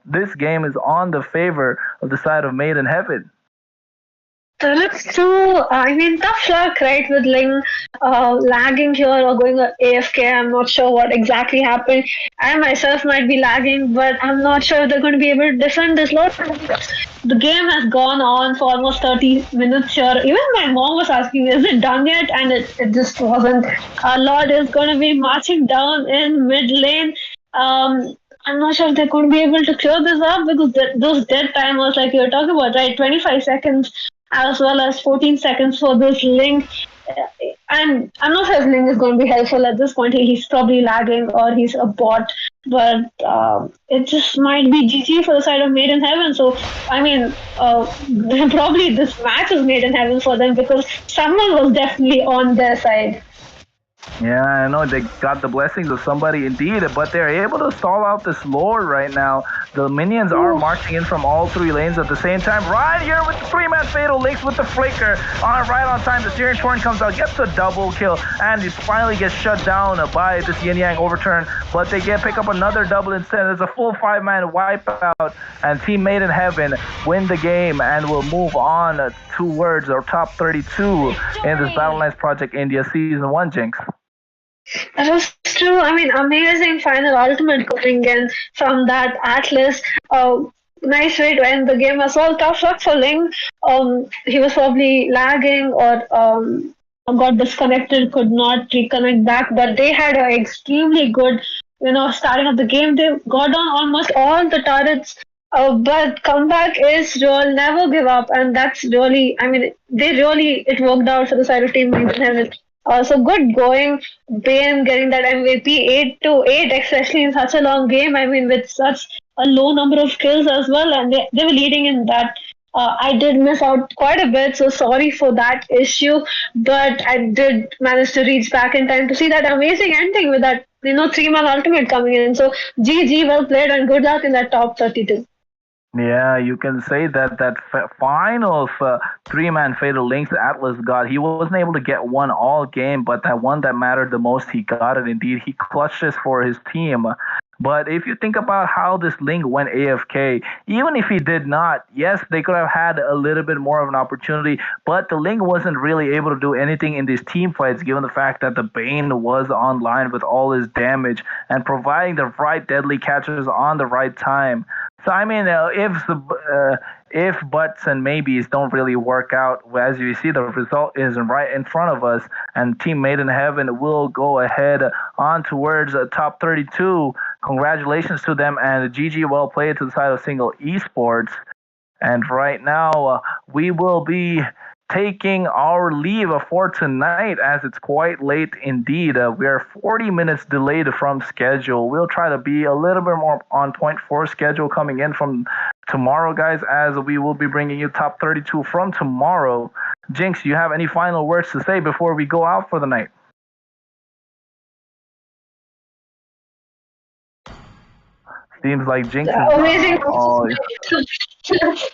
this game is on the favor of the side of Made in Heaven. That's true. I mean, tough luck, right, with Ling lagging here or going AFK. I'm not sure what exactly happened. I myself might be lagging, but I'm not sure if they're going to be able to defend this Lord. The game has gone on for almost 30 minutes here. Even my mom was asking, is it done yet? And it just wasn't. Lord is going to be marching down in mid lane. I'm not sure if they're going to be able to clear this up because those dead timers, like you were talking about, right, 25 seconds as well as 14 seconds for this Ling. And I'm not sure if Ling is going to be helpful at this point. He's probably lagging or he's a bot, but it just might be GG for the side of Made in Heaven. So, I mean, probably this match is Made in Heaven for them because someone was definitely on their side. Yeah, I know they got the blessings of somebody indeed, but they're able to stall out this Lord right now. The minions are marching in from all three lanes at the same time. Right here with the three-man fatal links with the flicker. Right on time, the Searing Torrent comes out, gets a double kill, and he finally gets shut down by this Yin Yang overturn. But they pick up another double instead. There's a full 5-man wipeout, and Team Made in Heaven win the game and will move on towards our top 32 in this Battleknights Project India Season 1, Jinx. That was true. I mean, amazing final ultimate coming in from that Atlas. Nice way to end the game as well. Tough luck for Ling. He was probably lagging or got disconnected, could not reconnect back. But they had an extremely good, starting of the game. They got on almost all the turrets. But comeback is real. Never give up, and that's really. I mean, it worked out for the side of Team Made in Heaven. So good going, Bane getting that MVP 8-8, especially in such a long game. I mean, with such a low number of kills as well, and they were leading in that. I did miss out quite a bit, so sorry for that issue. But I did manage to reach back in time to see that amazing ending with that 3-man ultimate coming in. So GG, well played, and good luck in that top 32. Yeah, you can say that final 3-man fatal links Atlas got. He wasn't able to get one all game, but that one that mattered the most, he got it indeed. He clutched this for his team. But if you think about how this Link went AFK, even if he did not, yes, they could have had a little bit more of an opportunity, but the Link wasn't really able to do anything in these team fights given the fact that the Bane was online with all his damage and providing the right deadly catches on the right time. So I mean, if buts and maybes don't really work out, as you see, the result is right in front of us, and Team Made in Heaven will go ahead on towards top 32. Congratulations to them, and GG, well played to the side of Single Esports. And right now, we will be taking our leave for tonight as it's quite late indeed. We are 40 minutes delayed from schedule. We'll try to be a little bit more on point for schedule coming in from tomorrow, guys, as we will be bringing you top 32 from tomorrow. Jinx, you have any final words to say before we go out for the night? Seems like Jinx is Amazing.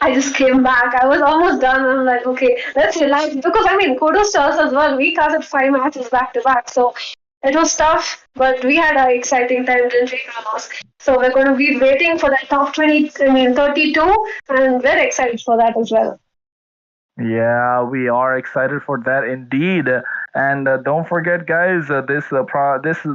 I just came back. I was almost done. I'm like, okay, let's relax. Because, I mean, kudos to us as well. We casted 5 matches back to back. So it was tough, but we had an exciting time, didn't we, Carlos? So we're going to be waiting for that top 32, and we're excited for that as well. Yeah, we are excited for that indeed. And don't forget, guys, this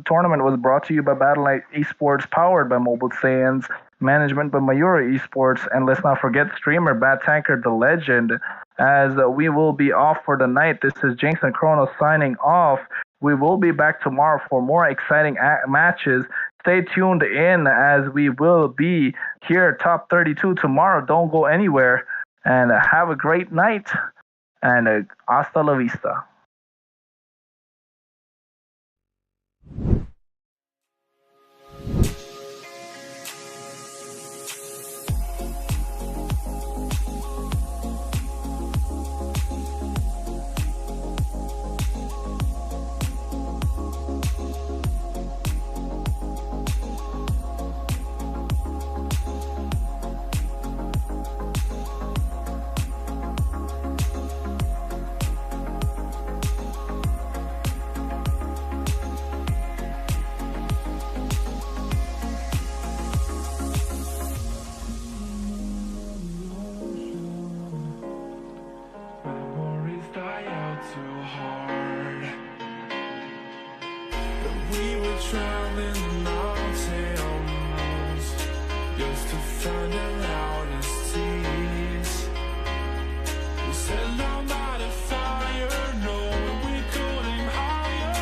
tournament was brought to you by Battleknights Esports, powered by Mobile Saiyans, management by Mayura Esports, and let's not forget streamer Bat Tanker the Legend. As we will be off for the night, this is Jinx and Chrono signing off. We will be back tomorrow for more exciting matches. Stay tuned in as we will be here top 32 tomorrow. Don't go anywhere. And have a great night. And hasta la vista. Memories die out too hard. But we were traveling mountains just to find the loudest tears. We set down by the fire, knowing we could aim higher,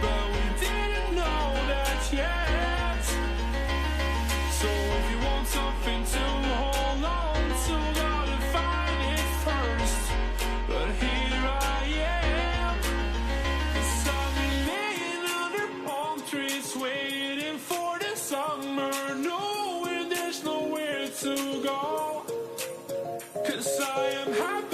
but we didn't know that yet. So if you want something to hold on to, gotta find it first. But here I am, 'cause I've been laying under palm trees, waiting for the summer, knowing there's nowhere to go. 'Cause I am happy.